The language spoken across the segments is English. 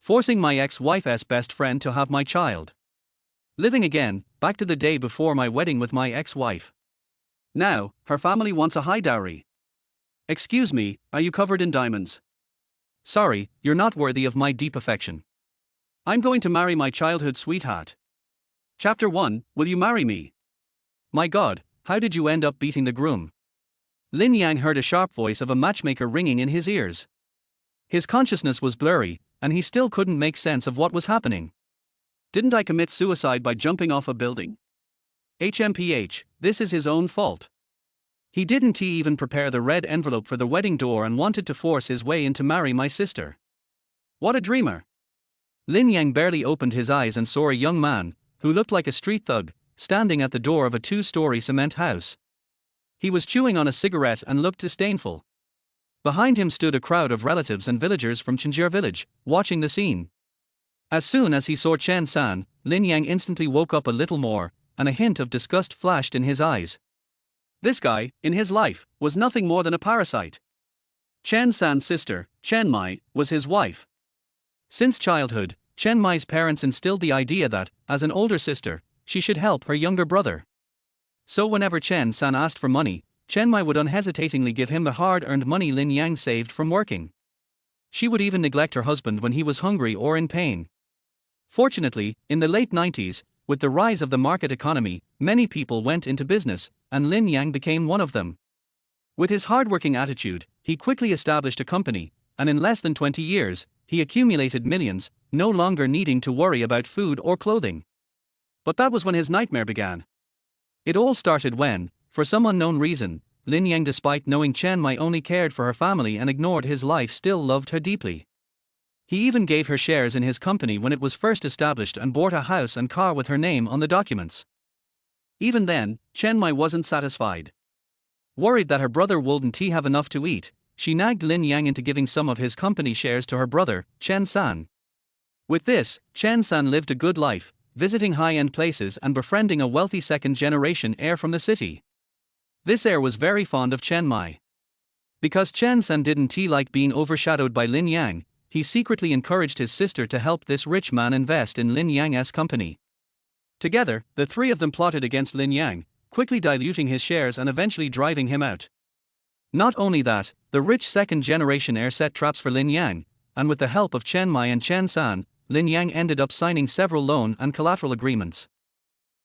Forcing my ex-wife's best friend to have my child. Living again, back to the day before my wedding with my ex-wife. Now, her family wants a high dowry. Excuse me, are you covered in diamonds? Sorry, you're not worthy of my deep affection. I'm going to marry my childhood sweetheart. Chapter 1, Will you marry me? My God, how did you end up beating the groom? Lin Yan heard a sharp voice of a matchmaker ringing in his ears. His consciousness was blurry, and he still couldn't make sense of what was happening. Didn't I commit suicide by jumping off a building? HMPH, this is his own fault. He didn't even prepare the red envelope for the wedding door and wanted to force his way in to marry my sister. What a dreamer. Lin Yang barely opened his eyes and saw a young man, who looked like a street thug, standing at the door of a 2-story cement house. He was chewing on a cigarette and looked disdainful. Behind him stood a crowd of relatives and villagers from Chinjia village, watching the scene. As soon as he saw Chen San, Lin Yang instantly woke up a little more, and a hint of disgust flashed in his eyes. This guy, in his life, was nothing more than a parasite. Chen San's sister, Chen Mai, was his wife. Since childhood, Chen Mai's parents instilled the idea that, as an older sister, she should help her younger brother. So whenever Chen San asked for money, Chen Mai would unhesitatingly give him the hard-earned money Lin Yang saved from working. She would even neglect her husband when he was hungry or in pain. Fortunately, in the late 90s, with the rise of the market economy, many people went into business, and Lin Yang became one of them. With his hardworking attitude, he quickly established a company, and in less than 20 years, he accumulated millions, no longer needing to worry about food or clothing. But that was when his nightmare began. It all started when, for some unknown reason, Lin Yang, despite knowing Chen Mai only cared for her family and ignored his life, still loved her deeply. He even gave her shares in his company when it was first established and bought a house and car with her name on the documents. Even then, Chen Mai wasn't satisfied. Worried that her brother wouldn't have enough to eat, she nagged Lin Yang into giving some of his company shares to her brother, Chen San. With this, Chen San lived a good life, visiting high-end places and befriending a wealthy second-generation heir from the city. This heir was very fond of Chen Mai. Because Chen San didn't like being overshadowed by Lin Yang, he secretly encouraged his sister to help this rich man invest in Lin Yang's company. Together, the three of them plotted against Lin Yang, quickly diluting his shares and eventually driving him out. Not only that, the rich second-generation heir set traps for Lin Yang, and with the help of Chen Mai and Chen San, Lin Yang ended up signing several loan and collateral agreements.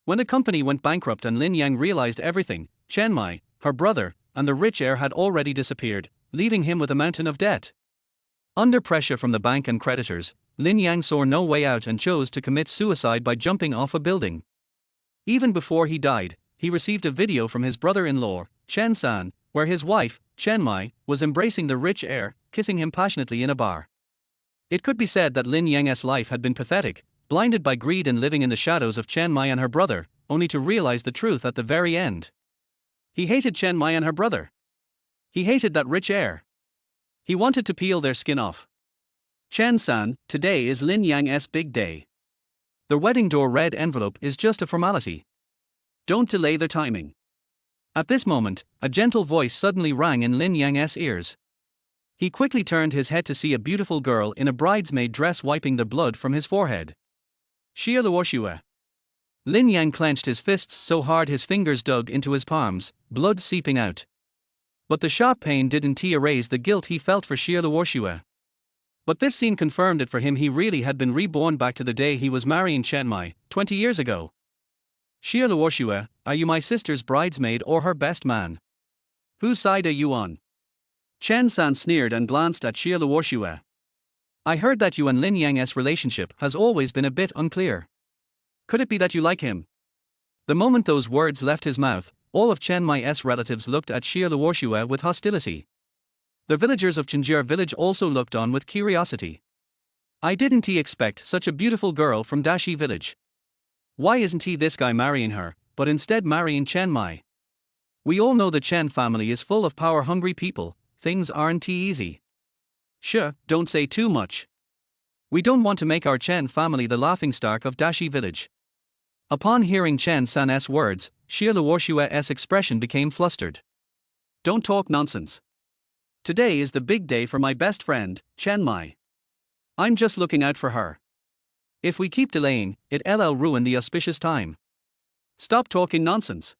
When the company went bankrupt and Lin Yang realized everything, Chen Mai, her brother, and the rich heir had already disappeared, leaving him with a mountain of debt. Under pressure from the bank and creditors, Lin Yang saw no way out and chose to commit suicide by jumping off a building. Even before he died, he received a video from his brother-in-law, Chen San, where his wife, Chen Mai, was embracing the rich heir, kissing him passionately in a bar. It could be said that Lin Yang's life had been pathetic, blinded by greed and living in the shadows of Chen Mai and her brother, only to realize the truth at the very end. He hated Chen Mai and her brother. He hated that rich heir. He wanted to peel their skin off. Chen San, today is Lin Yang's big day. The wedding door red envelope is just a formality. Don't delay the timing. At this moment, a gentle voice suddenly rang in Lin Yang's ears. He quickly turned his head to see a beautiful girl in a bridesmaid dress wiping the blood from his forehead. Xia Luoxue. Lin Yang clenched his fists so hard his fingers dug into his palms, blood seeping out. But the sharp pain didn't erase the guilt he felt for Xia Luoxue. But this scene confirmed it for him: he really had been reborn back to the day he was marrying Chen Mai, 20 years ago. Xia Luoxue, are you my sister's bridesmaid or her best man? Whose side are you on? Chen San sneered and glanced at Xia Luoxue. I heard that you and Lin Yang's relationship has always been a bit unclear. Could it be that you like him? The moment those words left his mouth, all of Chen Mai's relatives looked at Xia Luoxue with hostility. The villagers of Chinjia village also looked on with curiosity. I didn't expect such a beautiful girl from Dashi village. Why isn't this guy marrying her, but instead marrying Chen Mai? We all know the Chen family is full of power-hungry people. Things aren't easy. Sure, don't say too much. We don't want to make our Chen family the laughingstock of Dashi village. Upon hearing Chen San's words, Xia Luoxue's expression became flustered. Don't talk nonsense. Today is the big day for my best friend, Chen Mai. I'm just looking out for her. If we keep delaying, it'll ruin the auspicious time. Stop talking nonsense.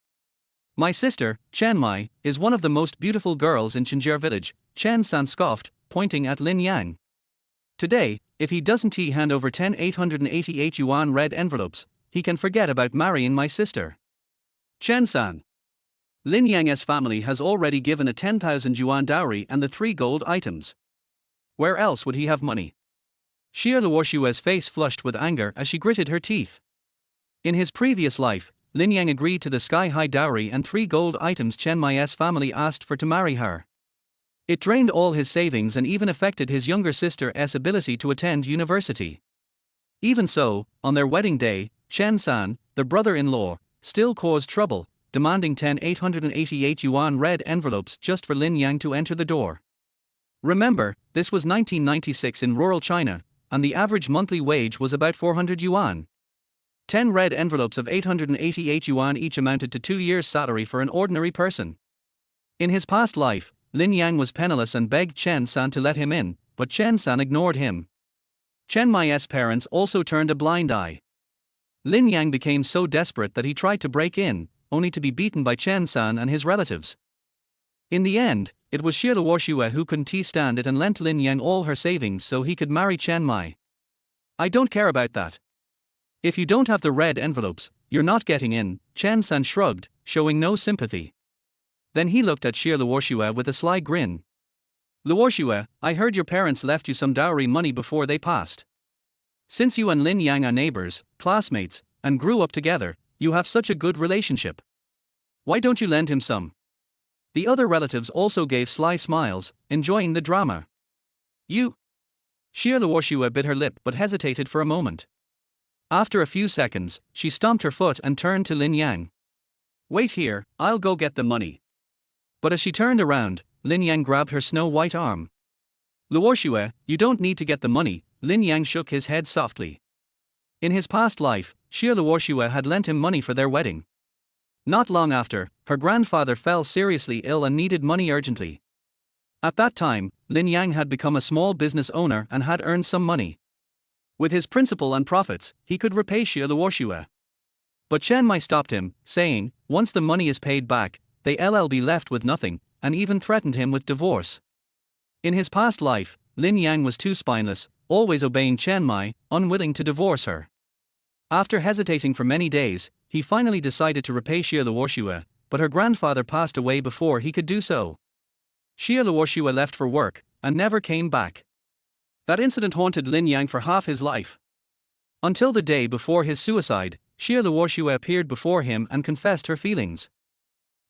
My sister, Chen Mai, is one of the most beautiful girls in Chinjer village, Chen San scoffed, pointing at Lin Yan. Today, if he doesn't hand over 10,888 yuan red envelopes, he can forget about marrying my sister. Chen San. Lin Yang's family has already given a 10,000 yuan dowry and the 3 gold items. Where else would he have money? Xie Luoshue's face flushed with anger as she gritted her teeth. In his previous life, Lin Yang agreed to the sky-high dowry and 3 gold items Chen Mai's family asked for to marry her. It drained all his savings and even affected his younger sister's ability to attend university. Even so, on their wedding day, Chen San, the brother-in-law, still caused trouble, demanding 10,888 yuan red envelopes just for Lin Yang to enter the door. Remember, this was 1996 in rural China, and the average monthly wage was about 400 yuan. 10 red envelopes of 888 yuan each amounted to 2 years' salary for an ordinary person. In his past life, Lin Yang was penniless and begged Chen San to let him in, but Chen San ignored him. Chen Mai's parents also turned a blind eye. Lin Yang became so desperate that he tried to break in, only to be beaten by Chen San and his relatives. In the end, it was Xie Luoshue who couldn't stand it and lent Lin Yang all her savings so he could marry Chen Mai. I don't care about that. If you don't have the red envelopes, you're not getting in, Chen San shrugged, showing no sympathy. Then he looked at Xie Luoshue with a sly grin. Luoshue, I heard your parents left you some dowry money before they passed. Since you and Lin Yang are neighbors, classmates, and grew up together, you have such a good relationship. Why don't you lend him some? The other relatives also gave sly smiles, enjoying the drama. You? Xie Luoshue bit her lip but hesitated for a moment. After a few seconds, she stomped her foot and turned to Lin Yang. Wait here, I'll go get the money. But as she turned around, Lin Yang grabbed her snow-white arm. Luoshue, you don't need to get the money, Lin Yang shook his head softly. In his past life, Xie Luoshue had lent him money for their wedding. Not long after, her grandfather fell seriously ill and needed money urgently. At that time, Lin Yang had become a small business owner and had earned some money. With his principal and profits, he could repay Xie Luoshue. But Chen Mai stopped him, saying, once the money is paid back, they'll be left with nothing, and even threatened him with divorce. In his past life, Lin Yang was too spineless, always obeying Chen Mai, unwilling to divorce her. After hesitating for many days, he finally decided to repay Xie Luoshue, but her grandfather passed away before he could do so. Xie Luoshue left for work, and never came back. That incident haunted Lin Yang for half his life. Until the day before his suicide, Xie Luoshue appeared before him and confessed her feelings.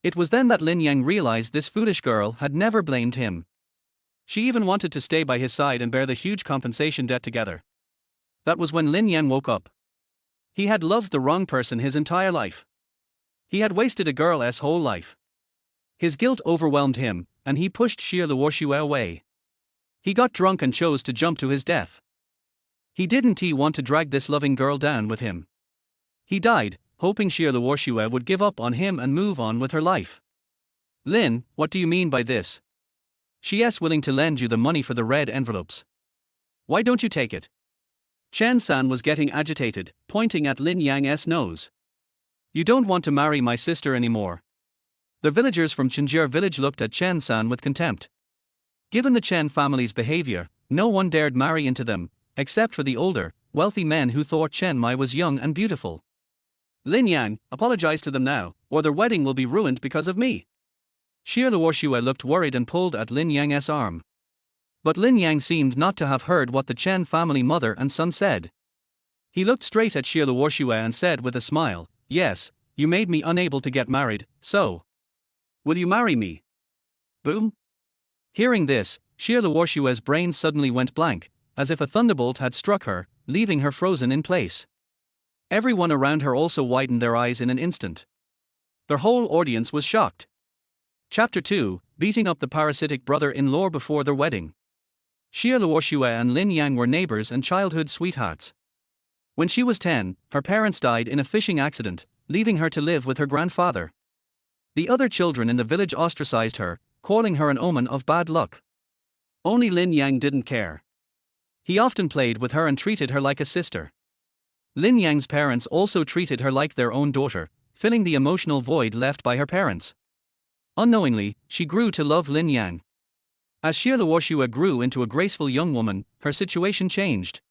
It was then that Lin Yang realized this foolish girl had never blamed him. She even wanted to stay by his side and bear the huge compensation debt together. That was when Lin Yang woke up. He had loved the wrong person his entire life. He had wasted a girl's whole life. His guilt overwhelmed him, and he pushed Xie Luoshue away. He got drunk and chose to jump to his death. He didn't want to drag this loving girl down with him. He died, hoping Xie Luoshue would give up on him and move on with her life. Lin, what do you mean by this? She's willing to lend you the money for the red envelopes. Why don't you take it? Chen San was getting agitated, pointing at Lin Yang's nose. You don't want to marry my sister anymore. The villagers from Chinjer village looked at Chen San with contempt. Given the Chen family's behavior, no one dared marry into them, except for the older, wealthy men who thought Chen Mai was young and beautiful. Lin Yang, apologize to them now, or their wedding will be ruined because of me. Xie Luoshue looked worried and pulled at Lin Yang's arm. But Lin Yang seemed not to have heard what the Chen family mother and son said. He looked straight at Xie Luoshue and said with a smile, yes, you made me unable to get married, so. Will you marry me? Boom. Hearing this, Xie Luoshue's brain suddenly went blank, as if a thunderbolt had struck her, leaving her frozen in place. Everyone around her also widened their eyes in an instant. Their whole audience was shocked. Chapter 2, Beating Up the Parasitic Brother-in-Law Before Their Wedding. Xie Luoshue and Lin Yang were neighbors and childhood sweethearts. When she was 10, her parents died in a fishing accident, leaving her to live with her grandfather. The other children in the village ostracized her, calling her an omen of bad luck. Only Lin Yang didn't care. He often played with her and treated her like a sister. Lin Yang's parents also treated her like their own daughter, filling the emotional void left by her parents. Unknowingly, she grew to love Lin Yan. As Xie Luoxue grew into a graceful young woman, her situation changed.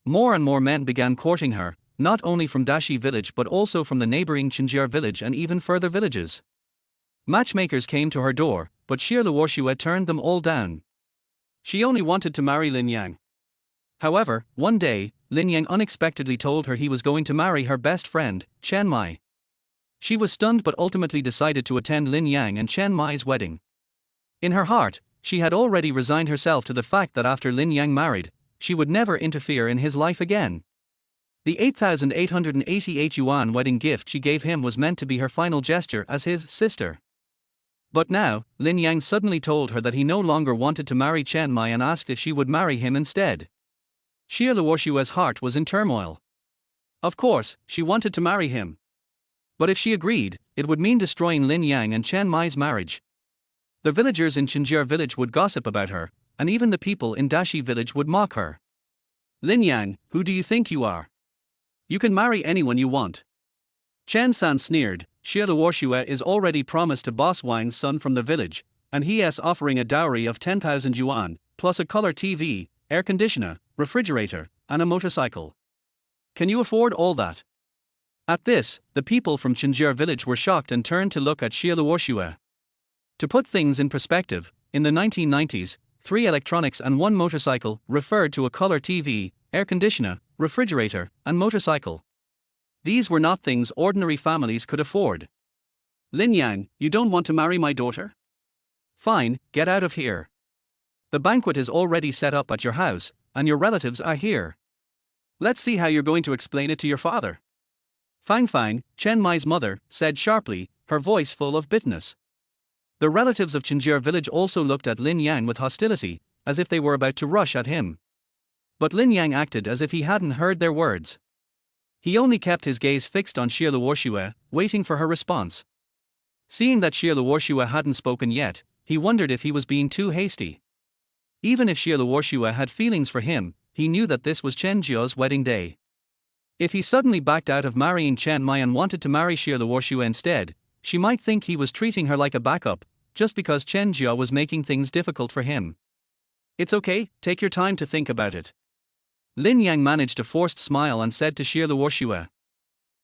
More and more men began courting her, not only from Dashi village but also from the neighboring Qinjie village and even further villages. Matchmakers came to her door, but Xie Luoxue turned them all down. She only wanted to marry Lin Yang. However, one day, Lin Yang unexpectedly told her he was going to marry her best friend, Chen Mai. She was stunned but ultimately decided to attend Lin Yang and Chen Mai's wedding. In her heart, she had already resigned herself to the fact that after Lin Yang married, she would never interfere in his life again. The 8,888 yuan wedding gift she gave him was meant to be her final gesture as his sister. But now, Lin Yang suddenly told her that he no longer wanted to marry Chen Mai and asked if she would marry him instead. Xie Luoxue's heart was in turmoil. Of course, she wanted to marry him. But if she agreed, it would mean destroying Lin Yang and Chen Mai's marriage. The villagers in Qinjie village would gossip about her, and even the people in Dashi village would mock her. Lin Yang, who do you think you are? You can marry anyone you want. Chen San sneered. Xie Luoxue is already promised to Boss Wang's son from the village, and he is offering a dowry of 10,000 yuan, plus a color TV, air conditioner, refrigerator, and a motorcycle. Can you afford all that? At this, the people from Qinjie village were shocked and turned to look at Xie Luoxue. To put things in perspective, in the 1990s, 3 electronics and 1 motorcycle referred to a color TV, air conditioner, refrigerator, and motorcycle. These were not things ordinary families could afford. Lin Yang, you don't want to marry my daughter? Fine, get out of here. The banquet is already set up at your house, and your relatives are here. Let's see how you're going to explain it to your father. Fang, Chen Mai's mother, said sharply, her voice full of bitterness. The relatives of Qinjie village also looked at Lin Yang with hostility, as if they were about to rush at him. But Lin Yang acted as if he hadn't heard their words. He only kept his gaze fixed on Xie Luoxue, waiting for her response. Seeing that Xie Luoxue hadn't spoken yet, he wondered if he was being too hasty. Even if Xie Luoxue had feelings for him, he knew that this was Chen Jia's wedding day. If he suddenly backed out of marrying Chen Mai and wanted to marry Xie Luoxue instead, she might think he was treating her like a backup, just because Chen Jia was making things difficult for him. It's okay, take your time to think about it. Lin Yang managed a forced smile and said to Xie Luoxue.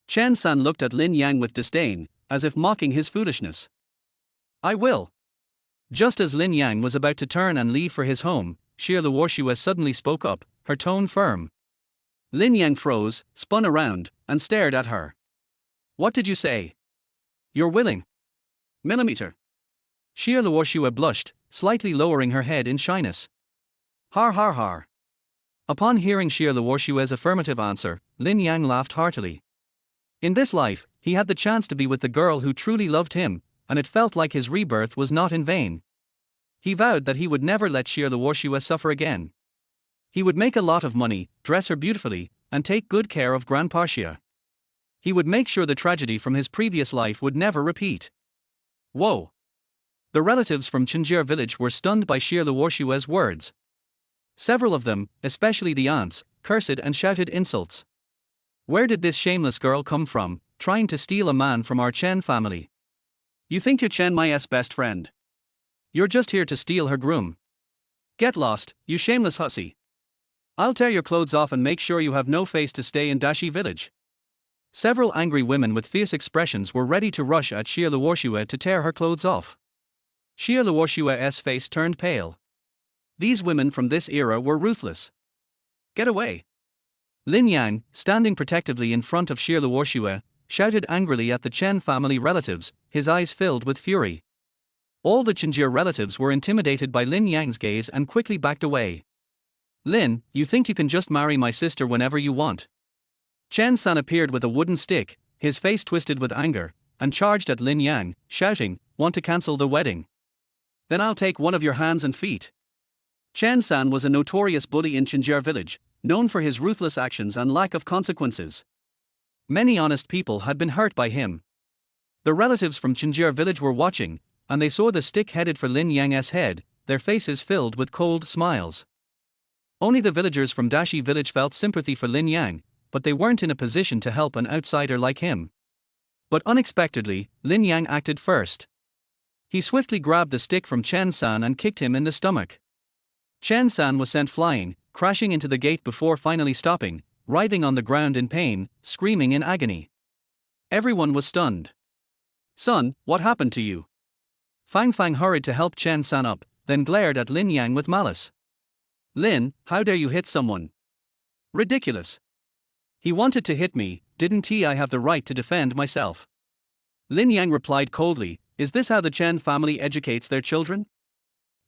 Chen San looked at Lin Yang with disdain, as if mocking his foolishness. I will. Just as Lin Yang was about to turn and leave for his home, Xie Luoxue suddenly spoke up, her tone firm. Lin Yang froze, spun around, and stared at her. What did you say? You're willing. Millimeter. Xie Luoxue blushed, slightly lowering her head in shyness. Har. Upon hearing Xie Luoxue's affirmative answer, Lin Yang laughed heartily. In this life, he had the chance to be with the girl who truly loved him, and it felt like his rebirth was not in vain. He vowed that he would never let Xie Luoxue suffer again. He would make a lot of money, dress her beautifully, and take good care of Grandpa Xie. He would make sure the tragedy from his previous life would never repeat. Whoa! The relatives from Qinjie village were stunned by Xie Luoxue's words. Several of them, especially the aunts, cursed and shouted insults. Where did this shameless girl come from, trying to steal a man from our Chen family? You think you're Chen Mai's best friend? You're just here to steal her groom. Get lost, you shameless hussy. I'll tear your clothes off and make sure you have no face to stay in Dashi village. Several angry women with fierce expressions were ready to rush at Xie Luoxue to tear her clothes off. Xie Luoxue's face turned pale. These women from this era were ruthless. Get away. Lin Yang, standing protectively in front of Xie Luoxue, shouted angrily at the Chen family relatives, his eyes filled with fury. All the Qinjie relatives were intimidated by Lin Yang's gaze and quickly backed away. Lin, you think you can just marry my sister whenever you want? Chen San appeared with a wooden stick, his face twisted with anger, and charged at Lin Yang, shouting, "Want to cancel the wedding? Then I'll take one of your hands and feet." Chen San was a notorious bully in Qinjie village, known for his ruthless actions and lack of consequences. Many honest people had been hurt by him. The relatives from Qinjie village were watching, and they saw the stick headed for Lin Yang's head, their faces filled with cold smiles. Only the villagers from Dashi village felt sympathy for Lin Yang, but they weren't in a position to help an outsider like him. But unexpectedly, Lin Yang acted first. He swiftly grabbed the stick from Chen San and kicked him in the stomach. Chen San was sent flying, crashing into the gate before finally stopping, writhing on the ground in pain, screaming in agony. Everyone was stunned. "Son, what happened to you?" Fang Fang hurried to help Chen San up, then glared at Lin Yang with malice. "Lin, how dare you hit someone? Ridiculous. He wanted to hit me, didn't he? I have the right to defend myself." Lin Yang replied coldly, "Is this how the Chen family educates their children?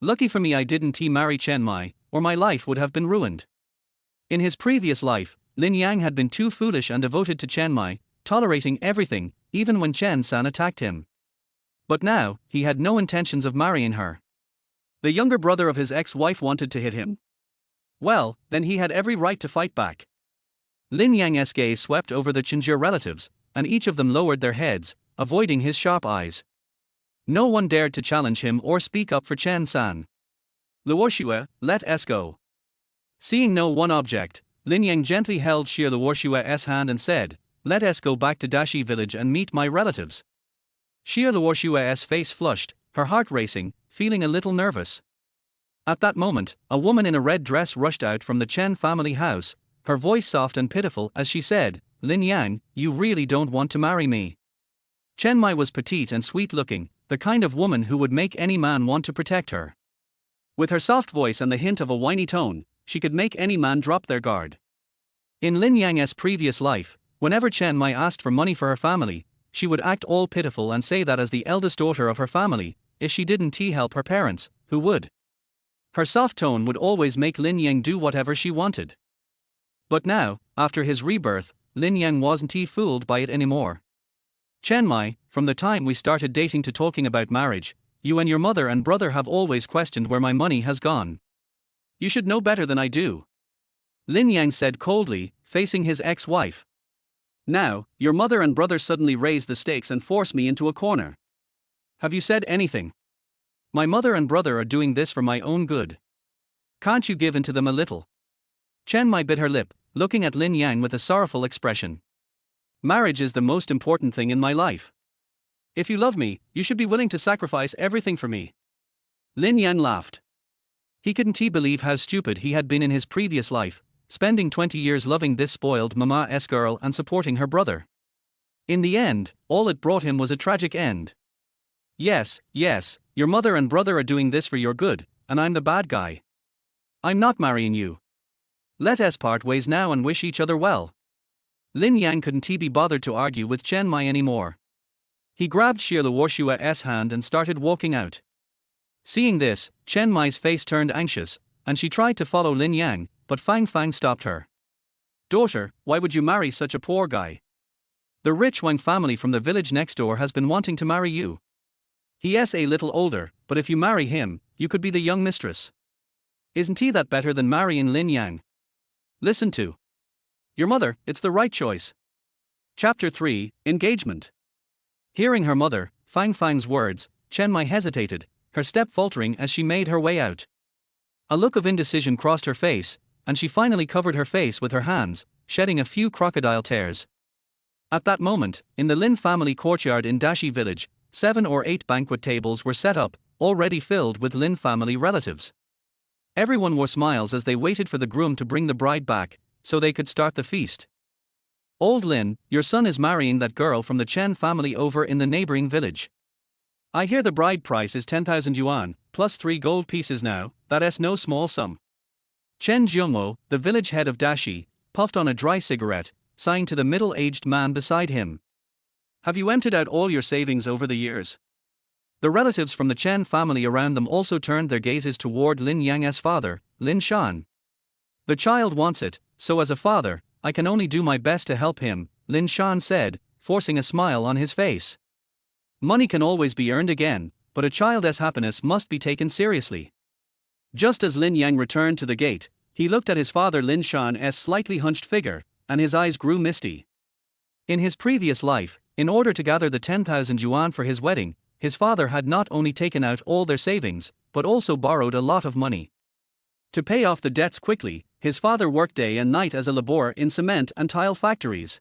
Lucky for me I didn't marry Chen Mai, or my life would have been ruined." In his previous life, Lin Yang had been too foolish and devoted to Chen Mai, tolerating everything, even when Chen San attacked him. But now, he had no intentions of marrying her. The younger brother of his ex-wife wanted to hit him? Well, then he had every right to fight back. Lin Yang's gaze swept over the Chinjia relatives, and each of them lowered their heads, avoiding his sharp eyes. No one dared to challenge him or speak up for Chen San. "Luoshua, let us go." Seeing no one object, Lin Yang gently held Xie Luoshua's hand and said, "Let us go back to Dashi village and meet my relatives." Xie Luoshua's face flushed, her heart racing, feeling a little nervous. At that moment, a woman in a red dress rushed out from the Chen family house, her voice soft and pitiful as she said, "Lin Yang, you really don't want to marry me." Chen Mai was petite and sweet-looking, the kind of woman who would make any man want to protect her. With her soft voice and the hint of a whiny tone, she could make any man drop their guard. In Lin Yang's previous life, whenever Chen Mai asked for money for her family, she would act all pitiful and say that as the eldest daughter of her family, if she didn't help her parents, who would? Her soft tone would always make Lin Yang do whatever she wanted. But now, after his rebirth, Lin Yang wasn't fooled by it anymore. "Chen Mai, from the time we started dating to talking about marriage, you and your mother and brother have always questioned where my money has gone. You should know better than I do," Lin Yang said coldly, facing his ex-wife. "Now, your mother and brother suddenly raise the stakes and force me into a corner. Have you said anything? My mother and brother are doing this for my own good. Can't you give in to them a little?" Chen Mai bit her lip, looking at Lin Yang with a sorrowful expression. "Marriage is the most important thing in my life. If you love me, you should be willing to sacrifice everything for me." Lin Yan laughed. He couldn't believe how stupid he had been in his previous life, spending 20 years loving this spoiled mama's girl and supporting her brother. In the end, all it brought him was a tragic end. Yes, your mother and brother are doing this for your good, and I'm the bad guy. I'm not marrying you. Let us part ways now and wish each other well." Lin Yang couldn't be bothered to argue with Chen Mai anymore. He grabbed Xie Luoshua's hand and started walking out. Seeing this, Chen Mai's face turned anxious, and she tried to follow Lin Yang, but Fang Fang stopped her. "Daughter, why would you marry such a poor guy? The rich Wang family from the village next door has been wanting to marry you. He is a little older, but if you marry him, you could be the young mistress. Isn't he that better than marrying Lin Yang? Listen to your mother, it's the right choice." Chapter 3, Engagement. Hearing her mother, Fang Fang's words, Chen Mai hesitated, her step faltering as she made her way out. A look of indecision crossed her face, and she finally covered her face with her hands, shedding a few crocodile tears. At that moment, in the Lin family courtyard in Dashi village, 7 or 8 banquet tables were set up, already filled with Lin family relatives. Everyone wore smiles as they waited for the groom to bring the bride back, so they could start the feast. "Old Lin, your son is marrying that girl from the Chen family over in the neighboring village. I hear the bride price is 10,000 yuan, plus 3 gold pieces now, that is no small sum." Chen Jiongmo, the village head of Dashi, puffed on a dry cigarette, sighing to the middle-aged man beside him. "Have you emptied out all your savings over the years?" The relatives from the Chen family around them also turned their gazes toward Lin Yang's father, Lin Shan. "The child wants it, so as a father, I can only do my best to help him," Lin Shan said, forcing a smile on his face. "Money can always be earned again, but a child's happiness must be taken seriously." Just as Lin Yang returned to the gate, he looked at his father Lin Shan's slightly hunched figure, and his eyes grew misty. In his previous life, in order to gather the 10,000 yuan for his wedding, his father had not only taken out all their savings, but also borrowed a lot of money. To pay off the debts quickly, his father worked day and night as a laborer in cement and tile factories.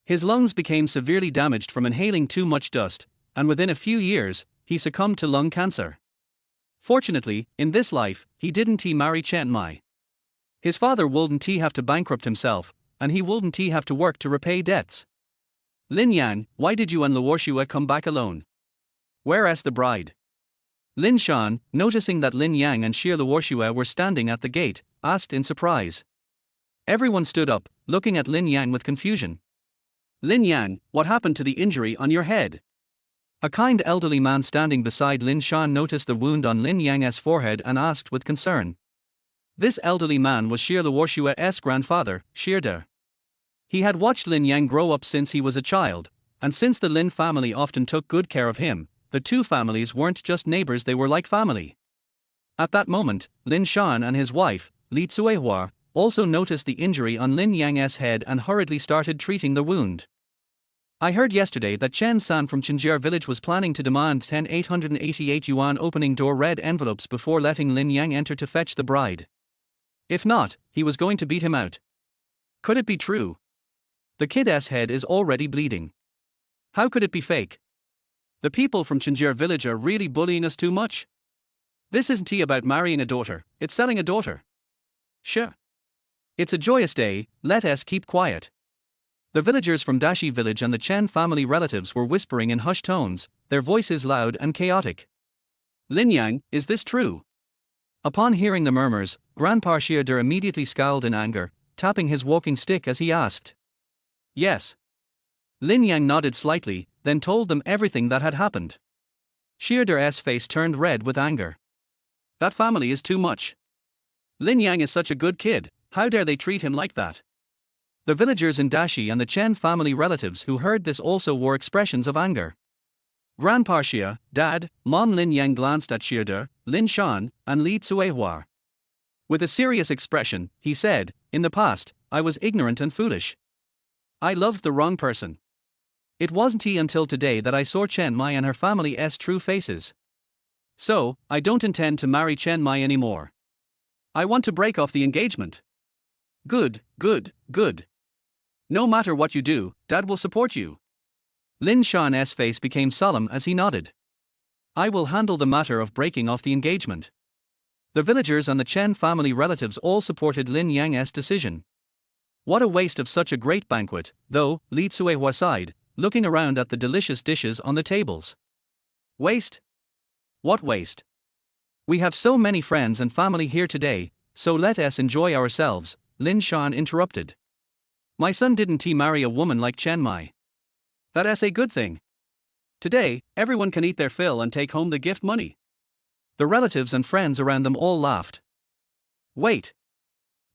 His lungs became severely damaged from inhaling too much dust, and within a few years, he succumbed to lung cancer. Fortunately, in this life, he didn't marry Chen Mai. His father wouldn't have to bankrupt himself, and he wouldn't have to work to repay debts. Lin Yan, why did you and Luoshua come back alone? Whereas the bride? Lin Shan, noticing that Lin Yang and Xie Luoshua were standing at the gate, asked in surprise. Everyone stood up, looking at Lin Yang with confusion. Lin Yang, what happened to the injury on your head? A kind elderly man standing beside Lin Shan noticed the wound on Lin Yang's forehead and asked with concern. This elderly man was Xie Luoshua's grandfather, Xie De. He had watched Lin Yang grow up since he was a child, and since the Lin family often took good care of him, the two families weren't just neighbors, they were like family. At that moment, Lin Shan and his wife, Li Tsuehua, also noticed the injury on Lin Yang's head and hurriedly started treating the wound. I heard yesterday that Chen San from Qingjia village was planning to demand 10,888 yuan opening door red envelopes before letting Lin Yang enter to fetch the bride. If not, he was going to beat him out. Could it be true? The kid's head is already bleeding. How could it be fake? The people from Qingjia village are really bullying us too much. This isn't about marrying a daughter, it's selling a daughter. Sure. It's a joyous day, let us keep quiet. The villagers from Dashi village and the Chen family relatives were whispering in hushed tones, their voices loud and chaotic. Lin Yang, is this true? Upon hearing the murmurs, Grandpa Xie De immediately scowled in anger, tapping his walking stick as he asked. Yes. Lin Yang nodded slightly, then told them everything that had happened. Xie De's face turned red with anger. That family is too much. Lin Yang is such a good kid, how dare they treat him like that? The villagers in Dashi and the Chen family relatives who heard this also wore expressions of anger. Grandpa Xie, Dad, Mom Lin Yang glanced at Xie De, Lin Shan, and Li Tsuehua. With a serious expression, he said, in the past, I was ignorant and foolish. I loved the wrong person. It wasn't until today that I saw Chen Mai and her family's true faces. So, I don't intend to marry Chen Mai anymore. I want to break off the engagement. Good, good, good. No matter what you do, Dad will support you. Lin Shan's face became solemn as he nodded. I will handle the matter of breaking off the engagement. The villagers and the Chen family relatives all supported Lin Yang's decision. What a waste of such a great banquet, though, Li Tsuehua sighed, looking around at the delicious dishes on the tables. Waste? What waste? We have so many friends and family here today, so let us enjoy ourselves, Lin Shan interrupted. My son didn't marry a woman like Chen Mai. That's a good thing. Today, everyone can eat their fill and take home the gift money. The relatives and friends around them all laughed. Wait.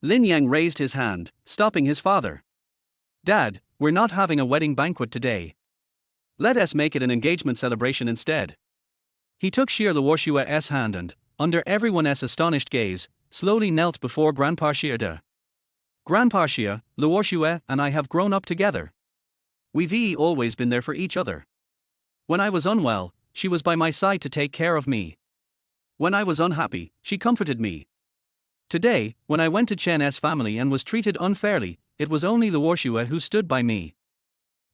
Lin Yang raised his hand, stopping his father. Dad, we're not having a wedding banquet today. Let us make it an engagement celebration instead. He took Xie Luoshua's hand and, under everyone's astonished gaze, slowly knelt before Grandpa Xie De. Grandpa Xie, Luoshua and I have grown up together. We've always been there for each other. When I was unwell, she was by my side to take care of me. When I was unhappy, she comforted me. Today, when I went to Chen's family and was treated unfairly, it was only Luoshua who stood by me.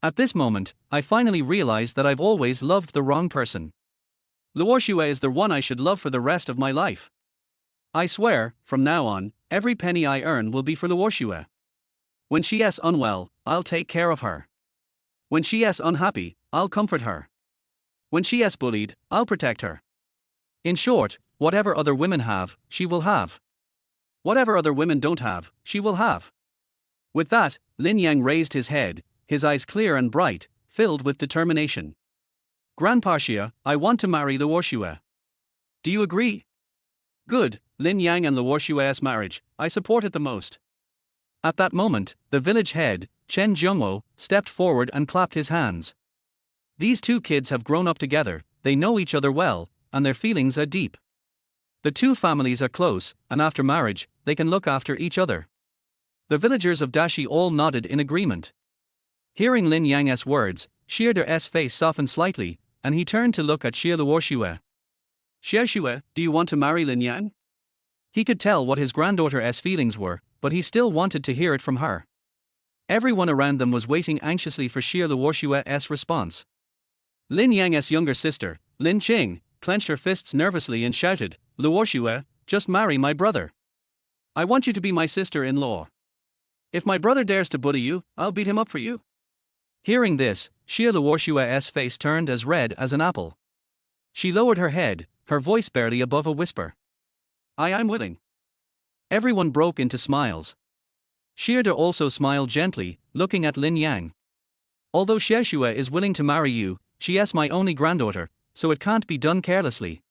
At this moment, I finally realized that I've always loved the wrong person. Luoshua is the one I should love for the rest of my life. I swear, from now on, every penny I earn will be for Luoshua. When she is unwell, I'll take care of her. When she is unhappy, I'll comfort her. When she is bullied, I'll protect her. In short, whatever other women have, she will have. Whatever other women don't have, she will have. With that, Lin Yang raised his head, his eyes clear and bright, filled with determination. Grandpa Xie, I want to marry Luoshua. Do you agree? Good, Lin Yang and Luoshua's marriage, I support it the most. At that moment, the village head, Chen Zhongwo, stepped forward and clapped his hands. These two kids have grown up together, they know each other well, and their feelings are deep. The two families are close, and after marriage, they can look after each other. The villagers of Dashi all nodded in agreement. Hearing Lin Yang's words, Xie De's face softened slightly, and he turned to look at Xie Luoshua. Xie Xue, do you want to marry Lin Yang? He could tell what his granddaughter's feelings were, but he still wanted to hear it from her. Everyone around them was waiting anxiously for Xie Luoshua's response. Lin Yang's younger sister, Lin Qing, clenched her fists nervously and shouted, "Luoshua, just marry my brother. I want you to be my sister-in-law. If my brother dares to bully you, I'll beat him up for you." Hearing this, Xie Luoshua's face turned as red as an apple. She lowered her head, her voice barely above a whisper. I'm willing." Everyone broke into smiles. Xie also smiled gently, looking at Lin Yang. "Although Xieshua is willing to marry you, she's my only granddaughter, so it can't be done carelessly.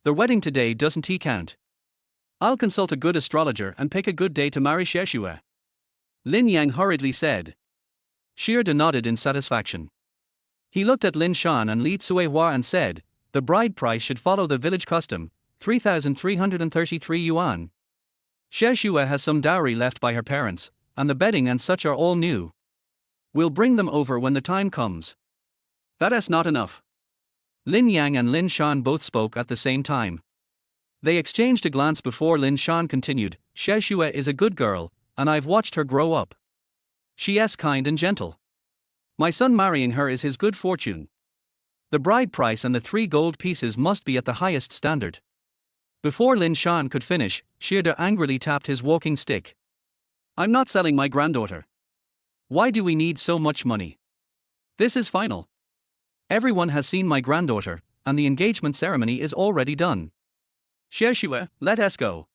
The wedding today doesn't count. I'll consult a good astrologer and pick a good day to marry Xieshua," Lin Yang hurriedly said. Xie nodded in satisfaction. He looked at Lin Shan and Li Tsuehua and said, "The bride price should follow the village custom, 3,333 yuan. Xieshua has some dowry left by her parents, and the bedding and such are all new. We'll bring them over when the time comes." "That's not enough." Lin Yang and Lin Shan both spoke at the same time. They exchanged a glance before Lin Shan continued, "Xieshua is a good girl, and I've watched her grow up. She's kind and gentle. My son marrying her is his good fortune. The bride price and the 3 gold pieces must be at the highest standard." Before Lin Shan could finish, Xie angrily tapped his walking stick. "I'm not selling my granddaughter. Why do we need so much money? This is final. Everyone has seen my granddaughter, and the engagement ceremony is already done. Xieshua, let us go."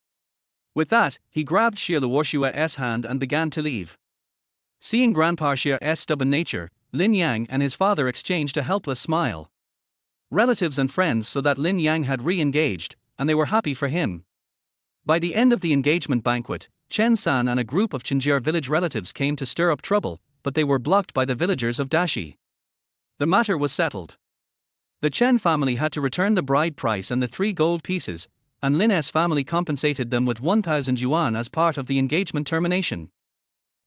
With that, he grabbed Xie Luoshua's hand and began to leave. Seeing Grandpa Xie's stubborn nature, Lin Yang and his father exchanged a helpless smile. Relatives and friends saw that Lin Yang had re-engaged, and they were happy for him. By the end of the engagement banquet, Chen San and a group of Chinjie village relatives came to stir up trouble, but they were blocked by the villagers of Dashi. The matter was settled. The Chen family had to return the bride price and the 3 gold pieces, and Lin's family compensated them with 1,000 yuan as part of the engagement termination.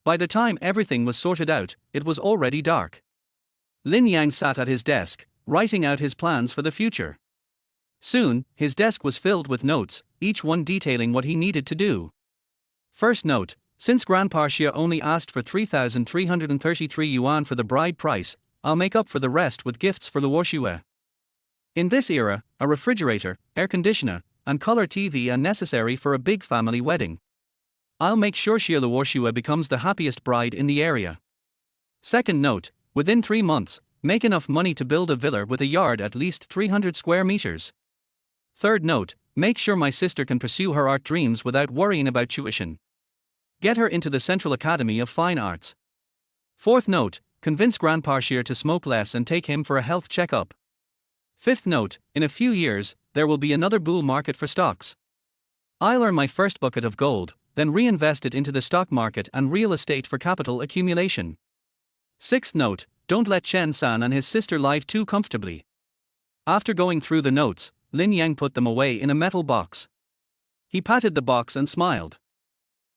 By the time everything was sorted out, it was already dark. Lin Yang sat at his desk, writing out his plans for the future. Soon, his desk was filled with notes, each one detailing what he needed to do. First note: since Grandpa Xie only asked for 3,333 yuan for the bride price, I'll make up for the rest with gifts for Luoshua. In this era, a refrigerator, air conditioner, and color TV are necessary for a big family wedding. I'll make sure Xie Luoshua becomes the happiest bride in the area. Second note: within 3 months, make enough money to build a villa with a yard at least 300 square meters. Third note: make sure my sister can pursue her art dreams without worrying about tuition. Get her into the Central Academy of Fine Arts. Fourth note: convince Grandpa Xie to smoke less and take him for a health checkup. Fifth note: in a few years, there will be another bull market for stocks. I'll earn my first bucket of gold, then reinvest it into the stock market and real estate for capital accumulation. Sixth note: don't let Chen San and his sister live too comfortably. After going through the notes, Lin Yang put them away in a metal box. He patted the box and smiled.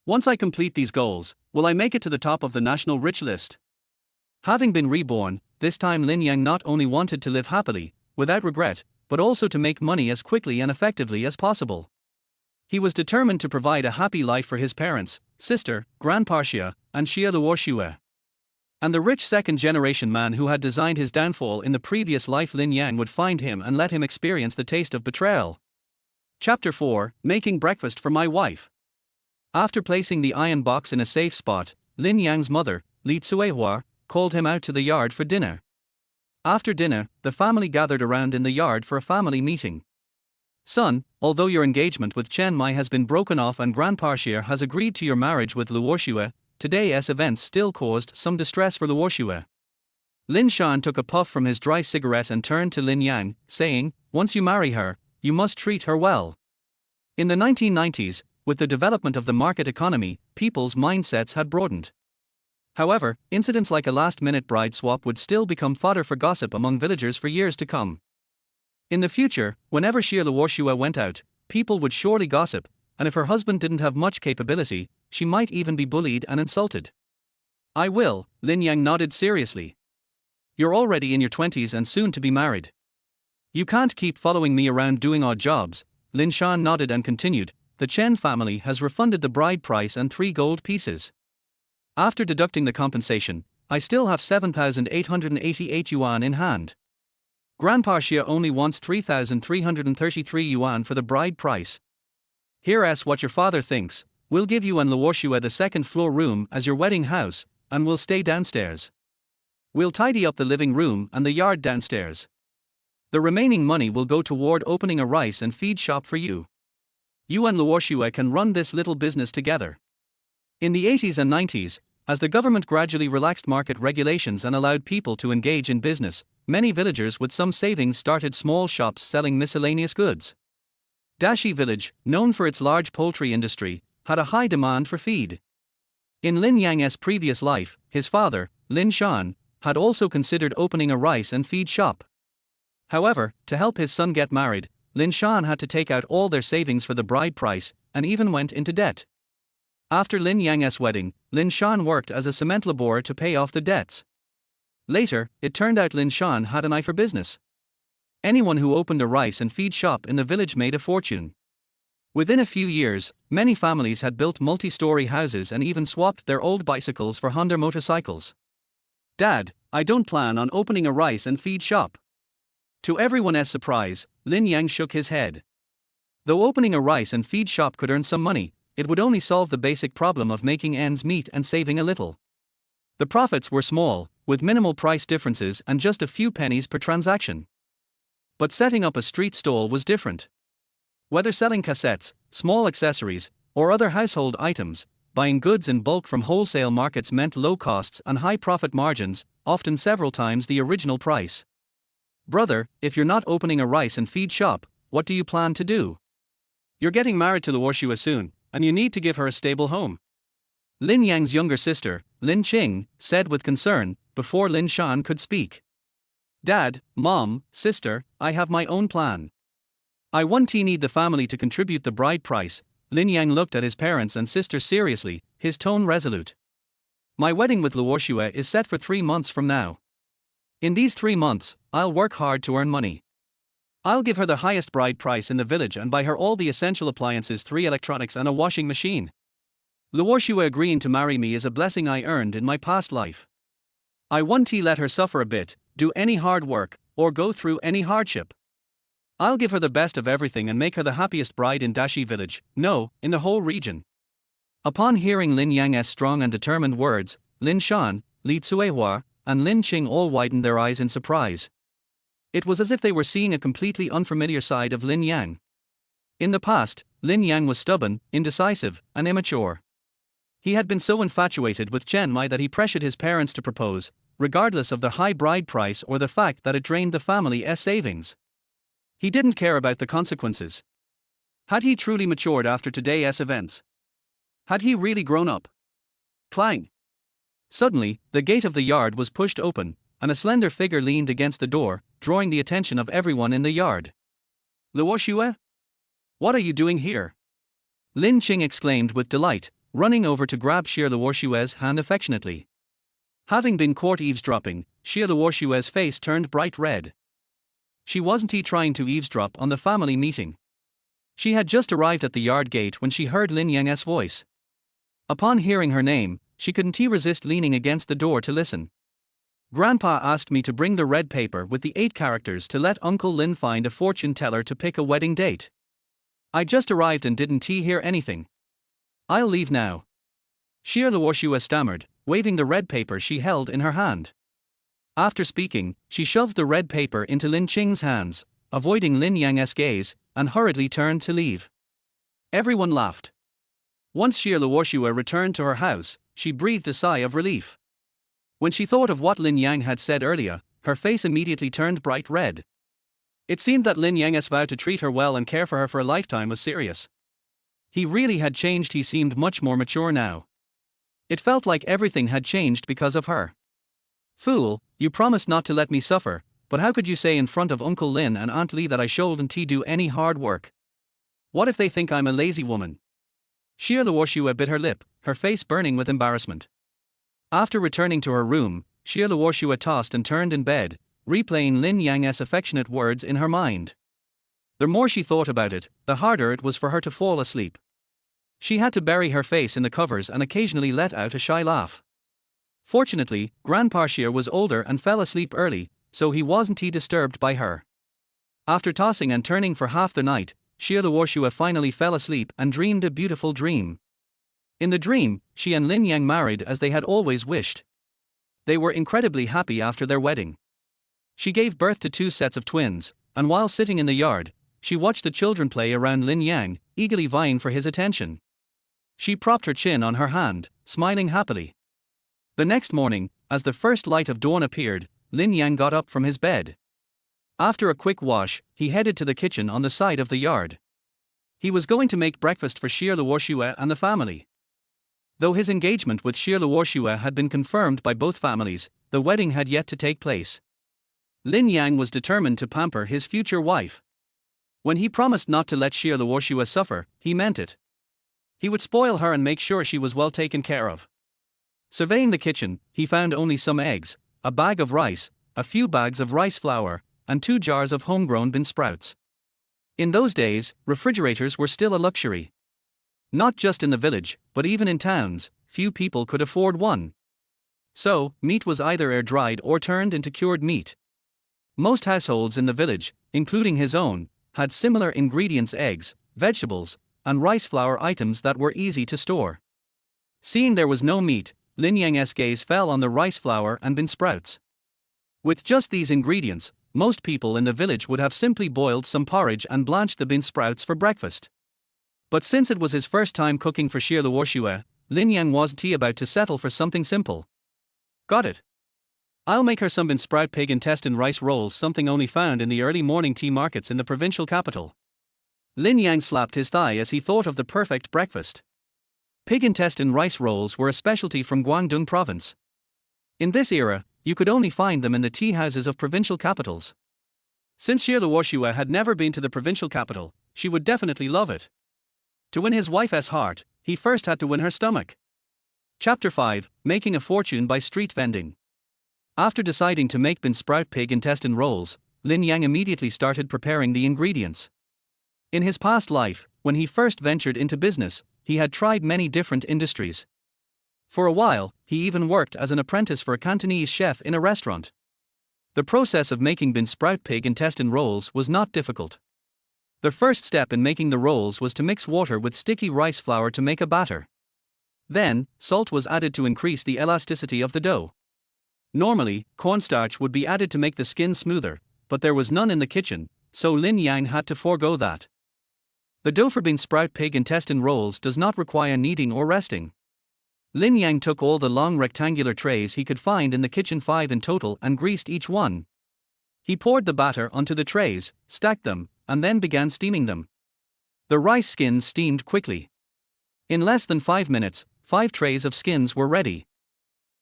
"Once I complete these goals, will I make it to the top of the national rich list?" Having been reborn, this time Lin Yang not only wanted to live happily, without regret, but also to make money as quickly and effectively as possible. He was determined to provide a happy life for his parents, sister, Grandpa Xie, and Xie Luoshua. And the rich second-generation man who had designed his downfall in the previous life, Lin Yang, would find him and let him experience the taste of betrayal. Chapter 4: Making Breakfast for My Wife. After placing the iron box in a safe spot, Lin Yang's mother, Li Tsuehua, called him out to the yard for dinner. After dinner, the family gathered around in the yard for a family meeting. "Son, although your engagement with Chen Mai has been broken off and Grandpa Xie has agreed to your marriage with Luoshua, today's events still caused some distress for Luoshua." Lin Shan took a puff from his dry cigarette and turned to Lin Yang, saying, "Once you marry her, you must treat her well." In the 1990s, with the development of the market economy, people's mindsets had broadened. However, incidents like a last-minute bride swap would still become fodder for gossip among villagers for years to come. In the future, whenever Xie Luoshua went out, people would surely gossip, and if her husband didn't have much capability, she might even be bullied and insulted. "I will," Lin Yang nodded seriously. "You're already in your 20s and soon to be married. You can't keep following me around doing odd jobs." Lin Shan nodded and continued, the Chen family has refunded the bride price and 3 gold pieces. After deducting the compensation, I still have 7,888 yuan in hand. Grandpa Xia only wants 3,333 yuan for the bride price. Here's what your father thinks: we'll give you and Luoxue the second-floor room as your wedding house, and we'll stay downstairs. We'll tidy up the living room and the yard downstairs. The remaining money will go toward opening a rice and feed shop for you. You and Luoxue can run this little business together. In the 80s and 90s, as the government gradually relaxed market regulations and allowed people to engage in business, many villagers with some savings started small shops selling miscellaneous goods. Dashi village, known for its large poultry industry, had a high demand for feed. In Lin Yan's previous life, his father, Lin Shan, had also considered opening a rice and feed shop. However, to help his son get married, Lin Shan had to take out all their savings for the bride price, and even went into debt. After Lin Yan's wedding, Lin Shan worked as a cement laborer to pay off the debts. Later, it turned out Lin Shan had an eye for business. Anyone who opened a rice and feed shop in the village made a fortune. Within a few years, many families had built multi-story houses and even swapped their old bicycles for Honda motorcycles. Dad, I don't plan on opening a rice and feed shop. To everyone's surprise, Lin Yan shook his head. Though opening a rice and feed shop could earn some money, it would only solve the basic problem of making ends meet and saving a little. The profits were small, with minimal price differences and just a few pennies per transaction. But setting up a street stall was different. Whether selling cassettes, small accessories, or other household items, buying goods in bulk from wholesale markets meant low costs and high profit margins, often several times the original price. Brother, if you're not opening a rice and feed shop, what do you plan to do? You're getting married to Luoxue soon, and you need to give her a stable home. Lin Yan's younger sister, Lin Qing, said with concern, before Lin Shan could speak. Dad, Mom, sister, I have my own plan. I need the family to contribute the bride price. Lin Yan looked at his parents and sister seriously, his tone resolute. My wedding with Luoxue is set for 3 months from now. In these 3 months, I'll work hard to earn money. I'll give her the highest bride price in the village and buy her all the essential appliances, 3 electronics and a washing machine. Luoxue agreeing to marry me is a blessing I earned in my past life. I won't let her suffer a bit, do any hard work, or go through any hardship. I'll give her the best of everything and make her the happiest bride in Dashi village, no, in the whole region. Upon hearing Lin Yan's strong and determined words, Lin Shan, Li Cuehua, and Lin Qing all widened their eyes in surprise. It was as if they were seeing a completely unfamiliar side of Lin Yan. In the past, Lin Yan was stubborn, indecisive, and immature. He had been so infatuated with Chen Mai that he pressured his parents to propose, regardless of the high bride price or the fact that it drained the family's savings. He didn't care about the consequences. Had he truly matured after today's events? Had he really grown up? Clang! Suddenly, the gate of the yard was pushed open, and a slender figure leaned against the door, drawing the attention of everyone in the yard. Luoxue? What are you doing here? Lin Qing exclaimed with delight, running over to grab Xie Luoxue's hand affectionately. Having been caught eavesdropping, Xie Luoxue's face turned bright red. She wasn't trying to eavesdrop on the family meeting. She had just arrived at the yard gate when she heard Lin Yan's voice. Upon hearing her name, she couldn't resist leaning against the door to listen. Grandpa asked me to bring the red paper with the 8 characters to let Uncle Lin find a fortune teller to pick a wedding date. I just arrived and didn't hear anything. I'll leave now. Xie Luoxue stammered, waving the red paper she held in her hand. After speaking, she shoved the red paper into Lin Qing's hands, avoiding Lin Yan's gaze, and hurriedly turned to leave. Everyone laughed. Once Xie Luoxue returned to her house, she breathed a sigh of relief. When she thought of what Lin Yan had said earlier, her face immediately turned bright red. It seemed that Lin Yan's vow to treat her well and care for her for a lifetime was serious. He really had changed. He seemed much more mature now. It felt like everything had changed because of her. Fool, you promised not to let me suffer, but how could you say in front of Uncle Lin and Aunt Li that I shouldn't do any hard work? What if they think I'm a lazy woman? Xie Luoxue bit her lip, her face burning with embarrassment. After returning to her room, Xie Luoxue tossed and turned in bed, replaying Lin Yan's affectionate words in her mind. The more she thought about it, the harder it was for her to fall asleep. She had to bury her face in the covers and occasionally let out a shy laugh. Fortunately, Grandpa Shear was older and fell asleep early, so he wasn't disturbed by her. After tossing and turning for half the night, Shear Luoshua finally fell asleep and dreamed a beautiful dream. In the dream, she and Lin Yang married as they had always wished. They were incredibly happy after their wedding. She gave birth to 2 sets of twins, and while sitting in the yard, she watched the children play around Lin Yang, eagerly vying for his attention. She propped her chin on her hand, smiling happily. The next morning, as the first light of dawn appeared, Lin Yang got up from his bed. After a quick wash, he headed to the kitchen on the side of the yard. He was going to make breakfast for Shear Luoshua and the family. Though his engagement with Shear Luoshua had been confirmed by both families, the wedding had yet to take place. Lin Yang was determined to pamper his future wife. When he promised not to let Shear Luoshua suffer, he meant it. He would spoil her and make sure she was well taken care of. Surveying the kitchen, he found only some eggs, a bag of rice, a few bags of rice flour, and 2 jars of homegrown bean sprouts. In those days, refrigerators were still a luxury. Not just in the village, but even in towns, few people could afford one. So, meat was either air-dried or turned into cured meat. Most households in the village, including his own, had similar ingredients: eggs, vegetables, and rice flour items that were easy to store. Seeing there was no meat, Lin Yang's gaze fell on the rice flour and bean sprouts. With just these ingredients, most people in the village would have simply boiled some porridge and blanched the bean sprouts for breakfast. But since it was his first time cooking for Shear Luoshua, Lin Yang wasn't about to settle for something simple. Got it. I'll make her some bean sprout pig intestine rice rolls, something only found in the early morning tea markets in the provincial capital. Lin Yang slapped his thigh as he thought of the perfect breakfast. Pig intestine rice rolls were a specialty from Guangdong province. In this era, you could only find them in the tea houses of provincial capitals. Since Shear Luoshua had never been to the provincial capital, she would definitely love it. To win his wife's heart, he first had to win her stomach. Chapter 5: Making a Fortune by Street Vending. After deciding to make bean sprout pig intestine rolls, Lin Yang immediately started preparing the ingredients. In his past life, when he first ventured into business, he had tried many different industries. For a while, he even worked as an apprentice for a Cantonese chef in a restaurant. The process of making bean sprout pig intestine rolls was not difficult. The first step in making the rolls was to mix water with sticky rice flour to make a batter. Then, salt was added to increase the elasticity of the dough. Normally, cornstarch would be added to make the skin smoother, but there was none in the kitchen, so Lin Yang had to forego that. The dough for bean sprout pig intestine rolls does not require kneading or resting. Lin Yang took all the long rectangular trays he could find in the kitchen, 5 in total, and greased each one. He poured the batter onto the trays, stacked them, and then began steaming them. The rice skins steamed quickly. In less than 5 minutes, 5 trays of skins were ready.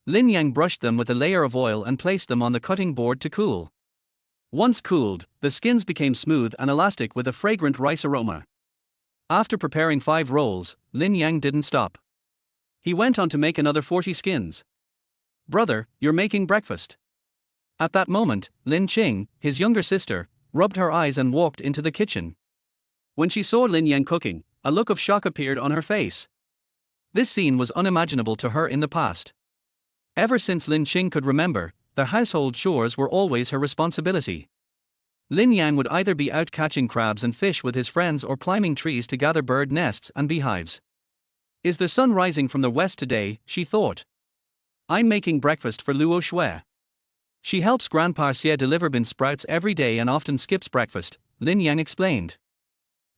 Lin Yang brushed them with a layer of oil and placed them on the cutting board to cool. Once cooled, the skins became smooth and elastic with a fragrant rice aroma. After preparing 5 rolls, Lin Yang didn't stop. He went on to make another 40 skins. "Brother, you're making breakfast." At that moment, Lin Qing, his younger sister, rubbed her eyes and walked into the kitchen. When she saw Lin Yang cooking, a look of shock appeared on her face. This scene was unimaginable to her in the past. Ever since Lin Qing could remember, the household chores were always her responsibility. Lin Yan would either be out catching crabs and fish with his friends or climbing trees to gather bird nests and beehives. "Is the sun rising from the west today?" she thought. "I'm making breakfast for Luo Shui." She helps Grandpa Xie deliver bean sprouts every day and often skips breakfast, Lin Yang explained.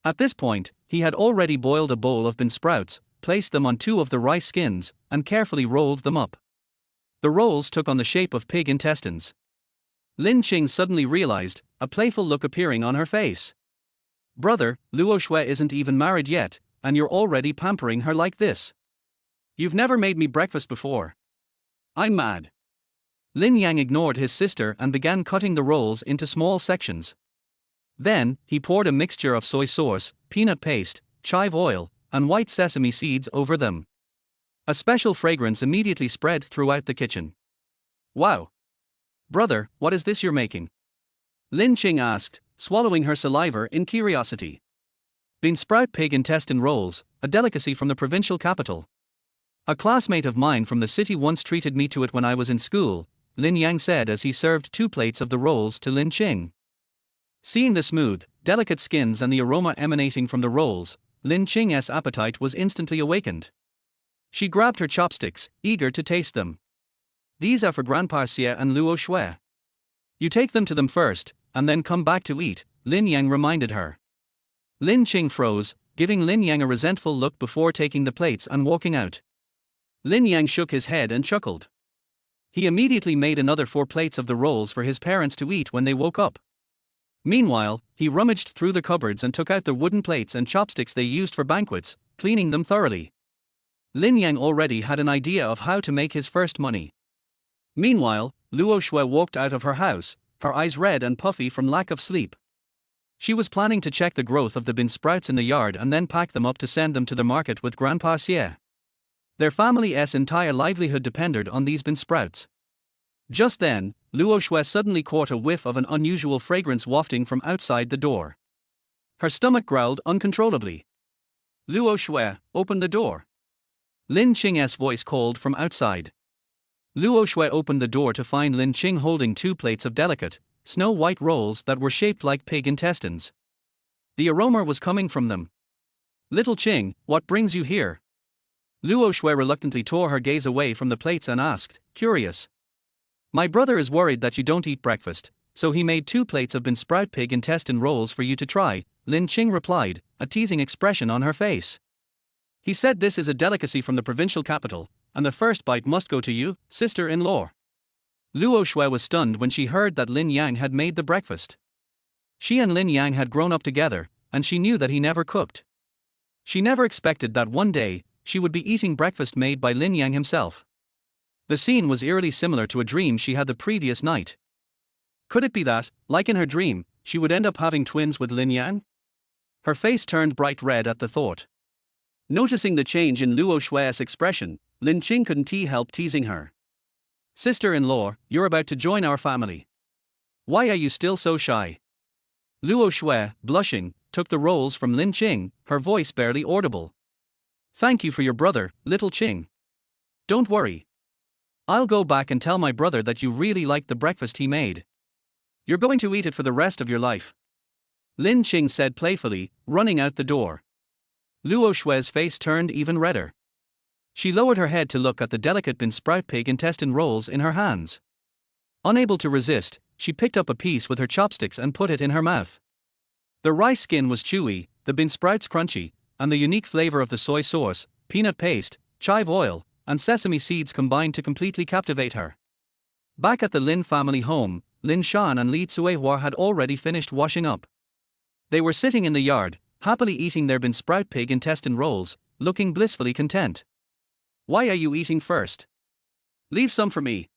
At this point, he had already boiled a bowl of bean sprouts, placed them on 2 of the rice skins, and carefully rolled them up. The rolls took on the shape of pig intestines. Lin Qing suddenly realized, a playful look appearing on her face. "Brother, Luo Shui isn't even married yet, and you're already pampering her like this. You've never made me breakfast before. I'm mad." Lin Yang ignored his sister and began cutting the rolls into small sections. Then, he poured a mixture of soy sauce, peanut paste, chive oil, and white sesame seeds over them. A special fragrance immediately spread throughout the kitchen. "Wow! Brother, what is this you're making?" Lin Qing asked, swallowing her saliva in curiosity. Bean sprout pig intestine rolls, a delicacy from the provincial capital. A classmate of mine from the city once treated me to it when I was in school, Lin Yan said as he served 2 plates of the rolls to Lin Qing. Seeing the smooth, delicate skins and the aroma emanating from the rolls, Lin Qing's appetite was instantly awakened. She grabbed her chopsticks, eager to taste them. These are for Grandpa Xie and Luo Shui. You take them to them first, and then come back to eat, Lin Yang reminded her. Lin Qing froze, giving Lin Yang a resentful look before taking the plates and walking out. Lin Yang shook his head and chuckled. He immediately made another 4 plates of the rolls for his parents to eat when they woke up. Meanwhile, he rummaged through the cupboards and took out the wooden plates and chopsticks they used for banquets, cleaning them thoroughly. Lin Yang already had an idea of how to make his first money. Meanwhile, Luo Shui walked out of her house, her eyes red and puffy from lack of sleep. She was planning to check the growth of the bean sprouts in the yard and then pack them up to send them to the market with Grandpa Xie. Their family's entire livelihood depended on these bean sprouts. Just then, Luo Shui suddenly caught a whiff of an unusual fragrance wafting from outside the door. Her stomach growled uncontrollably. Luo Shui, open the door. Lin Qing's voice called from outside. Luo Shui opened the door to find Lin Qing holding 2 plates of delicate, snow-white rolls that were shaped like pig intestines. The aroma was coming from them. Little Qing, what brings you here? Luo Shui reluctantly tore her gaze away from the plates and asked, curious. My brother is worried that you don't eat breakfast, so he made 2 plates of bean sprout pig intestine rolls for you to try, Lin Qing replied, a teasing expression on her face. He said this is a delicacy from the provincial capital, and the first bite must go to you, sister-in-law. Luo Shui was stunned when she heard that Lin Yang had made the breakfast. She and Lin Yang had grown up together, and she knew that he never cooked. She never expected that one day, she would be eating breakfast made by Lin Yang himself. The scene was eerily similar to a dream she had the previous night. Could it be that, like in her dream, she would end up having twins with Lin Yang? Her face turned bright red at the thought. Noticing the change in Luo Shui's expression, Lin Qing couldn't help teasing her. Sister-in-law, you're about to join our family. Why are you still so shy? Luo Shui, blushing, took the rolls from Lin Qing, her voice barely audible. Thank you for your brother, little Qing. Don't worry. I'll go back and tell my brother that you really liked the breakfast he made. You're going to eat it for the rest of your life. Lin Qing said playfully, running out the door. Luo Shui's face turned even redder. She lowered her head to look at the delicate bean sprout pig intestine rolls in her hands. Unable to resist, she picked up a piece with her chopsticks and put it in her mouth. The rice skin was chewy, the bean sprouts crunchy, and the unique flavor of the soy sauce, peanut paste, chive oil, and sesame seeds combined to completely captivate her. Back at the Lin family home, Lin Shan and Li Cuihua had already finished washing up. They were sitting in the yard, happily eating their bean sprout pig intestine rolls, looking blissfully content. Why are you eating first? Leave some for me.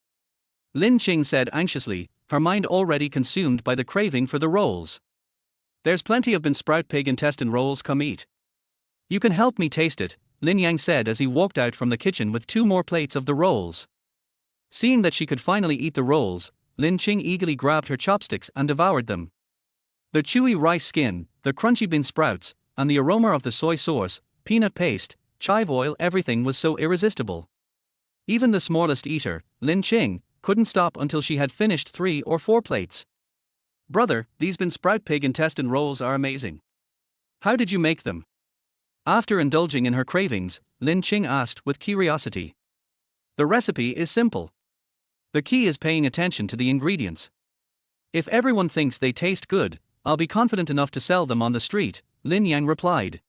Lin Qing said anxiously, her mind already consumed by the craving for the rolls. There's plenty of bean sprout pig intestine rolls, come eat. You can help me taste it, Lin Yang said as he walked out from the kitchen with 2 more plates of the rolls. Seeing that she could finally eat the rolls, Lin Qing eagerly grabbed her chopsticks and devoured them. The chewy rice skin, the crunchy bean sprouts, and the aroma of the soy sauce, peanut paste, chive oil, everything was so irresistible. Even the smallest eater, Lin Qing, couldn't stop until she had finished 3 or 4 plates. Brother, these bean sprout pig intestine rolls are amazing. How did you make them? After indulging in her cravings, Lin Qing asked with curiosity. The recipe is simple. The key is paying attention to the ingredients. If everyone thinks they taste good, I'll be confident enough to sell them on the street, Lin Yang replied.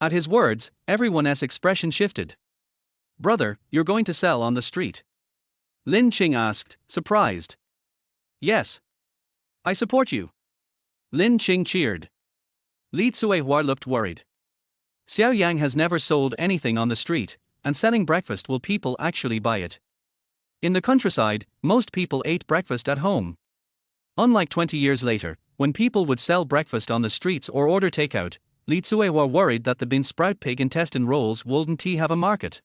At his words, everyone's expression shifted. Brother, you're going to sell on the street? Lin Qing asked, surprised. Yes. I support you. Lin Qing cheered. Li Cuihua looked worried. Xiao Yang has never sold anything on the street, and selling breakfast, will people actually buy it? In the countryside, most people ate breakfast at home. Unlike 20 years later, when people would sell breakfast on the streets or order takeout, Li Cuihua worried that the bean sprout pig intestine rolls wouldn't have a market.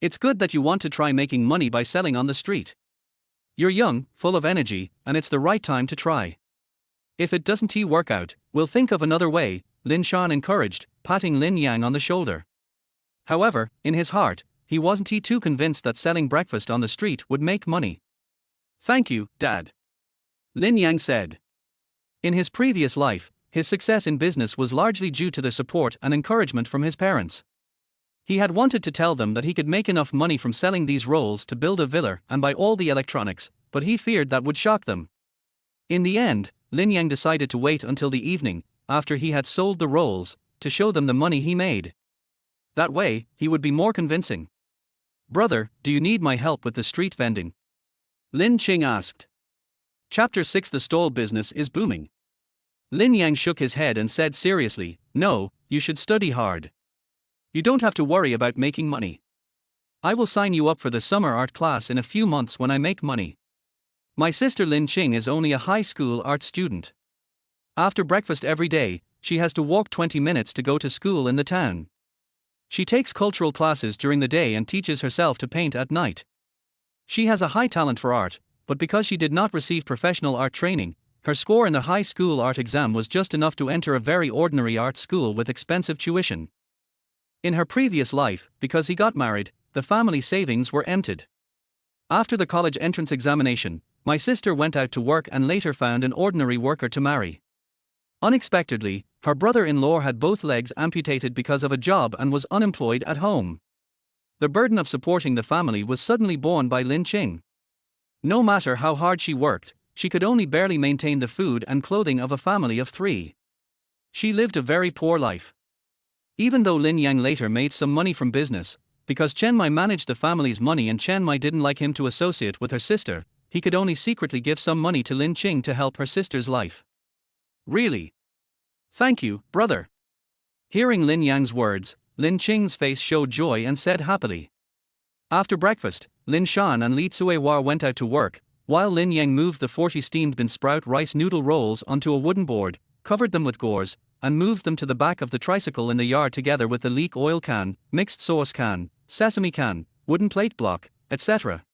It's good that you want to try making money by selling on the street. You're young, full of energy, and it's the right time to try. If it doesn't work out, we'll think of another way, Lin Shan encouraged, patting Lin Yang on the shoulder. However, in his heart, he wasn't too convinced that selling breakfast on the street would make money. "Thank you, Dad," Lin Yang said. In his previous life, his success in business was largely due to the support and encouragement from his parents. He had wanted to tell them that he could make enough money from selling these rolls to build a villa and buy all the electronics, but he feared that would shock them. In the end, Lin Yang decided to wait until the evening, after he had sold the rolls, to show them the money he made. That way, he would be more convincing. "Brother, do you need my help with the street vending?" Lin Qing asked. Chapter 6: The stall business is booming. Lin Yang shook his head and said seriously, "No, you should study hard. You don't have to worry about making money. I will sign you up for the summer art class in a few months when I make money. My sister Lin Qing is only a high school art student. After breakfast every day, she has to walk 20 minutes to go to school in the town. She takes cultural classes during the day and teaches herself to paint at night. She has a high talent for art, but because she did not receive professional art training, her score in the high school art exam was just enough to enter a very ordinary art school with expensive tuition. In her previous life, because he got married, the family savings were emptied. After the college entrance examination, my sister went out to work and later found an ordinary worker to marry. Unexpectedly, her brother-in-law had both legs amputated because of a job and was unemployed at home. The burden of supporting the family was suddenly borne by Lin Qing. No matter how hard she worked, she could only barely maintain the food and clothing of a family of 3. She lived a very poor life. Even though Lin Yang later made some money from business, because Chen Mai managed the family's money and Chen Mai didn't like him to associate with her sister, he could only secretly give some money to Lin Qing to help her sister's life. "Really? Thank you, brother." Hearing Lin Yang's words, Lin Qing's face showed joy and said happily. After breakfast, Lin Shan and Li Tsuewar went out to work, while Lin Yang moved the 40 steamed bean sprout rice noodle rolls onto a wooden board, covered them with gauze, and moved them to the back of the tricycle in the yard together with the leek oil can, mixed sauce can, sesame can, wooden plate block, etc.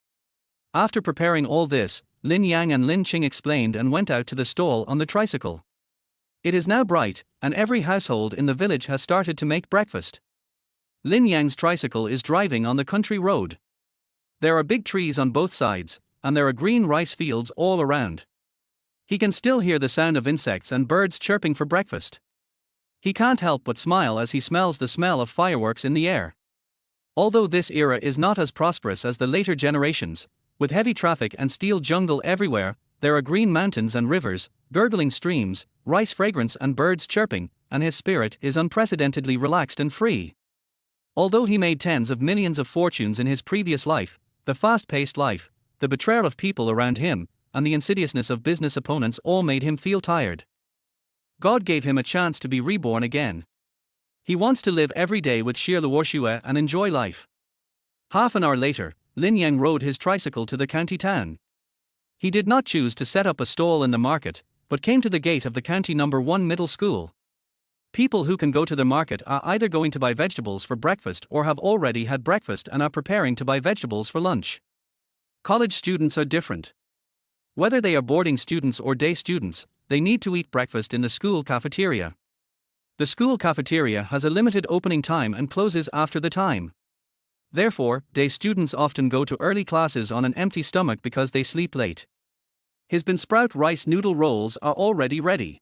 After preparing all this, Lin Yang and Lin Qing explained and went out to the stall on the tricycle. It is now bright, and every household in the village has started to make breakfast. Lin Yang's tricycle is driving on the country road. There are big trees on both sides, and there are green rice fields all around. He can still hear the sound of insects and birds chirping for breakfast. He can't help but smile as he smells the smell of fireworks in the air. Although this era is not as prosperous as the later generations, with heavy traffic and steel jungle everywhere, there are green mountains and rivers, gurgling streams, rice fragrance and birds chirping, and his spirit is unprecedentedly relaxed and free. Although he made tens of millions of fortunes in his previous life, the fast-paced life, the betrayal of people around him, and the insidiousness of business opponents all made him feel tired. God gave him a chance to be reborn again. He wants to live every day with sheer luoshue and enjoy life. Half an hour later, Lin Yang rode his tricycle to the county town. He did not choose to set up a stall in the market, but came to the gate of the county number 1 middle school. People who can go to the market are either going to buy vegetables for breakfast or have already had breakfast and are preparing to buy vegetables for lunch. College students are different. Whether they are boarding students or day students, they need to eat breakfast in the school cafeteria. The school cafeteria has a limited opening time and closes after the time. Therefore, day students often go to early classes on an empty stomach because they sleep late. His bean sprout rice noodle rolls are already ready.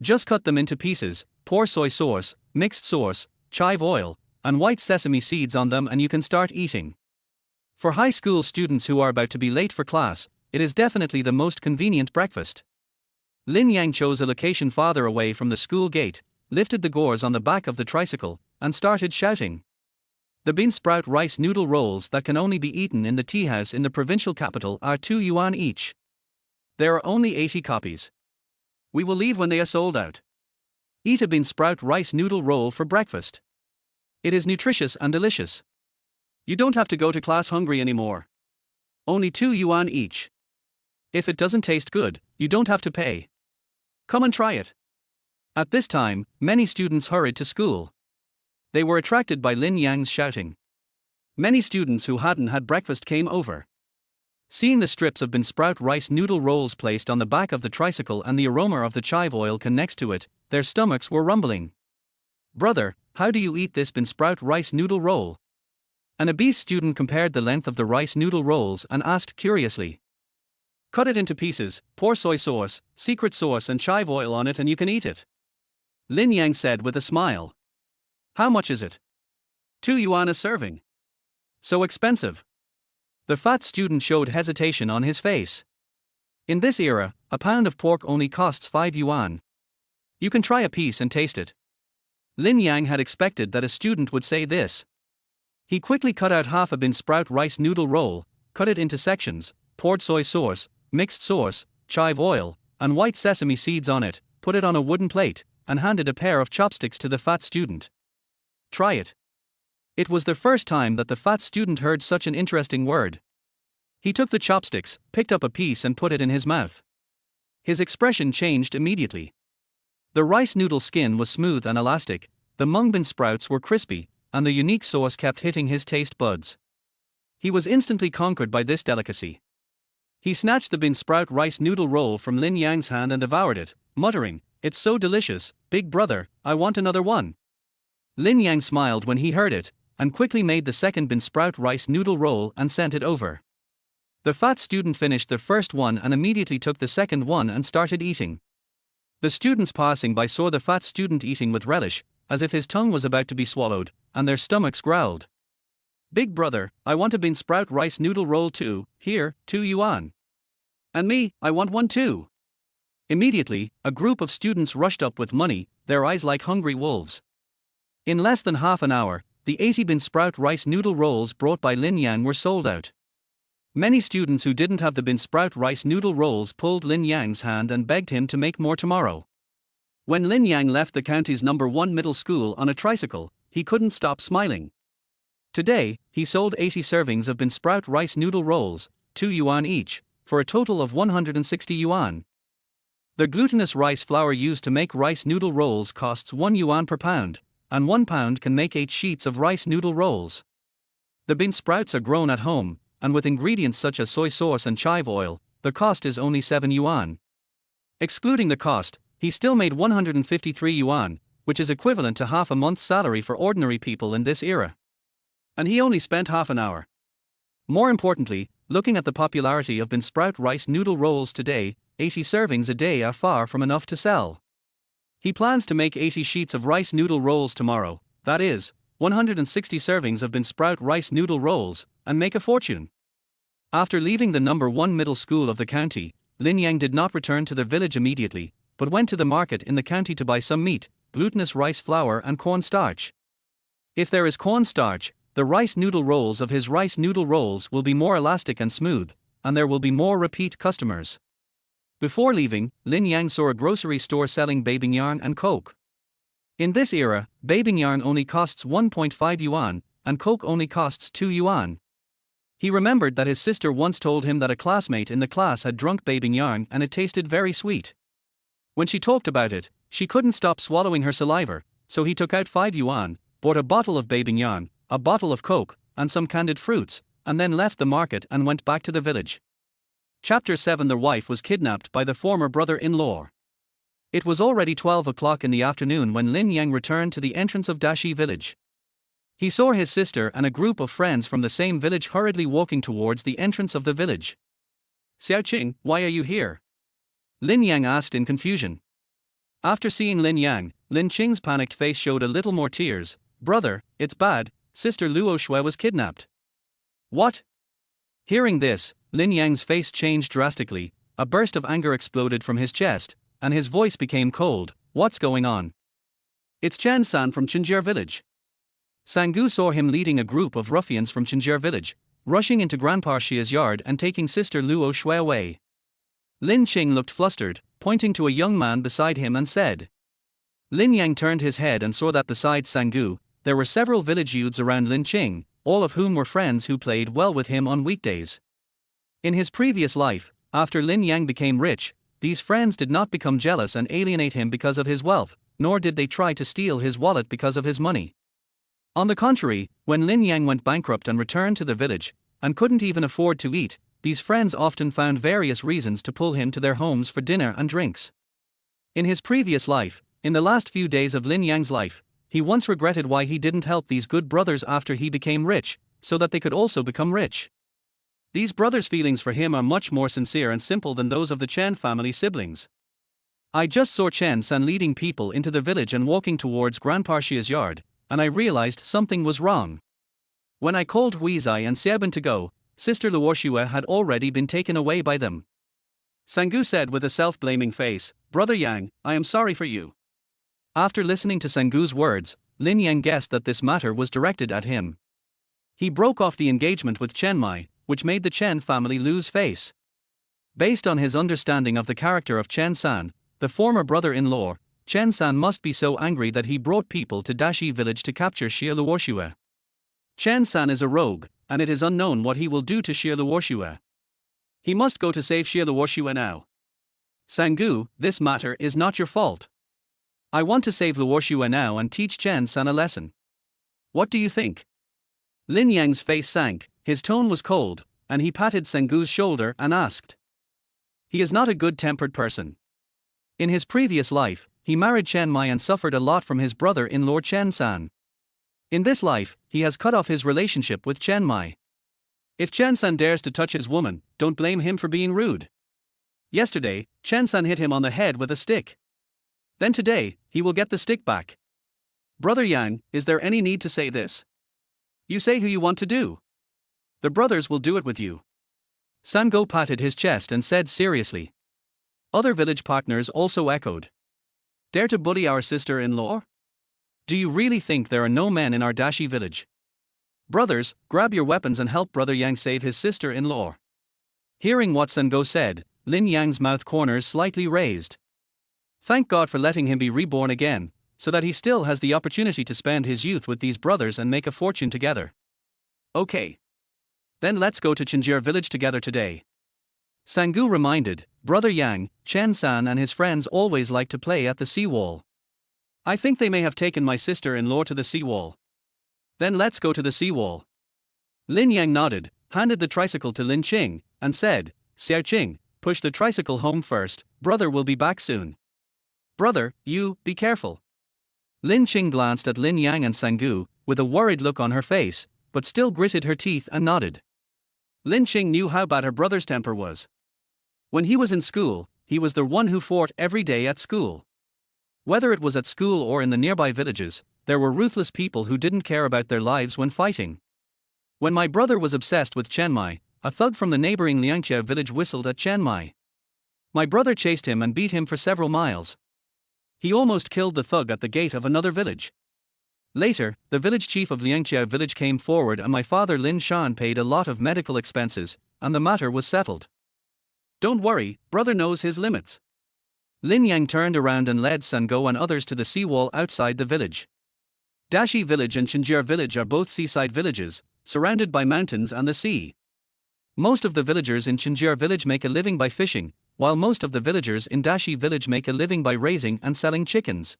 Just cut them into pieces, pour soy sauce, mixed sauce, chive oil, and white sesame seeds on them and you can start eating. For high school students who are about to be late for class, it is definitely the most convenient breakfast. Lin Yang chose a location farther away from the school gate, lifted the gauze on the back of the tricycle, and started shouting. The bean sprout rice noodle rolls that can only be eaten in the tea house in the provincial capital are 2 yuan each. There are only 80 copies. We will leave when they are sold out. Eat a bean sprout rice noodle roll for breakfast. It is nutritious and delicious. You don't have to go to class hungry anymore. Only 2 yuan each. If it doesn't taste good, you don't have to pay. Come and try it. At this time, many students hurried to school. They were attracted by Lin Yang's shouting. Many students who hadn't had breakfast came over. Seeing the strips of bean sprout rice noodle rolls placed on the back of the tricycle and the aroma of the chive oil can next to it, their stomachs were rumbling. "Brother, how do you eat this bean sprout rice noodle roll?" An obese student compared the length of the rice noodle rolls and asked curiously. "Cut it into pieces, pour soy sauce, secret sauce and chive oil on it and you can eat it," Lin Yang said with a smile. "How much is it?" 2 yuan a serving. "So expensive?" The fat student showed hesitation on his face. In this era, a pound of pork only costs 5 yuan. "You can try a piece and taste it." Lin Yang had expected that a student would say this. He quickly cut out half a bean sprout rice noodle roll, cut it into sections, poured soy sauce, mixed sauce, chive oil, and white sesame seeds on it, put it on a wooden plate, and handed a pair of chopsticks to the fat student. "Try it." It was the first time that the fat student heard such an interesting word. He took the chopsticks, picked up a piece and put it in his mouth. His expression changed immediately. The rice noodle skin was smooth and elastic, the mung bean sprouts were crispy, and the unique sauce kept hitting his taste buds. He was instantly conquered by this delicacy. He snatched the bean sprout rice noodle roll from Lin Yang's hand and devoured it, muttering, "It's so delicious, big brother, I want another one." Lin Yang smiled when he heard it, and quickly made the second bean sprout rice noodle roll and sent it over. The fat student finished the first one and immediately took the second one and started eating. The students passing by saw the fat student eating with relish, as if his tongue was about to be swallowed, and their stomachs growled. "Big brother, I want a bean sprout rice noodle roll too, here, 2 yuan. And me, I want one too." Immediately, a group of students rushed up with money, their eyes like hungry wolves. In less than half an hour, the 80 bean sprout rice noodle rolls brought by Lin Yan were sold out. Many students who didn't have the bean sprout rice noodle rolls pulled Lin Yang's hand and begged him to make more tomorrow. When Lin Yang left the county's #1 middle school on a tricycle, he couldn't stop smiling. Today, he sold 80 servings of bean sprout rice noodle rolls, 2 yuan each, for a total of 160 yuan. The glutinous rice flour used to make rice noodle rolls costs 1 yuan per pound, and 1 pound can make 8 sheets of rice noodle rolls. The bean sprouts are grown at home, and with ingredients such as soy sauce and chive oil, the cost is only 7 yuan. Excluding the cost, he still made 153 yuan, which is equivalent to half a month's salary for ordinary people in this era. And he only spent half an hour. More importantly, looking at the popularity of bean sprout rice noodle rolls today, 80 servings a day are far from enough to sell. He plans to make 80 sheets of rice noodle rolls tomorrow, that is, 160 servings of bean sprout rice noodle rolls, and make a fortune. After leaving the #1 middle school of the county, Lin Yang did not return to the village immediately, but went to the market in the county to buy some meat, glutinous rice flour and corn starch. If there is corn starch, the rice noodle rolls of his rice noodle rolls will be more elastic and smooth, and there will be more repeat customers. Before leaving, Lin Yang saw a grocery store selling bathing yarn and coke. In this era, bathing yarn only costs 1.5 yuan, and coke only costs 2 yuan. He remembered that his sister once told him that a classmate in the class had drunk bathing yarn and it tasted very sweet. When she talked about it, she couldn't stop swallowing her saliva, so he took out 5 yuan, bought a bottle of bathing yarn, a bottle of coke, and some candied fruits, and then left the market and went back to the village. Chapter 7. The wife was kidnapped by the former brother-in-law. It was already 12 o'clock in the afternoon when Lin Yang returned to the entrance of Dashi village. He saw his sister and a group of friends from the same village hurriedly walking towards the entrance of the village. "Xiaoqing, why are you here?" Lin Yang asked in confusion. After seeing Lin Yang, Lin Qing's panicked face showed a little more tears. "Brother, it's bad, sister Luo Shui was kidnapped." "What?" Hearing this, Lin Yang's face changed drastically, a burst of anger exploded from his chest, and his voice became cold. "What's going on?" "It's Chan-san from Qingjie village." Sangu saw him leading a group of ruffians from Qingjie village, rushing into Grandpa Xia's yard and taking sister Luo Shui away. Lin Qing looked flustered, pointing to a young man beside him and said. Lin Yang turned his head and saw that besides Sangu, there were several village youths around Lin Qing, all of whom were friends who played well with him on weekdays. In his previous life, after Lin Yang became rich, these friends did not become jealous and alienate him because of his wealth, nor did they try to steal his wallet because of his money. On the contrary, when Lin Yang went bankrupt and returned to the village, and couldn't even afford to eat, these friends often found various reasons to pull him to their homes for dinner and drinks. In his previous life, in the last few days of Lin Yang's life, he once regretted why he didn't help these good brothers after he became rich, so that they could also become rich. These brothers' feelings for him are much more sincere and simple than those of the Chen family siblings. I just saw Chen San leading people into the village and walking towards Grandpa Xia's yard, and I realized something was wrong. When I called Hui Zai and Xiaobin to go, Sister Luoxue had already been taken away by them. Sangu said with a self-blaming face, "Brother Yang, I am sorry for you." After listening to Sangu's words, Lin Yang guessed that this matter was directed at him. He broke off the engagement with Chen Mai, which made the Chen family lose face. Based on his understanding of the character of Chen San, the former brother-in-law, Chen San must be so angry that he brought people to Dashi village to capture Xia Luoxue. Chen San is a rogue, and it is unknown what he will do to Xia Luoxue. He must go to save Xia Luoxue now. Sangu, this matter is not your fault. I want to save Luoxue now and teach Chen San a lesson. What do you think? Lin Yang's face sank, his tone was cold, and he patted Sangu's shoulder and asked. He is not a good-tempered person. In his previous life, he married Chen Mai and suffered a lot from his brother-in-law Chen San. In this life, he has cut off his relationship with Chen Mai. If Chen San dares to touch his woman, don't blame him for being rude. Yesterday, Chen San hit him on the head with a stick. Then today, he will get the stick back. Brother Yang, is there any need to say this? You say who you want to do. The brothers will do it with you. Sango patted his chest and said seriously. Other village partners also echoed. Dare to bully our sister-in-law? Do you really think there are no men in our Dashi village? Brothers, grab your weapons and help Brother Yang save his sister-in-law. Hearing what Sango said, Lin Yang's mouth corners slightly raised. Thank God for letting him be reborn again, so that he still has the opportunity to spend his youth with these brothers and make a fortune together. Okay. Then let's go to Chinjir village together today. Sangu reminded, Brother Yang, Chen San and his friends always like to play at the seawall. I think they may have taken my sister-in-law to the seawall. Then let's go to the seawall. Lin Yang nodded, handed the tricycle to Lin Qing, and said, Xiao Qing, push the tricycle home first, brother will be back soon. Brother, you, be careful. Lin Qing glanced at Lin Yang and Sangu, with a worried look on her face, but still gritted her teeth and nodded. Lin Qing knew how bad her brother's temper was. When he was in school, he was the one who fought every day at school. Whether it was at school or in the nearby villages, there were ruthless people who didn't care about their lives when fighting. When my brother was obsessed with Chen Mai, a thug from the neighboring Liangqia village whistled at Chen Mai. My brother chased him and beat him for several miles. He almost killed the thug at the gate of another village. Later, the village chief of Liangqia village came forward and my father Lin Shan paid a lot of medical expenses, and the matter was settled. Don't worry, brother knows his limits. Lin Yang turned around and led Sango and others to the seawall outside the village. Dashi village and Chinjir village are both seaside villages, surrounded by mountains and the sea. Most of the villagers in Chinjir village make a living by fishing, while most of the villagers in Dashi village make a living by raising and selling chickens.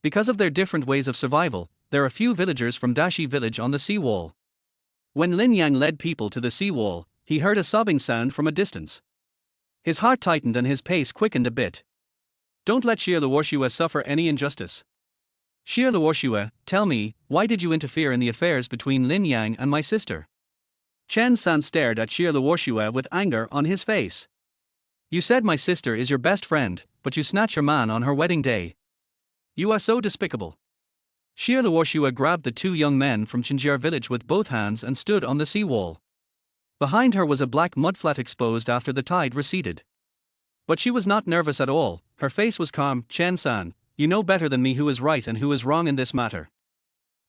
Because of their different ways of survival, there are few villagers from Dashi village on the seawall. When Lin Yang led people to the seawall, he heard a sobbing sound from a distance. His heart tightened and his pace quickened a bit. Don't let Xia Luoxue suffer any injustice. Xia Luoxue, tell me, why did you interfere in the affairs between Lin Yang and my sister? Chen San stared at Xia Luoxue with anger on his face. You said my sister is your best friend, but you snatch your man on her wedding day. You are so despicable. Xia Luoxue grabbed the two young men from Chinjir village with both hands and stood on the seawall. Behind her was a black mudflat exposed after the tide receded. But she was not nervous at all, her face was calm. Chen San, you know better than me who is right and who is wrong in this matter.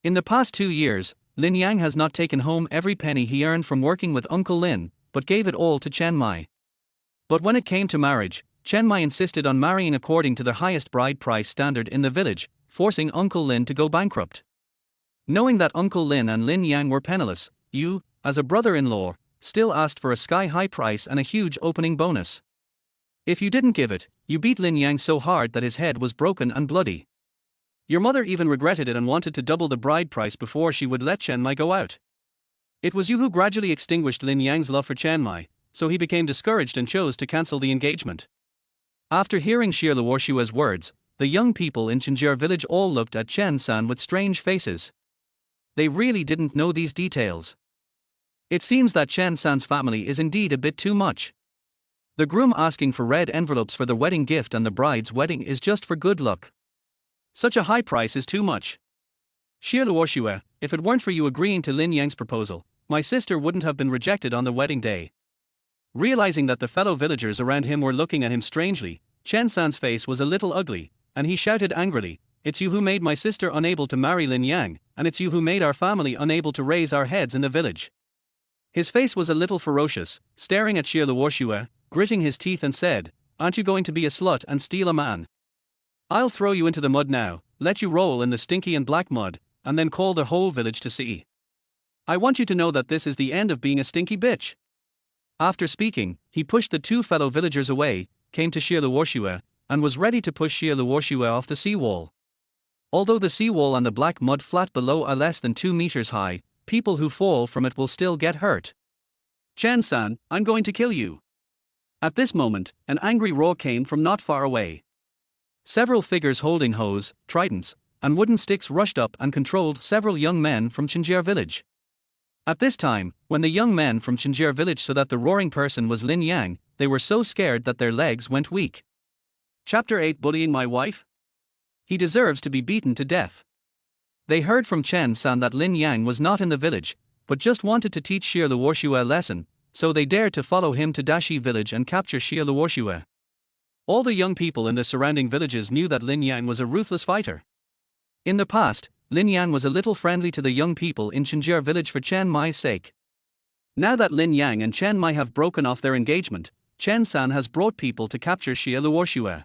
In the past 2 years, Lin Yang has not taken home every penny he earned from working with Uncle Lin, but gave it all to Chen Mai. But when it came to marriage, Chen Mai insisted on marrying according to the highest bride price standard in the village, forcing Uncle Lin to go bankrupt. Knowing that Uncle Lin and Lin Yang were penniless, you, as a brother-in-law, still asked for a sky-high price and a huge opening bonus. If you didn't give it, you beat Lin Yang so hard that his head was broken and bloody. Your mother even regretted it and wanted to double the bride price before she would let Chen Mai go out. It was you who gradually extinguished Lin Yang's love for Chen Mai, so he became discouraged and chose to cancel the engagement. After hearing Xie Luoshua's words, the young people in Chinjia village all looked at Chen San with strange faces. They really didn't know these details. It seems that Chen San's family is indeed a bit too much. The groom asking for red envelopes for the wedding gift and the bride's wedding is just for good luck. Such a high price is too much. Xie Luoshua, if it weren't for you agreeing to Lin Yang's proposal, my sister wouldn't have been rejected on the wedding day. Realizing that the fellow villagers around him were looking at him strangely, Chen San's face was a little ugly, and he shouted angrily, "It's you who made my sister unable to marry Lin Yang, and it's you who made our family unable to raise our heads in the village." His face was a little ferocious, staring at Xie Luoshua, gritting his teeth and said, "Aren't you going to be a slut and steal a man? I'll throw you into the mud now, let you roll in the stinky and black mud, and then call the whole village to see. I want you to know that this is the end of being a stinky bitch." After speaking, he pushed the two fellow villagers away, came to Xie Luoshua, and was ready to push Xie Luoshua off the seawall. Although the seawall and the black mud flat below are less than 2 meters high, people who fall from it will still get hurt. "Chen San, I'm going to kill you." At this moment, an angry roar came from not far away. Several figures holding hoes, tridents, and wooden sticks rushed up and controlled several young men from Chinjia village. At this time, when the young men from Chinjia village saw that the roaring person was Lin Yang, they were so scared that their legs went weak. Chapter 8: Bullying my wife? He deserves to be beaten to death. They heard from Chen San that Lin Yang was not in the village, but just wanted to teach Xie Luoshua a lesson, so they dared to follow him to Dashi village and capture Xie Luoshua. All the young people in the surrounding villages knew that Lin Yan was a ruthless fighter. In the past, Lin Yan was a little friendly to the young people in Chinjia village for Chen Mai's sake. Now that Lin Yang and Chen Mai have broken off their engagement, Chen San has brought people to capture Xie Luoshua.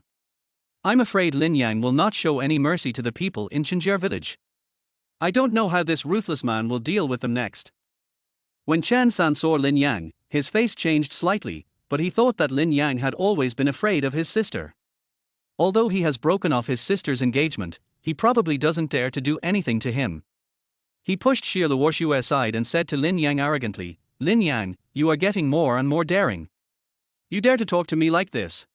I'm afraid Lin Yang will not show any mercy to the people in Chinjia village. I don't know how this ruthless man will deal with them next. When Chen San saw Lin Yang, his face changed slightly, but he thought that Lin Yang had always been afraid of his sister. Although he has broken off his sister's engagement, he probably doesn't dare to do anything to him. He pushed Xie Luoshua aside and said to Lin Yang arrogantly, "Lin Yang, you are getting more and more daring. You dare to talk to me like this?"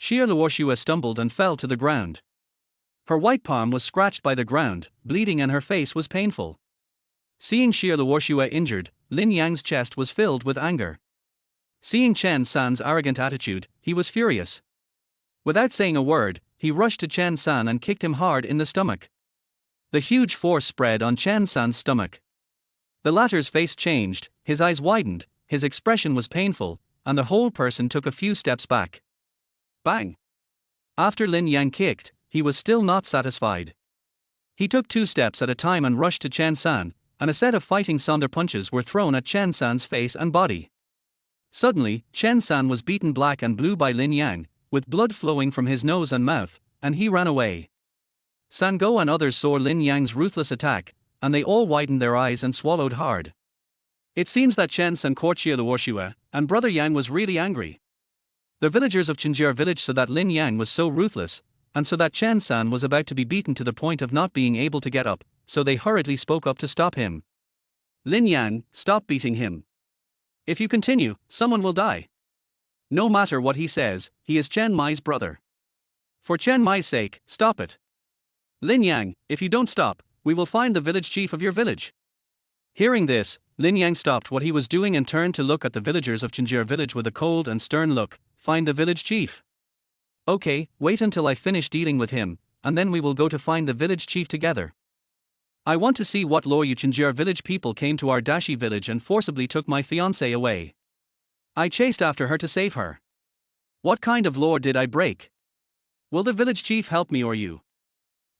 Xie Luoshua stumbled and fell to the ground. Her white palm was scratched by the ground, bleeding, and her face was painful. Seeing Xie Luoshua injured, Lin Yang's chest was filled with anger. Seeing Chen San's arrogant attitude, he was furious. Without saying a word, he rushed to Chen San and kicked him hard in the stomach. The huge force spread on Chen San's stomach. The latter's face changed, his eyes widened, his expression was painful, and the whole person took a few steps back. Bang! After Lin Yang kicked, he was still not satisfied. He took 2 steps at a time and rushed to Chen San, and a set of fighting sonder punches were thrown at Chen San's face and body. Suddenly, Chen San was beaten black and blue by Lin Yang, with blood flowing from his nose and mouth, and he ran away. Sango and others saw Lin Yang's ruthless attack, and they all widened their eyes and swallowed hard. It seems that Chen San caught Xie Luoshua, and Brother Yang was really angry. The villagers of Chinjia village saw that Lin Yang was so ruthless, and so that Chen San was about to be beaten to the point of not being able to get up, so they hurriedly spoke up to stop him. "Lin Yang, stop beating him. If you continue, someone will die. No matter what he says, he is Chen Mai's brother. For Chen Mai's sake, stop it. Lin Yang, if you don't stop, we will find the village chief of your village." Hearing this, Lin Yang stopped what he was doing and turned to look at the villagers of Chinjia village with a cold and stern look. "Find the village chief? Okay, wait until I finish dealing with him, and then we will go to find the village chief together. I want to see what law you Chinjia village people came to our Dashi village and forcibly took my fiancée away. I chased after her to save her. What kind of law did I break? Will the village chief help me or you?"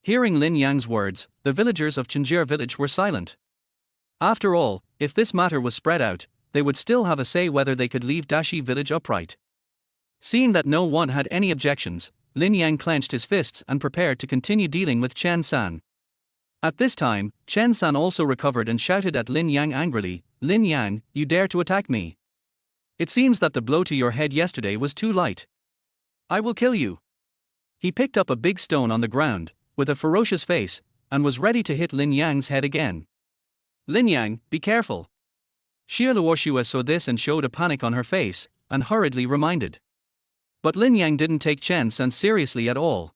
Hearing Lin Yang's words, the villagers of Chinjia village were silent. After all, if this matter was spread out, they would still have a say whether they could leave Dashi village upright. Seeing that no one had any objections, Lin Yang clenched his fists and prepared to continue dealing with Chen San. At this time, Chen San also recovered and shouted at Lin Yang angrily, "Lin Yang, you dare to attack me? It seems that the blow to your head yesterday was too light. I will kill you." He picked up a big stone on the ground, with a ferocious face, and was ready to hit Lin Yang's head again. "Lin Yang, be careful." Xia Luoxua saw this and showed a panic on her face, and hurriedly reminded. But Lin Yang didn't take Chen San seriously at all.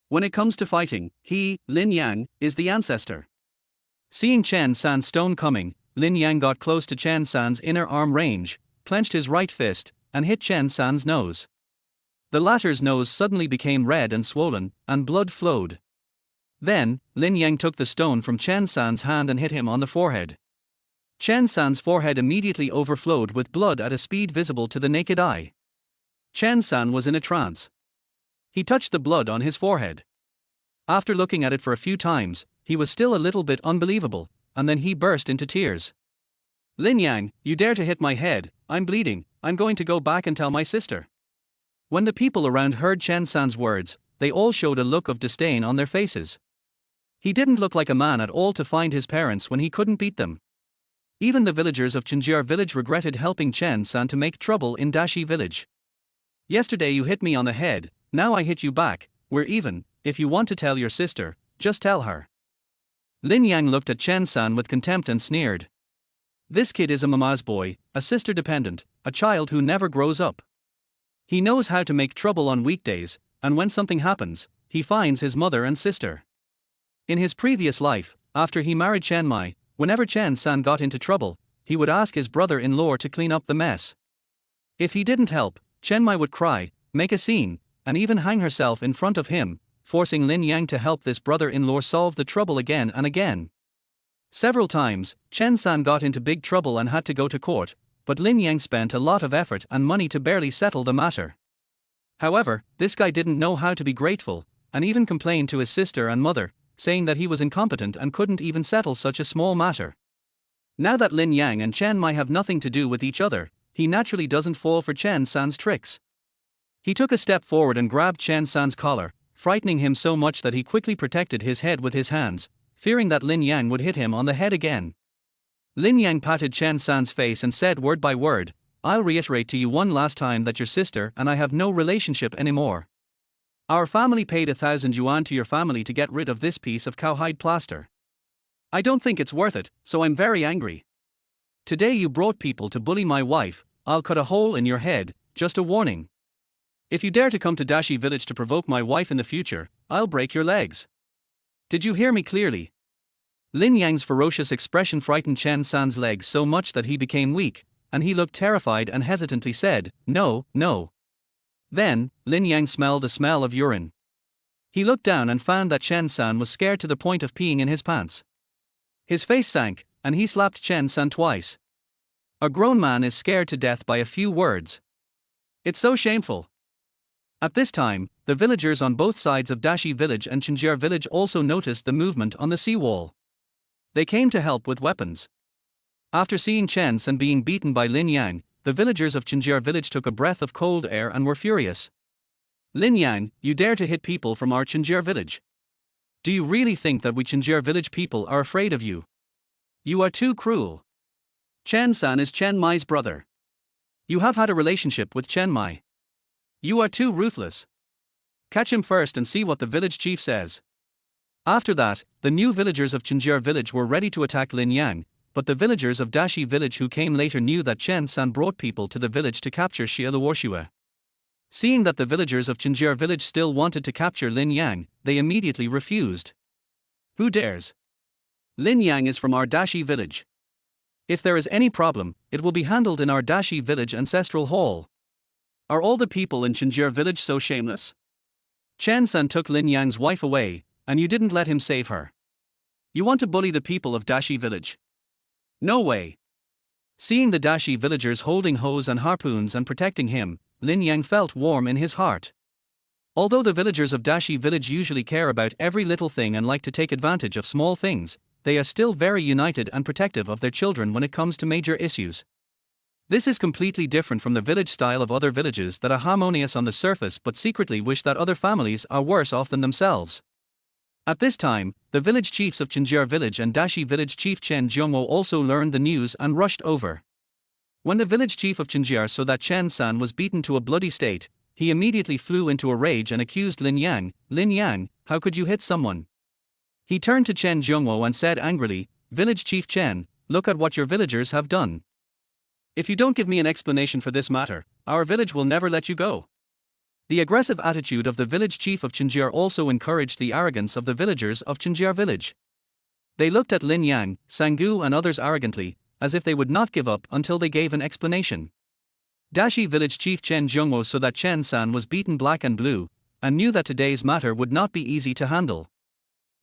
When it comes to fighting, he, Lin Yang, is the ancestor. Seeing Chen San's stone coming, Lin Yang got close to Chen San's inner arm range, clenched his right fist, and hit Chen San's nose. The latter's nose suddenly became red and swollen, and blood flowed. Then, Lin Yang took the stone from Chen San's hand and hit him on the forehead. Chen San's forehead immediately overflowed with blood at a speed visible to the naked eye. Chen San was in a trance. He touched the blood on his forehead. After looking at it for a few times, he was still a little bit unbelievable, and then he burst into tears. Lin Yang, you dare to hit my head, I'm bleeding, I'm going to go back and tell my sister. When the people around heard Chen San's words, they all showed a look of disdain on their faces. He didn't look like a man at all to find his parents when he couldn't beat them. Even the villagers of Chinjiar village regretted helping Chen San to make trouble in Dashi village. Yesterday you hit me on the head, now I hit you back, we're even, if you want to tell your sister, just tell her. Lin Yang looked at Chen San with contempt and sneered. This kid is a mama's boy, a sister dependent, a child who never grows up. He knows how to make trouble on weekdays, and when something happens, he finds his mother and sister. In his previous life, after he married Chen Mai, whenever Chen San got into trouble, he would ask his brother-in-law to clean up the mess. If he didn't help, Chen Mai would cry, make a scene, and even hang herself in front of him, forcing Lin Yang to help this brother-in-law solve the trouble again and again. Several times, Chen San got into big trouble and had to go to court, but Lin Yang spent a lot of effort and money to barely settle the matter. However, this guy didn't know how to be grateful, and even complained to his sister and mother, saying that he was incompetent and couldn't even settle such a small matter. Now that Lin Yang and Chen Mai have nothing to do with each other, he naturally doesn't fall for Chen San's tricks. He took a step forward and grabbed Chen San's collar, frightening him so much that he quickly protected his head with his hands, fearing that Lin Yang would hit him on the head again. Lin Yang patted Chen San's face and said word by word, I'll reiterate to you one last time that your sister and I have no relationship anymore. Our family paid 1,000 yuan to your family to get rid of this piece of cowhide plaster. I don't think it's worth it, so I'm very angry. Today you brought people to bully my wife, I'll cut a hole in your head, just a warning. If you dare to come to Dashi village to provoke my wife in the future, I'll break your legs. Did you hear me clearly? Lin Yang's ferocious expression frightened Chen San's legs so much that he became weak, and he looked terrified and hesitantly said, No, no. Then, Lin Yang smelled the smell of urine. He looked down and found that Chen San was scared to the point of peeing in his pants. His face sank, and he slapped Chen San twice. A grown man is scared to death by a few words. It's so shameful. At this time, the villagers on both sides of Dashi village and Chinjiar village also noticed the movement on the seawall. They came to help with weapons. After seeing Chen San being beaten by Lin Yang, the villagers of Chinjiar village took a breath of cold air and were furious. Lin Yang, you dare to hit people from our Chinjiar village. Do you really think that we Chinjiar village people are afraid of you? You are too cruel. Chen San is Chen Mai's brother. You have had a relationship with Chen Mai. You are too ruthless. Catch him first and see what the village chief says. After that, the new villagers of Chinjiar village were ready to attack Lin Yang, but the villagers of Dashi village who came later knew that Chen San brought people to the village to capture Xia Luoxua. Seeing that the villagers of Chinjiar village still wanted to capture Lin Yang, they immediately refused. Who dares? Lin Yang is from our Dashi village. If there is any problem, it will be handled in our Dashi village ancestral hall. Are all the people in Chinjiar village so shameless? Chen San took Lin Yang's wife away, and you didn't let him save her. You want to bully the people of Dashi village? No way. Seeing the Dashi villagers holding hoes and harpoons and protecting him, Lin Yang felt warm in his heart. Although the villagers of Dashi village usually care about every little thing and like to take advantage of small things, they are still very united and protective of their children when it comes to major issues. This is completely different from the village style of other villages that are harmonious on the surface but secretly wish that other families are worse off than themselves. At this time, the village chiefs of Chinjiar village and Dashi village chief Chen Jiongwo also learned the news and rushed over. When the village chief of Chinjiar saw that Chen San was beaten to a bloody state, he immediately flew into a rage and accused Lin Yang, Lin Yang, how could you hit someone? He turned to Chen Jiongwo and said angrily, Village chief Chen, look at what your villagers have done. If you don't give me an explanation for this matter, our village will never let you go. The aggressive attitude of the village chief of Chinjiar also encouraged the arrogance of the villagers of Chinjiar village. They looked at Lin Yan, Sangu and others arrogantly, as if they would not give up until they gave an explanation. Dashi village chief Chen Jungwo saw that Chen San was beaten black and blue, and knew that today's matter would not be easy to handle.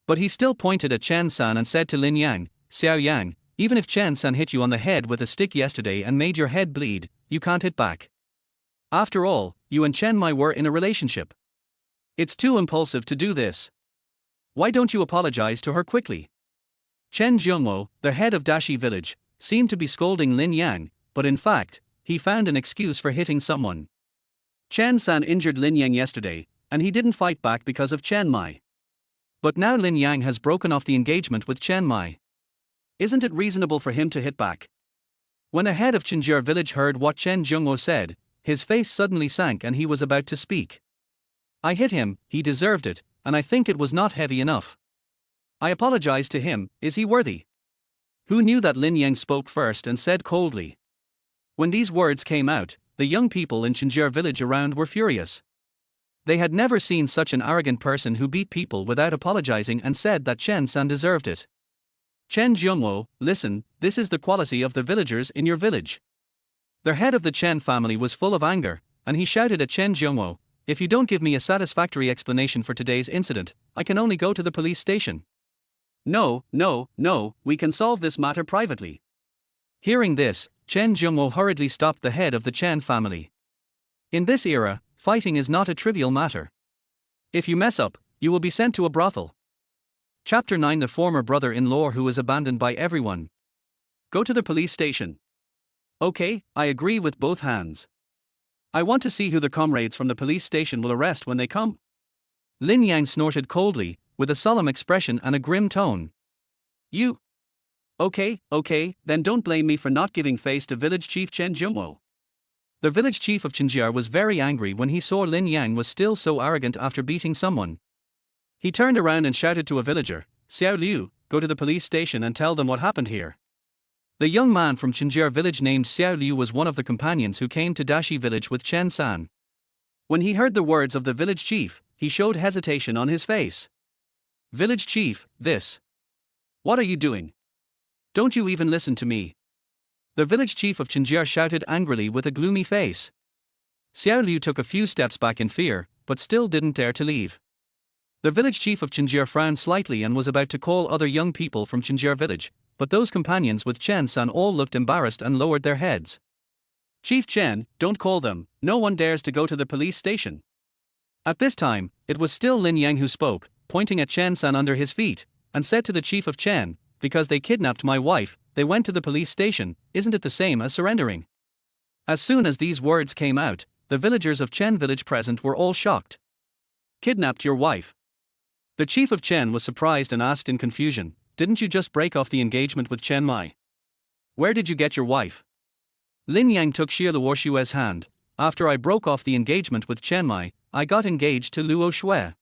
But he still pointed at Chen San and said to Lin Yang, Xiao Yang, even if Chen San hit you on the head with a stick yesterday and made your head bleed, you can't hit back. After all, you and Chen Mai were in a relationship. It's too impulsive to do this. Why don't you apologize to her quickly? Chen Jungwo, the head of Dashi village, seemed to be scolding Lin Yang, but in fact, he found an excuse for hitting someone. Chen San injured Lin Yang yesterday, and he didn't fight back because of Chen Mai. But now Lin Yang has broken off the engagement with Chen Mai. Isn't it reasonable for him to hit back? When the head of Chinjiar village heard what Chen Jungwo said, his face suddenly sank and he was about to speak. I hit him, he deserved it, and I think it was not heavy enough. I apologize to him, is he worthy? Who knew that Lin Yang spoke first and said coldly? When these words came out, the young people in Chinjiar village around were furious. They had never seen such an arrogant person who beat people without apologizing and said that Chen San deserved it. Chen Jungwo, listen, this is the quality of the villagers in your village. The head of the Chen family was full of anger, and he shouted at Chen Jungwo, if you don't give me a satisfactory explanation for today's incident, I can only go to the police station. No, we can solve this matter privately. Hearing this, Chen Jungwo hurriedly stopped the head of the Chen family. In this era, fighting is not a trivial matter. If you mess up, you will be sent to a brothel. Chapter 9 The former brother-in-law who is abandoned by everyone. Go to the police station. Okay, I agree with both hands. I want to see who the comrades from the police station will arrest when they come. Lin Yang snorted coldly, with a solemn expression and a grim tone. You? Okay, then don't blame me for not giving face to village chief Chen Jungwo. The village chief of Chinjiar was very angry when he saw Lin Yang was still so arrogant after beating someone. He turned around and shouted to a villager, Xiao Liu, go to the police station and tell them what happened here. The young man from Chinjiar village named Xiao Liu was one of the companions who came to Dashi village with Chen San. When he heard the words of the village chief, he showed hesitation on his face. Village chief, this. What are you doing? Don't you even listen to me? The village chief of Chinjiar shouted angrily with a gloomy face. Xiao Liu took a few steps back in fear, but still didn't dare to leave. The village chief of Chinjiar frowned slightly and was about to call other young people from Chinjiar village, but those companions with Chen San all looked embarrassed and lowered their heads. Chief Chen, don't call them, no one dares to go to the police station. At this time, it was still Lin Yang who spoke, pointing at Chen San under his feet, and said to the chief of Chen, because they kidnapped my wife, they went to the police station, isn't it the same as surrendering? As soon as these words came out, the villagers of Chen village present were all shocked. Kidnapped your wife? The chief of Chen was surprised and asked in confusion, didn't you just break off the engagement with Chen Mai? Where did you get your wife? Lin Yang took Xie Luoshue's hand. After I broke off the engagement with Chen Mai, I got engaged to Luo Shui.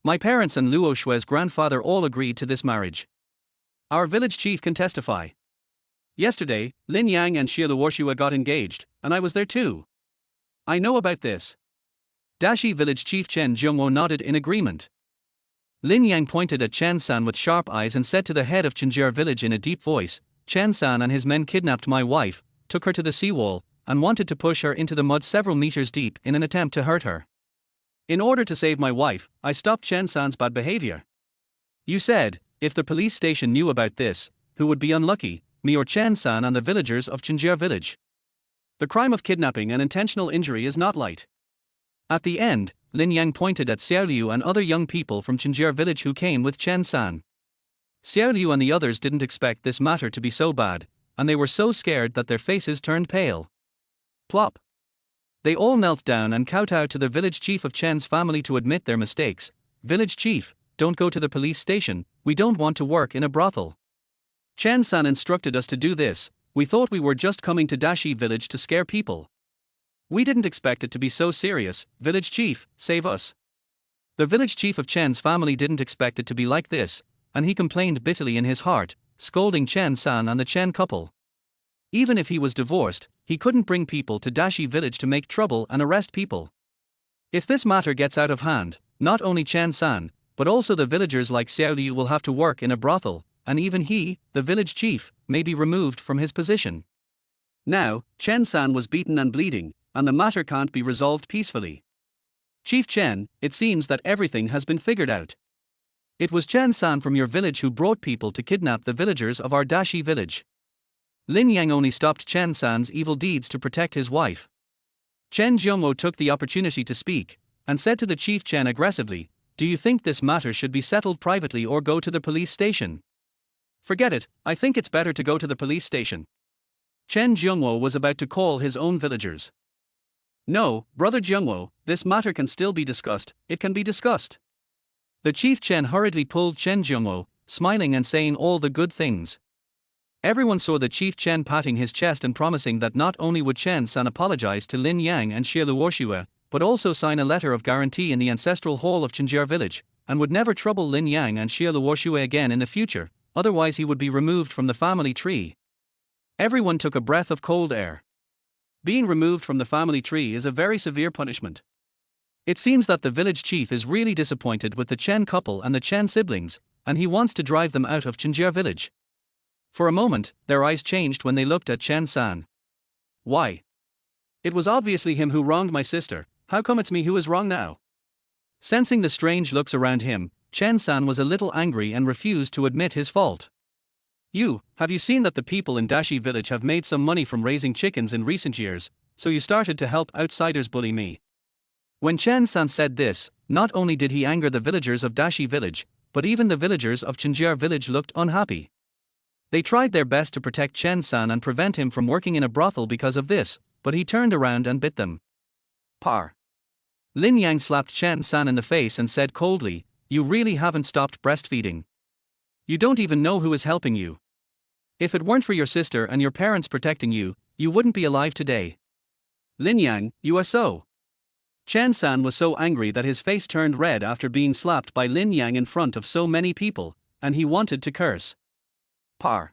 My parents and Luo Shui's grandfather all agreed to this marriage. Our village chief can testify. Yesterday, Lin Yang and Xie Luoshua got engaged, and I was there too. I know about this. Dashi village chief Chen Jungwo nodded in agreement. Lin Yang pointed at Chen San with sharp eyes and said to the head of Chinjiar village in a deep voice, Chen San and his men kidnapped my wife, took her to the seawall, and wanted to push her into the mud several meters deep in an attempt to hurt her. In order to save my wife, I stopped Chen San's bad behavior. You said, if the police station knew about this, who would be unlucky, me or Chen San and the villagers of Chinjiar village? The crime of kidnapping and intentional injury is not light. At the end, Lin Yang pointed at Xiao Liu and other young people from Chinjiar village who came with Chen San. Xiao Liu and the others didn't expect this matter to be so bad, and they were so scared that their faces turned pale. Plop. They all knelt down and kowtowed to the village chief of Chen's family to admit their mistakes. Village chief, don't go to the police station, we don't want to work in a brothel. Chen San instructed us to do this, we thought we were just coming to Dashi village to scare people. We didn't expect it to be so serious, village chief, save us. The village chief of Chen's family didn't expect it to be like this, and he complained bitterly in his heart, scolding Chen San and the Chen couple. Even if he was divorced, he couldn't bring people to Dashi village to make trouble and arrest people. If this matter gets out of hand, not only Chen-san, but also the villagers like Xiao Liu will have to work in a brothel, and even he, the village chief, may be removed from his position. Now, Chen-san was beaten and bleeding, and the matter can't be resolved peacefully. Chief Chen, it seems that everything has been figured out. It was Chen-san from your village who brought people to kidnap the villagers of our Dashi village. Lin Yang only stopped Chen-san's evil deeds to protect his wife. Chen Jiongwo took the opportunity to speak, and said to the Chief Chen aggressively, "Do you think this matter should be settled privately or go to the police station?" "Forget it, I think it's better to go to the police station." Chen Jiongwo was about to call his own villagers. "No, brother Jiongwo, this matter can still be discussed, it can be discussed." The Chief Chen hurriedly pulled Chen Jiongwo, smiling and saying all the good things. Everyone saw the Chief Chen patting his chest and promising that not only would Chen-san apologize to Lin Yang and Xie Luoxue, but also sign a letter of guarantee in the ancestral hall of Chenjiar village, and would never trouble Lin Yang and Xie Luoxue again in the future, otherwise he would be removed from the family tree. Everyone took a breath of cold air. Being removed from the family tree is a very severe punishment. It seems that the village chief is really disappointed with the Chen couple and the Chen siblings, and he wants to drive them out of Chenjiar village. For a moment, their eyes changed when they looked at Chen-san. "Why? It was obviously him who wronged my sister, how come it's me who is wrong now?" Sensing the strange looks around him, Chen-san was a little angry and refused to admit his fault. Have you seen that the people in Dashi village have made some money from raising chickens in recent years, so you started to help outsiders bully me?" When Chen-san said this, not only did he anger the villagers of Dashi village, but even the villagers of Chenjiar village looked unhappy. They tried their best to protect Chen-san and prevent him from working in a brothel because of this, but he turned around and bit them. Par. Lin Yang slapped Chen-san in the face and said coldly, "You really haven't stopped breastfeeding. You don't even know who is helping you. If it weren't for your sister and your parents protecting you, you wouldn't be alive today. Lin Yang, you are so." Chen-san was so angry that his face turned red after being slapped by Lin Yang in front of so many people, and he wanted to curse. Par.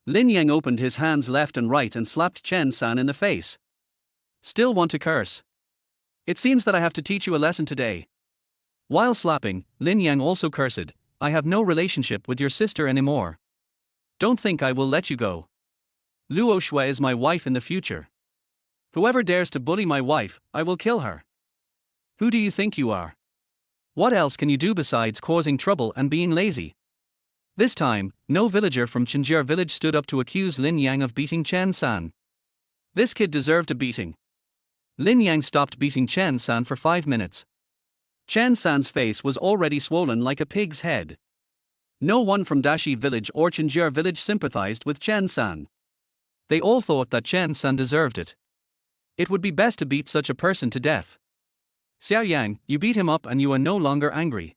Lin Yang opened his hands left and right and slapped Chen-san in the face. "Still want to curse? It seems that I have to teach you a lesson today." While slapping, Lin Yang also cursed, "I have no relationship with your sister anymore. Don't think I will let you go. Luo Shui is my wife in the future. Whoever dares to bully my wife, I will kill her. Who do you think you are? What else can you do besides causing trouble and being lazy?" This time, no villager from Chenjiar village stood up to accuse Lin Yang of beating Chen-san. This kid deserved a beating. Lin Yang stopped beating Chen-san for 5 minutes. Chen-san's face was already swollen like a pig's head. No one from Dashi village or Chenjiar village sympathized with Chen-san. They all thought that Chen-san deserved it. It would be best to beat such a person to death. "Xiao Yang, you beat him up and you are no longer angry.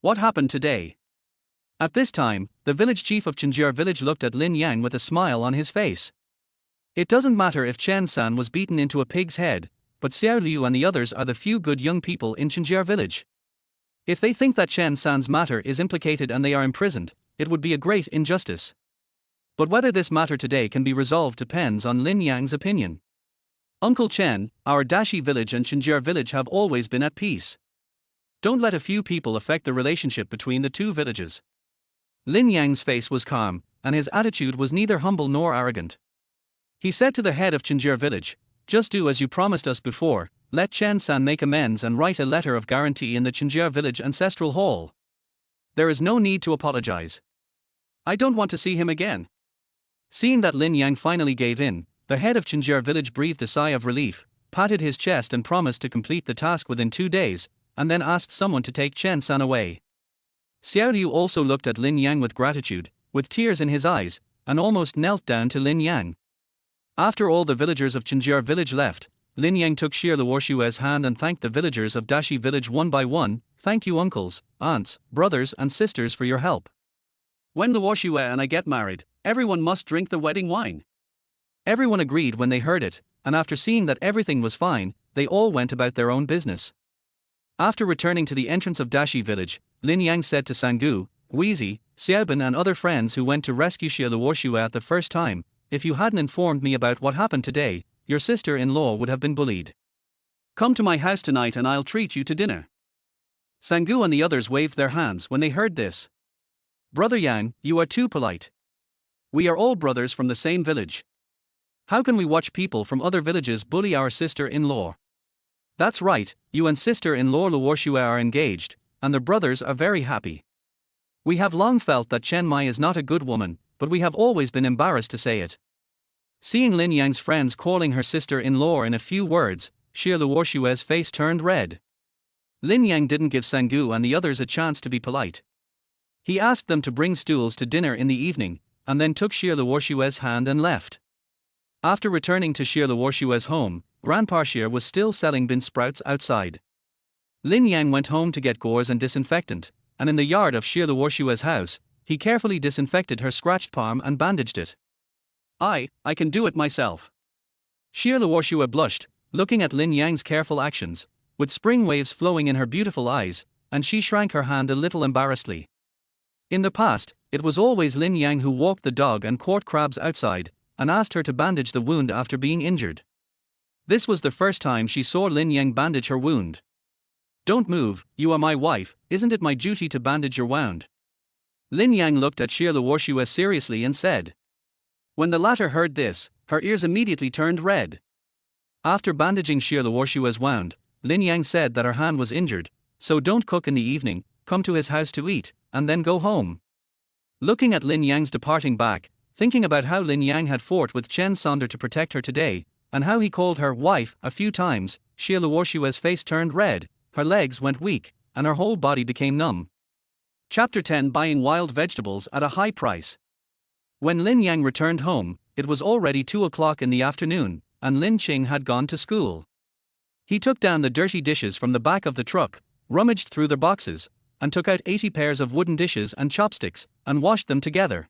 What happened today?" At this time, the village chief of Chenjiar village looked at Lin Yang with a smile on his face. It doesn't matter if Chen-san was beaten into a pig's head, but Xiao Liu and the others are the few good young people in Chenjiar village. If they think that Chen-san's matter is implicated and they are imprisoned, it would be a great injustice. But whether this matter today can be resolved depends on Lin Yang's opinion. "Uncle Chen, our Dashi village and Chenjiar village have always been at peace. Don't let a few people affect the relationship between the two villages." Lin Yang's face was calm, and his attitude was neither humble nor arrogant. He said to the head of Chenjiar village, "Just do as you promised us before, let Chen-san make amends and write a letter of guarantee in the Chenjiar village ancestral hall. There is no need to apologize. I don't want to see him again." Seeing that Lin Yang finally gave in, the head of Chenjiar village breathed a sigh of relief, patted his chest and promised to complete the task within 2 days, and then asked someone to take Chen-san away. Xiao Liu also looked at Lin Yang with gratitude, with tears in his eyes, and almost knelt down to Lin Yang. After all the villagers of Chenjiar village left, Lin Yang took Xie Luoshue's hand and thanked the villagers of Dashi village one by one. "Thank you uncles, aunts, brothers and sisters for your help. When Luoshue and I get married, everyone must drink the wedding wine." Everyone agreed when they heard it, and after seeing that everything was fine, they all went about their own business. After returning to the entrance of Dashi village, Lin Yang said to Sangu, Wheezy, Xiaobin and other friends who went to rescue Xie Luoxue at the first time. If you hadn't informed me about what happened today, your sister-in-law would have been bullied. Come to my house tonight and I'll treat you to dinner. Sangu and the others waved their hands when they heard this. Brother Yang, you are too polite. We are all brothers from the same village. How can we watch people from other villages bully our sister-in-law? That's right, you and sister-in-law Luoxue are engaged, and the brothers are very happy. We have long felt that Chen Mai is not a good woman, but we have always been embarrassed to say it. Seeing Lin Yang's friends calling her sister-in-law in a few words, Xie Luoxue's face turned red. Lin Yang didn't give Sangu and the others a chance to be polite. He asked them to bring stools to dinner in the evening, and then took Xie Luoxue's hand and left. After returning to Xie Luoxue's home, Grandpa Xie was still selling bean sprouts outside. Lin Yang went home to get gauze and disinfectant, and in the yard of Xie Luoxue's house, he carefully disinfected her scratched palm and bandaged it. I can do it myself. Xie Luoxue blushed, looking at Lin Yang's careful actions, with spring waves flowing in her beautiful eyes, and she shrank her hand a little embarrassedly. In the past, it was always Lin Yang who walked the dog and caught crabs outside, and asked her to bandage the wound after being injured. This was the first time she saw Lin Yang bandage her wound. Don't move, you are my wife, isn't it my duty to bandage your wound? Lin Yang looked at Xie Luoxue seriously and said. When the latter heard this, her ears immediately turned red. After bandaging Xie Luoxue's wound, Lin Yang said that her hand was injured, so don't cook in the evening, come to his house to eat, and then go home. Looking at Lin Yang's departing back, thinking about how Lin Yang had fought with Chen Sonder to protect her today, and how he called her wife a few times, Xie Luoxue's face turned red, her legs went weak, and her whole body became numb. Chapter 10 Buying Wild Vegetables at a High Price. When Lin Yang returned home, it was already 2 o'clock in the afternoon, and Lin Qing had gone to school. He took down the dirty dishes from the back of the truck, rummaged through their boxes, and took out 80 pairs of wooden dishes and chopsticks, and washed them together.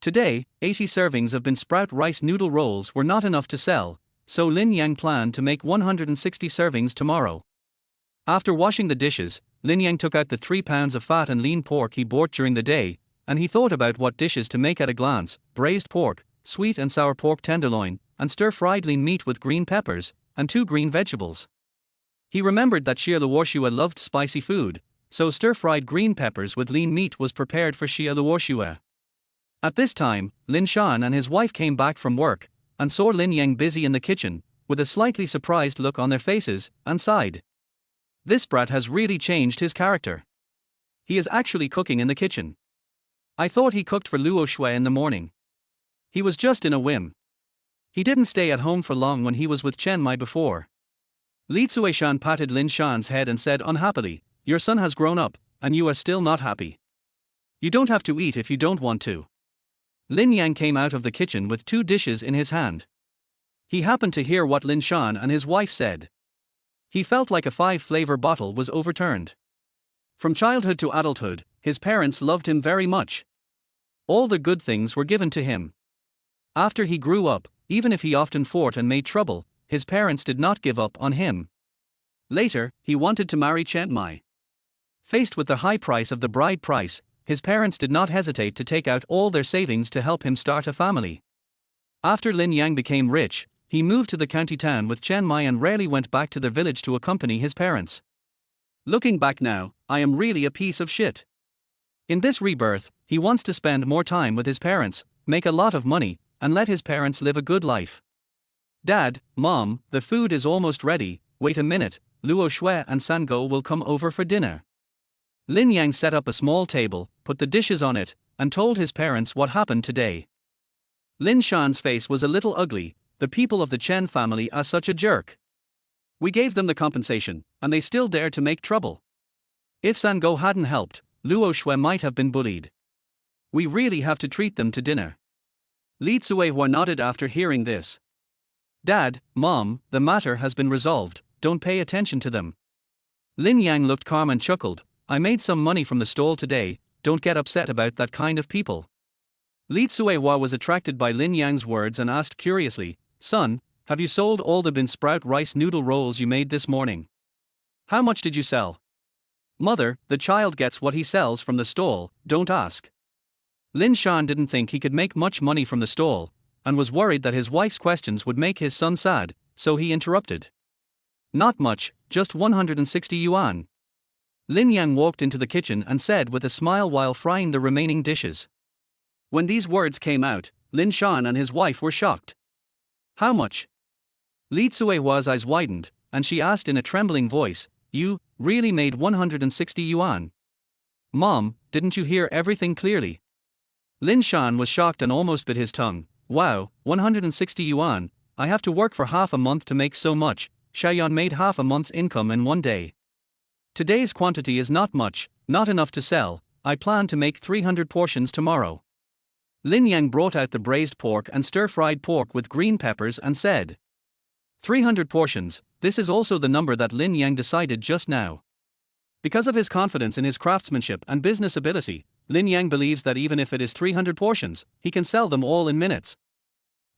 Today, 80 servings of bean sprout rice noodle rolls were not enough to sell, so Lin Yang planned to make 160 servings tomorrow. After washing the dishes, Lin Yang took out the 3 pounds of fat and lean pork he bought during the day, and he thought about what dishes to make at a glance: braised pork, sweet and sour pork tenderloin, and stir-fried lean meat with green peppers, and 2 green vegetables. He remembered that Xie Luoxue loved spicy food, so stir-fried green peppers with lean meat was prepared for Xie Luoxue. At this time, Lin Shan and his wife came back from work, and saw Lin Yang busy in the kitchen, with a slightly surprised look on their faces, and sighed. This brat has really changed his character. He is actually cooking in the kitchen. I thought he cooked for Luoxue in the morning. He was just in a whim. He didn't stay at home for long when he was with Chen Mai before. Li Tsuishan patted Lin Shan's head and said unhappily, your son has grown up, and you are still not happy. You don't have to eat if you don't want to. Lin Yang came out of the kitchen with 2 dishes in his hand. He happened to hear what Lin Shan and his wife said. He felt like a 5-flavor bottle was overturned. From childhood to adulthood, his parents loved him very much. All the good things were given to him. After he grew up, even if he often fought and made trouble, his parents did not give up on him. Later, he wanted to marry Chen Mai. Faced with the high price of the bride price, his parents did not hesitate to take out all their savings to help him start a family. After Lin Yang became rich, he moved to the county town with Chen Mai and rarely went back to the village to accompany his parents. Looking back now, I am really a piece of shit. In this rebirth, he wants to spend more time with his parents, make a lot of money, and let his parents live a good life. Dad, Mom, the food is almost ready, wait a minute, Luoxue and Sango will come over for dinner. Lin Yang set up a small table, put the dishes on it, and told his parents what happened today. Lin Shan's face was a little ugly. The people of the Chen family are such a jerk. We gave them the compensation, and they still dare to make trouble. If Sango hadn't helped, Luoxue might have been bullied. We really have to treat them to dinner. Li Tsuihua nodded after hearing this. Dad, Mom, the matter has been resolved, don't pay attention to them. Lin Yang looked calm and chuckled, I made some money from the stall today, don't get upset about that kind of people. Li Tsuihua was attracted by Lin Yang's words and asked curiously, Son, have you sold all the bean sprout rice noodle rolls you made this morning? How much did you sell? Mother, the child gets what he sells from the stall, don't ask. Lin Yan didn't think he could make much money from the stall, and was worried that his wife's questions would make his son sad, so he interrupted. Not much, just 160 yuan. Lin Yan walked into the kitchen and said with a smile while frying the remaining dishes. When these words came out, Lin Yan and his wife were shocked. How much? Li Tsuehua's eyes widened, and she asked in a trembling voice, You really made 160 yuan? Mom, didn't you hear everything clearly? Lin Yan was shocked and almost bit his tongue. Wow, 160 yuan, I have to work for half a month to make so much. Xiaoyan made half a month's income in one day. Today's quantity is not much, not enough to sell. I plan to make 300 portions tomorrow. Lin Yang brought out the braised pork and stir-fried pork with green peppers and said, 300 portions, this is also the number that Lin Yang decided just now. Because of his confidence in his craftsmanship and business ability, Lin Yang believes that even if it is 300 portions, he can sell them all in minutes.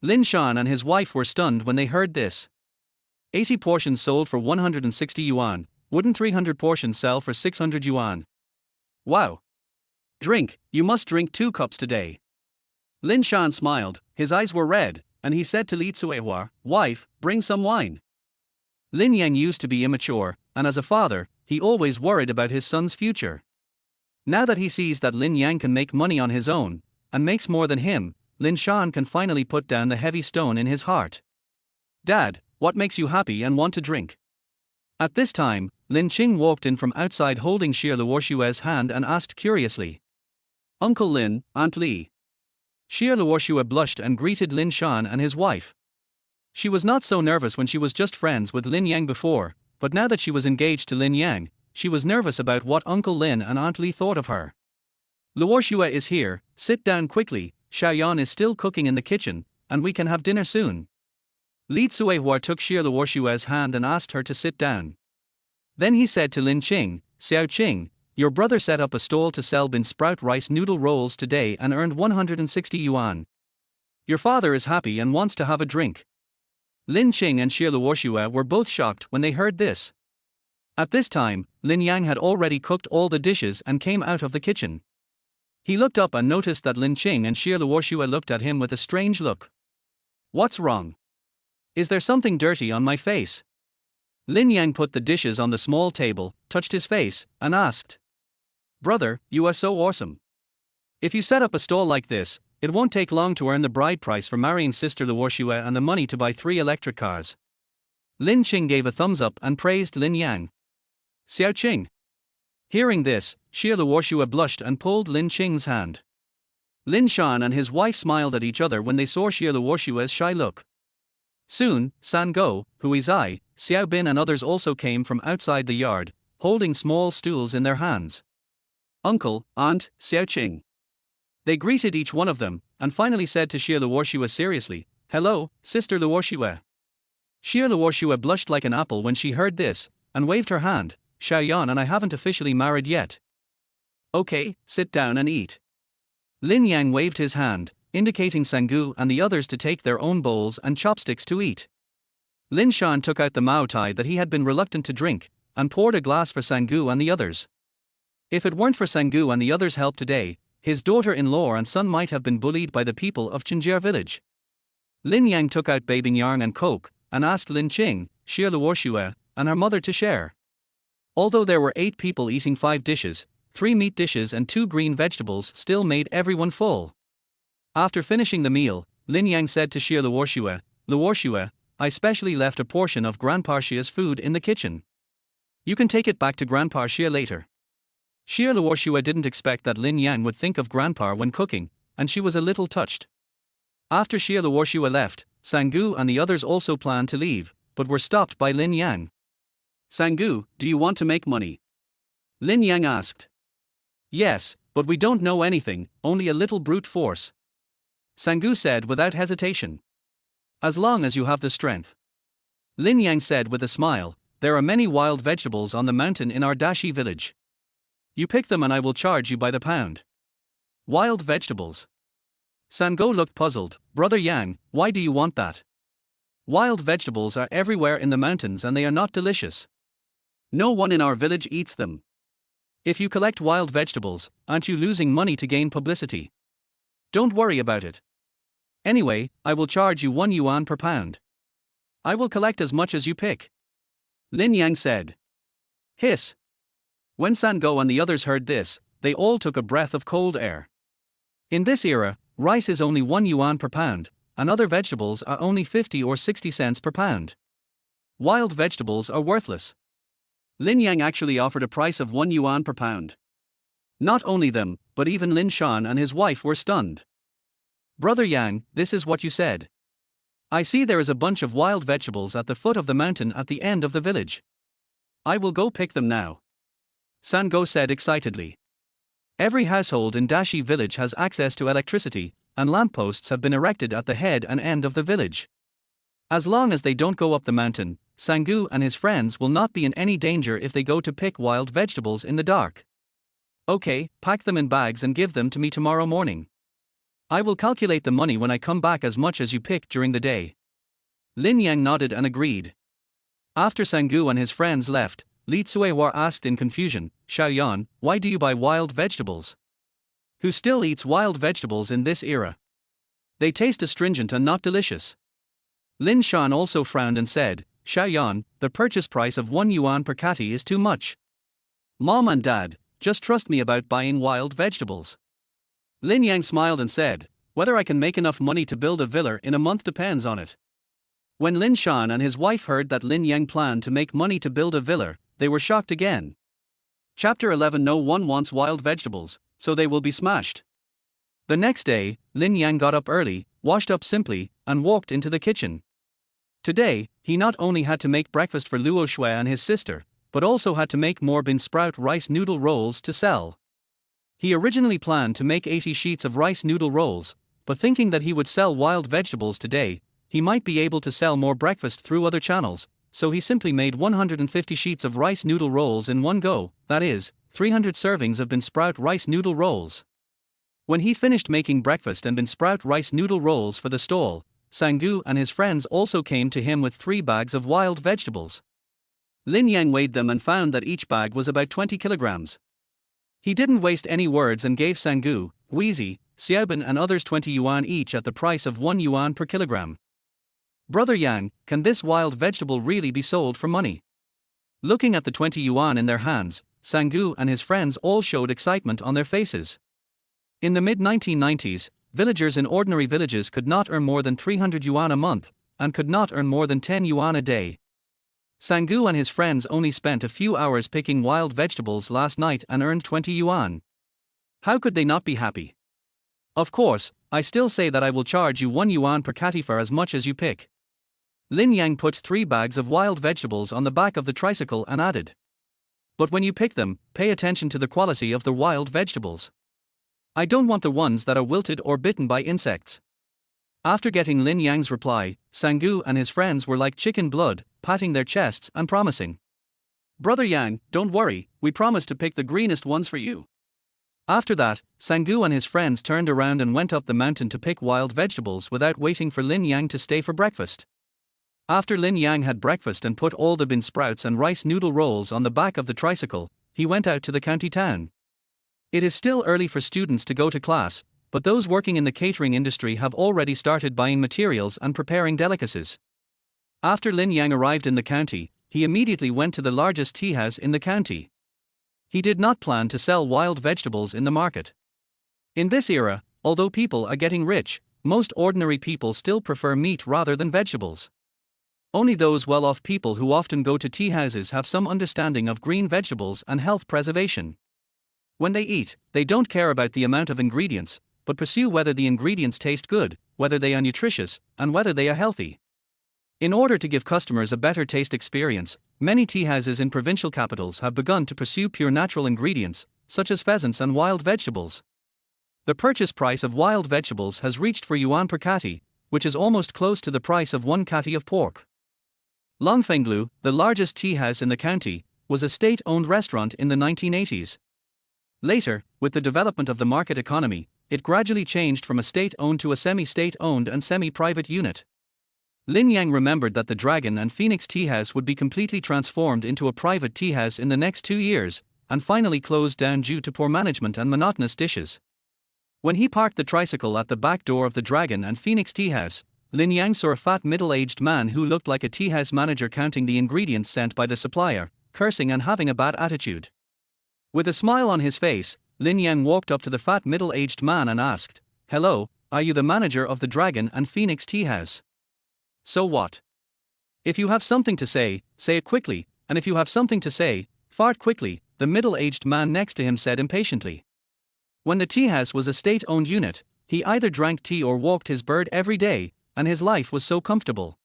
Lin Yan and his wife were stunned when they heard this. 80 portions sold for 160 yuan, wouldn't 300 portions sell for 600 yuan? Wow! Drink, you must drink 2 cups today. Lin Yan smiled, his eyes were red, and he said to Li Tsuehua, Wife, bring some wine. Lin Yang used to be immature, and as a father, he always worried about his son's future. Now that he sees that Lin Yang can make money on his own, and makes more than him, Lin Yan can finally put down the heavy stone in his heart. Dad, what makes you happy and want to drink? At this time, Lin Qing walked in from outside holding Xie Luoshue's hand and asked curiously. Uncle Lin, Aunt Li. Xie Luoshue blushed and greeted Lin Yan and his wife. She was not so nervous when she was just friends with Lin Yang before, but now that she was engaged to Lin Yang, she was nervous about what Uncle Lin and Aunt Li thought of her. Luoshue is here, sit down quickly, Xiaoyan is still cooking in the kitchen, and we can have dinner soon. Li Tsuehua took Xie Luoshue's hand and asked her to sit down. Then he said to Lin Qing, Xiao Qing, your brother set up a stall to sell bean sprout rice noodle rolls today and earned 160 yuan. Your father is happy and wants to have a drink. Lin Qing and Xie Luoshue were both shocked when they heard this. At this time, Lin Yang had already cooked all the dishes and came out of the kitchen. He looked up and noticed that Lin Qing and Xie Luoshue looked at him with a strange look. What's wrong? Is there something dirty on my face? Lin Yang put the dishes on the small table, touched his face, and asked. Brother, you are so awesome. If you set up a stall like this, it won't take long to earn the bride price for marrying Sister Luoshue and the money to buy 3 electric cars. Lin Qing gave a thumbs up and praised Lin Yang. Xiao Qing. Hearing this, Xie Luoshue blushed and pulled Lin Qing's hand. Lin Yan and his wife smiled at each other when they saw Xie Luoshue's shy look. Soon, San Go, Hui Zai, Xiao Bin and others also came from outside the yard, holding small stools in their hands. Uncle, Aunt, Xiao Qing. They greeted each one of them, and finally said to Xie Luoshue seriously, Hello, Sister Luoshue. Xie Luoshue blushed like an apple when she heard this, and waved her hand, Xiaoyan and I haven't officially married yet. Okay, sit down and eat. Lin Yang waved his hand, indicating Sangu and the others to take their own bowls and chopsticks to eat. Lin Yan took out the Mao Tai that he had been reluctant to drink, and poured a glass for Sangu and the others. If it weren't for Sangu and the others' help today, his daughter-in-law and son might have been bullied by the people of Chinjiao village. Lin Yang took out baby yarn and coke, and asked Lin Qing, Xie Luoshue, and her mother to share. Although there were 8 people eating 5 dishes, 3 meat dishes and 2 green vegetables still made everyone full. After finishing the meal, Lin Yang said to Xie Luoshue, Luoshue, I specially left a portion of Grandpa Xia's food in the kitchen. You can take it back to Grandpa Xia later. Xie Luoshue didn't expect that Lin Yang would think of Grandpa when cooking, and she was a little touched. After Xie Luoshue left, Sangu and the others also planned to leave, but were stopped by Lin Yang. Sangu, do you want to make money? Lin Yang asked. Yes, but we don't know anything, only a little brute force. Sangu said without hesitation. As long as you have the strength. Lin Yang said with a smile, there are many wild vegetables on the mountain in our Dashi village. You pick them and I will charge you by the pound. Wild vegetables. Sango looked puzzled. Brother Yang, why do you want that? Wild vegetables are everywhere in the mountains and they are not delicious. No one in our village eats them. If you collect wild vegetables, aren't you losing money to gain publicity? Don't worry about it. Anyway, I will charge you 1 yuan per pound. I will collect as much as you pick. Lin Yang said. Hiss. When Sango and the others heard this, they all took a breath of cold air. In this era, rice is only 1 yuan per pound, and other vegetables are only 50 or 60 cents per pound. Wild vegetables are worthless. Lin Yang actually offered a price of 1 yuan per pound. Not only them, but even Lin Shan and his wife were stunned. Brother Yang, this is what you said. I see there is a bunch of wild vegetables at the foot of the mountain at the end of the village. I will go pick them now. Sango said excitedly. Every household in Dashi village has access to electricity, and lampposts have been erected at the head and end of the village. As long as they don't go up the mountain, Sangu and his friends will not be in any danger if they go to pick wild vegetables in the dark. Okay, pack them in bags and give them to me tomorrow morning. I will calculate the money when I come back as much as you pick during the day. Lin Yang nodded and agreed. After Sangu and his friends left, Li Tsuewar asked in confusion, Xiaoyan, why do you buy wild vegetables? Who still eats wild vegetables in this era? They taste astringent and not delicious. Lin Shan also frowned and said, Xiaoyan, the purchase price of 1 yuan per catty is too much. Mom and Dad, just trust me about buying wild vegetables. Lin Yang smiled and said, whether I can make enough money to build a villa in a month depends on it. When Lin Shan and his wife heard that Lin Yang planned to make money to build a villa, they were shocked again. Chapter 11. No one wants wild vegetables, so they will be smashed. The next day, Lin Yang got up early, washed up simply, and walked into the kitchen. Today, he not only had to make breakfast for Luo Shui and his sister, but also had to make more bean sprout rice noodle rolls to sell. He originally planned to make 80 sheets of rice noodle rolls, but thinking that he would sell wild vegetables today, he might be able to sell more breakfast through other channels, so he simply made 150 sheets of rice noodle rolls in one go, that is, 300 servings of bean sprout rice noodle rolls. When he finished making breakfast and bean sprout rice noodle rolls for the stall, Sangu and his friends also came to him with 3 bags of wild vegetables. Lin Yang weighed them and found that each bag was about 20 kilograms. He didn't waste any words and gave Sangu, Wheezy, Xiaobin and others 20 yuan each at the price of 1 yuan per kilogram. Brother Yang, can this wild vegetable really be sold for money? Looking at the 20 yuan in their hands, Sangu and his friends all showed excitement on their faces. In the mid-1990s, villagers in ordinary villages could not earn more than 300 yuan a month, and could not earn more than 10 yuan a day. Sangu and his friends only spent a few hours picking wild vegetables last night and earned 20 yuan. How could they not be happy? Of course, I still say that I will charge you 1 yuan per catty for as much as you pick. Lin Yang put 3 bags of wild vegetables on the back of the tricycle and added. But when you pick them, pay attention to the quality of the wild vegetables. I don't want the ones that are wilted or bitten by insects. After getting Lin Yang's reply, Sangu and his friends were like chicken blood, patting their chests and promising. Brother Yang, don't worry, we promise to pick the greenest ones for you. After that, Sangu and his friends turned around and went up the mountain to pick wild vegetables without waiting for Lin Yang to stay for breakfast. After Lin Yang had breakfast and put all the bean sprouts and rice noodle rolls on the back of the tricycle, he went out to the county town. It is still early for students to go to class, but those working in the catering industry have already started buying materials and preparing delicacies. After Lin Yang arrived in the county, he immediately went to the largest tea house in the county. He did not plan to sell wild vegetables in the market. In this era, although people are getting rich, most ordinary people still prefer meat rather than vegetables. Only those well-off people who often go to tea houses have some understanding of green vegetables and health preservation. When they eat, they don't care about the amount of ingredients, but pursue whether the ingredients taste good, whether they are nutritious, and whether they are healthy. In order to give customers a better taste experience, many tea houses in provincial capitals have begun to pursue pure natural ingredients, such as pheasants and wild vegetables. The purchase price of wild vegetables has reached 4 yuan per catty, which is almost close to the price of 1 catty of pork. Longfenglu, the largest tea house in the county, was a state-owned restaurant in the 1980s. Later, with the development of the market economy, it gradually changed from a state-owned to a semi-state-owned and semi-private unit. Lin Yang remembered that the Dragon and Phoenix Tea House would be completely transformed into a private tea house in the next 2 years, and finally closed down due to poor management and monotonous dishes. When he parked the tricycle at the back door of the Dragon and Phoenix tea house, Lin Yan saw a fat middle-aged man who looked like a tea house manager counting the ingredients sent by the supplier, cursing and having a bad attitude. With a smile on his face, Lin Yan walked up to the fat middle-aged man and asked, "Hello, are you the manager of the Dragon and Phoenix tea house? So what? If you have something to say it quickly, and if you have something to say, fart quickly," the middle-aged man next to him said impatiently. When the tea house was a state-owned unit, he either drank tea or walked his bird every day, and his life was so comfortable.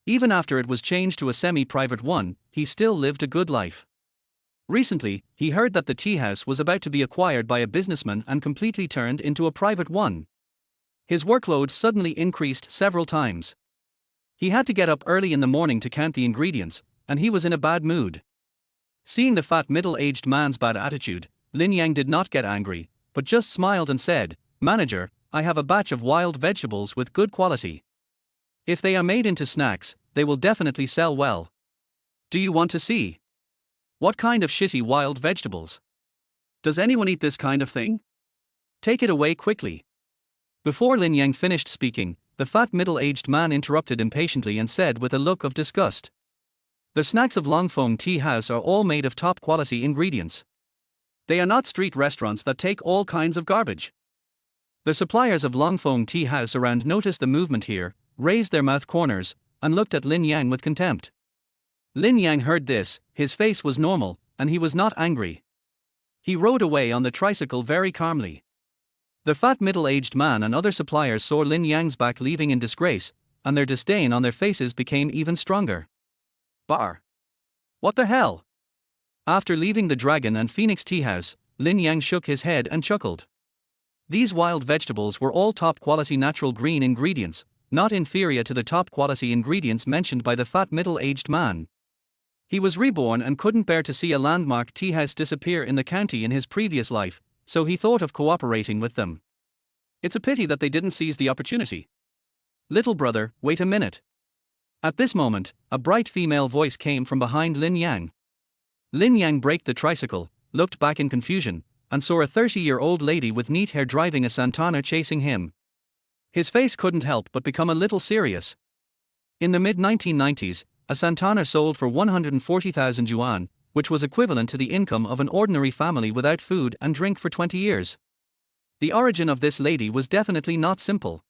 Even after it was changed to a semi-private one, he still lived a good life. Recently, he heard that the tea house was about to be acquired by a businessman and completely turned into a private one. His workload suddenly increased several times. He had to get up early in the morning to count the ingredients, and he was in a bad mood. Seeing the fat middle-aged man's bad attitude, Lin Yan did not get angry, but just smiled and said, "Manager, I have a batch of wild vegetables with good quality. If they are made into snacks, they will definitely sell well. Do you want to see? What kind of shitty wild vegetables? Does anyone eat this kind of thing? Take it away quickly." Before Lin Yang finished speaking, the fat middle-aged man interrupted impatiently and said with a look of disgust, "The snacks of Longfeng Tea House are all made of top-quality ingredients. They are not street restaurants that take all kinds of garbage." The suppliers of Longfeng Tea House around noticed the movement here, raised their mouth corners, and looked at Lin Yang with contempt. Lin Yang heard this, his face was normal, and he was not angry. He rode away on the tricycle very calmly. The fat middle-aged man and other suppliers saw Lin Yang's back leaving in disgrace, and their disdain on their faces became even stronger. Bar. What the hell? After leaving the Dragon and Phoenix tea house, Lin Yang shook his head and chuckled. These wild vegetables were all top-quality natural green ingredients, not inferior to the top-quality ingredients mentioned by the fat middle-aged man. He was reborn and couldn't bear to see a landmark tea house disappear in the county in his previous life, so he thought of cooperating with them. It's a pity that they didn't seize the opportunity. "Little brother, wait a minute." At this moment, a bright female voice came from behind Lin Yang. Lin Yang braked the tricycle, looked back in confusion, and saw a 30-year-old lady with neat hair driving a Santana chasing him. His face couldn't help but become a little serious. In the mid-1990s, a Santana sold for 140,000 yuan, which was equivalent to the income of an ordinary family without food and drink for 20 years. The origin of this lady was definitely not simple.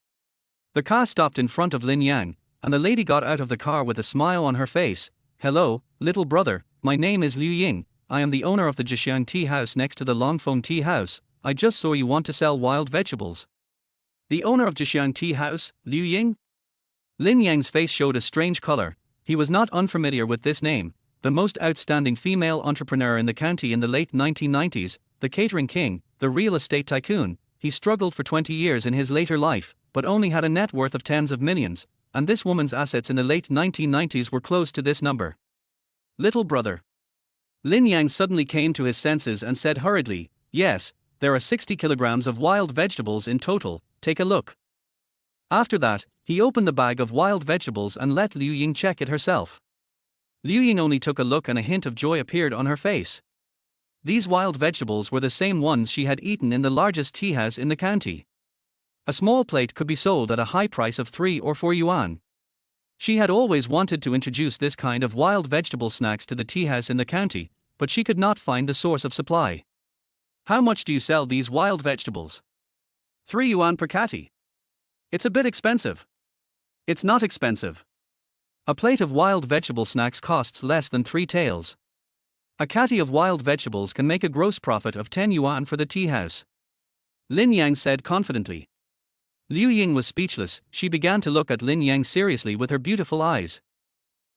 The car stopped in front of Lin Yang, and the lady got out of the car with a smile on her face. "Hello, little brother, my name is Liu Ying. I am the owner of the Jixiang tea house next to the Longfeng tea house. I just saw you want to sell wild vegetables." "The owner of Jixiang tea house, Liu Ying?" Lin Yang's face showed a strange color. He was not unfamiliar with this name, the most outstanding female entrepreneur in the county in the late 1990s, the catering king, the real estate tycoon. He struggled for 20 years in his later life, but only had a net worth of tens of millions, and this woman's assets in the late 1990s were close to this number. "Little brother." Lin Yang suddenly came to his senses and said hurriedly, "Yes, there are 60 kilograms of wild vegetables in total, take a look." After that, he opened the bag of wild vegetables and let Liu Ying check it herself. Liu Ying only took a look and a hint of joy appeared on her face. These wild vegetables were the same ones she had eaten in the largest tea house in the county. A small plate could be sold at a high price of 3 or 4 yuan. She had always wanted to introduce this kind of wild vegetable snacks to the tea house in the county, but she could not find the source of supply. "How much do you sell these wild vegetables?" 3 yuan per catty. "It's a bit expensive." "It's not expensive. A plate of wild vegetable snacks costs less than 3 taels. A catty of wild vegetables can make a gross profit of 10 yuan for the tea house," Lin Yang said confidently. Liu Ying was speechless. She began to look at Lin Yang seriously with her beautiful eyes.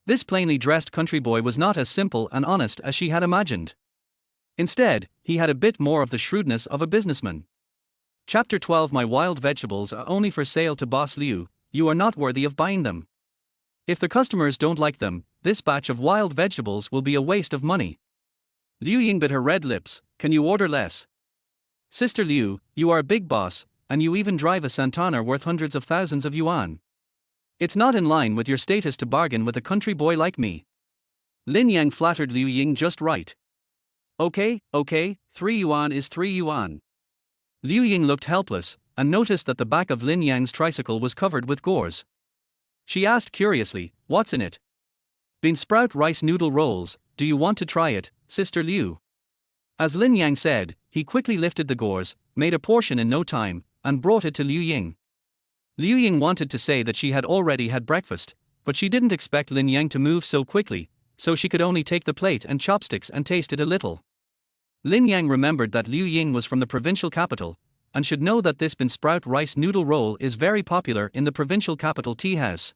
This plainly dressed country boy was not as simple and honest as she had imagined. Instead, he had a bit more of the shrewdness of a businessman. Chapter 12. My wild vegetables are only for sale to Boss Liu. You are not worthy of buying them. If the customers don't like them, this batch of wild vegetables will be a waste of money. Liu Ying bit her red lips. "Can you order less? Sister Liu, you are a big boss, and you even drive a Santana worth hundreds of thousands of yuan. It's not in line with your status to bargain with a country boy like me." Lin Yang flattered Liu Ying just right. Okay, 3 yuan is 3 yuan. Liu Ying looked helpless, and noticed that the back of Lin Yang's tricycle was covered with gores. She asked curiously, "What's in it?" "Bean sprout rice noodle rolls, do you want to try it, Sister Liu?" As Lin Yang said, he quickly lifted the gores, made a portion in no time, and brought it to Liu Ying. Liu Ying wanted to say that she had already had breakfast, but she didn't expect Lin Yang to move so quickly, so she could only take the plate and chopsticks and taste it a little. Lin Yang remembered that Liu Ying was from the provincial capital, and should know that this bean sprout rice noodle roll is very popular in the provincial capital tea house.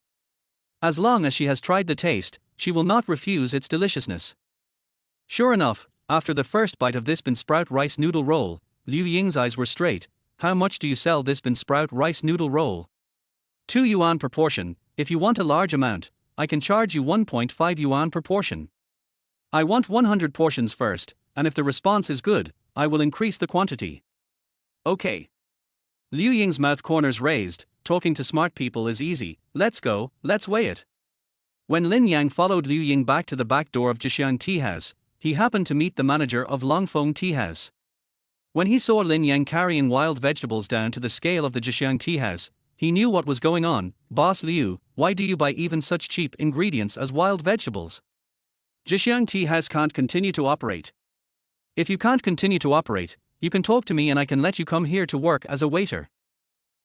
As long as she has tried the taste, she will not refuse its deliciousness. Sure enough, after the first bite of this bean sprout rice noodle roll, Liu Ying's eyes were straight. "How much do you sell this bean sprout rice noodle roll?" 2 yuan per portion. If you want a large amount, I can charge you 1.5 yuan per portion. I want 100 portions first, and if the response is good, I will increase the quantity. Okay. Liu Ying's mouth corners raised. Talking to smart people is easy. Let's go, let's weigh it. When Lin Yang followed Liu Ying back to the back door of Jixiang Tea House, he happened to meet the manager of Longfeng Tea House. When he saw Lin Yang carrying wild vegetables down to the scale of the Jixiang Tea House, he knew what was going on. "Boss Liu, why do you buy even such cheap ingredients as wild vegetables? Jixiang Tea House can't continue to operate. If you can't continue to operate, you can talk to me and I can let you come here to work as a waiter."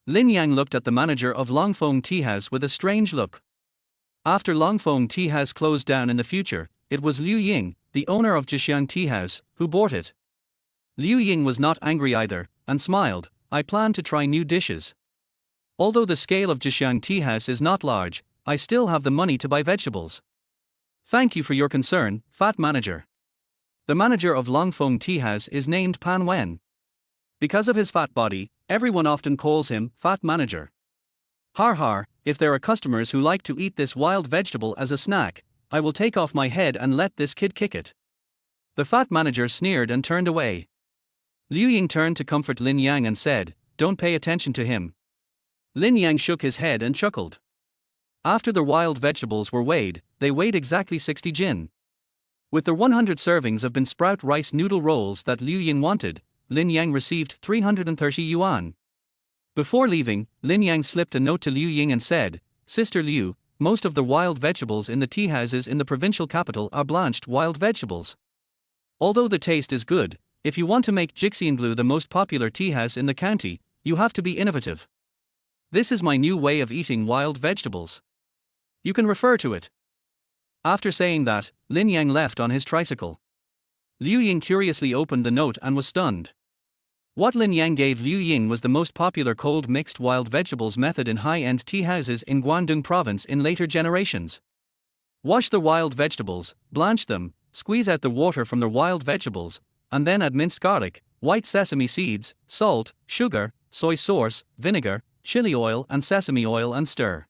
Lin Yang looked at the manager of Longfeng Tea House with a strange look. After Longfeng Tea House closed down in the future, it was Liu Ying, the owner of Jixiang Tea House, who bought it. Liu Ying was not angry either, and smiled. "I plan to try new dishes. Although the scale of Jixiang Tea House is not large, I still have the money to buy vegetables. Thank you for your concern, fat manager." The manager of Longfeng Tea House is named Pan Wen. Because of his fat body, everyone often calls him Fat Manager. "Har har, if there are customers who like to eat this wild vegetable as a snack, I will take off my head and let this kid kick it." The fat manager sneered and turned away. Liu Ying turned to comfort Lin Yang and said, "Don't pay attention to him." Lin Yang shook his head and chuckled. After the wild vegetables were weighed, they weighed exactly 60 jin. With the 100 servings of bean sprout rice noodle rolls that Liu Ying wanted, Lin Yang received 330 yuan. Before leaving, Lin Yang slipped a note to Liu Ying and said, "Sister Liu, most of the wild vegetables in the tea houses in the provincial capital are blanched wild vegetables. Although the taste is good, if you want to make Jixianglou the most popular tea house in the county, you have to be innovative. This is my new way of eating wild vegetables. You can refer to it." After saying that, Lin Yang left on his tricycle. Liu Ying curiously opened the note and was stunned. What Lin Yang gave Liu Ying was the most popular cold mixed wild vegetables method in high-end tea houses in Guangdong province in later generations. Wash the wild vegetables, blanch them, squeeze out the water from the wild vegetables, and then add minced garlic, white sesame seeds, salt, sugar, soy sauce, vinegar, chili oil and sesame oil and stir.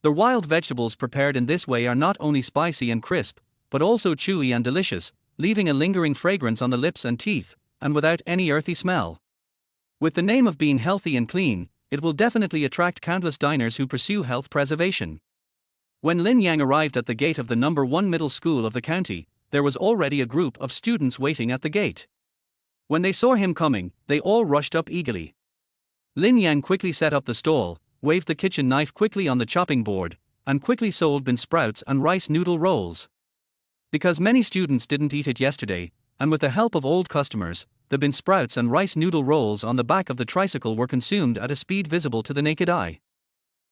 The wild vegetables prepared in this way are not only spicy and crisp, but also chewy and delicious, leaving a lingering fragrance on the lips and teeth, and without any earthy smell. With the name of being healthy and clean, it will definitely attract countless diners who pursue health preservation. When Lin Yang arrived at the gate of the number 1 middle school of the county, there was already a group of students waiting at the gate. When they saw him coming, they all rushed up eagerly. Lin Yang quickly set up the stall, waved the kitchen knife quickly on the chopping board, and quickly sold bean sprouts and rice noodle rolls. Because many students didn't eat it yesterday, and with the help of old customers, the bean sprouts and rice noodle rolls on the back of the tricycle were consumed at a speed visible to the naked eye.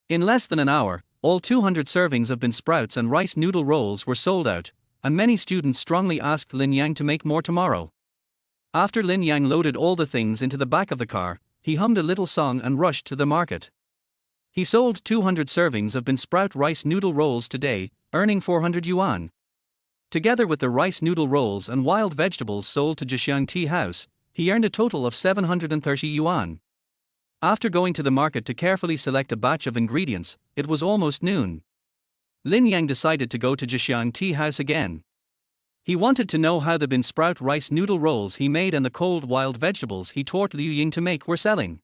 In less than an hour, all 200 servings of bean sprouts and rice noodle rolls were sold out, and many students strongly asked Lin Yang to make more tomorrow. After Lin Yang loaded all the things into the back of the car, he hummed a little song and rushed to the market. He sold 200 servings of bean sprout rice noodle rolls today, earning 400 yuan. Together with the rice noodle rolls and wild vegetables sold to Jixiang Tea House, he earned a total of 730 yuan. After going to the market to carefully select a batch of ingredients, it was almost noon. Lin Yang decided to go to Jixiang Tea House again. He wanted to know how the bean sprout rice noodle rolls he made and the cold wild vegetables he taught Liu Ying to make were selling.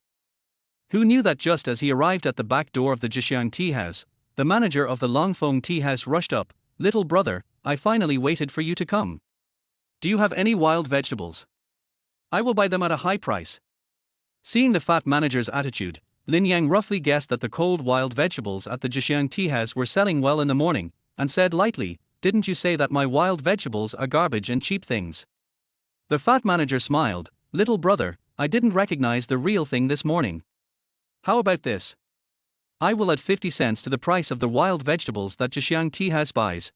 Who knew that just as he arrived at the back door of the Jixiang Tea House, the manager of the Longfeng Tea House rushed up. "Little brother, I finally waited for you to come. Do you have any wild vegetables? I will buy them at a high price. Seeing the fat manager's attitude, Lin Yang roughly guessed that the cold wild vegetables at the Jixiang tea house were selling well in the morning, and said lightly, "Didn't you say that my wild vegetables are garbage and cheap things?" The fat manager smiled, "Little brother, I didn't recognize the real thing this morning. How about this? I will add 50 cents to the price of the wild vegetables that Jixiang tea house buys."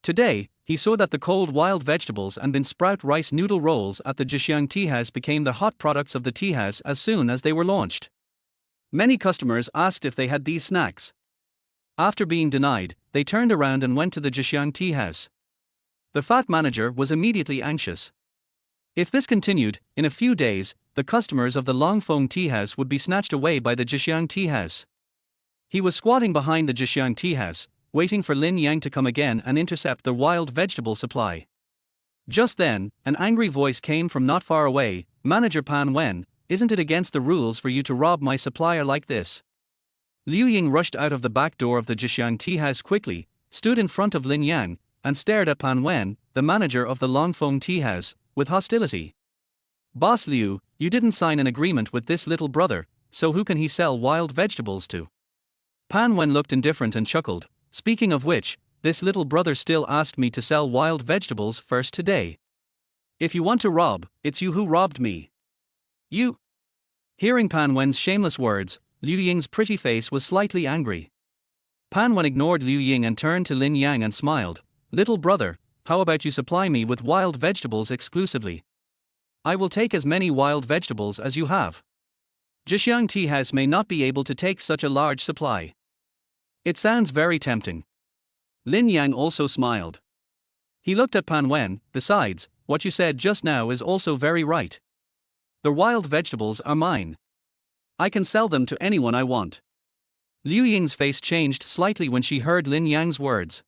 Today, he saw that the cold wild vegetables and bean sprout rice noodle rolls at the Jixiang tea house became the hot products of the tea house as soon as they were launched. Many customers asked if they had these snacks. After being denied, they turned around and went to the Jixiang tea house. The fat manager was immediately anxious. If this continued, in a few days, the customers of the Longfeng tea house would be snatched away by the Jixiang tea house. He was squatting behind the Jixiang tea house, waiting for Lin Yang to come again and intercept the wild vegetable supply. Just then, an angry voice came from not far away, "Manager Pan Wen, isn't it against the rules for you to rob my supplier like this?" Liu Ying rushed out of the back door of the Jixiang tea house quickly, stood in front of Lin Yang, and stared at Pan Wen, the manager of the Longfeng tea house, with hostility. "Boss Liu, you didn't sign an agreement with this little brother, so who can he sell wild vegetables to?" Pan Wen looked indifferent and chuckled, "Speaking of which, this little brother still asked me to sell wild vegetables first today. If you want to rob, it's you who robbed me. You." Hearing Pan Wen's shameless words, Liu Ying's pretty face was slightly angry. Pan Wen ignored Liu Ying and turned to Lin Yang and smiled, "Little brother, how about you supply me with wild vegetables exclusively? I will take as many wild vegetables as you have. Jixiang tea house may not be able to take such a large supply." "It sounds very tempting." Lin Yang also smiled. He looked at Pan Wen, "Besides, what you said just now is also very right. The wild vegetables are mine. I can sell them to anyone I want." Liu Ying's face changed slightly when she heard Lin Yang's words.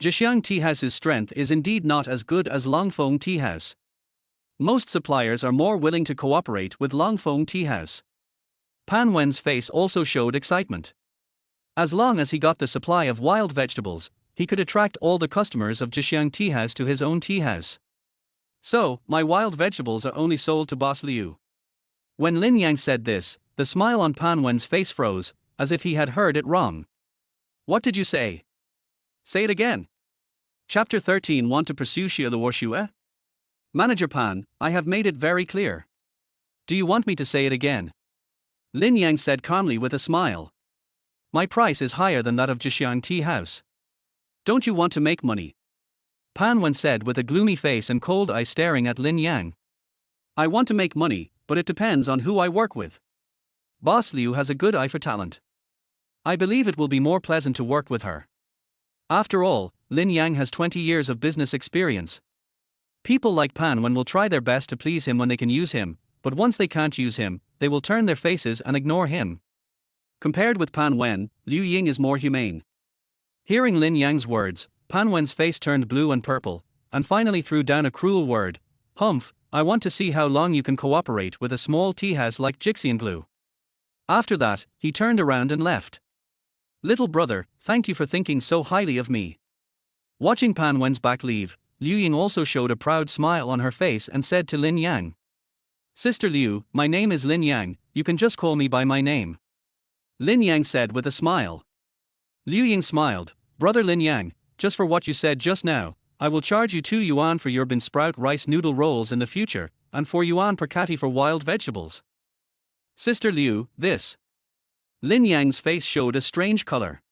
Jixiang tea house's strength is indeed not as good as Longfeng tea house. Most suppliers are more willing to cooperate with Longfeng tea house. Pan Wen's face also showed excitement. As long as he got the supply of wild vegetables, he could attract all the customers of Jixiang tea house to his own tea house. "So, my wild vegetables are only sold to Boss Liu." When Lin Yang said this, the smile on Pan Wen's face froze, as if he had heard it wrong. "What did you say? Say it again." Chapter 13. Want to pursue Xie the Warshue? "Manager Pan, I have made it very clear. Do you want me to say it again?" Lin Yang said calmly with a smile. "My price is higher than that of Jixiang tea house. Don't you want to make money?" Pan Wen said with a gloomy face and cold eyes staring at Lin Yang. "I want to make money, but it depends on who I work with. Boss Liu has a good eye for talent. I believe it will be more pleasant to work with her. After all, Lin Yang has 20 years of business experience. People like Pan Wen will try their best to please him when they can use him, but once they can't use him, they will turn their faces and ignore him. Compared with Pan Wen, Liu Ying is more humane." Hearing Lin Yang's words, Pan Wen's face turned blue and purple, and finally threw down a cruel word, "Humph, I want to see how long you can cooperate with a small tea house like Jixianblue." After that, he turned around and left. "Little brother, thank you for thinking so highly of me." Watching Pan Wen's back leave, Liu Ying also showed a proud smile on her face and said to Lin Yang, "Sister Liu, my name is Lin Yang, you can just call me by my name." Lin Yang said with a smile. Liu Ying smiled, "Brother Lin Yang, just for what you said just now, I will charge you 2 yuan for your bean sprout rice noodle rolls in the future, and 4 yuan per catty for wild vegetables." "Sister Liu, this." Lin Yang's face showed a strange color.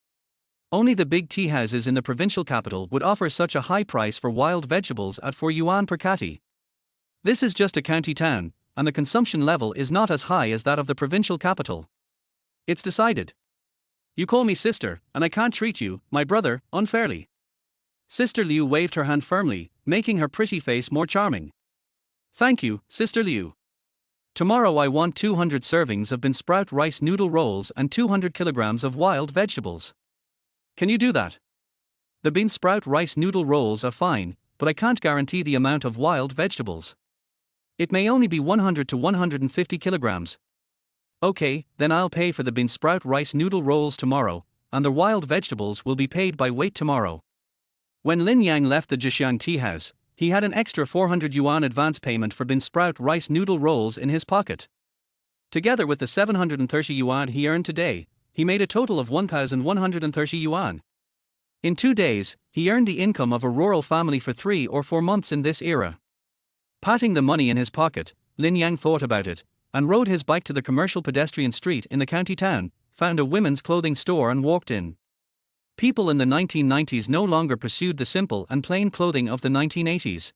Only the big tea houses in the provincial capital would offer such a high price for wild vegetables at 4 yuan per catty. This is just a county town, and the consumption level is not as high as that of the provincial capital. It's decided. You call me sister, and I can't treat you, my brother, unfairly. Sister Liu waved her hand firmly, making her pretty face more charming. "Thank you, Sister Liu. Tomorrow I want 200 servings of bean sprout rice noodle rolls and 200 kilograms of wild vegetables. Can you do that? The bean sprout rice noodle rolls are fine, but I can't guarantee the amount of wild vegetables. It may only be 100 to 150 kilograms. Okay, then I'll pay for the bean sprout rice noodle rolls tomorrow, and the wild vegetables will be paid by weight tomorrow." When Lin Yang left the Jixiang tea house, he had an extra 400 yuan advance payment for bean sprout rice noodle rolls in his pocket. Together with the 730 yuan he earned today, he made a total of 1,130 yuan. In 2 days, he earned the income of a rural family for 3 or 4 months in this era. Patting the money in his pocket, Lin Yan thought about it, and rode his bike to the commercial pedestrian street in the county town, found a women's clothing store and walked in. People in the 1990s no longer pursued the simple and plain clothing of the 1980s.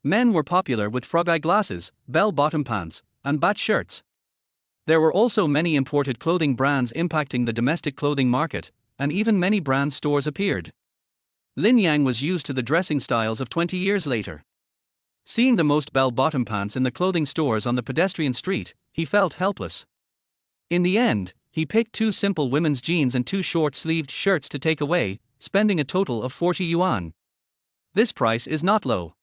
Men were popular with frog-eye glasses, bell-bottom pants, and bat shirts. There were also many imported clothing brands impacting the domestic clothing market, and even many brand stores appeared. Lin Yang was used to the dressing styles of 20 years later. Seeing the most bell-bottom pants in the clothing stores on the pedestrian street, he felt helpless. In the end, he picked 2 simple women's jeans and 2 short-sleeved shirts to take away, spending a total of 40 yuan. This price is not low.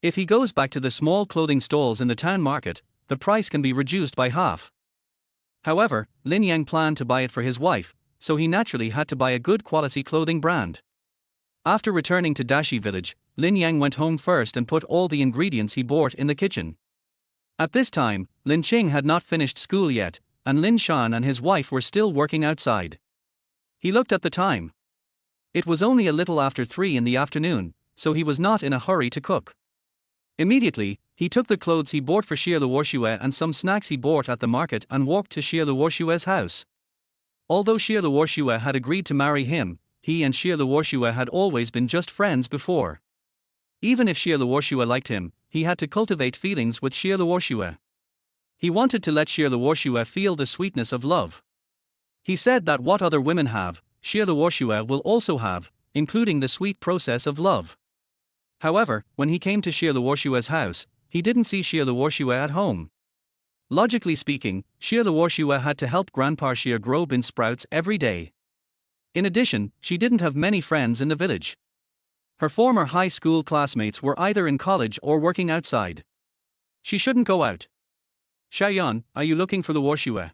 If he goes back to the small clothing stalls in the town market, the price can be reduced by half. However, Lin Yang planned to buy it for his wife, so he naturally had to buy a good quality clothing brand. After returning to Dashi village, Lin Yang went home first and put all the ingredients he bought in the kitchen. At this time, Lin Qing had not finished school yet, and Lin Shan and his wife were still working outside. He looked at the time. It was only a little after 3 in the afternoon, so he was not in a hurry to cook. Immediately, he took the clothes he bought for Xie Luoxue and some snacks he bought at the market and walked to Xie Luoxue's house. Although Xie Luoxue had agreed to marry him, he and Xie Luoxue had always been just friends before. Even if Xie Luoxue liked him, he had to cultivate feelings with Xie Luoxue. He wanted to let Xie Luoxue feel the sweetness of love. He said that what other women have, Xie Luoxue will also have, including the sweet process of love. However, when he came to Xie Luoxue's house, he didn't see Xie Luoxue at home. Logically speaking, Xie Luoxue had to help Grandpa Xie grow bean sprouts every day. In addition, she didn't have many friends in the village. Her former high school classmates were either in college or working outside. She shouldn't go out. Xiaoyan, are you looking for Luoxue?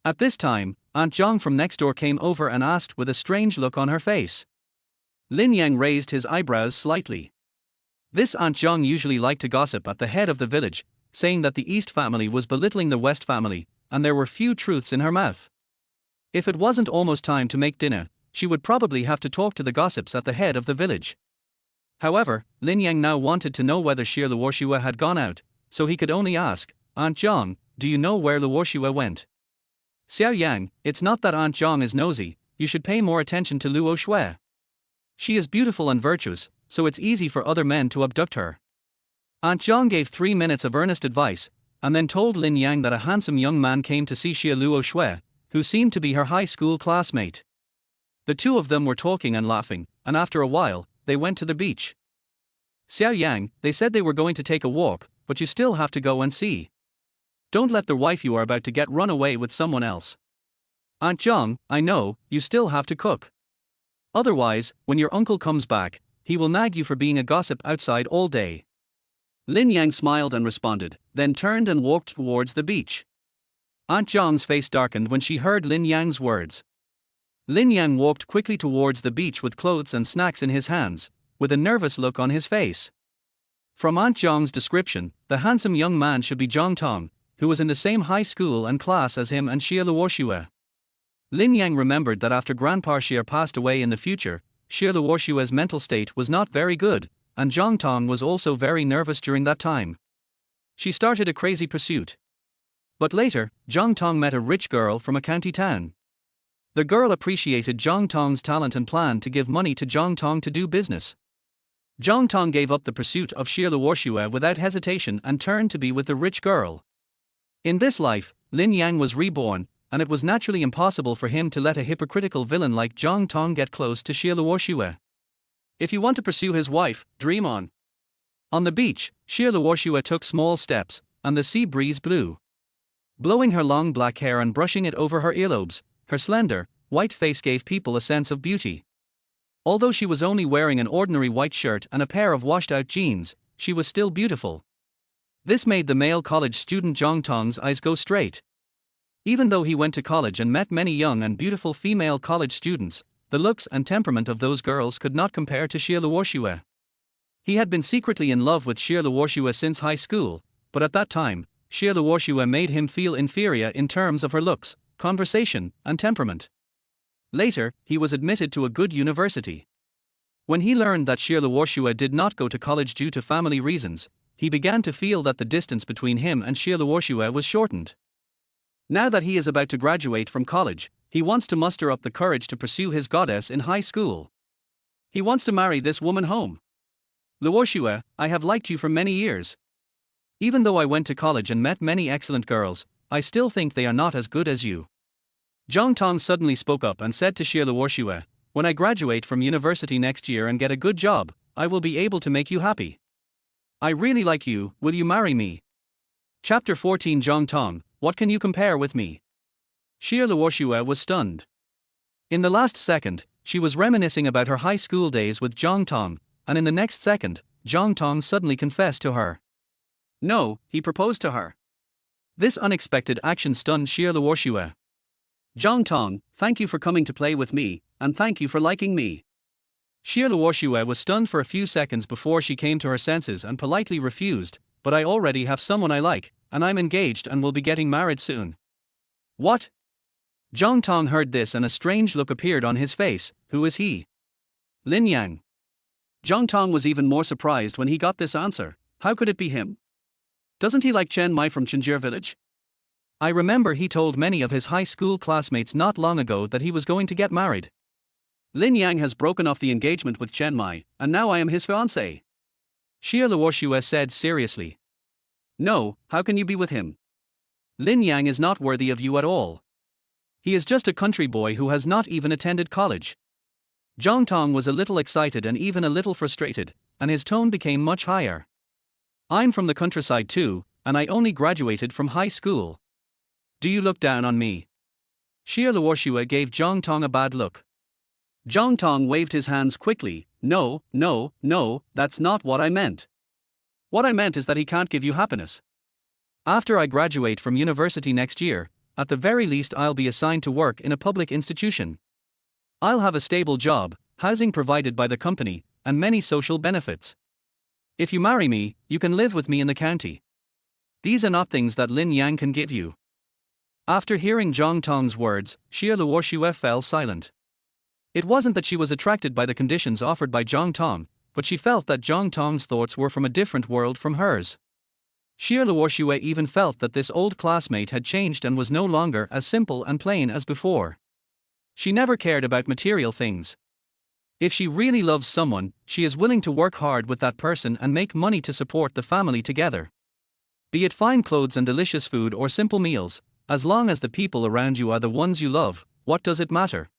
At this time, Aunt Zhang from next door came over and asked with a strange look on her face. Lin Yang raised his eyebrows slightly. This Aunt Zhang usually liked to gossip at the head of the village, saying that the East family was belittling the West family, and there were few truths in her mouth. If it wasn't almost time to make dinner, she would probably have to talk to the gossips at the head of the village. However, Lin Yang now wanted to know whether Xie Luoxue had gone out, so he could only ask, Aunt Zhang, do you know where Luoxue went? Xiao Yang, it's not that Aunt Zhang is nosy, you should pay more attention to Luoxue. She is beautiful and virtuous, so it's easy for other men to abduct her. Aunt Zhang gave 3 minutes of earnest advice, and then told Lin Yang that a handsome young man came to see Xie Luoxue, who seemed to be her high school classmate. The two of them were talking and laughing, and after a while, they went to the beach. Xiao Yang, they said they were going to take a walk, but you still have to go and see. Don't let the wife you are about to get run away with someone else. Aunt Zhang, I know, you still have to cook. Otherwise, when your uncle comes back, he will nag you for being a gossip outside all day. Lin Yang smiled and responded, then turned and walked towards the beach. Aunt Zhang's face darkened when she heard Lin Yang's words. Lin Yang walked quickly towards the beach with clothes and snacks in his hands, with a nervous look on his face. From Aunt Zhang's description, the handsome young man should be Zhang Tong, who was in the same high school and class as him and Xie Luoxue. Lin Yang remembered that after Grandpa Xie passed away in the future, Xie Luoxue's mental state was not very good, and Zhang Tong was also very nervous during that time. She started a crazy pursuit. But later, Zhang Tong met a rich girl from a county town. The girl appreciated Zhang Tong's talent and planned to give money to Zhang Tong to do business. Zhang Tong gave up the pursuit of Xie Luoxue without hesitation and turned to be with the rich girl. In this life, Lin Yang was reborn, and it was naturally impossible for him to let a hypocritical villain like Zhang Tong get close to Xie Luoxue. If you want to pursue his wife, dream on. On the beach, Xie Luoxue took small steps, and the sea breeze blew. Blowing her long black hair and brushing it over her earlobes, her slender, white face gave people a sense of beauty. Although she was only wearing an ordinary white shirt and a pair of washed-out jeans, she was still beautiful. This made the male college student Zhang Tong's eyes go straight. Even though he went to college and met many young and beautiful female college students, the looks and temperament of those girls could not compare to Xie Luoxue. He had been secretly in love with Xie Luoxue since high school, but at that time, Xie Luoxue made him feel inferior in terms of her looks, conversation, and temperament. Later, he was admitted to a good university. When he learned that Xie Luoxue did not go to college due to family reasons, he began to feel that the distance between him and Xie Luoxue was shortened. Now that he is about to graduate from college, he wants to muster up the courage to pursue his goddess in high school. He wants to marry this woman home. Luoxue, I have liked you for many years. Even though I went to college and met many excellent girls, I still think they are not as good as you. Zhang Tong suddenly spoke up and said to Xie Luoxue, when I graduate from university next year and get a good job, I will be able to make you happy. I really like you, will you marry me? Chapter 14 Zhang Tong, what can you compare with me? Xie Luoxue was stunned. In the last second, she was reminiscing about her high school days with Zhang Tong, and in the next second, Zhang Tong suddenly confessed to her. No, he proposed to her. This unexpected action stunned Xie Luoxue. Zhang Tong, thank you for coming to play with me, and thank you for liking me. Xie Luoxue was stunned for a few seconds before she came to her senses and politely refused, but I already have someone I like, and I'm engaged and will be getting married soon. What? Zhang Tong heard this and a strange look appeared on his face. Who is he? Lin Yan. Zhang Tong was even more surprised when he got this answer. How could it be him? Doesn't he like Chen Mai from Chenjie village? I remember he told many of his high school classmates not long ago that he was going to get married. Lin Yang has broken off the engagement with Chen Mai, and now I am his fiancé. Xie Luoxue said seriously. No, how can you be with him? Lin Yang is not worthy of you at all. He is just a country boy who has not even attended college. Zhang Tong was a little excited and even a little frustrated, and his tone became much higher. I'm from the countryside too, and I only graduated from high school. Do you look down on me? Xie Luoxue gave Zhang Tong a bad look. Zhang Tong waved his hands quickly. No, that's not what I meant. What I meant is that he can't give you happiness. After I graduate from university next year, at the very least I'll be assigned to work in a public institution. I'll have a stable job, housing provided by the company, and many social benefits. If you marry me, you can live with me in the county. These are not things that Lin Yang can give you. After hearing Zhang Tong's words, Xie Luoxue fell silent. It wasn't that she was attracted by the conditions offered by Zhang Tong, but she felt that Zhang Tong's thoughts were from a different world from hers. Xie Luoxue even felt that this old classmate had changed and was no longer as simple and plain as before. She never cared about material things. If she really loves someone, she is willing to work hard with that person and make money to support the family together. Be it fine clothes and delicious food or simple meals, as long as the people around you are the ones you love, what does it matter?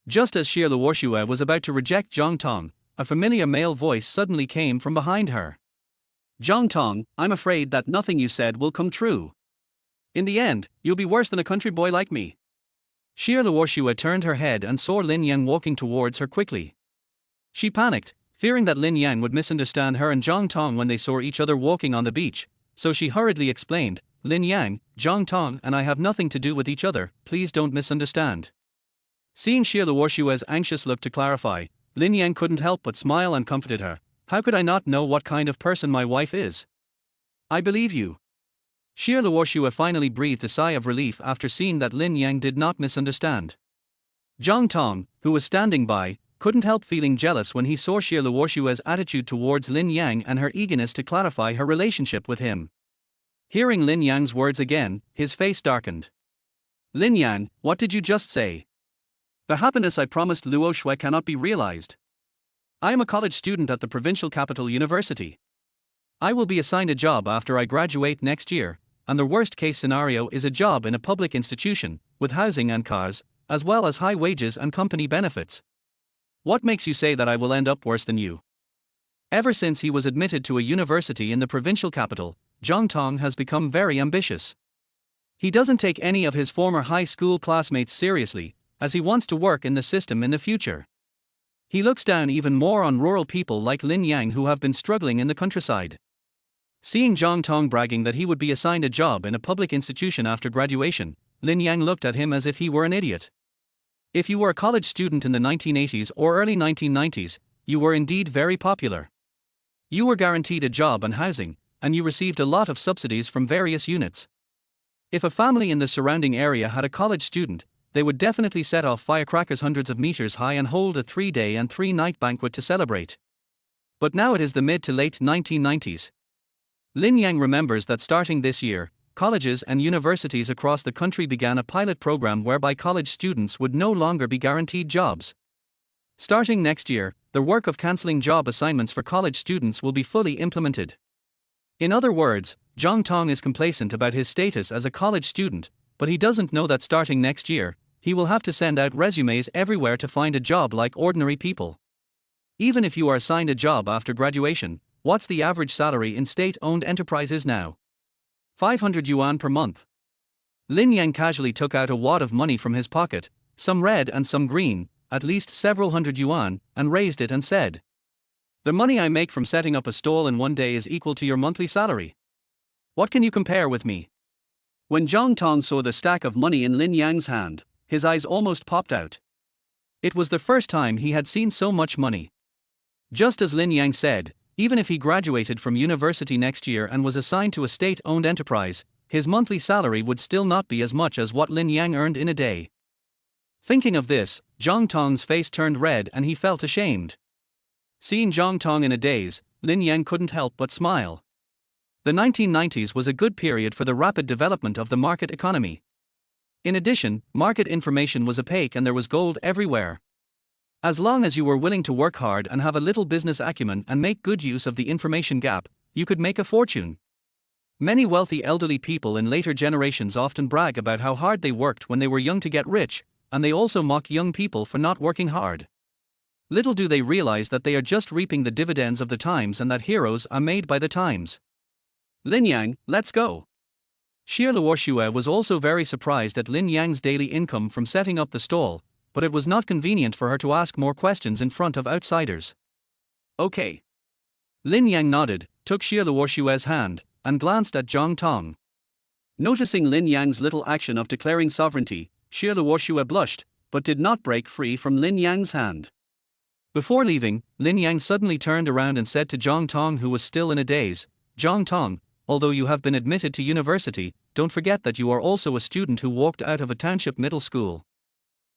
Just as Xie Luoxue was about to reject Zhang Tong, a familiar male voice suddenly came from behind her. Zhang Tong, I'm afraid that nothing you said will come true. In the end, you'll be worse than a country boy like me. Xie Luoxue turned her head and saw Lin Yan walking towards her quickly. She panicked, fearing that Lin Yan would misunderstand her and Zhang Tong when they saw each other walking on the beach, so she hurriedly explained, Lin Yang, Zhang Tong and I have nothing to do with each other, please don't misunderstand. Seeing Xie Luoxue's anxious look to clarify, Lin Yang couldn't help but smile and comforted her. How could I not know what kind of person my wife is? I believe you. Xie Luoxue finally breathed a sigh of relief after seeing that Lin Yang did not misunderstand. Zhang Tong, who was standing by, couldn't help feeling jealous when he saw Xie Luoxue's attitude towards Lin Yang and her eagerness to clarify her relationship with him. Hearing Lin Yang's words again, his face darkened. Lin Yang, what did you just say? The happiness I promised Luoxue cannot be realized. I am a college student at the provincial capital university. I will be assigned a job after I graduate next year, and the worst case scenario is a job in a public institution, with housing and cars, as well as high wages and company benefits. What makes you say that I will end up worse than you? Ever since he was admitted to a university in the provincial capital, Zhang Tong has become very ambitious. He doesn't take any of his former high school classmates seriously, as he wants to work in the system in the future. He looks down even more on rural people like Lin Yang who have been struggling in the countryside. Seeing Zhang Tong bragging that he would be assigned a job in a public institution after graduation, Lin Yang looked at him as if he were an idiot. If you were a college student in the 1980s or early 1990s, you were indeed very popular. You were guaranteed a job and housing, and you received a lot of subsidies from various units. If a family in the surrounding area had a college student, they would definitely set off firecrackers hundreds of meters high and hold a 3-day and 3-night banquet to celebrate. But now it is the mid to late 1990s. Lin Yan remembers that starting this year, colleges and universities across the country began a pilot program whereby college students would no longer be guaranteed jobs. Starting next year, the work of cancelling job assignments for college students will be fully implemented. In other words, Zhang Tong is complacent about his status as a college student, but he doesn't know that starting next year, he will have to send out resumes everywhere to find a job like ordinary people. Even if you are assigned a job after graduation, what's the average salary in state-owned enterprises now? 500 yuan per month. Lin Yan casually took out a wad of money from his pocket, some red and some green, at least several hundred yuan, and raised it and said, "The money I make from setting up a stall in one day is equal to your monthly salary. What can you compare with me?" When Zhang Tong saw the stack of money in Lin Yang's hand, his eyes almost popped out. It was the first time he had seen so much money. Just as Lin Yang said, even if he graduated from university next year and was assigned to a state-owned enterprise, his monthly salary would still not be as much as what Lin Yang earned in a day. Thinking of this, Zhang Tong's face turned red and he felt ashamed. Seeing Zhang Tong in a daze, Lin Yang couldn't help but smile. The 1990s was a good period for the rapid development of the market economy. In addition, market information was opaque and there was gold everywhere. As long as you were willing to work hard and have a little business acumen and make good use of the information gap, you could make a fortune. Many wealthy elderly people in later generations often brag about how hard they worked when they were young to get rich, and they also mock young people for not working hard. Little do they realize that they are just reaping the dividends of the times and that heroes are made by the times. Lin Yang, let's go. Xie Luoxue was also very surprised at Lin Yang's daily income from setting up the stall, but it was not convenient for her to ask more questions in front of outsiders. Okay. Lin Yang nodded, took Xie Luoxue's hand, and glanced at Zhang Tong. Noticing Lin Yang's little action of declaring sovereignty, Xie Luoxue blushed, but did not break free from Lin Yang's hand. Before leaving, Lin Yang suddenly turned around and said to Zhang Tong, who was still in a daze, "Zhang Tong, although you have been admitted to university, don't forget that you are also a student who walked out of a township middle school.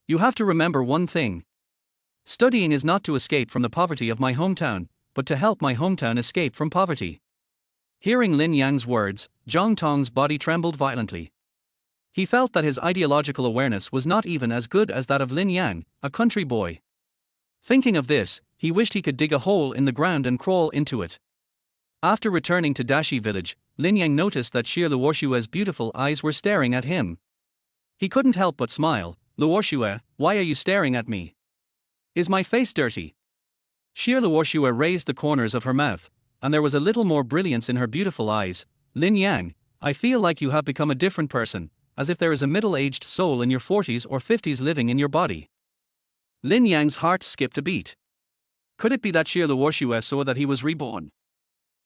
You have to remember one thing. Studying is not to escape from the poverty of my hometown, but to help my hometown escape from poverty." Hearing Lin Yang's words, Zhang Tong's body trembled violently. He felt that his ideological awareness was not even as good as that of Lin Yang, a country boy. Thinking of this, he wished he could dig a hole in the ground and crawl into it. After returning to Dashi village, Lin Yang noticed that Xie Luoxue's beautiful eyes were staring at him. He couldn't help but smile. "Luoxue, why are you staring at me? Is my face dirty?" Xie Luoxue raised the corners of her mouth, and there was a little more brilliance in her beautiful eyes. "Lin Yang, I feel like you have become a different person, as if there is a middle-aged soul in your 40s or 50s living in your body." Lin Yang's heart skipped a beat. Could it be that Xie Luoxue saw that he was reborn?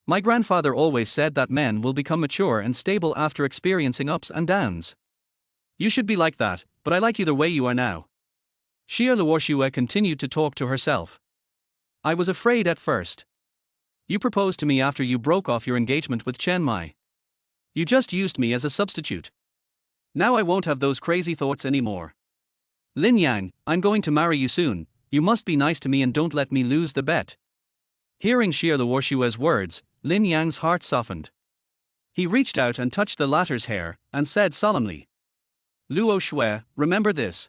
"My grandfather always said that men will become mature and stable after experiencing ups and downs. You should be like that, but I like you the way you are now." Xie Luoxue continued to talk to herself. "I was afraid at first. You proposed to me after you broke off your engagement with Chen Mai. You just used me as a substitute. Now I won't have those crazy thoughts anymore. Lin Yang, I'm going to marry you soon. You must be nice to me and don't let me lose the bet." Hearing Xie Luoxue's words, Lin Yang's heart softened. He reached out and touched the latter's hair, and said solemnly, "Luoxue, remember this.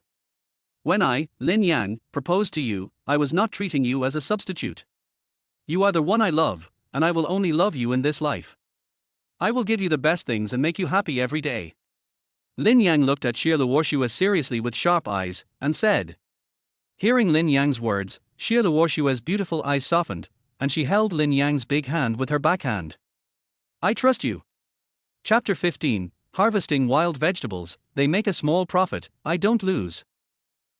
When I, Lin Yang, proposed to you, I was not treating you as a substitute. You are the one I love, and I will only love you in this life. I will give you the best things and make you happy every day." Lin Yang looked at Xie Luoxue seriously with sharp eyes, and said. Hearing Lin Yang's words, Xie Luoxue's beautiful eyes softened, and she held Lin Yang's big hand with her backhand. "I trust you." Chapter 15, Harvesting Wild Vegetables, They Make a Small Profit, I Don't Lose.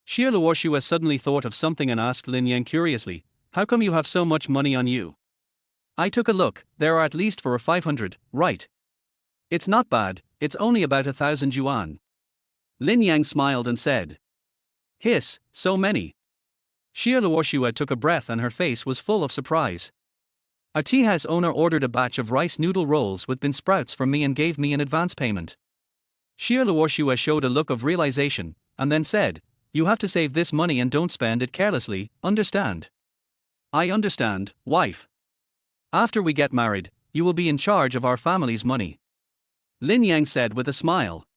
Xie Luoxue suddenly thought of something and asked Lin Yang curiously, "How come you have so much money on you?" "I took a look, there are at least 400 or 500, right? It's not bad, it's only about 1,000 yuan." Lin Yang smiled and said. "Hiss, so many." Xie Luoxue took a breath and her face was full of surprise. A tea house owner ordered a batch of rice noodle rolls with bean sprouts from me and gave me an advance payment. Xie Luoxue showed a look of realization, and then said, "You have to save this money and don't spend it carelessly, understand?" "I understand, wife. After we get married, you will be in charge of our family's money," Lin Yang said with a smile.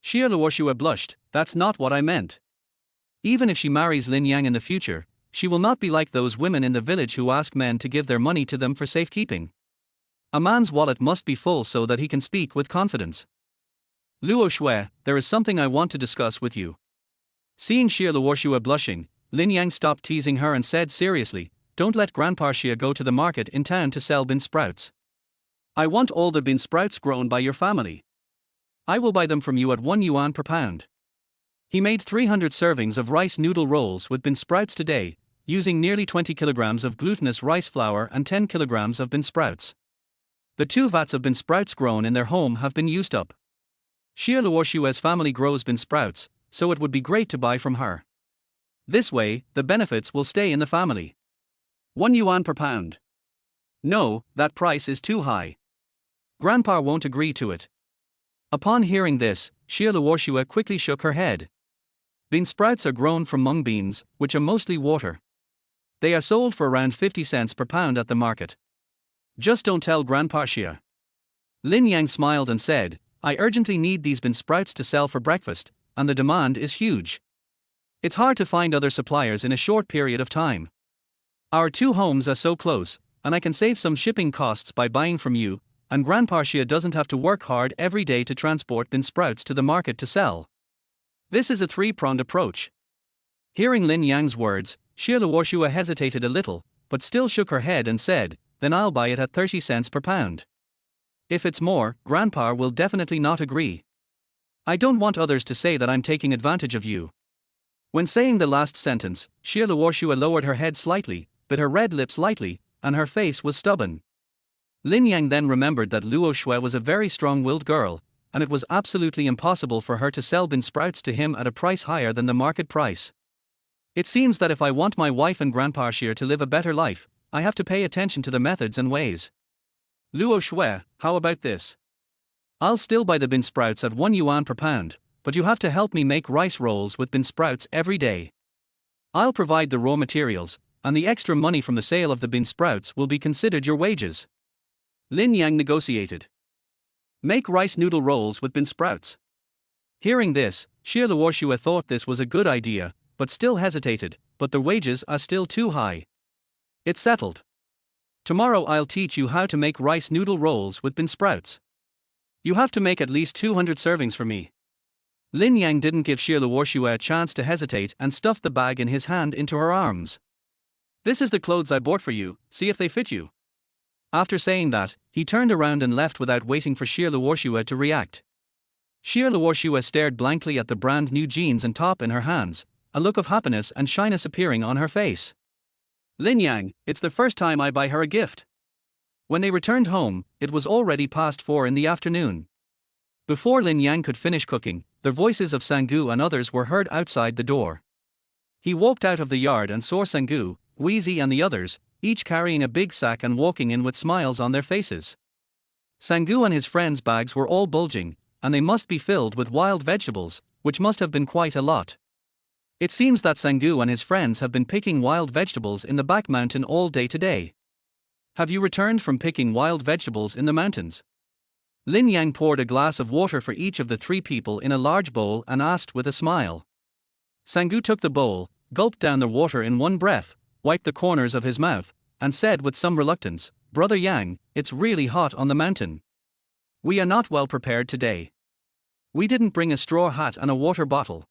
Xie Luoxue blushed. "That's not what I meant. Even if she marries Lin Yang in the future, she will not be like those women in the village who ask men to give their money to them for safekeeping. A man's wallet must be full so that he can speak with confidence. Luo Shui, there is something I want to discuss with you." Seeing Xie Luoxue blushing, Lin Yang stopped teasing her and said seriously, "Don't let Grandpa Xie go to the market in town to sell bean sprouts. I want all the bean sprouts grown by your family. I will buy them from you at 1 yuan per pound." He made 300 servings of rice noodle rolls with bean sprouts today, using nearly 20 kilograms of glutinous rice flour and 10 kilograms of bean sprouts. The 2 vats of bean sprouts grown in their home have been used up. Xie Luoxue's family grows bean sprouts, so it would be great to buy from her. This way, the benefits will stay in the family. 1 yuan per pound. No, that price is too high. Grandpa won't agree to it. Upon hearing this, Xie Luoxue quickly shook her head. Bean sprouts are grown from mung beans, which are mostly water. They are sold for around 50 cents per pound at the market. Just don't tell Grandpa Xie. Lin Yang smiled and said, "I urgently need these bean sprouts to sell for breakfast, and the demand is huge. It's hard to find other suppliers in a short period of time. Our 2 homes are so close, and I can save some shipping costs by buying from you, and Grandpa Xie doesn't have to work hard every day to transport bean sprouts to the market to sell. This is a 3-pronged approach." Hearing Lin Yang's words, Xie Luoxue hesitated a little, but still shook her head and said, "Then I'll buy it at 30 cents per pound. If it's more, Grandpa will definitely not agree. I don't want others to say that I'm taking advantage of you." When saying the last sentence, Xie Luoxue lowered her head slightly, bit her red lips lightly, and her face was stubborn. Lin Yang then remembered that Luo Shui was a very strong-willed girl, and it was absolutely impossible for her to sell bean sprouts to him at a price higher than the market price. It seems that if I want my wife and Grandpa Xie to live a better life, I have to pay attention to the methods and ways. Luo Shui, how about this? I'll still buy the bean sprouts at 1 yuan per pound, but you have to help me make rice rolls with bean sprouts every day. I'll provide the raw materials, and the extra money from the sale of the bean sprouts will be considered your wages. Lin Yang negotiated. Make rice noodle rolls with bean sprouts. Hearing this, Xie Luoxue thought this was a good idea, but still hesitated, but the wages are still too high. It's settled. Tomorrow I'll teach you how to make rice noodle rolls with bean sprouts. You have to make at least 200 servings for me. Lin Yang didn't give Xie Luoxue a chance to hesitate and stuffed the bag in his hand into her arms. "This is the clothes I bought for you, see if they fit you." After saying that, he turned around and left without waiting for Xie Luoxue to react. Xie Luoxue stared blankly at the brand new jeans and top in her hands, a look of happiness and shyness appearing on her face. "Lin Yang, it's the first time I buy her a gift." When they returned home, it was already past 4 in the afternoon. Before Lin Yang could finish cooking, the voices of Sangu and others were heard outside the door. He walked out of the yard and saw Sangu, Wheezy and the others, each carrying a big sack and walking in with smiles on their faces. Sangu and his friends' bags were all bulging, and they must be filled with wild vegetables, which must have been quite a lot. It seems that Sangu and his friends have been picking wild vegetables in the back mountain all day today. "Have you returned from picking wild vegetables in the mountains?" Lin Yang poured a glass of water for each of the 3 people in a large bowl and asked with a smile. Sangu took the bowl, gulped down the water in one breath, wiped the corners of his mouth, and said with some reluctance, "Brother Yang, it's really hot on the mountain. We are not well prepared today. We didn't bring a straw hat and a water bottle.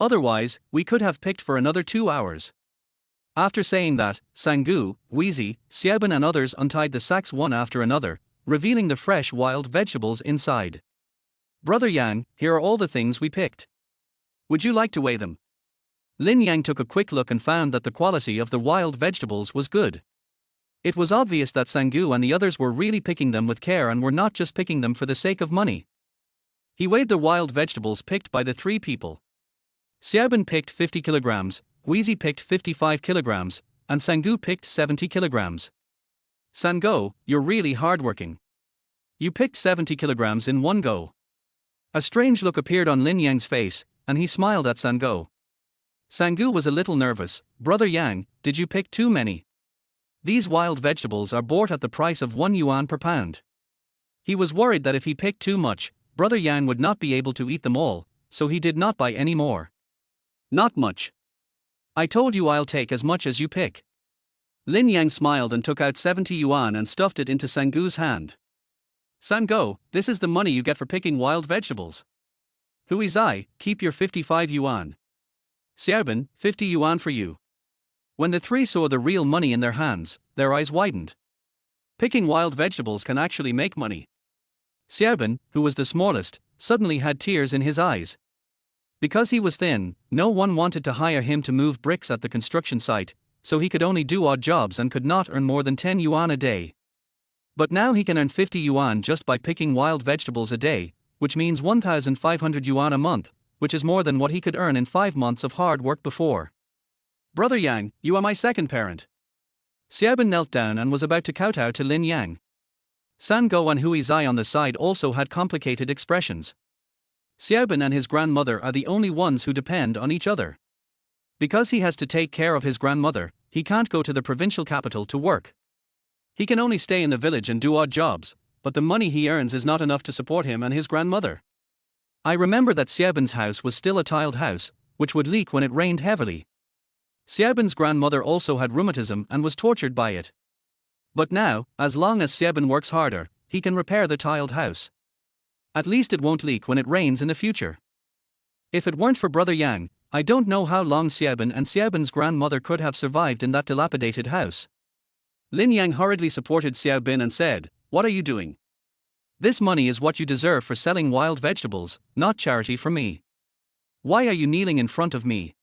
Otherwise, we could have picked for another 2 hours." After saying that, Sangu, Wheezy, Xiaobin and others untied the sacks one after another, revealing the fresh wild vegetables inside. "Brother Yang, here are all the things we picked. Would you like to weigh them?" Lin Yang took a quick look and found that the quality of the wild vegetables was good. It was obvious that Sangu and the others were really picking them with care and were not just picking them for the sake of money. He weighed the wild vegetables picked by the 3 people. Xiaobin picked 50 kilograms, Wheezy picked 55 kilograms, and Sangu picked 70 kilograms. Sango, you're really hardworking. You picked 70 kilograms in one go. A strange look appeared on Lin Yang's face, and he smiled at Sango. Sangu was a little nervous. Brother Yang, did you pick too many? These wild vegetables are bought at the price of 1 yuan per pound. He was worried that if he picked too much, Brother Yang would not be able to eat them all, so he did not buy any more. Not much. I told you I'll take as much as you pick. Lin Yang smiled and took out 70 yuan and stuffed it into Sangu's hand. Sango, this is the money you get for picking wild vegetables. Hui Zai, keep your 55 yuan. Xiaobin, 50 yuan for you. When the three saw the real money in their hands, their eyes widened. Picking wild vegetables can actually make money. Xiaobin, who was the smallest, suddenly had tears in his eyes. Because he was thin, no one wanted to hire him to move bricks at the construction site, so he could only do odd jobs and could not earn more than 10 yuan a day. But now he can earn 50 yuan just by picking wild vegetables a day, which means 1,500 yuan a month, which is more than what he could earn in 5 months of hard work before. Brother Yang, you are my second parent. Xiaobin knelt down and was about to kowtow to Lin Yang. Sango and Hui Zai on the side also had complicated expressions. Xiaobin and his grandmother are the only ones who depend on each other. Because he has to take care of his grandmother, he can't go to the provincial capital to work. He can only stay in the village and do odd jobs, but the money he earns is not enough to support him and his grandmother. I remember that Xiaobin's house was still a tiled house, which would leak when it rained heavily. Xiaobin's grandmother also had rheumatism and was tortured by it. But now, as long as Xiaobin works harder, he can repair the tiled house. At least it won't leak when it rains in the future. If it weren't for Brother Yang, I don't know how long Xiaobin and Xiaobin's grandmother could have survived in that dilapidated house. Lin Yang hurriedly supported Xiaobin and said, "What are you doing? This money is what you deserve for selling wild vegetables, not charity for me. Why are you kneeling in front of me?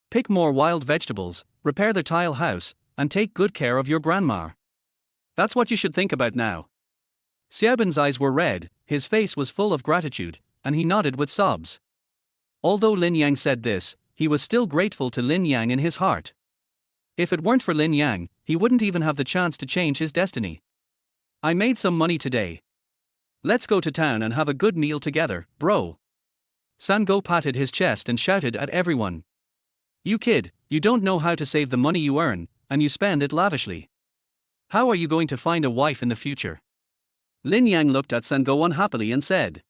Pick more wild vegetables, repair the tile house, and take good care of your grandma. That's what you should think about now." Xiaobin's eyes were red, his face was full of gratitude, and he nodded with sobs. Although Lin Yang said this, he was still grateful to Lin Yang in his heart. If it weren't for Lin Yang, he wouldn't even have the chance to change his destiny. I made some money today. Let's go to town and have a good meal together, bro. Sango patted his chest and shouted at everyone. You kid, you don't know how to save the money you earn, and you spend it lavishly. How are you going to find a wife in the future? Lin Yang looked at Sango unhappily and said.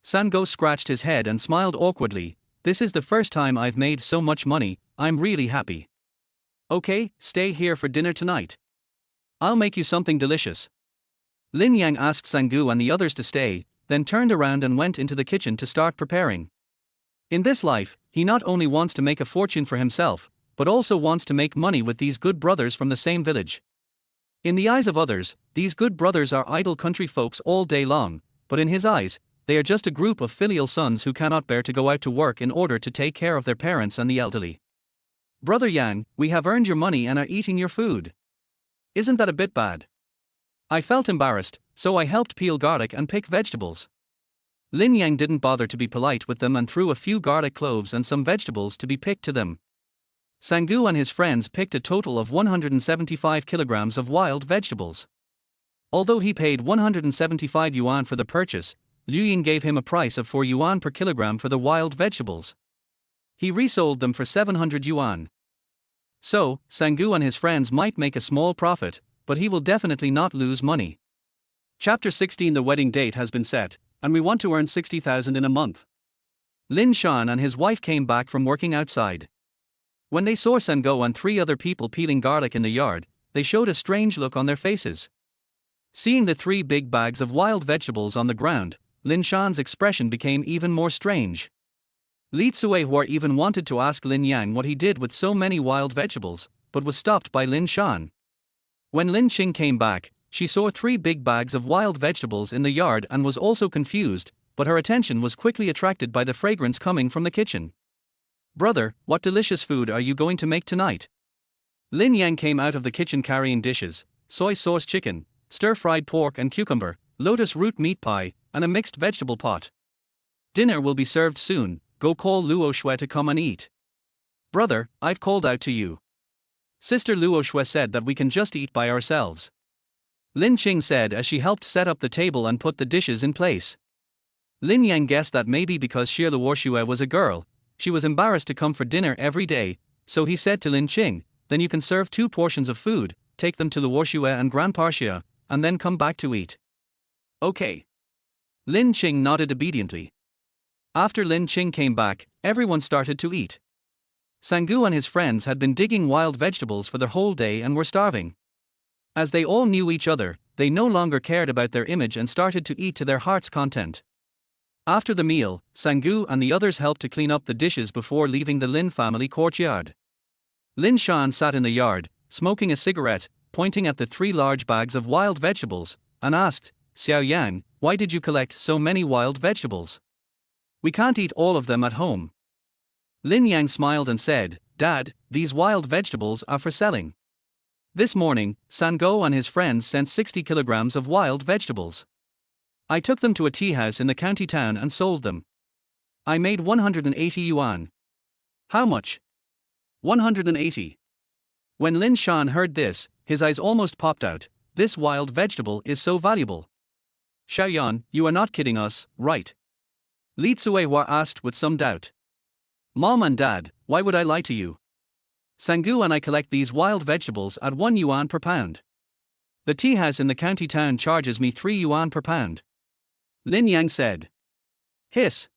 Sango scratched his head and smiled awkwardly. This is the first time I've made so much money, I'm really happy. Okay, stay here for dinner tonight. I'll make you something delicious. Lin Yang asked Sangu and the others to stay, then turned around and went into the kitchen to start preparing. In this life, he not only wants to make a fortune for himself, but also wants to make money with these good brothers from the same village. In the eyes of others, these good brothers are idle country folks all day long, but in his eyes, they are just a group of filial sons who cannot bear to go out to work in order to take care of their parents and the elderly. Brother Yang, we have earned your money and are eating your food. Isn't that a bit bad? I felt embarrassed, so I helped peel garlic and pick vegetables. Lin Yang didn't bother to be polite with them and threw a few garlic cloves and some vegetables to be picked to them. Sangu and his friends picked a total of 175 kilograms of wild vegetables. Although he paid 175 yuan for the purchase, Liu Ying gave him a price of 4 yuan per kilogram for the wild vegetables. He resold them for 700 yuan. So, Sangu and his friends might make a small profit, but he will definitely not lose money. Chapter 16. The wedding date has been set, and we want to earn 60,000 in a month. Lin Shan and his wife came back from working outside. When they saw Sango and 3 other people peeling garlic in the yard, they showed a strange look on their faces. Seeing the 3 big bags of wild vegetables on the ground, Lin Shan's expression became even more strange. Li Tsuehua even wanted to ask Lin Yang what he did with so many wild vegetables, but was stopped by Lin Shan. When Lin Qing came back, she saw 3 big bags of wild vegetables in the yard and was also confused, but her attention was quickly attracted by the fragrance coming from the kitchen. Brother, what delicious food are you going to make tonight? Lin Yang came out of the kitchen carrying dishes, soy sauce chicken, stir-fried pork and cucumber, lotus root meat pie, and a mixed vegetable pot. Dinner will be served soon, go call Luo Shui to come and eat. Brother, I've called out to you. Sister Luo Shui said that we can just eat by ourselves. Lin Qing said as she helped set up the table and put the dishes in place. Lin Yan guessed that maybe because Xie Luoxue was a girl, she was embarrassed to come for dinner every day, so he said to Lin Qing, "Then you can serve 2 portions of food, take them to Luoxue and Grandpa Xie, and then come back to eat." "Okay." Lin Qing nodded obediently. After Lin Qing came back, everyone started to eat. Sangu and his friends had been digging wild vegetables for the whole day and were starving. As they all knew each other, they no longer cared about their image and started to eat to their heart's content. After the meal, Sangu and the others helped to clean up the dishes before leaving the Lin family courtyard. Lin Shan sat in the yard, smoking a cigarette, pointing at the 3 large bags of wild vegetables, and asked, "Xiao Yang, why did you collect so many wild vegetables? We can't eat all of them at home." Lin Yang smiled and said, "Dad, these wild vegetables are for selling. This morning, Sango and his friends sent 60 kilograms of wild vegetables. I took them to a tea house in the county town and sold them. I made 180 yuan. How much? 180. When Lin Shan heard this, his eyes almost popped out. This wild vegetable is so valuable. Xiaoyan, you are not kidding us, right? Li Tsuehua asked with some doubt. Mom and Dad, why would I lie to you? Sangu and I collect these wild vegetables at 1 yuan per pound. The tea house in the county town charges me 3 yuan per pound. Lin Yang said. Hiss.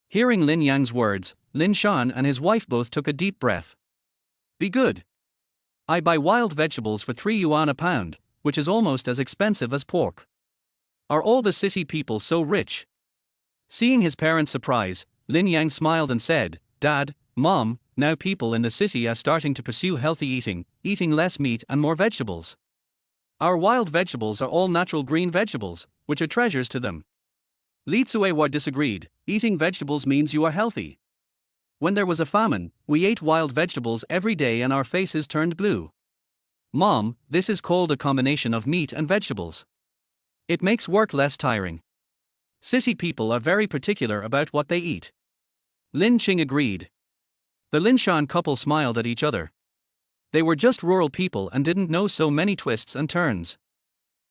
Hearing Lin Yang's words, Lin Shan and his wife both took a deep breath. Be good. I buy wild vegetables for 3 yuan a pound, which is almost as expensive as pork. Are all the city people so rich? Seeing his parents' surprise, Lin Yang smiled and said, Dad, Mom, now people in the city are starting to pursue healthy eating, eating less meat and more vegetables. Our wild vegetables are all natural green vegetables, which are treasures to them. Li Tsuehua disagreed, eating vegetables means you are healthy. When there was a famine, we ate wild vegetables every day and our faces turned blue. Mom, this is called a combination of meat and vegetables. It makes work less tiring. City people are very particular about what they eat. Lin Qing agreed. The Lin Shan couple smiled at each other. They were just rural people and didn't know so many twists and turns.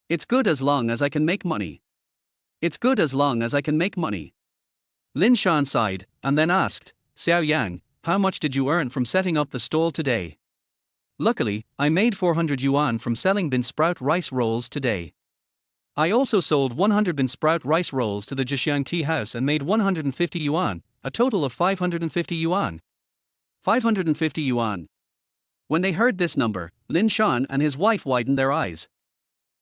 It's good as long as I can make money. It's good as long as I can make money. Lin Shan sighed, and then asked, Xiao Yang, how much did you earn from setting up the stall today? Luckily, I made 400 yuan from selling bean sprout rice rolls today. I also sold 100 bean sprout rice rolls to the Zhixiang tea house and made 150 yuan, a total of 550 yuan. 550 yuan. When they heard this number, Lin Shan and his wife widened their eyes.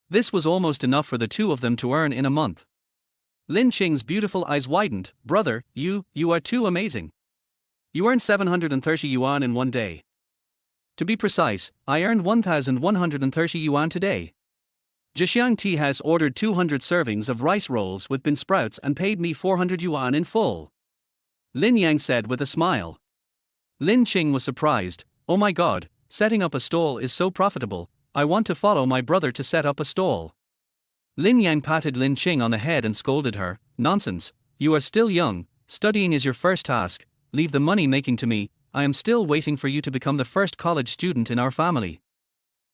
This was almost enough for the two of them to earn in a month. Lin Qing's beautiful eyes widened. Brother, you are too amazing. You earned 730 yuan in one day. To be precise, I earned 1,130 yuan today. Zhixiang Tea House ordered 200 servings of rice rolls with bean sprouts and paid me 400 yuan in full. Lin Yang said with a smile. Lin Qing was surprised. Oh my god, setting up a stall is so profitable, I want to follow my brother to set up a stall. Lin Yang patted Lin Qing on the head and scolded her. Nonsense, you are still young, studying is your first task, leave the money making to me, I am still waiting for you to become the first college student in our family.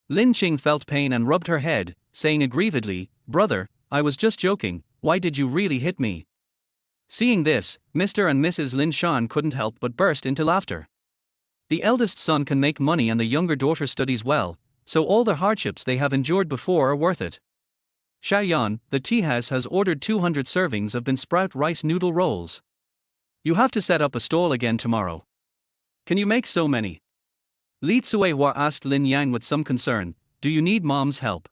Lin Qing felt pain and rubbed her head, saying aggrievedly, Brother, I was just joking, why did you really hit me? Seeing this, Mr. and Mrs. Lin Shan couldn't help but burst into laughter. The eldest son can make money and the younger daughter studies well, so all the hardships they have endured before are worth it. Xiaoyan, the tea house has ordered 200 servings of bean sprout rice noodle rolls. You have to set up a stall again tomorrow. Can you make so many? Li Tsuehua asked Lin Yang with some concern, do you need mom's help?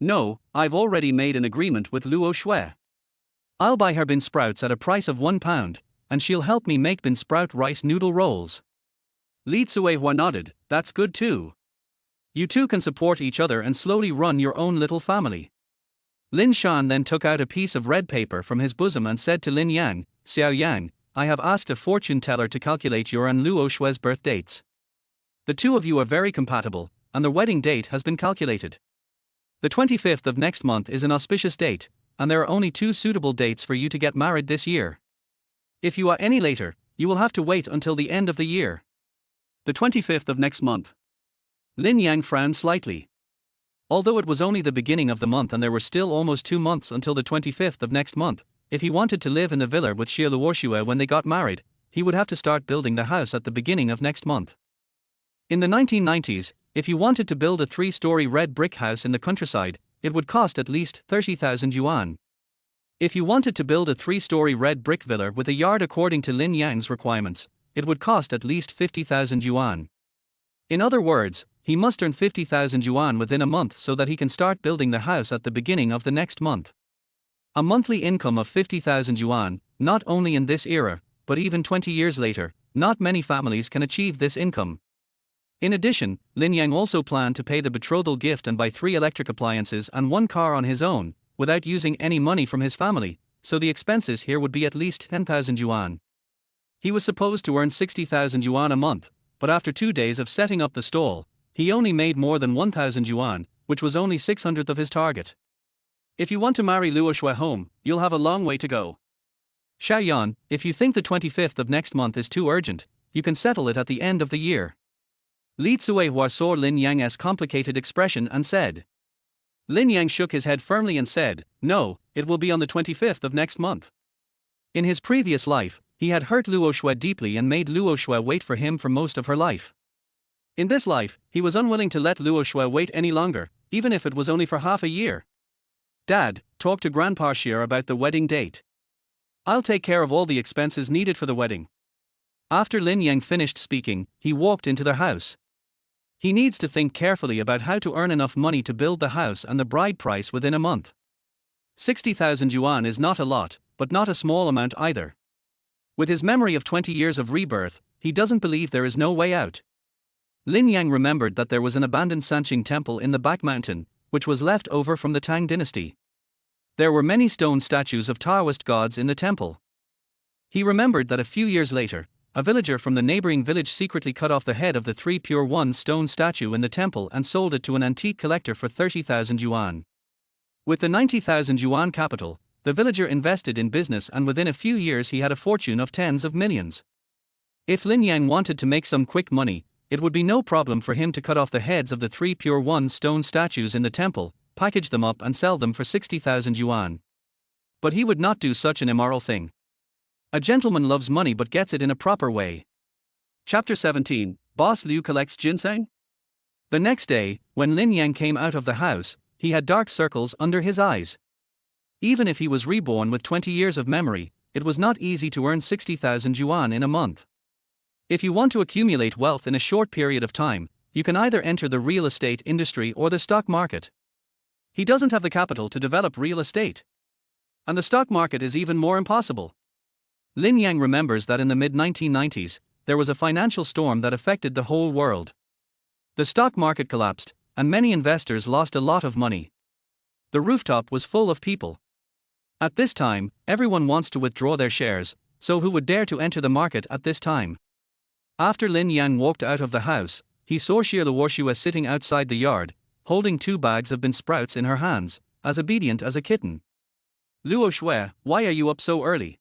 No, I've already made an agreement with Luo Shui. I'll buy her bean sprouts at a price of 1 pound, and she'll help me make bean sprout rice noodle rolls. Li Tsuehua nodded, that's good too. You two can support each other and slowly run your own little family. Lin Shan then took out a piece of red paper from his bosom and said to Lin Yang, Xiao Yang, I have asked a fortune teller to calculate your and Luo Shui's birth dates. The two of you are very compatible, and the wedding date has been calculated. The 25th of next month is an auspicious date, and there are only 2 suitable dates for you to get married this year. If you are any later, you will have to wait until the end of the year. The 25th of next month. Lin Yang frowned slightly. Although it was only the beginning of the month and there were still almost 2 months until the 25th of next month, if he wanted to live in the villa with Xie Luoxue when they got married, he would have to start building the house at the beginning of next month. In the 1990s, if you wanted to build a 3-story red brick house in the countryside, it would cost at least 30,000 yuan. If you wanted to build a 3-story red brick villa with a yard according to Lin Yan's requirements, it would cost at least 50,000 yuan. In other words, he must earn 50,000 yuan within a month so that he can start building the house at the beginning of the next month. A monthly income of 50,000 yuan, not only in this era, but even 20 years later, not many families can achieve this income. In addition, Lin Yan also planned to pay the betrothal gift and buy 3 electric appliances and 1 car on his own, without using any money from his family, so the expenses here would be at least 10,000 yuan. He was supposed to earn 60,000 yuan a month, but after 2 days of setting up the stall, he only made more than 1,000 yuan, which was only 600th of his target. If you want to marry Luoxue home, you'll have a long way to go. Xiaoyan, if you think the 25th of next month is too urgent, you can settle it at the end of the year. Li Cuihua saw Lin Yang's complicated expression and said. Lin Yang shook his head firmly and said, "No, it will be on the 25th of next month." In his previous life, he had hurt Luoxue deeply and made Luoxue wait for him for most of her life. In this life, he was unwilling to let Luoxue wait any longer, even if it was only for half a year. "Dad, talk to Grandpa Xie about the wedding date. I'll take care of all the expenses needed for the wedding." After Lin Yang finished speaking, he walked into their house. He needs to think carefully about how to earn enough money to build the house and the bride price within a month. 60,000 yuan is not a lot, but not a small amount either. With his memory of 20 years of rebirth, he doesn't believe there is no way out. Lin Yang remembered that there was an abandoned Sanqing temple in the back mountain, which was left over from the Tang dynasty. There were many stone statues of Taoist gods in the temple. He remembered that a few years later, a villager from the neighboring village secretly cut off the head of the 3 pure 1 stone statue in the temple and sold it to an antique collector for 30,000 yuan. With the 90,000 yuan capital, the villager invested in business and within a few years he had a fortune of tens of millions. If Lin Yang wanted to make some quick money, it would be no problem for him to cut off the heads of the 3 pure 1 stone statues in the temple, package them up and sell them for 60,000 yuan. But he would not do such an immoral thing. A gentleman loves money but gets it in a proper way. Chapter 17, Boss Liu collects ginseng? The next day, when Lin Yang came out of the house, he had dark circles under his eyes. Even if he was reborn with 20 years of memory, it was not easy to earn 60,000 yuan in a month. If you want to accumulate wealth in a short period of time, you can either enter the real estate industry or the stock market. He doesn't have the capital to develop real estate. And the stock market is even more impossible. Lin Yang remembers that in the mid-1990s, there was a financial storm that affected the whole world. The stock market collapsed, and many investors lost a lot of money. The rooftop was full of people. At this time, everyone wants to withdraw their shares, so who would dare to enter the market at this time? After Lin Yang walked out of the house, he saw Xie Luoxue sitting outside the yard, holding 2 bags of bean sprouts in her hands, as obedient as a kitten. "Luoxue, why are you up so early?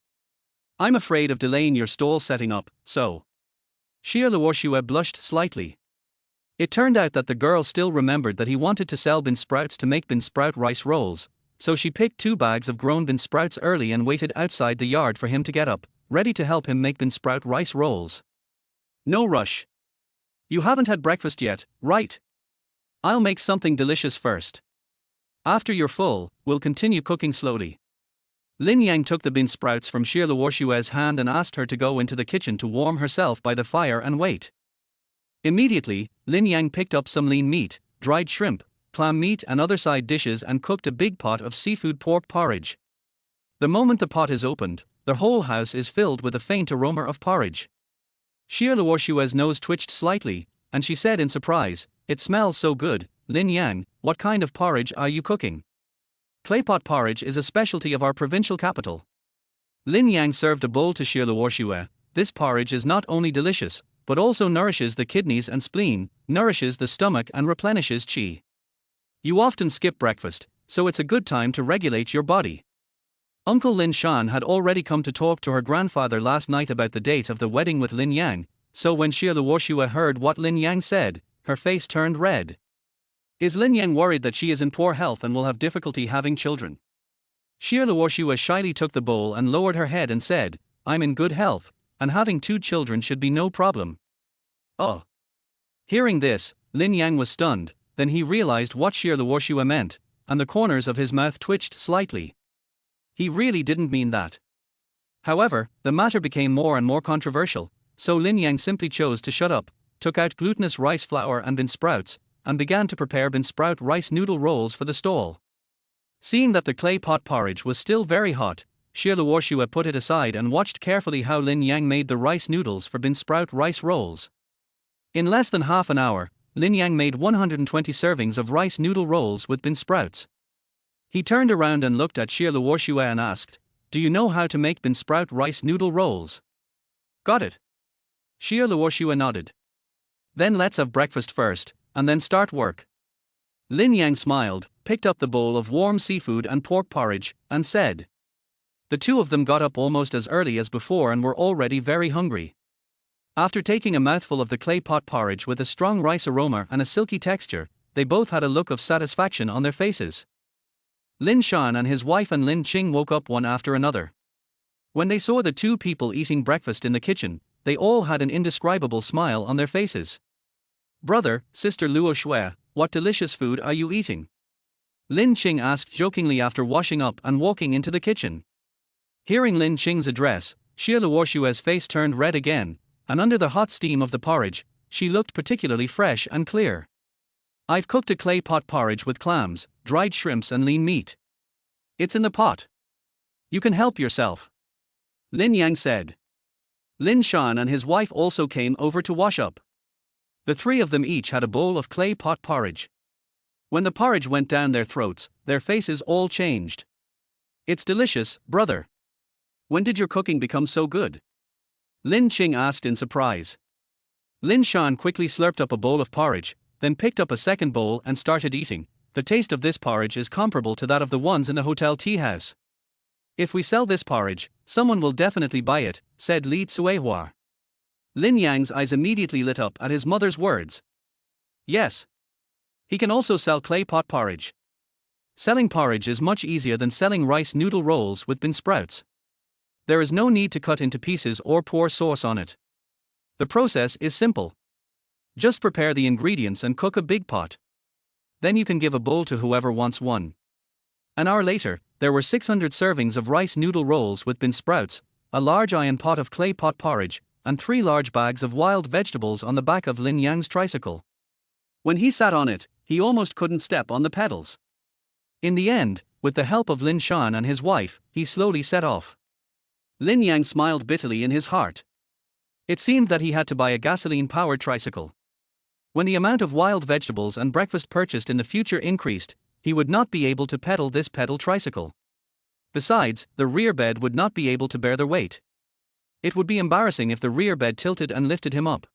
I'm afraid of delaying your stall setting up, so." Xie Luoxue blushed slightly. It turned out that the girl still remembered that he wanted to sell bean sprouts to make bean sprout rice rolls, so she picked 2 bags of grown bean sprouts early and waited outside the yard for him to get up, ready to help him make bean sprout rice rolls. "No rush. You haven't had breakfast yet, right? I'll make something delicious first. After you're full, we'll continue cooking slowly." Lin Yang took the bean sprouts from Xie Luoxue's hand and asked her to go into the kitchen to warm herself by the fire and wait. Immediately, Lin Yang picked up some lean meat, dried shrimp, clam meat and other side dishes and cooked a big pot of seafood pork porridge. The moment the pot is opened, the whole house is filled with a faint aroma of porridge. Xie Luoxue's nose twitched slightly, and she said in surprise, "It smells so good, Lin Yang, what kind of porridge are you cooking?" "Claypot porridge is a specialty of our provincial capital." Lin Yang served a bowl to Xie Luoxue. "This porridge is not only delicious, but also nourishes the kidneys and spleen, nourishes the stomach and replenishes qi. You often skip breakfast, so it's a good time to regulate your body." Uncle Lin Shan had already come to talk to her grandfather last night about the date of the wedding with Lin Yang, so when Xie Luoxue heard what Lin Yang said, her face turned red. Is Lin Yang worried that she is in poor health and will have difficulty having children? Xie Luoxue shyly took the bowl and lowered her head and said, I'm in good health, and having 2 children should be no problem. Oh. Hearing this, Lin Yang was stunned, then he realized what Xie Luoxue meant, and the corners of his mouth twitched slightly. He really didn't mean that. However, the matter became more and more controversial, so Lin Yang simply chose to shut up, took out glutinous rice flour and bean sprouts, and began to prepare bean sprout rice noodle rolls for the stall. Seeing that the clay pot porridge was still very hot, Xie Luoxue put it aside and watched carefully how Lin Yang made the rice noodles for bean sprout rice rolls. In less than half an hour, Lin Yang made 120 servings of rice noodle rolls with bean sprouts. He turned around and looked at Xie Luoxue and asked, Do you know how to make bean sprout rice noodle rolls? Got it. Xie Luoxue nodded. Then let's have breakfast first, and then start work. Lin Yang smiled, picked up the bowl of warm seafood and pork porridge, and said. The two of them got up almost as early as before and were already very hungry. After taking a mouthful of the clay pot porridge with a strong rice aroma and a silky texture, they both had a look of satisfaction on their faces. Lin Shan and his wife and Lin Qing woke up one after another. When they saw the two people eating breakfast in the kitchen, they all had an indescribable smile on their faces. Brother, sister Luo Shui, what delicious food are you eating? Lin Qing asked jokingly after washing up and walking into the kitchen. Hearing Lin Qing's address, Xie Luoshue's face turned red again, and under the hot steam of the porridge, she looked particularly fresh and clear. I've cooked a clay pot porridge with clams, dried shrimps and lean meat. It's in the pot. You can help yourself. Lin Yang said. Lin Shan and his wife also came over to wash up. The three of them each had a bowl of clay pot porridge. When the porridge went down their throats, their faces all changed. It's delicious, brother. When did your cooking become so good? Lin Qing asked in surprise. Lin Shan quickly slurped up a bowl of porridge, then picked up a second bowl and started eating. The taste of this porridge is comparable to that of the ones in the hotel tea house. If we sell this porridge, someone will definitely buy it, said Li Tsuehua. Lin Yang's eyes immediately lit up at his mother's words. Yes. He can also sell clay pot porridge. Selling porridge is much easier than selling rice noodle rolls with bean sprouts. There is no need to cut into pieces or pour sauce on it. The process is simple. Just prepare the ingredients and cook a big pot. Then you can give a bowl to whoever wants one. An hour later, there were 600 servings of rice noodle rolls with bean sprouts, a large iron pot of clay pot porridge, and 3 large bags of wild vegetables on the back of Lin Yang's tricycle. When he sat on it, he almost couldn't step on the pedals. In the end, with the help of Lin Shan and his wife, he slowly set off. Lin Yang smiled bitterly in his heart. It seemed that he had to buy a gasoline-powered tricycle. When the amount of wild vegetables and breakfast purchased in the future increased, he would not be able to pedal this pedal tricycle. Besides, the rear bed would not be able to bear the weight. It would be embarrassing if the rear bed tilted and lifted him up.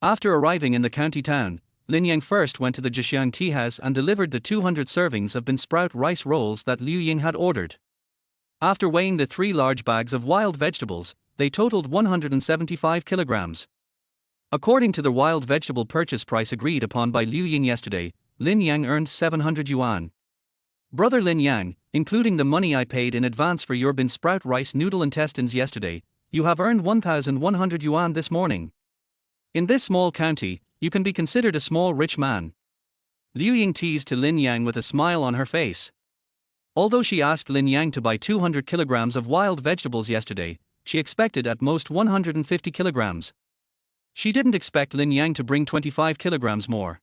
After arriving in the county town, Lin Yang first went to the Zhexiang tea house and delivered the 200 servings of bean sprout rice rolls that Liu Ying had ordered. After weighing the 3 large bags of wild vegetables, they totaled 175 kilograms. According to the wild vegetable purchase price agreed upon by Liu Ying yesterday, Lin Yang earned 700 yuan. Brother Lin Yang, including the money I paid in advance for your bean sprout rice noodle intestines yesterday, you have earned 1,100 yuan this morning. In this small county, you can be considered a small rich man. Liu Ying teased to Lin Yang with a smile on her face. Although she asked Lin Yang to buy 200 kilograms of wild vegetables yesterday, she expected at most 150 kilograms. She didn't expect Lin Yang to bring 25 kilograms more.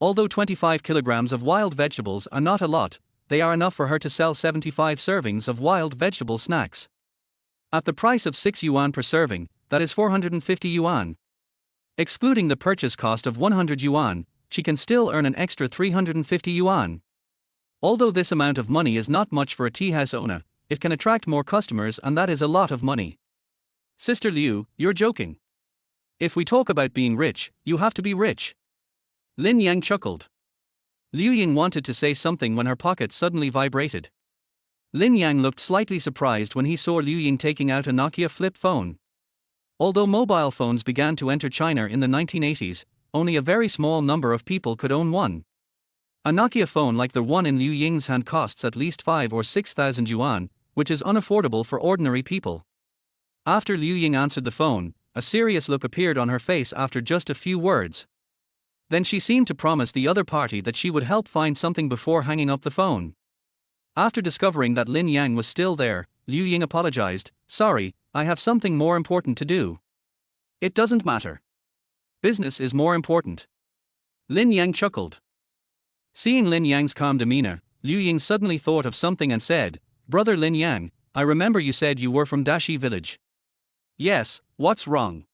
Although 25 kilograms of wild vegetables are not a lot, they are enough for her to sell 75 servings of wild vegetable snacks. At the price of 6 yuan per serving, that is 450 yuan. Excluding the purchase cost of 100 yuan, she can still earn an extra 350 yuan. Although this amount of money is not much for a tea house owner, it can attract more customers and that is a lot of money. Sister Liu, you're joking. If we talk about being rich, you have to be rich. Lin Yang chuckled. Liu Ying wanted to say something when her pocket suddenly vibrated. Lin Yang looked slightly surprised when he saw Liu Ying taking out a Nokia flip phone. Although mobile phones began to enter China in the 1980s, only a very small number of people could own one. A Nokia phone like the one in Liu Ying's hand costs at least 5 or 6,000 yuan, which is unaffordable for ordinary people. After Liu Ying answered the phone, a serious look appeared on her face after just a few words. Then she seemed to promise the other party that she would help find something before hanging up the phone. After discovering that Lin Yan was still there, Liu Ying apologized. "Sorry, I have something more important to do." "It doesn't matter. Business is more important." Lin Yang chuckled. Seeing Lin Yang's calm demeanor, Liu Ying suddenly thought of something and said, "Brother Lin Yang, I remember you said you were from Dashi village." "Yes, what's wrong?"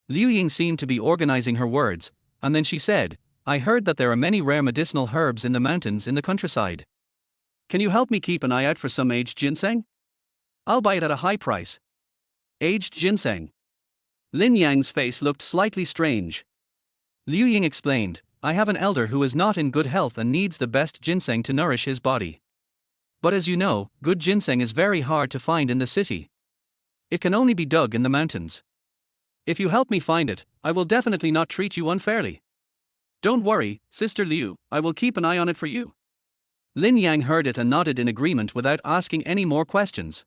Liu Ying seemed to be organizing her words, and then she said, "I heard that there are many rare medicinal herbs in the mountains in the countryside. Can you help me keep an eye out for some aged ginseng? I'll buy it at a high price." Aged ginseng. Lin Yang's face looked slightly strange. Liu Ying explained, "I have an elder who is not in good health and needs the best ginseng to nourish his body. But as you know, good ginseng is very hard to find in the city. It can only be dug in the mountains. If you help me find it, I will definitely not treat you unfairly. Don't worry, Sister Liu, I will keep an eye on it for you." Lin Yang heard it and nodded in agreement without asking any more questions.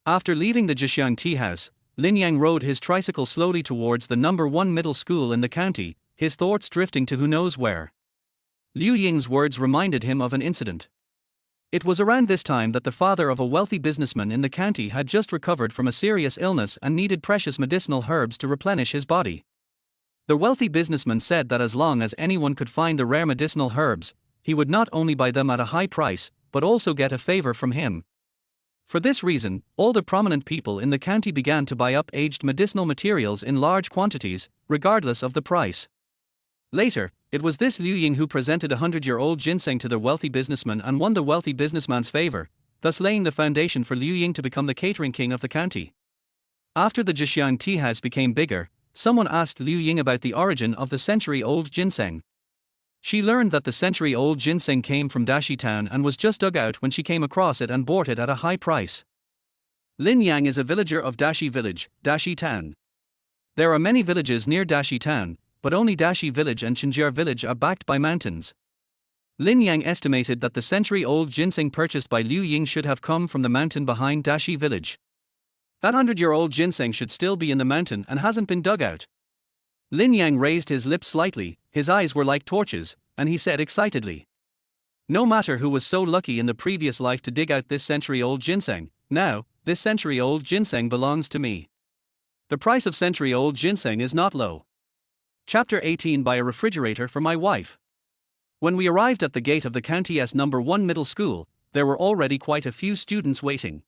After leaving the Jixiang tea house, Lin Yang rode his tricycle slowly towards the number 1 middle school in the county, his thoughts drifting to who knows where. Liu Ying's words reminded him of an incident. It was around this time that the father of a wealthy businessman in the county had just recovered from a serious illness and needed precious medicinal herbs to replenish his body. The wealthy businessman said that as long as anyone could find the rare medicinal herbs, he would not only buy them at a high price, but also get a favor from him. For this reason, all the prominent people in the county began to buy up aged medicinal materials in large quantities, regardless of the price. Later, it was this Liu Ying who presented a 100-year-old ginseng to the wealthy businessman and won the wealthy businessman's favor, thus laying the foundation for Liu Ying to become the catering king of the county. After the Jixiang tea house became bigger, someone asked Liu Ying about the origin of the century-old ginseng. She learned that the century-old ginseng came from Dashi town and was just dug out when she came across it and bought it at a high price. Lin Yang is a villager of Dashi village, Dashi town. There are many villages near Dashi town, but only Dashi village and Chinjiar village are backed by mountains. Lin Yang estimated that the century-old ginseng purchased by Liu Ying should have come from the mountain behind Dashi village. That 100-year-old ginseng should still be in the mountain and hasn't been dug out. Lin Yang raised his lips slightly, his eyes were like torches, and he said excitedly, "No matter who was so lucky in the previous life to dig out this century-old ginseng, now, this century-old ginseng belongs to me. The price of century-old ginseng is not low." Chapter 18. Buy a refrigerator for my wife. When we arrived at the gate of the county's number 1 middle school, there were already quite a few students waiting.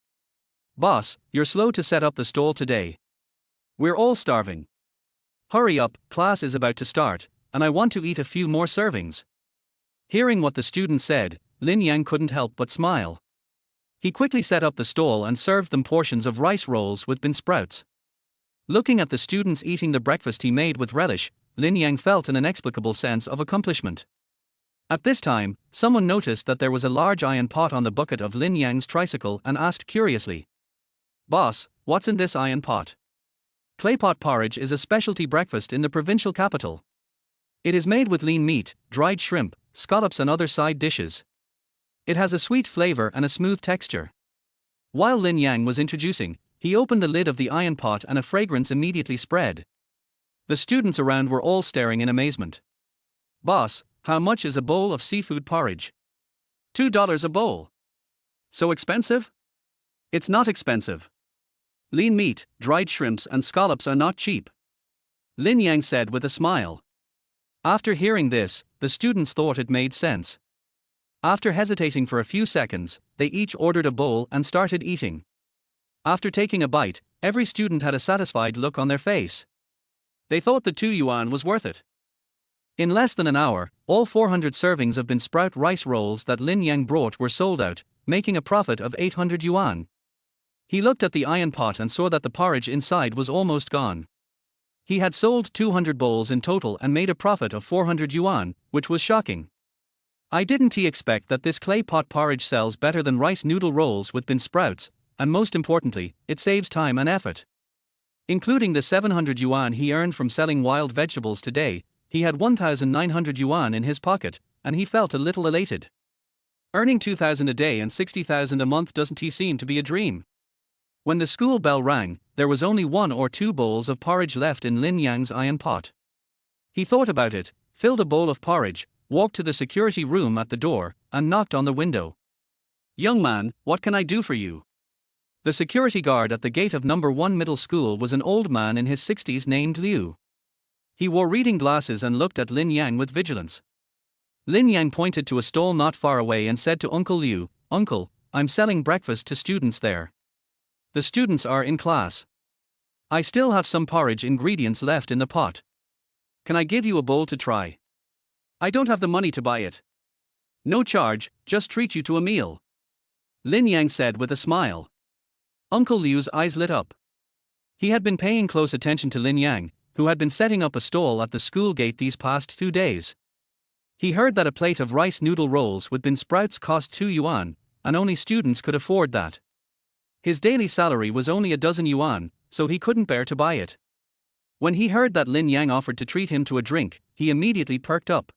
"Boss, you're slow to set up the stall today. We're all starving. Hurry up, class is about to start, and I want to eat a few more servings." Hearing what the student said, Lin Yang couldn't help but smile. He quickly set up the stall and served them portions of rice rolls with bean sprouts. Looking at the students eating the breakfast he made with relish, Lin Yang felt an inexplicable sense of accomplishment. At this time, someone noticed that there was a large iron pot on the bucket of Lin Yang's tricycle and asked curiously, "Boss, what's in this iron pot?" Claypot porridge is a specialty breakfast in the provincial capital. It is made with lean meat, dried shrimp, scallops and other side dishes. It has a sweet flavor and a smooth texture. While Lin Yang was introducing, he opened the lid of the iron pot and a fragrance immediately spread. The students around were all staring in amazement. "Boss, how much is a bowl of seafood porridge?" $2 a bowl. So expensive? It's not expensive. Lean meat, dried shrimps and scallops are not cheap, Lin Yang said with a smile. After hearing this, the students thought it made sense. After hesitating for a few seconds, they each ordered a bowl and started eating. After taking a bite, every student had a satisfied look on their face. They thought the 2 yuan was worth it. In less than an hour, all 400 servings of bean sprout rice rolls that Lin Yang brought were sold out, making a profit of 800 yuan. He looked at the iron pot and saw that the porridge inside was almost gone. He had sold 200 bowls in total and made a profit of 400 yuan, which was shocking. Didn't he expect that this clay pot porridge sells better than rice noodle rolls with bean sprouts, and most importantly, it saves time and effort. Including the 700 yuan he earned from selling wild vegetables today, he had 1,900 yuan in his pocket, and he felt a little elated. Earning 2,000 a day and 60,000 a month doesn't he seem to be a dream? When the school bell rang, there was only 1 or 2 bowls of porridge left in Lin Yan's iron pot. He thought about it, filled a bowl of porridge, walked to the security room at the door, and knocked on the window. "Young man, what can I do for you?" The security guard at the gate of number 1 middle school was an old man in his 60s named Liu. He wore reading glasses and looked at Lin Yang with vigilance. Lin Yang pointed to a stall not far away and said to Uncle Liu, "Uncle, I'm selling breakfast to students there. The students are in class. I still have some porridge ingredients left in the pot. Can I give you a bowl to try? I don't have the money to buy it. No charge, just treat you to a meal," Lin Yang said with a smile. Uncle Liu's eyes lit up. He had been paying close attention to Lin Yang, who had been setting up a stall at the school gate these past 2 days. He heard that a plate of rice noodle rolls with bean sprouts cost 2 yuan, and only students could afford that. His daily salary was only a dozen yuan, so he couldn't bear to buy it. When he heard that Lin Yang offered to treat him to a drink, he immediately perked up.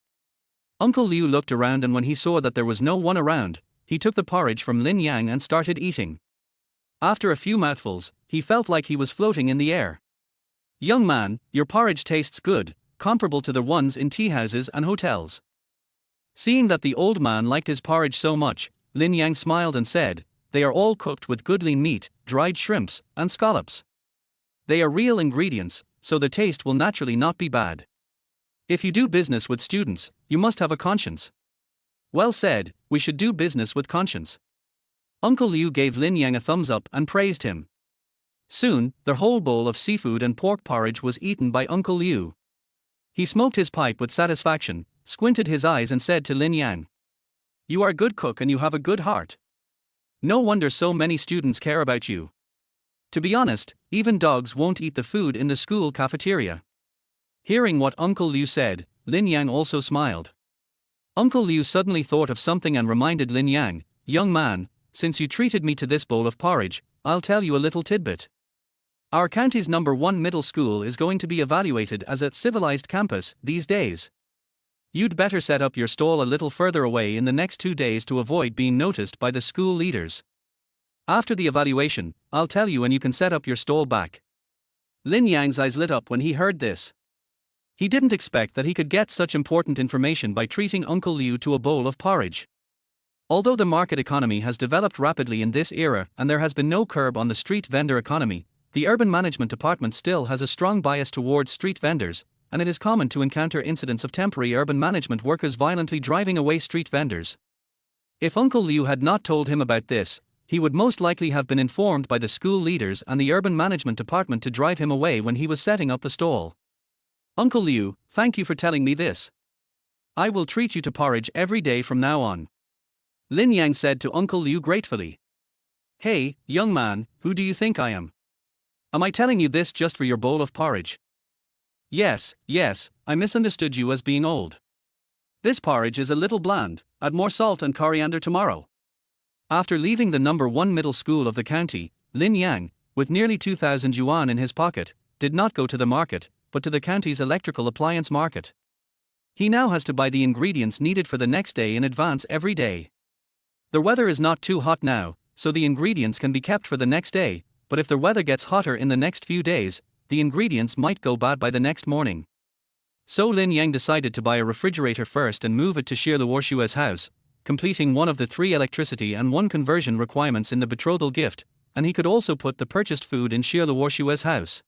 Uncle Liu looked around, and when he saw that there was no one around, he took the porridge from Lin Yang and started eating. After a few mouthfuls, he felt like he was floating in the air. "Young man, your porridge tastes good, comparable to the ones in tea houses and hotels." Seeing that the old man liked his porridge so much, Lin Yang smiled and said, "They are all cooked with good lean meat, dried shrimps, and scallops. They are real ingredients, so the taste will naturally not be bad. If you do business with students, you must have a conscience." "Well said, we should do business with conscience." Uncle Liu gave Lin Yang a thumbs up and praised him. Soon, the whole bowl of seafood and pork porridge was eaten by Uncle Liu. He smoked his pipe with satisfaction, squinted his eyes and said to Lin Yang, "You are a good cook and you have a good heart. No wonder so many students care about you. To be honest, even dogs won't eat the food in the school cafeteria." Hearing what Uncle Liu said, Lin Yang also smiled. Uncle Liu suddenly thought of something and reminded Lin Yang, "Young man, since you treated me to this bowl of porridge, I'll tell you a little tidbit. Our county's number 1 middle school is going to be evaluated as a civilized campus these days. You'd better set up your stall a little further away in the next 2 days to avoid being noticed by the school leaders. After the evaluation, I'll tell you and you can set up your stall back." Lin Yang's eyes lit up when he heard this. He didn't expect that he could get such important information by treating Uncle Liu to a bowl of porridge. Although the market economy has developed rapidly in this era and there has been no curb on the street vendor economy, the Urban Management Department still has a strong bias towards street vendors, and it is common to encounter incidents of temporary urban management workers violently driving away street vendors. If Uncle Liu had not told him about this, he would most likely have been informed by the school leaders and the Urban Management Department to drive him away when he was setting up the stall. "Uncle Liu, thank you for telling me this. I will treat you to porridge every day from now on," Lin Yang said to Uncle Liu gratefully. "Hey, young man, who do you think I am? Am I telling you this just for your bowl of porridge?" Yes, I misunderstood you as being old. This porridge is a little bland, add more salt and coriander tomorrow." After leaving the number 1 middle school of the county, Lin Yang, with nearly 2,000 yuan in his pocket, did not go to the market, but to the county's electrical appliance market. He now has to buy the ingredients needed for the next day in advance every day. The weather is not too hot now, so the ingredients can be kept for the next day, but if the weather gets hotter in the next few days, the ingredients might go bad by the next morning. So Lin Yang decided to buy a refrigerator first and move it to Xie Luoshue's house, completing one of the 3 electricity and 1 conversion requirements in the betrothal gift, and he could also put the purchased food in Xie Luoshue's house.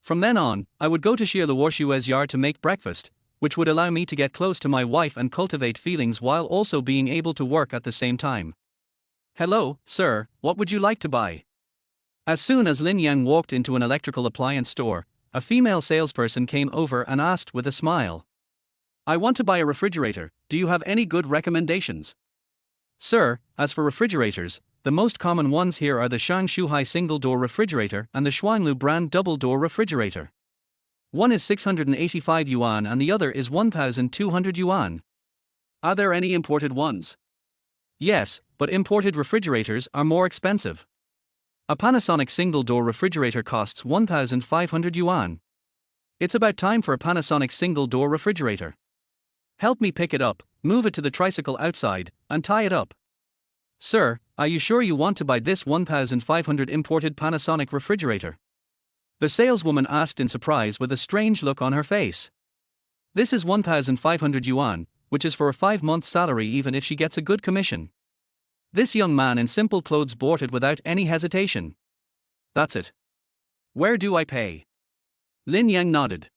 "From then on, I would go to Xie Luoshue's yard to make breakfast, which would allow me to get close to my wife and cultivate feelings while also being able to work at the same time." "Hello, sir, what would you like to buy?" As soon as Lin Yang walked into an electrical appliance store, a female salesperson came over and asked with a smile, "I want to buy a refrigerator, do you have any good recommendations?" "Sir, as for refrigerators, the most common ones here are the Shang Shuhai single-door refrigerator and the Xuanlu brand double-door refrigerator. One is 685 yuan and the other is 1,200 yuan. Are there any imported ones?" "Yes, but imported refrigerators are more expensive. A Panasonic single-door refrigerator costs 1,500 yuan. It's about time for a Panasonic single-door refrigerator." Help me pick it up, move it to the tricycle outside, and tie it up. Sir, are you sure you want to buy this 1,500 imported Panasonic refrigerator? The saleswoman asked in surprise with a strange look on her face. This is 1,500 yuan, which is for a 5-month salary even if she gets a good commission. This young man in simple clothes bought it without any hesitation. That's it. Where do I pay? Lin Yan nodded.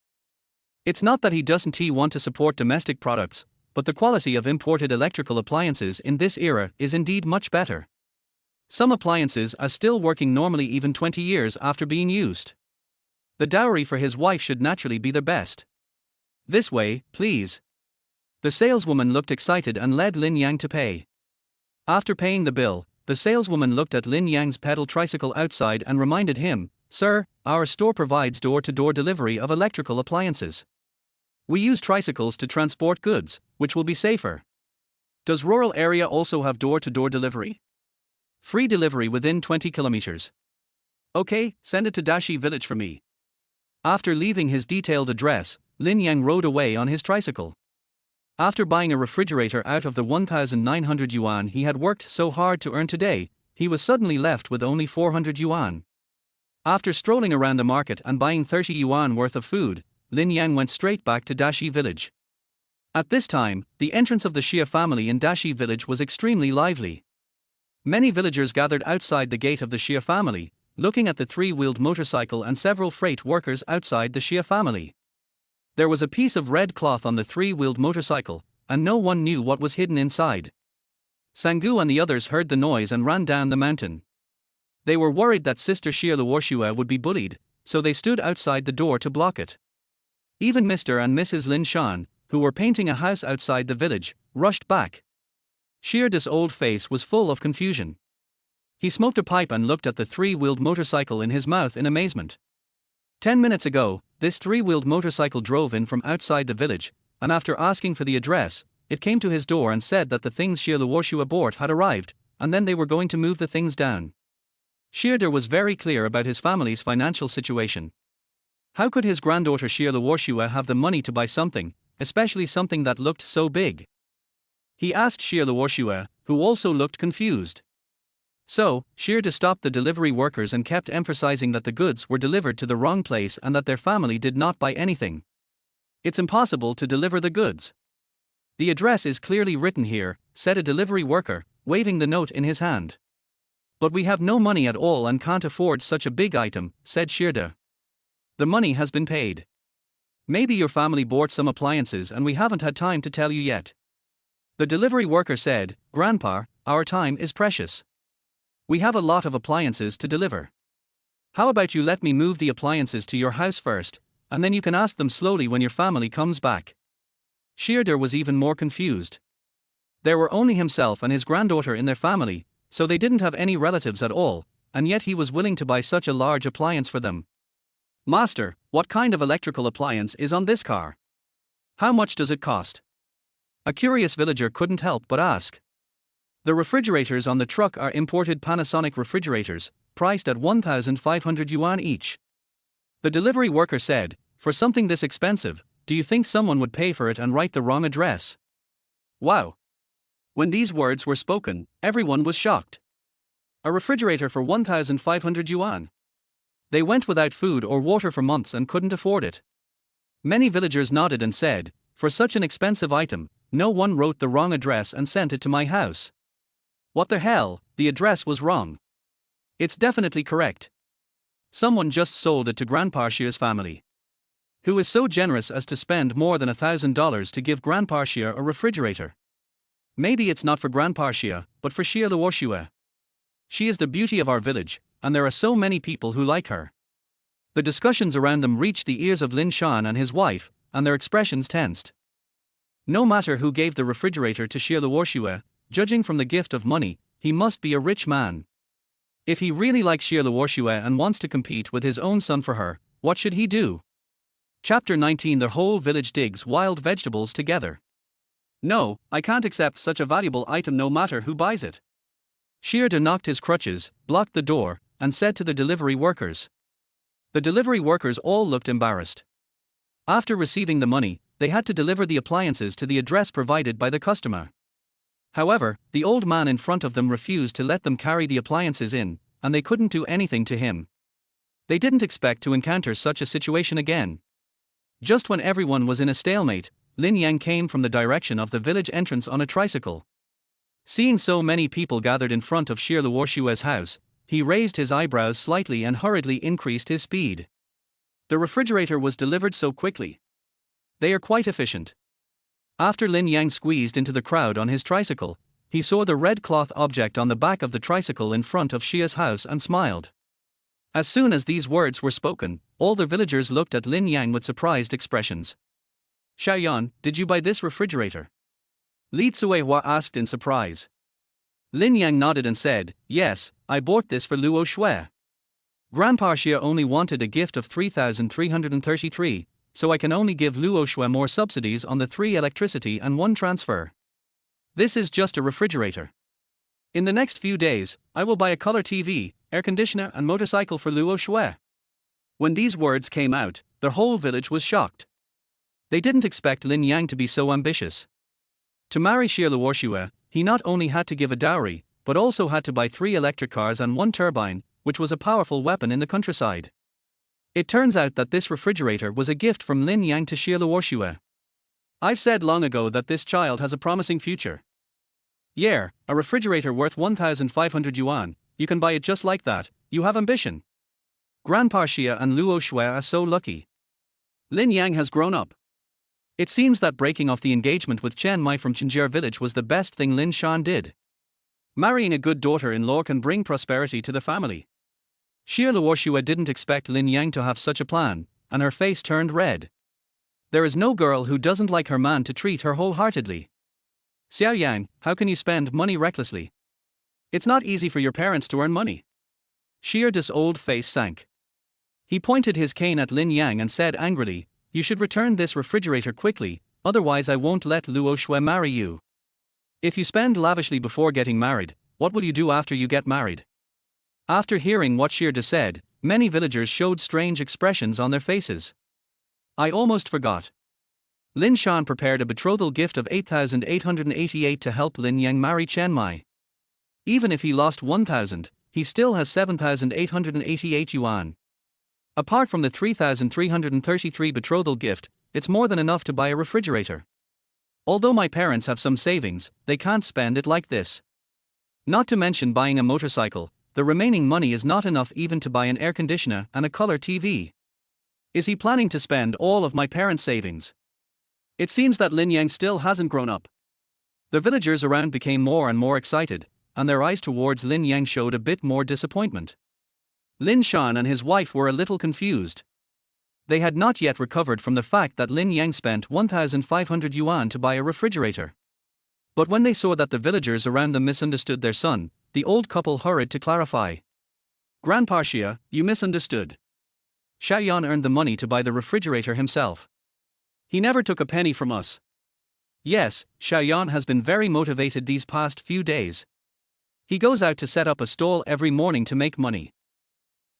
It's not that he doesn't want to support domestic products, but the quality of imported electrical appliances in this era is indeed much better. Some appliances are still working normally even 20 years after being used. The dowry for his wife should naturally be the best. This way, please. The saleswoman looked excited and led Lin Yang to pay. After paying the bill, the saleswoman looked at Lin Yang's pedal tricycle outside and reminded him, "Sir, our store provides door-to-door delivery of electrical appliances. We use tricycles to transport goods, which will be safer. Does rural area also have door-to-door delivery? Free delivery within 20 kilometers. Okay, send it to Dashi village for me." After leaving his detailed address, Lin Yang rode away on his tricycle. After buying a refrigerator out of the 1,900 yuan he had worked so hard to earn today, he was suddenly left with only 400 yuan. After strolling around the market and buying 30 yuan worth of food, Lin Yang went straight back to Dashi village. At this time, the entrance of the Xia family in Dashi village was extremely lively. Many villagers gathered outside the gate of the Xia family, looking at the 3-wheeled motorcycle and several freight workers outside the Xia family. There was a piece of red cloth on the 3-wheeled motorcycle, and no one knew what was hidden inside. Sangu and the others heard the noise and ran down the mountain. They were worried that Sister Xia Luoxue would be bullied, so they stood outside the door to block it. Even Mr. and Mrs. Lin Shan, who were painting a house outside the village, rushed back. Xierda's old face was full of confusion. He smoked a pipe and looked at the 3-wheeled motorcycle in his mouth in amazement. 10 minutes ago, this 3-wheeled motorcycle drove in from outside the village, and after asking for the address, it came to his door and said that the things Xia Luoxue bought had arrived, and then they were going to move the things down. Xierda was very clear about his family's financial situation. How could his granddaughter Xia Luoxue have the money to buy something, especially something that looked so big? He asked Xia Luoxue, who also looked confused. So, Xierda stopped the delivery workers and kept emphasizing that the goods were delivered to the wrong place and that their family did not buy anything. It's impossible to deliver the goods. The address is clearly written here, said a delivery worker, waving the note in his hand. But we have no money at all and can't afford such a big item, said Xierda. The money has been paid. Maybe your family bought some appliances and we haven't had time to tell you yet. The delivery worker said, "Grandpa, our time is precious. We have a lot of appliances to deliver. How about you let me move the appliances to your house first, and then you can ask them slowly when your family comes back." Xierda was even more confused. There were only himself and his granddaughter in their family, so they didn't have any relatives at all, and yet he was willing to buy such a large appliance for them. "Master, what kind of electrical appliance is on this car? How much does it cost?" A curious villager couldn't help but ask. The refrigerators on the truck are imported Panasonic refrigerators, priced at 1,500 yuan each. The delivery worker said, "For something this expensive, do you think someone would pay for it and write the wrong address?" Wow! When these words were spoken, everyone was shocked. A refrigerator for 1,500 yuan. They went without food or water for months and couldn't afford it. Many villagers nodded and said, "For such an expensive item, no one wrote the wrong address and sent it to my house." What the hell, the address was wrong. It's definitely correct. Someone just sold it to Grandpa Xia's family. Who is so generous as to spend more than $1,000 to give Grandpa Xia a refrigerator? Maybe it's not for Grandpa Xia, but for Xia Luoxue. She is the beauty of our village, and there are so many people who like her. The discussions around them reached the ears of Lin Shan and his wife, and their expressions tensed. No matter who gave the refrigerator to Xia Luoxue, judging from the gift of money, he must be a rich man. If he really likes Xia Luoxue and wants to compete with his own son for her, what should he do? Chapter 19. The whole village digs wild vegetables together. No, I can't accept such a valuable item no matter who buys it. Xierda knocked his crutches, blocked the door, and said to the delivery workers. The delivery workers all looked embarrassed. After receiving the money, they had to deliver the appliances to the address provided by the customer. However, the old man in front of them refused to let them carry the appliances in, and they couldn't do anything to him. They didn't expect to encounter such a situation again. Just when everyone was in a stalemate, Lin Yan came from the direction of the village entrance on a tricycle. Seeing so many people gathered in front of Shir Luoshue's house, he raised his eyebrows slightly and hurriedly increased his speed. The refrigerator was delivered so quickly. They are quite efficient. After Lin Yang squeezed into the crowd on his tricycle, he saw the red cloth object on the back of the tricycle in front of Shia's house and smiled. As soon as these words were spoken, all the villagers looked at Lin Yang with surprised expressions. "Xiaoyan, did you buy this refrigerator?" Li Tsuehua asked in surprise. Lin Yang nodded and said, "Yes, I bought this for Luo Shui. Grandpa Xia only wanted a gift of 3,333, so I can only give Luo Shui more subsidies on the 3 electricity and 1 transfer. This is just a refrigerator. In the next few days, I will buy a color TV, air conditioner and motorcycle for Luo Shui." When these words came out, the whole village was shocked. They didn't expect Lin Yang to be so ambitious. To marry Xia Luoshue, he not only had to give a dowry, but also had to buy 3 electric cars and 1 turbine, which was a powerful weapon in the countryside. It turns out that this refrigerator was a gift from Lin Yang to Xia Luoshue. "I've said long ago that this child has a promising future. Yeah, a refrigerator worth 1,500 yuan, you can buy it just like that, you have ambition. Grandpa Xia and Luo Shui are so lucky. Lin Yang has grown up." It seems that breaking off the engagement with Chen Mai from Chinjia village was the best thing Lin Shan did. Marrying a good daughter-in-law can bring prosperity to the family. Xia Luoshue didn't expect Lin Yang to have such a plan, and her face turned red. There is no girl who doesn't like her man to treat her wholeheartedly. "Xiao Yang, how can you spend money recklessly? It's not easy for your parents to earn money." Xia old face sank. He pointed his cane at Lin Yang and said angrily, "You should return this refrigerator quickly, otherwise I won't let Luo Shui marry you. If you spend lavishly before getting married, what will you do after you get married?" After hearing what Xia said, many villagers showed strange expressions on their faces. "I almost forgot. Lin Shan prepared a betrothal gift of 8,888 to help Lin Yang marry Chen Mai. Even if he lost 1,000, he still has 7,888 yuan. Apart from the 3,333 betrothal gift, it's more than enough to buy a refrigerator. Although my parents have some savings, they can't spend it like this. Not to mention buying a motorcycle, the remaining money is not enough even to buy an air conditioner and a color TV. Is he planning to spend all of my parents' savings?" It seems that Lin Yang still hasn't grown up. The villagers around became more and more excited, and their eyes towards Lin Yang showed a bit more disappointment. Lin Shan and his wife were a little confused. They had not yet recovered from the fact that Lin Yang spent 1,500 yuan to buy a refrigerator. But when they saw that the villagers around them misunderstood their son, the old couple hurried to clarify. "Grandpa Xia, you misunderstood. Xiaoyan earned the money to buy the refrigerator himself. He never took a penny from us. Yes, Xiaoyan has been very motivated these past few days. He goes out to set up a stall every morning to make money."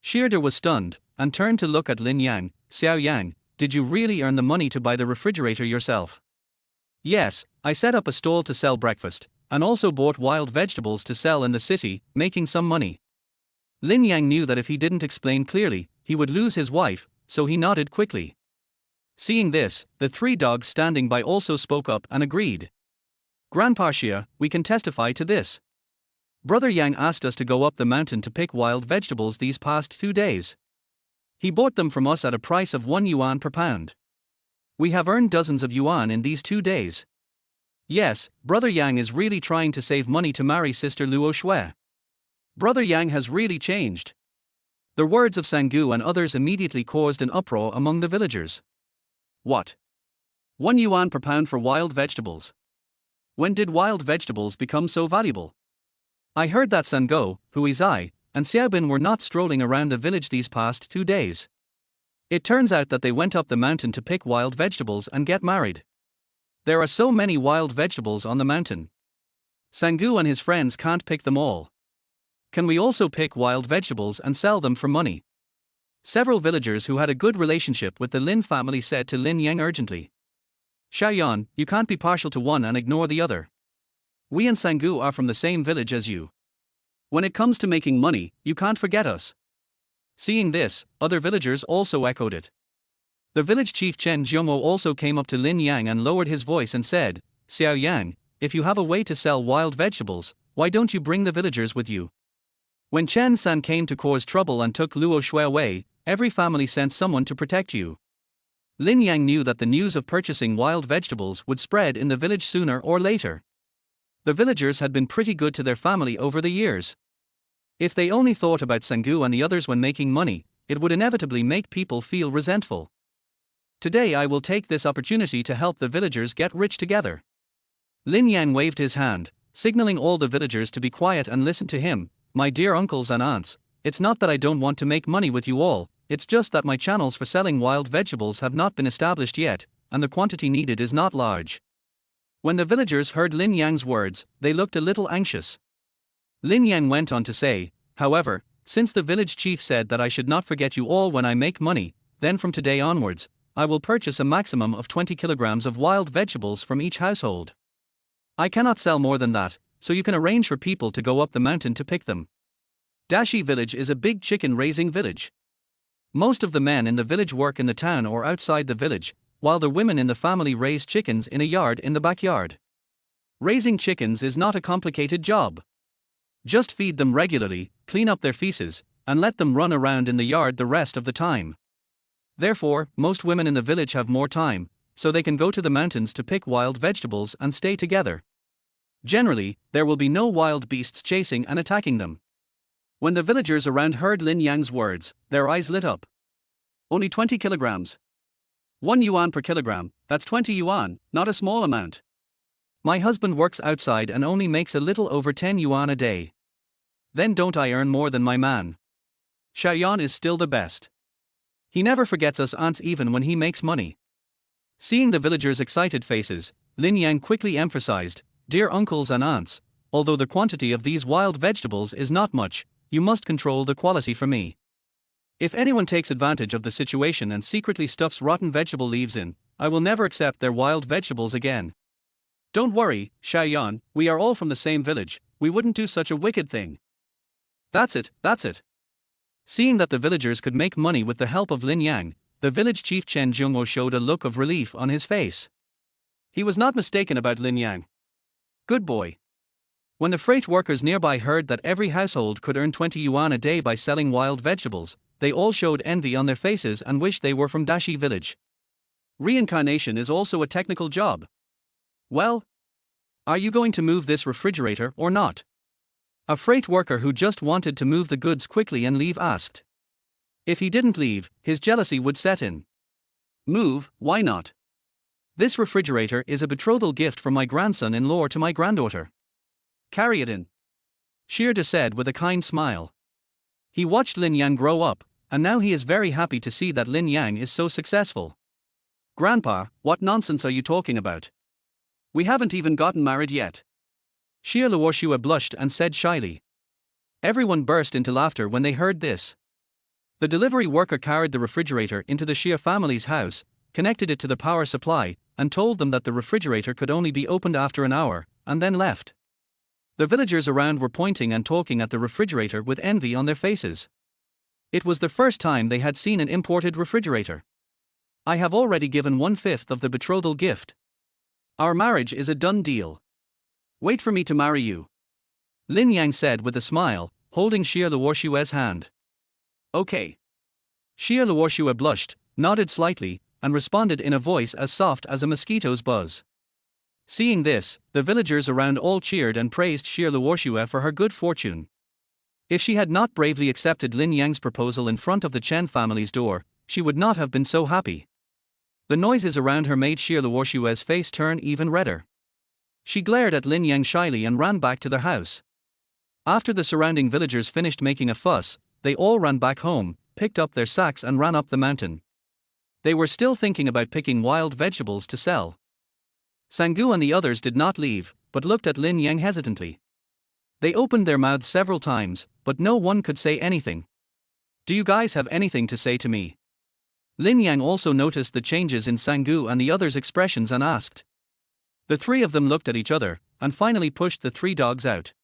Xia was stunned, and turned to look at Lin Yang. "Xiao Yang, did you really earn the money to buy the refrigerator yourself?" "Yes, I set up a stall to sell breakfast, and also bought wild vegetables to sell in the city, making some money." Lin Yang knew that if he didn't explain clearly, he would lose his wife, so he nodded quickly. Seeing this, the 3 dogs standing by also spoke up and agreed. "Grandpa Xia, we can testify to this. Brother Yang asked us to go up the mountain to pick wild vegetables these past 2 days. He bought them from us at a price of 1 yuan per pound. We have earned dozens of yuan in these 2 days. Yes, Brother Yang is really trying to save money to marry Sister Luo Shui. Brother Yang has really changed." The words of Sangu and others immediately caused an uproar among the villagers. "What? 1 yuan per pound for wild vegetables? When did wild vegetables become so valuable? I heard that Sango, Hui Zai, and Xiaobin were not strolling around the village these past 2 days. It turns out that they went up the mountain to pick wild vegetables and get married. There are so many wild vegetables on the mountain. Sangu and his friends can't pick them all. Can we also pick wild vegetables and sell them for money?" Several villagers who had a good relationship with the Lin family said to Lin Yang urgently. Xiaoyan, you can't be partial to one and ignore the other. We and Sangu are from the same village as you. When it comes to making money, you can't forget us. Seeing this, other villagers also echoed it. The village chief Chen Jiongwo also came up to Lin Yang and lowered his voice and said, Xiao Yang, if you have a way to sell wild vegetables, why don't you bring the villagers with you? When Chen San came to cause trouble and took Luo Shui away, every family sent someone to protect you. Lin Yang knew that the news of purchasing wild vegetables would spread in the village sooner or later. The villagers had been pretty good to their family over the years. If they only thought about Sangu and the others when making money, it would inevitably make people feel resentful. Today I will take this opportunity to help the villagers get rich together. Lin Yan waved his hand, signaling all the villagers to be quiet and listen to him. My dear uncles and aunts, it's not that I don't want to make money with you all, it's just that my channels for selling wild vegetables have not been established yet, and the quantity needed is not large. When the villagers heard Lin Yang's words, they looked a little anxious. Lin Yang went on to say, however, since the village chief said that I should not forget you all when I make money, then from today onwards, I will purchase a maximum of 20 kilograms of wild vegetables from each household. I cannot sell more than that, so you can arrange for people to go up the mountain to pick them. Dashi village is a big chicken raising village. Most of the men in the village work in the town or outside the village, while the women in the family raise chickens in a yard in the backyard. Raising chickens is not a complicated job. Just feed them regularly, clean up their feces, and let them run around in the yard the rest of the time. Therefore, most women in the village have more time, so they can go to the mountains to pick wild vegetables and stay together. Generally, there will be no wild beasts chasing and attacking them. When the villagers around heard Lin Yang's words, their eyes lit up. Only 20 kilograms. 1 yuan per kilogram, that's 20 yuan, not a small amount. My husband works outside and only makes a little over 10 yuan a day. Then don't I earn more than my man? Xiaoyan is still the best. He never forgets us aunts even when he makes money. Seeing the villagers' excited faces, Lin Yang quickly emphasized, dear uncles and aunts, although the quantity of these wild vegetables is not much, you must control the quality for me. If anyone takes advantage of the situation and secretly stuffs rotten vegetable leaves in, I will never accept their wild vegetables again. Don't worry, Xiaoyan, we are all from the same village, we wouldn't do such a wicked thing. That's it. Seeing that the villagers could make money with the help of Lin Yang, the village chief Chen Jiongwo showed a look of relief on his face. He was not mistaken about Lin Yang. Good boy. When the freight workers nearby heard that every household could earn 20 yuan a day by selling wild vegetables, they all showed envy on their faces and wished they were from Dashi village. Reincarnation is also a technical job. Well, are you going to move this refrigerator or not? A freight worker who just wanted to move the goods quickly and leave asked. If he didn't leave, his jealousy would set in. Move, why not? This refrigerator is a betrothal gift from my grandson-in-law to my granddaughter. Carry it in. Shirda said with a kind smile. He watched Lin Yang grow up, and now he is very happy to see that Lin Yang is so successful. Grandpa, what nonsense are you talking about? We haven't even gotten married yet. Xie Luoxue blushed and said shyly. Everyone burst into laughter when they heard this. The delivery worker carried the refrigerator into the Xie family's house, connected it to the power supply, and told them that the refrigerator could only be opened after an hour, and then left. The villagers around were pointing and talking at the refrigerator with envy on their faces. It was the first time they had seen an imported refrigerator. I have already given 1/5 of the betrothal gift. Our marriage is a done deal. Wait for me to marry you. Lin Yang said with a smile, holding Xie Luoxue's hand. Okay. Xie Luoxue blushed, nodded slightly, and responded in a voice as soft as a mosquito's buzz. Seeing this, the villagers around all cheered and praised Xie Luoxue for her good fortune. If she had not bravely accepted Lin Yang's proposal in front of the Chen family's door, she would not have been so happy. The noises around her made Xie Luoxue's face turn even redder. She glared at Lin Yang shyly and ran back to their house. After the surrounding villagers finished making a fuss, they all ran back home, picked up their sacks and ran up the mountain. They were still thinking about picking wild vegetables to sell. Sangu and the others did not leave, but looked at Lin Yang hesitantly. They opened their mouths several times, but no one could say anything. Do you guys have anything to say to me? Lin Yang also noticed the changes in Sang-gu and the others' expressions and asked. The three of them looked at each other, and finally pushed the three dogs out.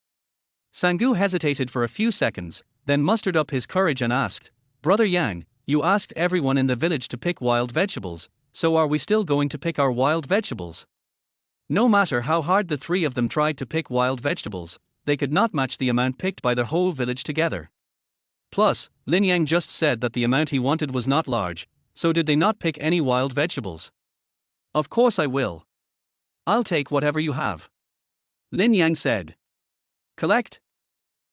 Sang-gu hesitated for a few seconds, then mustered up his courage and asked, "Brother Yang, you asked everyone in the village to pick wild vegetables, so are we still going to pick our wild vegetables?" No matter how hard the three of them tried to pick wild vegetables, they could not match the amount picked by the whole village together. Plus, Lin Yang just said that the amount he wanted was not large, so did they not pick any wild vegetables? "Of course I will. I'll take whatever you have," Lin Yang said. "Collect?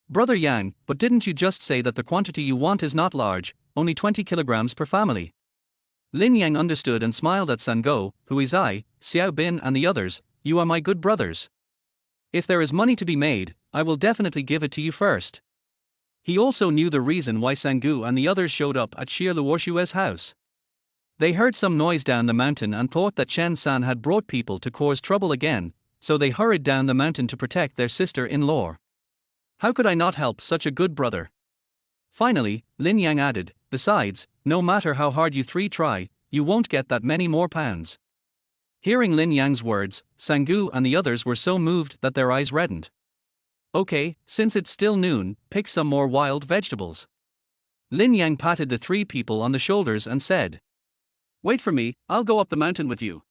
Brother Yang, but didn't you just say that the quantity you want is not large, only 20 kilograms per family?" Lin Yang understood and smiled at Sang-gu, "Who is I, Xiao Bin and the others, you are my good brothers. If there is money to be made, I will definitely give it to you first." He also knew the reason why Sang-gu and the others showed up at Xie Luoshue's house. They heard some noise down the mountain and thought that Chen San had brought people to cause trouble again, so they hurried down the mountain to protect their sister-in-law. How could I not help such a good brother? Finally, Lin Yang added, "Besides, no matter how hard you three try, you won't get that many more pounds." Hearing Lin Yang's words, Sang-gu and the others were so moved that their eyes reddened. "Okay, since it's still noon, pick some more wild vegetables." Lin Yang patted the three people on the shoulders and said, "Wait for me, I'll go up the mountain with you."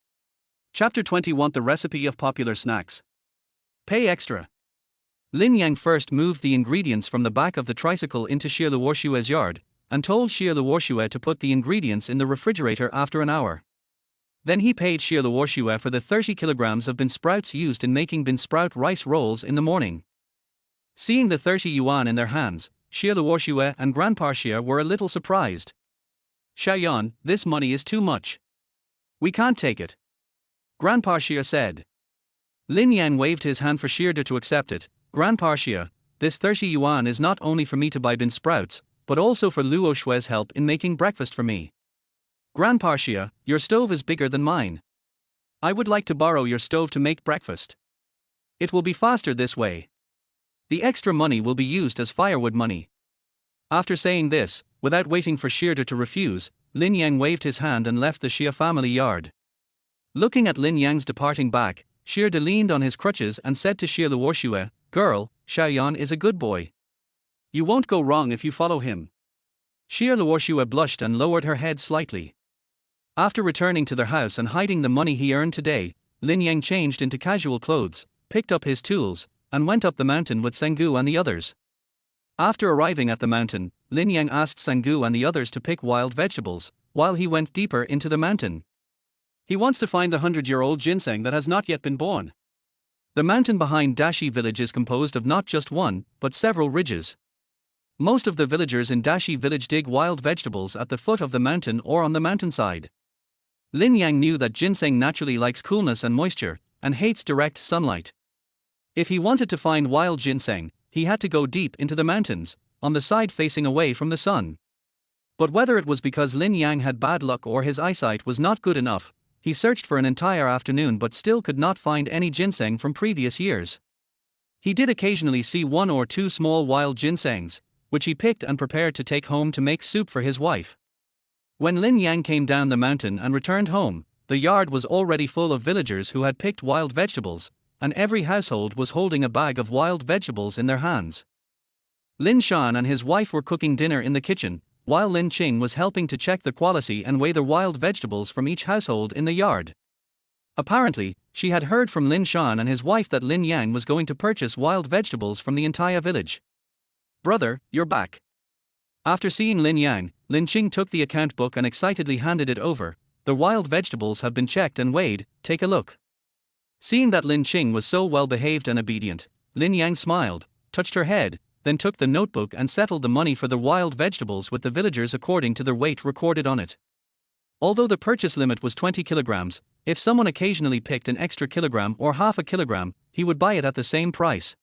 Chapter 20. Want the recipe of popular snacks? Pay extra. Lin Yang first moved the ingredients from the back of the tricycle into Xie Luoshue's yard, and told Xie Luoshue to put the ingredients in the refrigerator after an hour. Then he paid Xie Luoshue for the 30 kilograms of bean sprouts used in making bean sprout rice rolls in the morning. Seeing the 30 yuan in their hands, Xie Luoshue and Grandpa Xie were a little surprised. "Xiaoyan, this money is too much. We can't take it," Grandpa Xie said. Lin Yan waved his hand for Xie to accept it. "Grandpa Xie, this 30 yuan is not only for me to buy bean sprouts, but also for Luo Shue's help in making breakfast for me. Grandpa Xie, your stove is bigger than mine. I would like to borrow your stove to make breakfast. It will be faster this way. The extra money will be used as firewood money." After saying this, without waiting for Xie to refuse, Lin Yang waved his hand and left the Xie family yard. Looking at Lin Yang's departing back, Xie leaned on his crutches and said to Xie Luoshue, "Girl, Xiaoyan is a good boy. You won't go wrong if you follow him." Xie Luoshue blushed and lowered her head slightly. After returning to their house and hiding the money he earned today, Lin Yang changed into casual clothes, picked up his tools, and went up the mountain with Sang-gu and the others. After arriving at the mountain, Lin Yang asked Sang-gu and the others to pick wild vegetables, while he went deeper into the mountain. He wants to find the 100-year-old ginseng that has not yet been born. The mountain behind Dashi village is composed of not just one, but several ridges. Most of the villagers in Dashi village dig wild vegetables at the foot of the mountain or on the mountainside. Lin Yang knew that ginseng naturally likes coolness and moisture, and hates direct sunlight. If he wanted to find wild ginseng, he had to go deep into the mountains, on the side facing away from the sun. But whether it was because Lin Yang had bad luck or his eyesight was not good enough, he searched for an entire afternoon but still could not find any ginseng from previous years. He did occasionally see one or two small wild ginsengs, which he picked and prepared to take home to make soup for his wife. When Lin Yang came down the mountain and returned home, the yard was already full of villagers who had picked wild vegetables, and every household was holding a bag of wild vegetables in their hands. Lin Shan and his wife were cooking dinner in the kitchen, while Lin Qing was helping to check the quality and weigh the wild vegetables from each household in the yard. Apparently, she had heard from Lin Shan and his wife that Lin Yang was going to purchase wild vegetables from the entire village. "Brother, you're back." After seeing Lin Yang, Lin Qing took the account book and excitedly handed it over. "The wild vegetables have been checked and weighed, take a look." Seeing that Lin Qing was so well behaved and obedient, Lin Yang smiled, touched her head, then took the notebook and settled the money for the wild vegetables with the villagers according to their weight recorded on it. Although the purchase limit was 20 kilograms, if someone occasionally picked an extra kilogram or half a kilogram, he would buy it at the same price.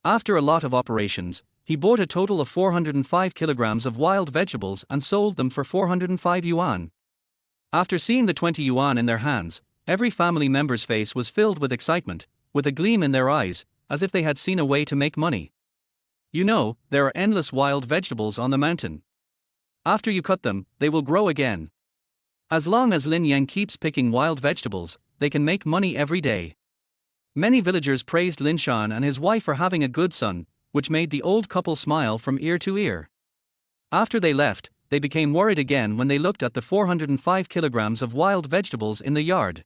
After a lot of operations, he bought a total of 405 kilograms of wild vegetables and sold them for 405 yuan. After seeing the 20 yuan in their hands, every family member's face was filled with excitement, with a gleam in their eyes, as if they had seen a way to make money. You know, there are endless wild vegetables on the mountain. After you cut them, they will grow again. As long as Lin Yan keeps picking wild vegetables, they can make money every day. Many villagers praised Lin Shan and his wife for having a good son, which made the old couple smile from ear to ear. After they left, they became worried again when they looked at the 405 kilograms of wild vegetables in the yard.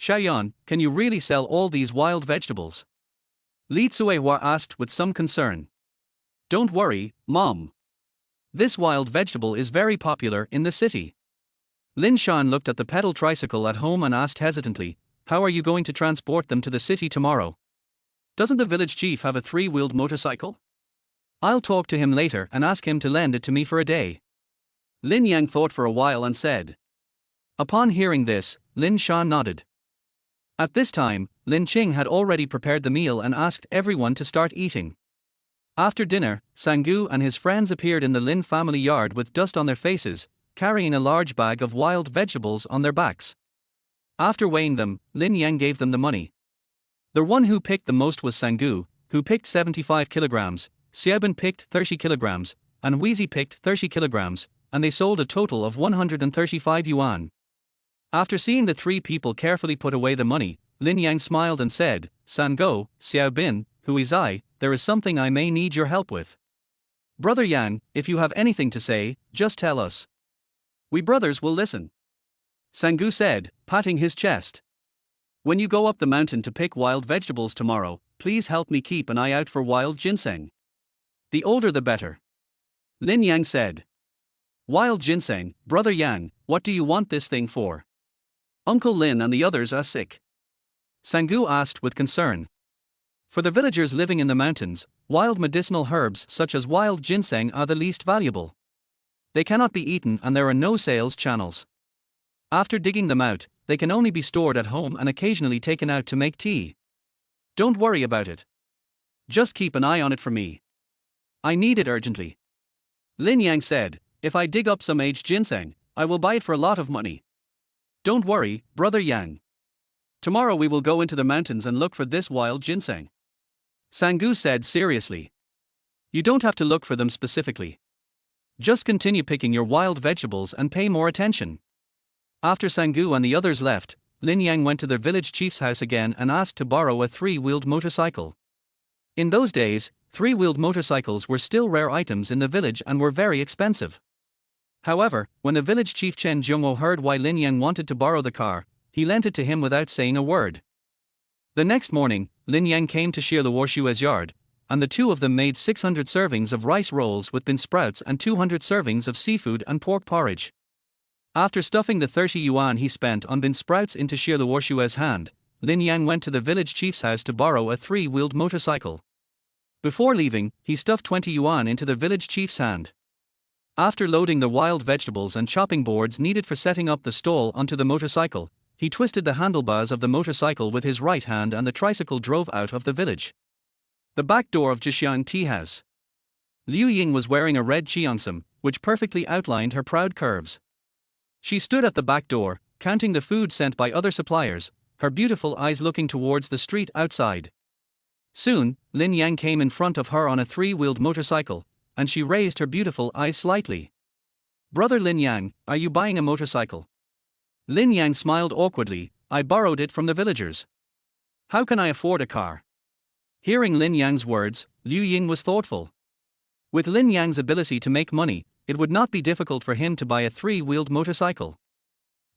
Xiaoyan, can you really sell all these wild vegetables? Li Tsuehua asked with some concern. Don't worry, Mom. This wild vegetable is very popular in the city. Lin Shan looked at the pedal tricycle at home and asked hesitantly, how are you going to transport them to the city tomorrow? Doesn't the village chief have a 3-wheeled motorcycle? I'll talk to him later and ask him to lend it to me for a day. Lin Yang thought for a while and said. Upon hearing this, Lin Shan nodded. At this time, Lin Qing had already prepared the meal and asked everyone to start eating. After dinner, Sangu and his friends appeared in the Lin family yard with dust on their faces, carrying a large bag of wild vegetables on their backs. After weighing them, Lin Yang gave them the money. The one who picked the most was Sangu, who picked 75 kilograms, Xiaobin picked 30 kilograms, and Wheezy picked 30 kilograms, and they sold a total of 135 yuan. After seeing the three people carefully put away the money, Lin Yang smiled and said, Sango, Xiaobin, who is I, there is something I may need your help with. Brother Yang, if you have anything to say, just tell us. We brothers will listen. Sangu said, patting his chest. When you go up the mountain to pick wild vegetables tomorrow, please help me keep an eye out for wild ginseng. The older the better. Lin Yang said. Wild ginseng, Brother Yang, what do you want this thing for? Uncle Lin and the others are sick. Sangu asked with concern. For the villagers living in the mountains, wild medicinal herbs such as wild ginseng are the least valuable. They cannot be eaten and there are no sales channels. After digging them out, they can only be stored at home and occasionally taken out to make tea. Don't worry about it. Just keep an eye on it for me. I need it urgently. Lin Yang said, if I dig up some aged ginseng, I will buy it for a lot of money. Don't worry, Brother Yang. Tomorrow we will go into the mountains and look for this wild ginseng. Sangu said seriously. You don't have to look for them specifically. Just continue picking your wild vegetables and pay more attention. After Sangu and the others left, Lin Yang went to their village chief's house again and asked to borrow a 3-wheeled motorcycle. In those days, 3-wheeled motorcycles were still rare items in the village and were very expensive. However, when the village chief Chen Zhongwo heard why Lin Yang wanted to borrow the car, he lent it to him without saying a word. The next morning, Lin Yang came to Shiluoshua's yard, and the two of them made 600 servings of rice rolls with bean sprouts and 200 servings of seafood and pork porridge. After stuffing the 30 yuan he spent on bean sprouts into Shiluoshua's hand, Lin Yang went to the village chief's house to borrow a 3-wheeled motorcycle. Before leaving, he stuffed 20 yuan into the village chief's hand. After loading the wild vegetables and chopping boards needed for setting up the stall onto the motorcycle, he twisted the handlebars of the motorcycle with his right hand and the tricycle drove out of the village. The back door of Jixiang Tea House. Liu Ying was wearing a red cheongsam, which perfectly outlined her proud curves. She stood at the back door, counting the food sent by other suppliers, her beautiful eyes looking towards the street outside. Soon, Lin Yang came in front of her on a 3-wheeled motorcycle, and she raised her beautiful eyes slightly. Brother Lin Yang, are you buying a motorcycle? Lin Yang smiled awkwardly, I borrowed it from the villagers. How can I afford a car? Hearing Lin Yang's words, Liu Ying was thoughtful. With Lin Yang's ability to make money, it would not be difficult for him to buy a 3-wheeled motorcycle.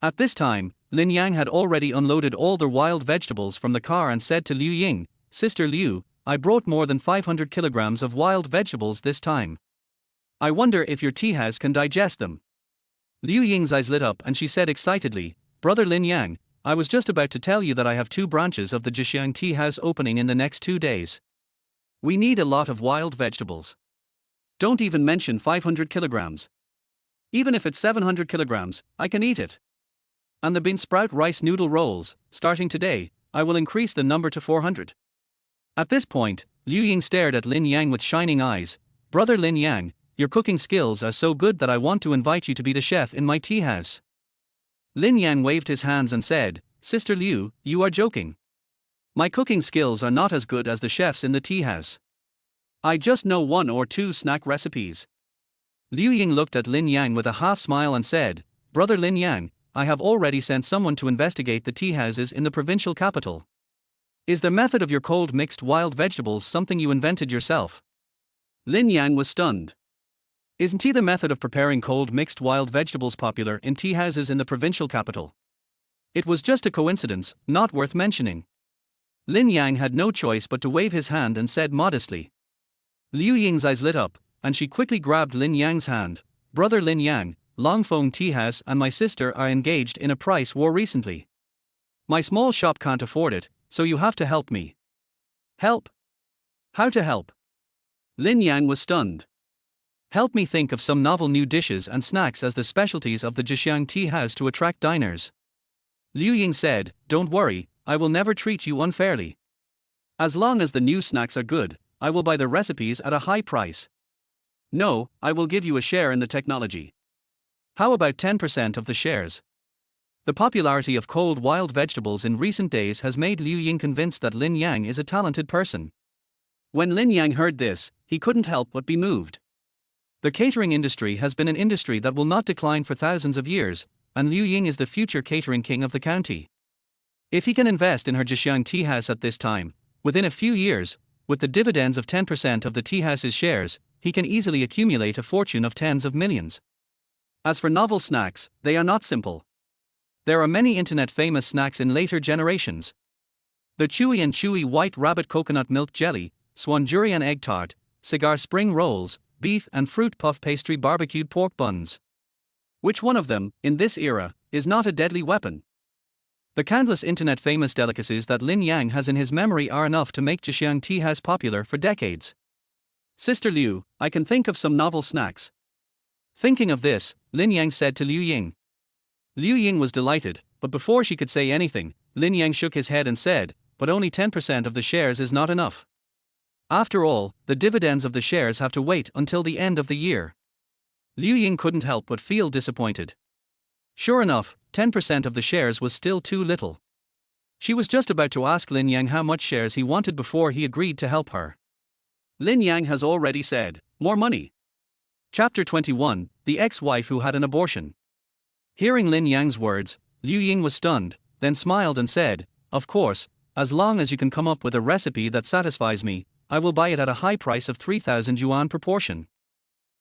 At this time, Lin Yang had already unloaded all the wild vegetables from the car and said to Liu Ying, Sister Liu, I brought more than 500 kilograms of wild vegetables this time. I wonder if your tea house can digest them. Liu Ying's eyes lit up and she said excitedly, Brother Lin Yang, I was just about to tell you that I have 2 branches of the Jixiang Tea House opening in the next 2 days. We need a lot of wild vegetables. Don't even mention 500 kilograms. Even if it's 700 kilograms, I can eat it. And the bean sprout rice noodle rolls, starting today, I will increase the number to 400. At this point, Liu Ying stared at Lin Yang with shining eyes. Brother Lin Yang, your cooking skills are so good that I want to invite you to be the chef in my tea house. Lin Yan waved his hands and said, Sister Liu, you are joking. My cooking skills are not as good as the chefs in the tea house. I just know 1 or 2 snack recipes. Liu Ying looked at Lin Yang with a half smile and said, Brother Lin Yan, I have already sent someone to investigate the tea houses in the provincial capital. Is the method of your cold mixed wild vegetables something you invented yourself? Lin Yan was stunned. Isn't tea the method of preparing cold mixed wild vegetables popular in tea houses in the provincial capital? It was just a coincidence, not worth mentioning. Lin Yang had no choice but to wave his hand and said modestly. Liu Ying's eyes lit up, and she quickly grabbed Lin Yang's hand. Brother Lin Yang, Longfeng Tea House and my sister are engaged in a price war recently. My small shop can't afford it, so you have to help me. Help? How to help? Lin Yang was stunned. Help me think of some novel new dishes and snacks as the specialties of the Zhejiang Tea House to attract diners. Liu Ying said, don't worry, I will never treat you unfairly. As long as the new snacks are good, I will buy the recipes at a high price. No, I will give you a share in the technology. How about 10% of the shares? The popularity of cold wild vegetables in recent days has made Liu Ying convinced that Lin Yang is a talented person. When Lin Yang heard this, he couldn't help but be moved. The catering industry has been an industry that will not decline for thousands of years, and Liu Ying is the future catering king of the county. If he can invest in her Zhejiang Tea House at this time, within a few years, with the dividends of 10% of the tea house's shares, he can easily accumulate a fortune of tens of millions. As for novel snacks, they are not simple. There are many internet-famous snacks in later generations. The chewy and chewy white rabbit coconut milk jelly, swan durian egg tart, cigar spring rolls, beef and fruit puff pastry barbecued pork buns. Which one of them, in this era, is not a deadly weapon? The countless internet-famous delicacies that Lin Yang has in his memory are enough to make Zhejiang Tea House popular for decades. Sister Liu, I can think of some novel snacks. Thinking of this, Lin Yang said to Liu Ying. Liu Ying was delighted, but before she could say anything, Lin Yang shook his head and said, but only 10% of the shares is not enough. After all, the dividends of the shares have to wait until the end of the year. Liu Ying couldn't help but feel disappointed. Sure enough, 10% of the shares was still too little. She was just about to ask Lin Yang how much shares he wanted before he agreed to help her. Lin Yang has already said, more money. Chapter 21, The Ex-Wife Who Had an Abortion. Hearing Lin Yang's words, Liu Ying was stunned, then smiled and said, of course, as long as you can come up with a recipe that satisfies me, I will buy it at a high price of 3,000 yuan per portion.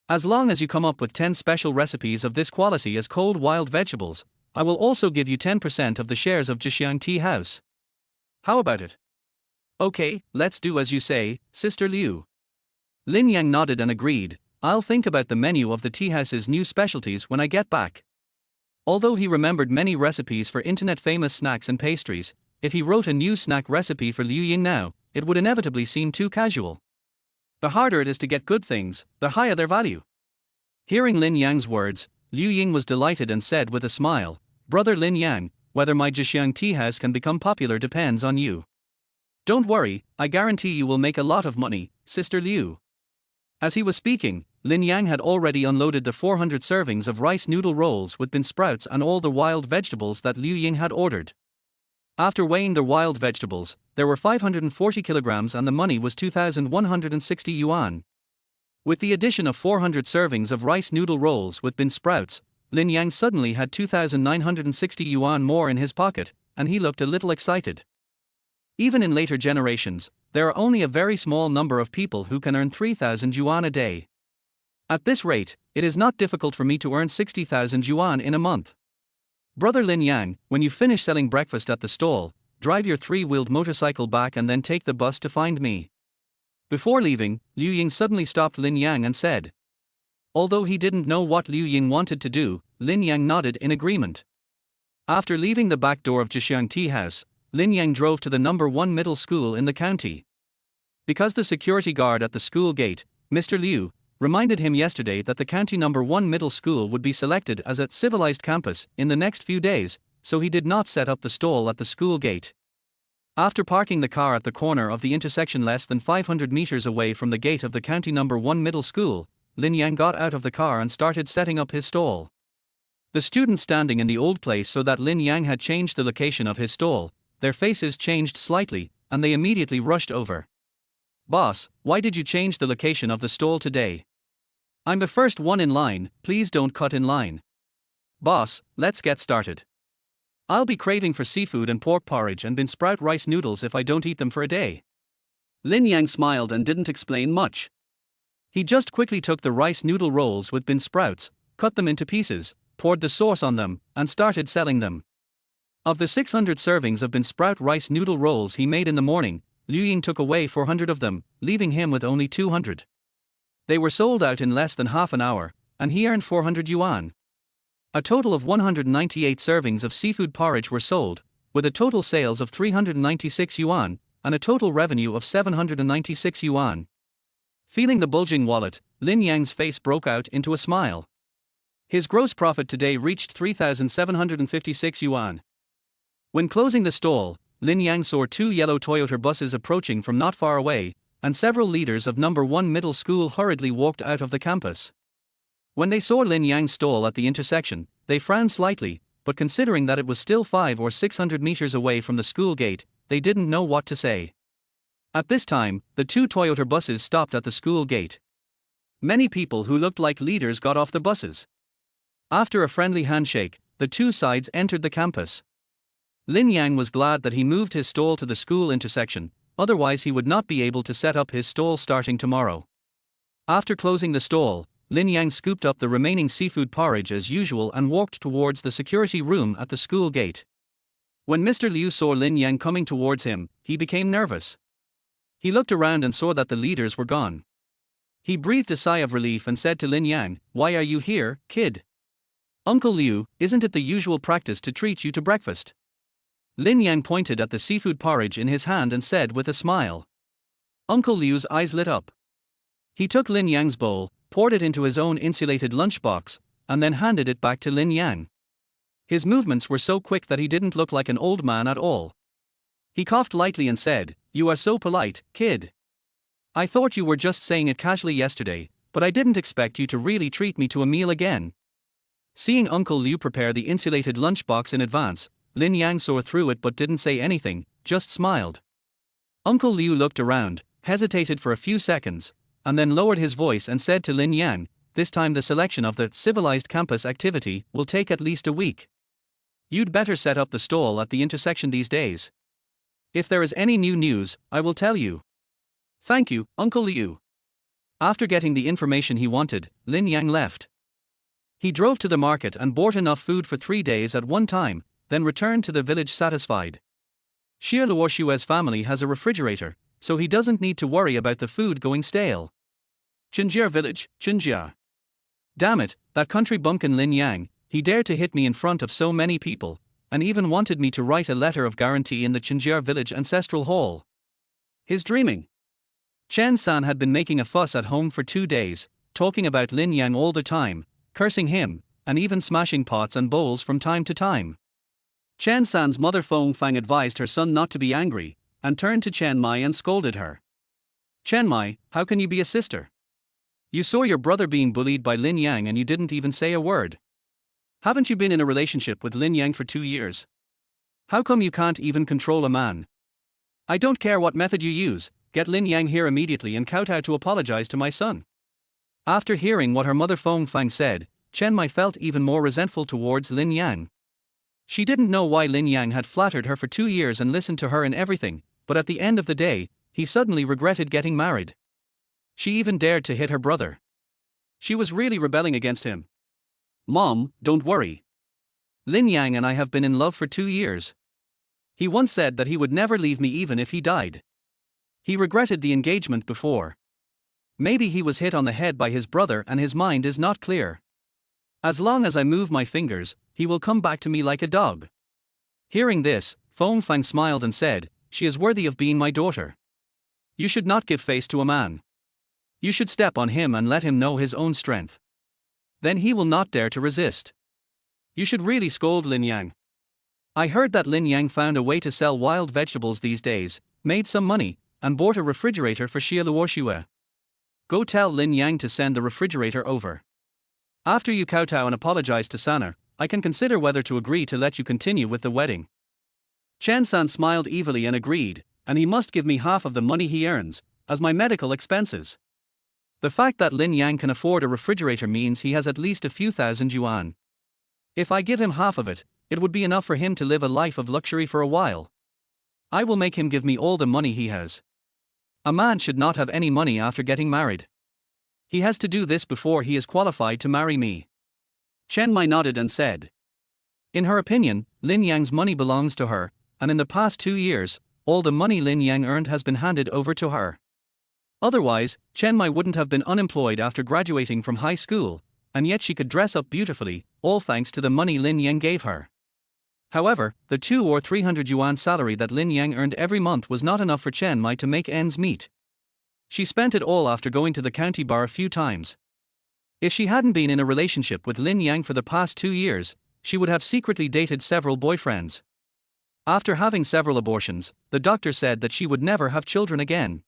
As long as you come up with 10 special recipes of this quality as cold wild vegetables, I will also give you 10% of the shares of Zhejiang Tea House. How about it? Okay, let's do as you say, Sister Liu. Lin Yang nodded and agreed. I'll think about the menu of the tea house's new specialties when I get back. Although he remembered many recipes for internet-famous snacks and pastries, if he wrote a new snack recipe for Liu Ying now, it would inevitably seem too casual. The harder it is to get good things, the higher their value. Hearing Lin Yang's words, Liu Ying was delighted and said with a smile, Brother Lin Yang, whether my Zhejiang Tea House can become popular depends on you. Don't worry, I guarantee you will make a lot of money, Sister Liu. As he was speaking, Lin Yang had already unloaded the 400 servings of rice noodle rolls with bean sprouts and all the wild vegetables that Liu Ying had ordered. After weighing the wild vegetables, there were 540 kilograms and the money was 2,160 yuan. With the addition of 400 servings of rice noodle rolls with bean sprouts, Lin Yang suddenly had 2,960 yuan more in his pocket, and he looked a little excited. Even in later generations, there are only a very small number of people who can earn 3,000 yuan a day. At this rate, it is not difficult for me to earn 60,000 yuan in a month. Brother Lin Yang, when you finish selling breakfast at the stall, drive your 3-wheeled motorcycle back and then take the bus to find me. Before leaving, Liu Ying suddenly stopped Lin Yang and said. Although he didn't know what Liu Ying wanted to do, Lin Yang nodded in agreement. After leaving the back door of Zhejiang Tea House, Lin Yang drove to the number 1 middle school in the county. Because the security guard at the school gate, Mr. Liu, reminded him yesterday that the county number 1 middle school would be selected as a civilized campus in the next few days, so he did not set up the stall at the school gate. After parking the car at the corner of the intersection less than 500 meters away from the gate of the county number 1 middle school, Lin Yang got out of the car and started setting up his stall. The students standing in the old place saw that Lin Yang had changed the location of his stall, their faces changed slightly, and they immediately rushed over. Boss, why did you change the location of the stall today? I'm the first one in line, please don't cut in line. Boss, let's get started. I'll be craving for seafood and pork porridge and bean sprout rice noodles if I don't eat them for a day. Lin Yang smiled and didn't explain much. He just quickly took the rice noodle rolls with bean sprouts, cut them into pieces, poured the sauce on them, and started selling them. Of the 600 servings of bean sprout rice noodle rolls he made in the morning, Liu Ying took away 400 of them, leaving him with only 200. They were sold out in less than half an hour, and he earned 400 yuan. A total of 198 servings of seafood porridge were sold, with a total sales of 396 yuan, and a total revenue of 796 yuan. Feeling the bulging wallet, Lin Yang's face broke out into a smile. His gross profit today reached 3,756 yuan. When closing the stall, Lin Yang saw two yellow Toyota buses approaching from not far away, and several leaders of number 1 middle school hurriedly walked out of the campus. When they saw Lin Yang's stall at the intersection, they frowned slightly, but considering that it was still 500 or 600 meters away from the school gate, they didn't know what to say. At this time, the two Toyota buses stopped at the school gate. Many people who looked like leaders got off the buses. After a friendly handshake, the two sides entered the campus. Lin Yang was glad that he moved his stall to the school intersection, otherwise he would not be able to set up his stall starting tomorrow. After closing the stall, Lin Yang scooped up the remaining seafood porridge as usual and walked towards the security room at the school gate. When Mr. Liu saw Lin Yang coming towards him, he became nervous. He looked around and saw that the leaders were gone. He breathed a sigh of relief and said to Lin Yang, "Why are you here, kid? Uncle Liu, isn't it the usual practice to treat you to breakfast?" Lin Yang pointed at the seafood porridge in his hand and said with a smile. Uncle Liu's eyes lit up. He took Lin Yang's bowl, poured it into his own insulated lunchbox, and then handed it back to Lin Yang. His movements were so quick that he didn't look like an old man at all. He coughed lightly and said, "You are so polite, kid. I thought you were just saying it casually yesterday, but I didn't expect you to really treat me to a meal again." Seeing Uncle Liu prepare the insulated lunchbox in advance, Lin Yang saw through it but didn't say anything, just smiled. Uncle Liu looked around, hesitated for a few seconds, and then lowered his voice and said to Lin Yang, "This time the selection of the civilized campus activity will take at least a week. You'd better set up the stall at the intersection these days. If there is any new news, I will tell you." "Thank you, Uncle Liu." After getting the information he wanted, Lin Yang left. He drove to the market and bought enough food for 3 days at one time, then returned to the village satisfied. Xie Luoshue's family has a refrigerator, so he doesn't need to worry about the food going stale. Chinjia village, Chinjia. Damn it, that country bumpkin Lin Yang, he dared to hit me in front of so many people, and even wanted me to write a letter of guarantee in the Chinjia village ancestral hall. His dreaming. Chen San had been making a fuss at home for 2 days, talking about Lin Yang all the time, cursing him, and even smashing pots and bowls from time to time. Chen San's mother Feng Fang advised her son not to be angry, and turned to Chen Mai and scolded her. "Chen Mai, how can you be a sister? You saw your brother being bullied by Lin Yang and you didn't even say a word. Haven't you been in a relationship with Lin Yang for 2 years? How come you can't even control a man? I don't care what method you use, get Lin Yang here immediately and kowtow to apologize to my son." After hearing what her mother Feng Fang said, Chen Mai felt even more resentful towards Lin Yang. She didn't know why Lin Yang had flattered her for 2 years and listened to her in everything, but at the end of the day, he suddenly regretted getting married. She even dared to hit her brother. She was really rebelling against him. "Mom, don't worry. Lin Yang and I have been in love for 2 years. He once said that he would never leave me even if he died. He regretted the engagement before. Maybe he was hit on the head by his brother and his mind is not clear. As long as I move my fingers, he will come back to me like a dog." Hearing this, Feng Fang smiled and said, "She is worthy of being my daughter. You should not give face to a man. You should step on him and let him know his own strength. Then he will not dare to resist. You should really scold Lin Yang. I heard that Lin Yang found a way to sell wild vegetables these days, made some money, and bought a refrigerator for Xie Luoshue. Go tell Lin Yang to send the refrigerator over. After you kowtow and apologize to Sana, I can consider whether to agree to let you continue with the wedding." Chen San smiled evilly and agreed, "And he must give me half of the money he earns, as my medical expenses." The fact that Lin Yang can afford a refrigerator means he has at least a few thousand yuan. If I give him half of it, it would be enough for him to live a life of luxury for a while. I will make him give me all the money he has. A man should not have any money after getting married. He has to do this before he is qualified to marry me. Chen Mai nodded and said. In her opinion, Lin Yang's money belongs to her, and in the past 2 years, all the money Lin Yang earned has been handed over to her. Otherwise, Chen Mai wouldn't have been unemployed after graduating from high school, and yet she could dress up beautifully, all thanks to the money Lin Yang gave her. However, the 200 or 300 yuan salary that Lin Yang earned every month was not enough for Chen Mai to make ends meet. She spent it all after going to the county bar a few times. If she hadn't been in a relationship with Lin Yang for the past 2 years, she would have secretly dated several boyfriends. After having several abortions, the doctor said that she would never have children again.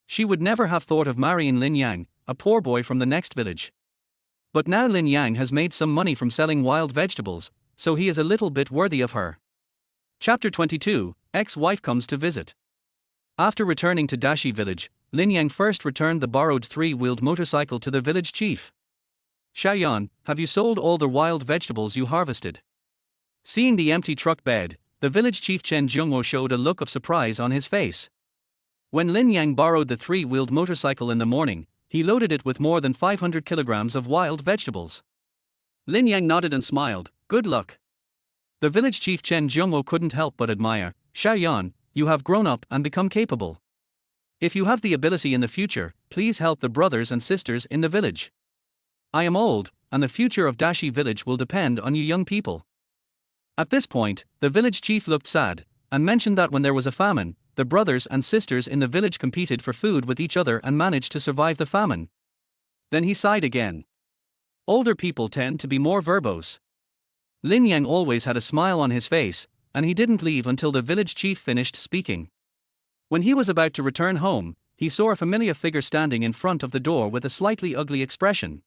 She would never have thought of marrying Lin Yang, a poor boy from the next village. But now Lin Yang has made some money from selling wild vegetables, so he is a little bit worthy of her. Chapter 22, Ex-wife comes to visit. After returning to Dashi village, Lin Yang first returned the borrowed 3-wheeled motorcycle to the village chief. Xiaoyan, have you sold all the wild vegetables you harvested? Seeing the empty truck bed, the village chief Chen Zhongwo showed a look of surprise on his face. When Lin Yang borrowed the 3-wheeled motorcycle in the morning, he loaded it with more than 500 kilograms of wild vegetables. Lin Yang nodded and smiled, good luck. The village chief Chen Zhongwo couldn't help but admire, Xiaoyan, you have grown up and become capable. If you have the ability in the future, please help the brothers and sisters in the village. I am old, and the future of Dashi village will depend on you young people. At this point, the village chief looked sad, and mentioned that when there was a famine, the brothers and sisters in the village competed for food with each other and managed to survive the famine. Then he sighed again. Older people tend to be more verbose. Lin Yang always had a smile on his face, and he didn't leave until the village chief finished speaking. When he was about to return home, he saw a familiar figure standing in front of the door with a slightly ugly expression.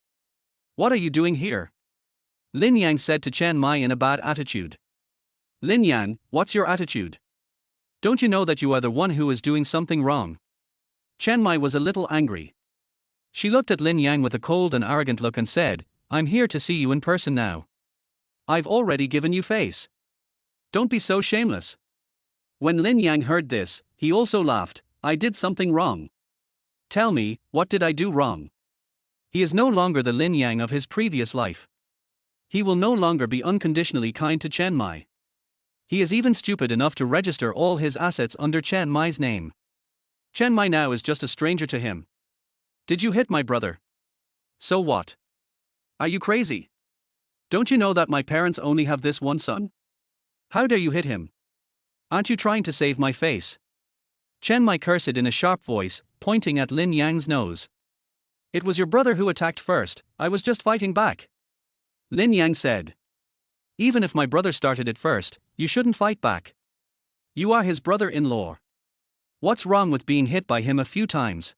What are you doing here? Lin Yang said to Chen Mai in a bad attitude. Lin Yan, what's your attitude? Don't you know that you are the one who is doing something wrong? Chen Mai was a little angry. She looked at Lin Yang with a cold and arrogant look and said, I'm here to see you in person now. I've already given you face. Don't be so shameless. When Lin Yang heard this, he also laughed, I did something wrong. Tell me, what did I do wrong? He is no longer the Lin Yang of his previous life. He will no longer be unconditionally kind to Chen Mai. He is even stupid enough to register all his assets under Chen Mai's name. Chen Mai now is just a stranger to him. Did you hit my brother? So what? Are you crazy? Don't you know that my parents only have this one son? How dare you hit him? Aren't you trying to save my face? Chen Mai cursed in a sharp voice, pointing at Lin Yang's nose. It was your brother who attacked first, I was just fighting back. Lin Yang said. Even if my brother started it first, you shouldn't fight back. You are his brother-in-law. What's wrong with being hit by him a few times?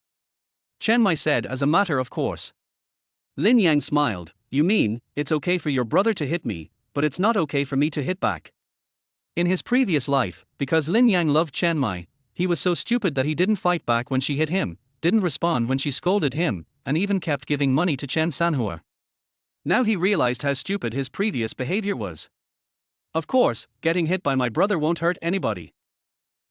Chen Mai said as a matter of course. Lin Yang smiled, you mean, it's okay for your brother to hit me, but it's not okay for me to hit back. In his previous life, because Lin Yang loved Chen Mai, he was so stupid that he didn't fight back when she hit him, didn't respond when she scolded him, and even kept giving money to Chen Sanhua. Now he realized how stupid his previous behavior was. Of course, getting hit by my brother won't hurt anybody.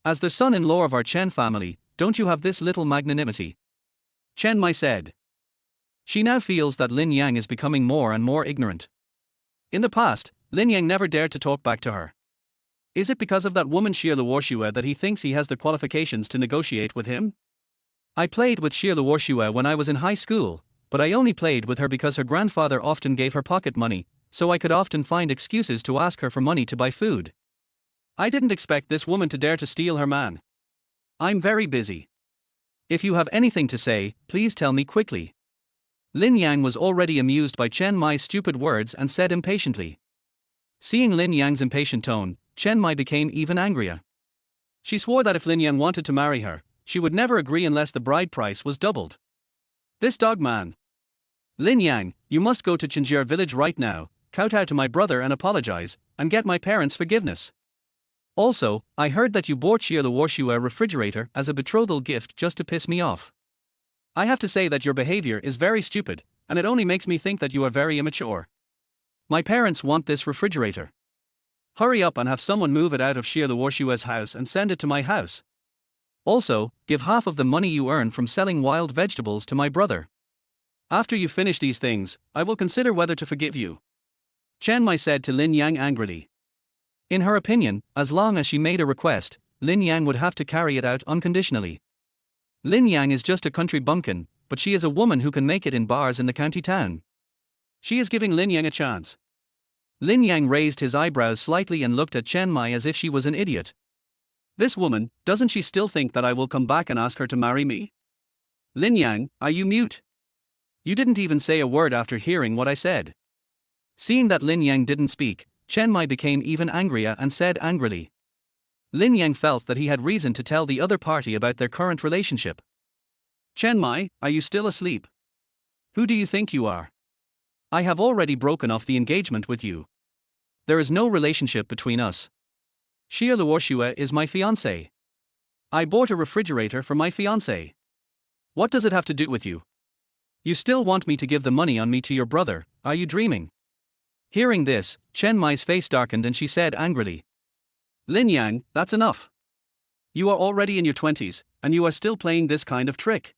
As the son-in-law of our Chen family, don't you have this little magnanimity? Chen Mai said. She now feels that Lin Yang is becoming more and more ignorant. In the past, Lin Yang never dared to talk back to her. Is it because of that woman Xie Luoxue that he thinks he has the qualifications to negotiate with him? I played with Xie Luoxue when I was in high school, but I only played with her because her grandfather often gave her pocket money, so I could often find excuses to ask her for money to buy food. I didn't expect this woman to dare to steal her man. I'm very busy. If you have anything to say, please tell me quickly. Lin Yang was already amused by Chen Mai's stupid words and said impatiently. Seeing Lin Yang's impatient tone, Chen Mai became even angrier. She swore that if Lin Yang wanted to marry her, she would never agree unless the bride price was doubled. This dog man. Lin Yang, you must go to Chinjia village right now, kowtow to my brother and apologize, and get my parents' forgiveness. Also, I heard that you bought Xie Luoxue a refrigerator as a betrothal gift just to piss me off. I have to say that your behavior is very stupid, and it only makes me think that you are very immature. My parents want this refrigerator. Hurry up and have someone move it out of Shirlawashua's house and send it to my house. Also, give half of the money you earn from selling wild vegetables to my brother. After you finish these things, I will consider whether to forgive you. Chiang Mai said to Lin Yang angrily. In her opinion, as long as she made a request, Lin Yang would have to carry it out unconditionally. Lin Yang is just a country bumpkin, but she is a woman who can make it in bars in the county town. She is giving Lin Yang a chance. Lin Yang raised his eyebrows slightly and looked at Chiang Mai as if she was an idiot. This woman, doesn't she still think that I will come back and ask her to marry me? Lin Yang, are you mute? You didn't even say a word after hearing what I said. Seeing that Lin Yang didn't speak, Chiang Mai became even angrier and said angrily. Lin Yang felt that he had reason to tell the other party about their current relationship. Chiang Mai, are you still asleep? Who do you think you are? I have already broken off the engagement with you. There is no relationship between us. Xia Luoshua is my fiancé. I bought a refrigerator for my fiancé. What does it have to do with you? You still want me to give the money on me to your brother, are you dreaming? Hearing this, Chiang Mai's face darkened and she said angrily. Lin Yang, that's enough. You are already in your 20s, and you are still playing this kind of trick.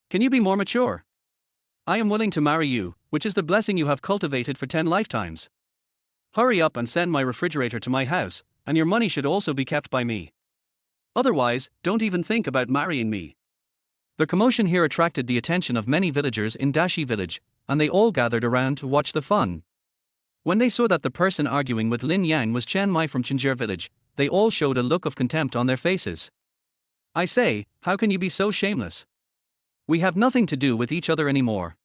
Can you be more mature? I am willing to marry you, which is the blessing you have cultivated for 10 lifetimes. Hurry up and send my refrigerator to my house, and your money should also be kept by me. Otherwise, don't even think about marrying me. The commotion here attracted the attention of many villagers in Dashi village, and they all gathered around to watch the fun. When they saw that the person arguing with Lin Yang was Chiang Mai from Chinjir village, they all showed a look of contempt on their faces. I say, how can you be so shameless? We have nothing to do with each other anymore.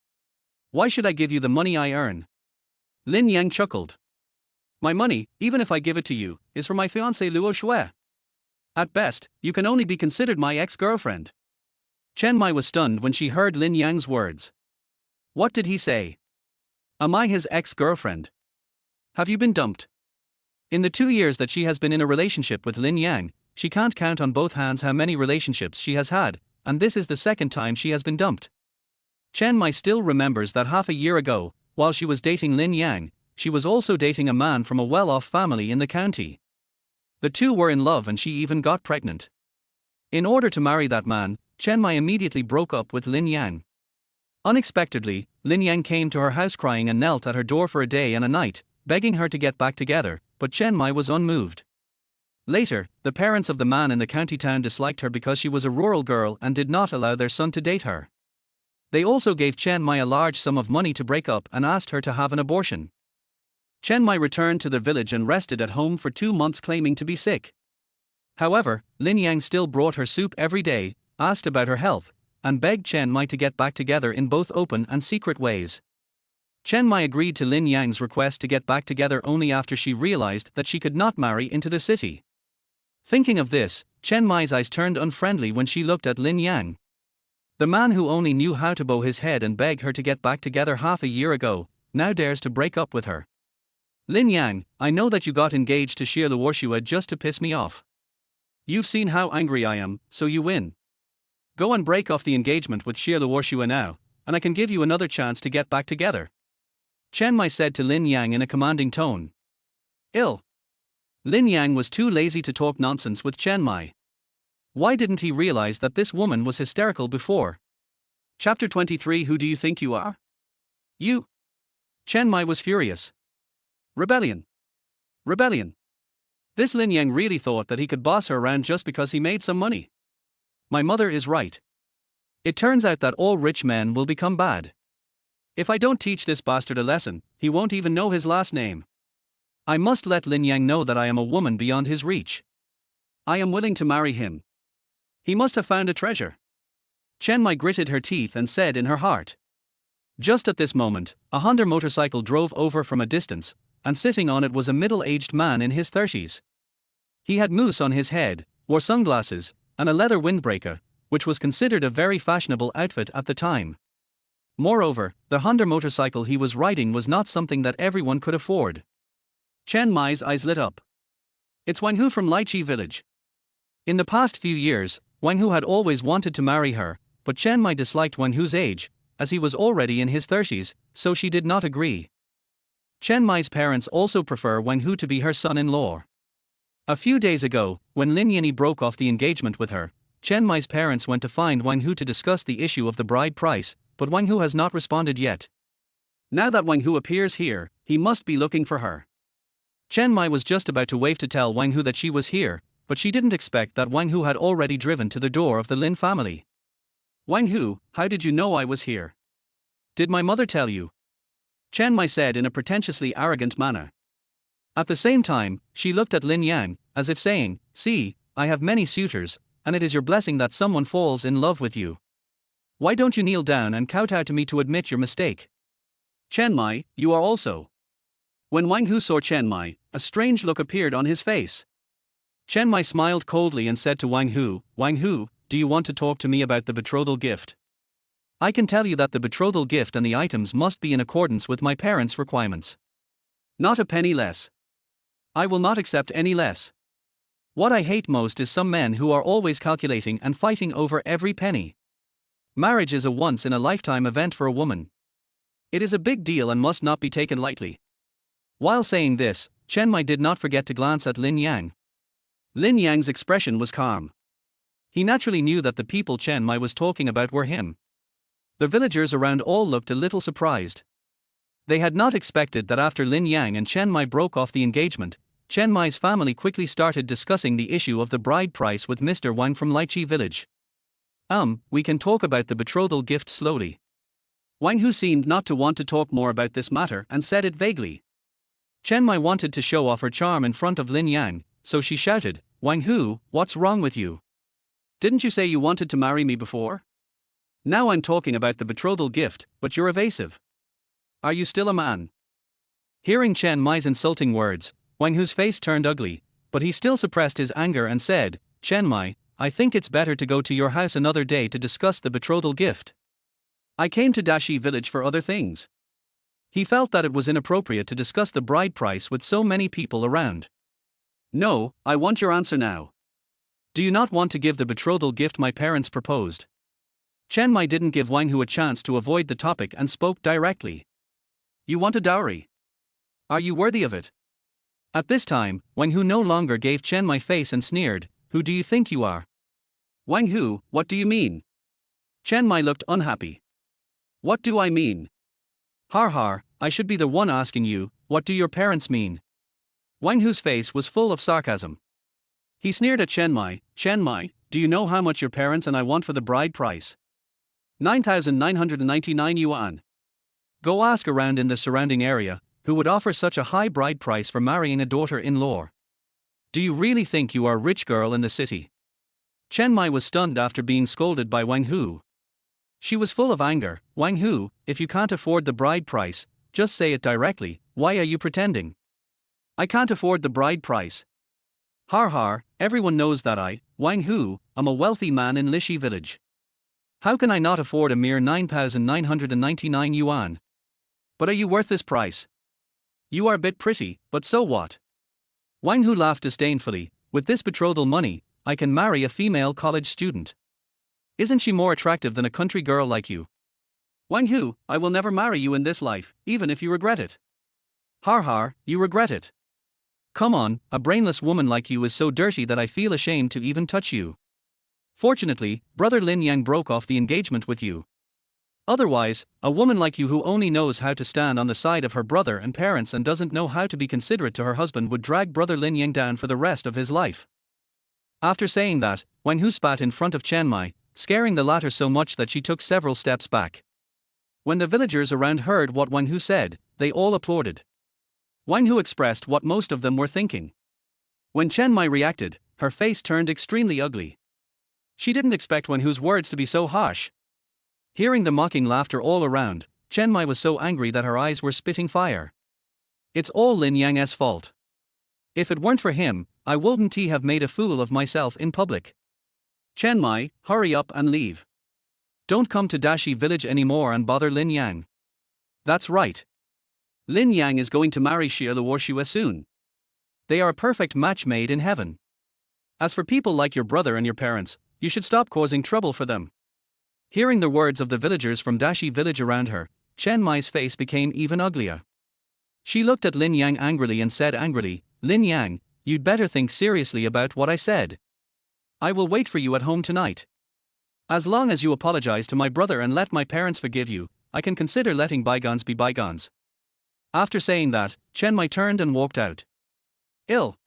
Why should I give you the money I earn? Lin Yang chuckled. My money, even if I give it to you, is for my fiancée Luo Shui. At best, you can only be considered my ex-girlfriend. Chiang Mai was stunned when she heard Lin Yang's words. What did he say? Am I his ex-girlfriend? Have you been dumped? In the 2 years that she has been in a relationship with Lin Yang, she can't count on both hands how many relationships she has had, and this is the second time she has been dumped. Chiang Mai still remembers that half a year ago, while she was dating Lin Yang, she was also dating a man from a well-off family in the county. The two were in love and she even got pregnant. In order to marry that man, Chiang Mai immediately broke up with Lin Yang. Unexpectedly, Lin Yang came to her house crying and knelt at her door for a day and a night, begging her to get back together, but Chiang Mai was unmoved. Later, the parents of the man in the county town disliked her because she was a rural girl and did not allow their son to date her. They also gave Chiang Mai a large sum of money to break up and asked her to have an abortion. Chiang Mai returned to the village and rested at home for 2 months claiming to be sick. However, Lin Yang still brought her soup every day, asked about her health, and begged Chiang Mai to get back together in both open and secret ways. Chiang Mai agreed to Lin Yang's request to get back together only after she realized that she could not marry into the city. Thinking of this, Chiang Mai's eyes turned unfriendly when she looked at Lin Yang. The man who only knew how to bow his head and beg her to get back together half a year ago, now dares to break up with her. Lin Yang, I know that you got engaged to Xia Luoshua just to piss me off. You've seen how angry I am, so you win. Go and break off the engagement with Xia Luoshua now, and I can give you another chance to get back together. Chiang Mai said to Lin Yang in a commanding tone. Ill. Lin Yang was too lazy to talk nonsense with Chiang Mai. Why didn't he realize that this woman was hysterical before? Chapter 23. Who do you think you are? You. Chiang Mai was furious. Rebellion. Rebellion. This Lin Yang really thought that he could boss her around just because he made some money. My mother is right. It turns out that all rich men will become bad. If I don't teach this bastard a lesson, he won't even know his last name. I must let Lin Yang know that I am a woman beyond his reach. I am willing to marry him. He must have found a treasure. Chiang Mai gritted her teeth and said in her heart. Just at this moment, a Honda motorcycle drove over from a distance, and sitting on it was a middle-aged man in his 30s. He had mousse on his head, wore sunglasses, and a leather windbreaker, which was considered a very fashionable outfit at the time. Moreover, the Honda motorcycle he was riding was not something that everyone could afford. Chiang Mai's eyes lit up. It's Wang Hu from Lychee village. In the past few years, Wang Hu had always wanted to marry her, but Chiang Mai disliked Wang Hu's age, as he was already in his 30s, so she did not agree. Chen Mai's parents also prefer Wang Hu to be her son-in-law. A few days ago, when Lin Yan broke off the engagement with her, Chen Mai's parents went to find Wang Hu to discuss the issue of the bride price, but Wang Hu has not responded yet. Now that Wang Hu appears here, he must be looking for her. Chen Mai was just about to wave to tell Wang Hu that she was here, but she didn't expect that Wang Hu had already driven to the door of the Lin family. Wang Hu, how did you know I was here? Did my mother tell you? Chen Mai said in a pretentiously arrogant manner. At the same time, she looked at Lin Yan, as if saying, "See, I have many suitors, and it is your blessing that someone falls in love with you. Why don't you kneel down and kowtow to me to admit your mistake? Chen Mai, you are also." When Wang Hu saw Chen Mai, a strange look appeared on his face. Chen Mai smiled coldly and said to Wang Hu, "Wang Hu, do you want to talk to me about the betrothal gift? I can tell you that the betrothal gift and the items must be in accordance with my parents' requirements. Not a penny less. I will not accept any less. What I hate most is some men who are always calculating and fighting over every penny. Marriage is a once-in-a-lifetime event for a woman. It is a big deal and must not be taken lightly." While saying this, Chen Mai did not forget to glance at Lin Yang. Lin Yang's expression was calm. He naturally knew that the people Chen Mai was talking about were him. The villagers around all looked a little surprised. They had not expected that after Lin Yang and Chen Mai broke off the engagement, Chen Mai's family quickly started discussing the issue of the bride price with Mr. Wang from Lychee village. We can talk about the betrothal gift slowly." Wang Hu seemed not to want to talk more about this matter and said it vaguely. Chen Mai wanted to show off her charm in front of Lin Yang, so she shouted, "Wang Hu, what's wrong with you? Didn't you say you wanted to marry me before? Now I'm talking about the betrothal gift, but you're evasive. Are you still a man?" Hearing Chen Mai's insulting words, Wang Hu's face turned ugly, but he still suppressed his anger and said, "Chen Mai, I think it's better to go to your house another day to discuss the betrothal gift. I came to Dashi village for other things." He felt that it was inappropriate to discuss the bride price with so many people around. "No, I want your answer now. Do you not want to give the betrothal gift my parents proposed?" Chen Mai didn't give Wang Hu a chance to avoid the topic and spoke directly. "You want a dowry? Are you worthy of it?" At this time, Wang Hu no longer gave Chen Mai face and sneered, "Who do you think you are?" "Wang Hu, what do you mean?" Chen Mai looked unhappy. "What do I mean? Har har, I should be the one asking you, what do your parents mean?" Wang Hu's face was full of sarcasm. He sneered at Chen Mai, "Chen Mai, do you know how much your parents and I want for the bride price? 9,999 yuan. Go ask around in the surrounding area, who would offer such a high bride price for marrying a daughter-in-law. Do you really think you are a rich girl in the city?" Chen Mai was stunned after being scolded by Wang Hu. She was full of anger. "Wang Hu, if you can't afford the bride price, just say it directly, why are you pretending?" "I can't afford the bride price. Har har, everyone knows that I, Wang Hu, am a wealthy man in Lychee village. How can I not afford a mere 9,999 yuan? But are you worth this price? You are a bit pretty, but so what?" Wang Hu laughed disdainfully, "With this betrothal money, I can marry a female college student. Isn't she more attractive than a country girl like you? Wang Hu, I will never marry you in this life, even if you regret it." "Har har, you regret it? Come on, a brainless woman like you is so dirty that I feel ashamed to even touch you. Fortunately, brother Lin Yang broke off the engagement with you. Otherwise, a woman like you who only knows how to stand on the side of her brother and parents and doesn't know how to be considerate to her husband would drag brother Lin Yang down for the rest of his life." After saying that, Wang Hu spat in front of Chen Mai, scaring the latter so much that she took several steps back. When the villagers around heard what Wang Hu said, they all applauded. Wang Hu expressed what most of them were thinking. When Chen Mai reacted, her face turned extremely ugly. She didn't expect Wang Hu's words to be so harsh. Hearing the mocking laughter all around, Chen Mai was so angry that her eyes were spitting fire. "It's all Lin Yang's fault. If it weren't for him, I wouldn't have made a fool of myself in public. Chen Mai, hurry up and leave. Don't come to Dashi village anymore and bother Lin Yang. That's right. Lin Yang is going to marry Xie Luoxue soon. They are a perfect match made in heaven. As for people like your brother and your parents, you should stop causing trouble for them." Hearing the words of the villagers from Dashi village around her, Chen Mai's face became even uglier. She looked at Lin Yang angrily and said angrily, "Lin Yang, you'd better think seriously about what I said. I will wait for you at home tonight. As long as you apologize to my brother and let my parents forgive you, I can consider letting bygones be bygones." After saying that, Chen Mai turned and walked out. Ill.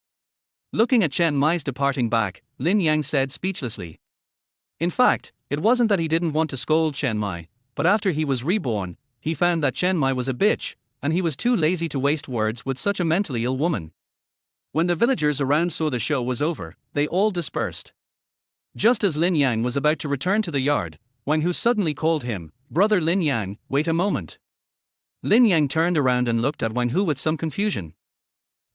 Looking at Chen Mai's departing back, Lin Yang said speechlessly. In fact, it wasn't that he didn't want to scold Chen Mai, but after he was reborn, he found that Chen Mai was a bitch, and he was too lazy to waste words with such a mentally ill woman. When the villagers around saw the show was over, they all dispersed. Just as Lin Yang was about to return to the yard, Wang Hu suddenly called him, "Brother Lin Yang, wait a moment." Lin Yang turned around and looked at Wang Hu with some confusion.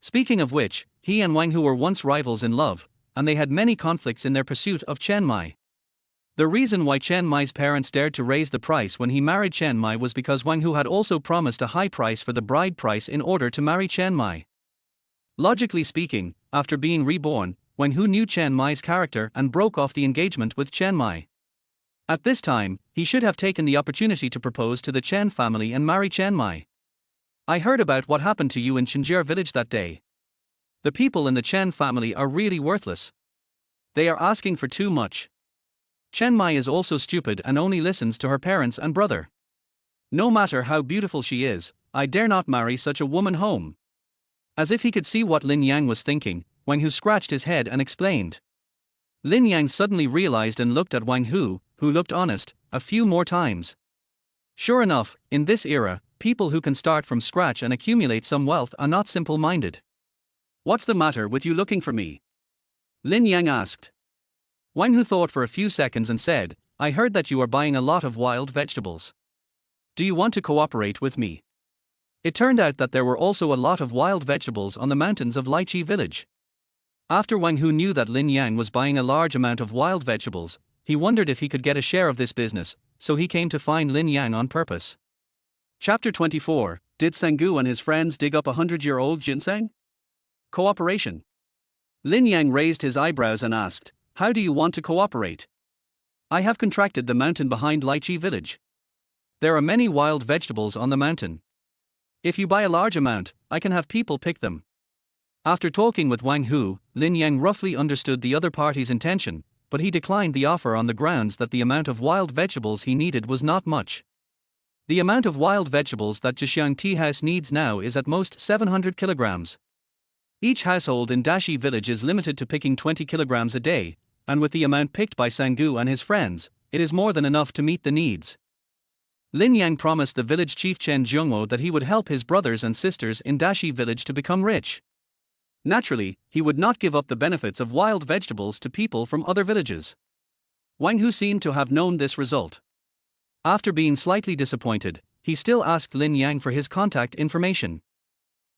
Speaking of which, he and Wang Hu were once rivals in love, and they had many conflicts in their pursuit of Chen Mai. The reason why Chen Mai's parents dared to raise the price when he married Chen Mai was because Wang Hu had also promised a high price for the bride price in order to marry Chen Mai. Logically speaking, after being reborn, Wang Hu knew Chen Mai's character and broke off the engagement with Chen Mai. At this time, he should have taken the opportunity to propose to the Chen family and marry Chen Mai. "I heard about what happened to you in Chinjia village that day. The people in the Chen family are really worthless. They are asking for too much. Chen Mai is also stupid and only listens to her parents and brother. No matter how beautiful she is, I dare not marry such a woman home." As if he could see what Lin Yang was thinking, Wang Hu scratched his head and explained. Lin Yang suddenly realized and looked at Wang Hu, who looked honest, a few more times. Sure enough, in this era, people who can start from scratch and accumulate some wealth are not simple-minded. "What's the matter with you looking for me?" Lin Yang asked. Wang Hu thought for a few seconds and said, "I heard that you are buying a lot of wild vegetables. Do you want to cooperate with me?" It turned out that there were also a lot of wild vegetables on the mountains of Lychee village. After Wang Hu knew that Lin Yang was buying a large amount of wild vegetables, he wondered if he could get a share of this business, so he came to find Lin Yang on purpose. Chapter 24, Did Sangu and his friends dig up 100-year-old ginseng? Cooperation. Lin Yang raised his eyebrows and asked, "How do you want to cooperate?" "I have contracted the mountain behind Lychee village. There are many wild vegetables on the mountain. If you buy a large amount, I can have people pick them." After talking with Wang Hu, Lin Yang roughly understood the other party's intention, but he declined the offer on the grounds that the amount of wild vegetables he needed was not much. The amount of wild vegetables that Zhexiang Tea House needs now is at most 700 kilograms. Each household in Dashi village is limited to picking 20 kilograms a day, and with the amount picked by Sangu and his friends, it is more than enough to meet the needs. Lin Yang promised the village chief Chen Zhongwo that he would help his brothers and sisters in Dashi village to become rich. Naturally, he would not give up the benefits of wild vegetables to people from other villages. Wang Hu seemed to have known this result. After being slightly disappointed, he still asked Lin Yang for his contact information.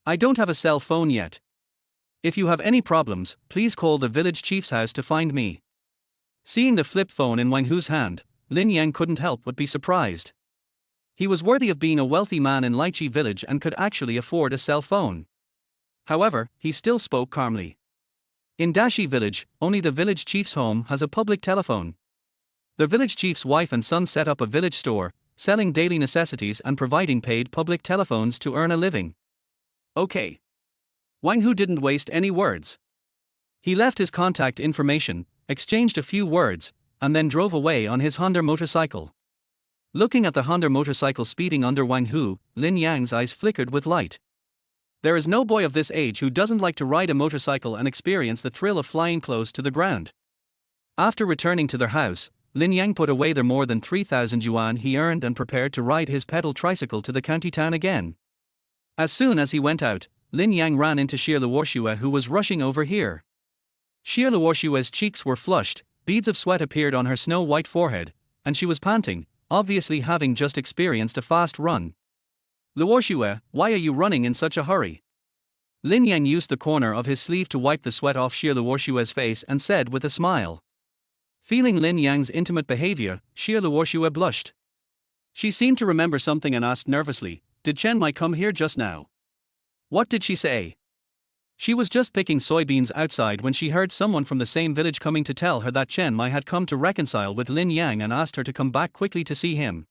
"I don't have a cell phone yet. If you have any problems, please call the village chief's house to find me." Seeing the flip phone in Wang Hu's hand, Lin Yang couldn't help but be surprised. He was worthy of being a wealthy man in Lychee village and could actually afford a cell phone. However, he still spoke calmly. In Dashi village, only the village chief's home has a public telephone. The village chief's wife and son set up a village store, selling daily necessities and providing paid public telephones to earn a living. Okay. Wang Hu didn't waste any words. He left his contact information, exchanged a few words, and then drove away on his Honda motorcycle. Looking at the Honda motorcycle speeding under Wang Hu, Lin Yang's eyes flickered with light. There is no boy of this age who doesn't like to ride a motorcycle and experience the thrill of flying close to the ground. After returning to their house, Lin Yang put away the more than 3,000 yuan he earned and prepared to ride his pedal tricycle to the county town again. As soon as he went out, Lin Yang ran into Xie Luoxue, who was rushing over here. Xie Luoxue's cheeks were flushed, beads of sweat appeared on her snow-white forehead, and she was panting, obviously having just experienced a fast run. "Luoxue, why are you running in such a hurry?" Lin Yang used the corner of his sleeve to wipe the sweat off Xie Luoxue's face and said with a smile. Feeling Lin Yang's intimate behavior, Xie Luoxue blushed. She seemed to remember something and asked nervously, "Did Chen Mai come here just now?" "What did she say?" She was just picking soybeans outside when she heard someone from the same village coming to tell her that Chen Mai had come to reconcile with Lin Yang and asked her to come back quickly to see him.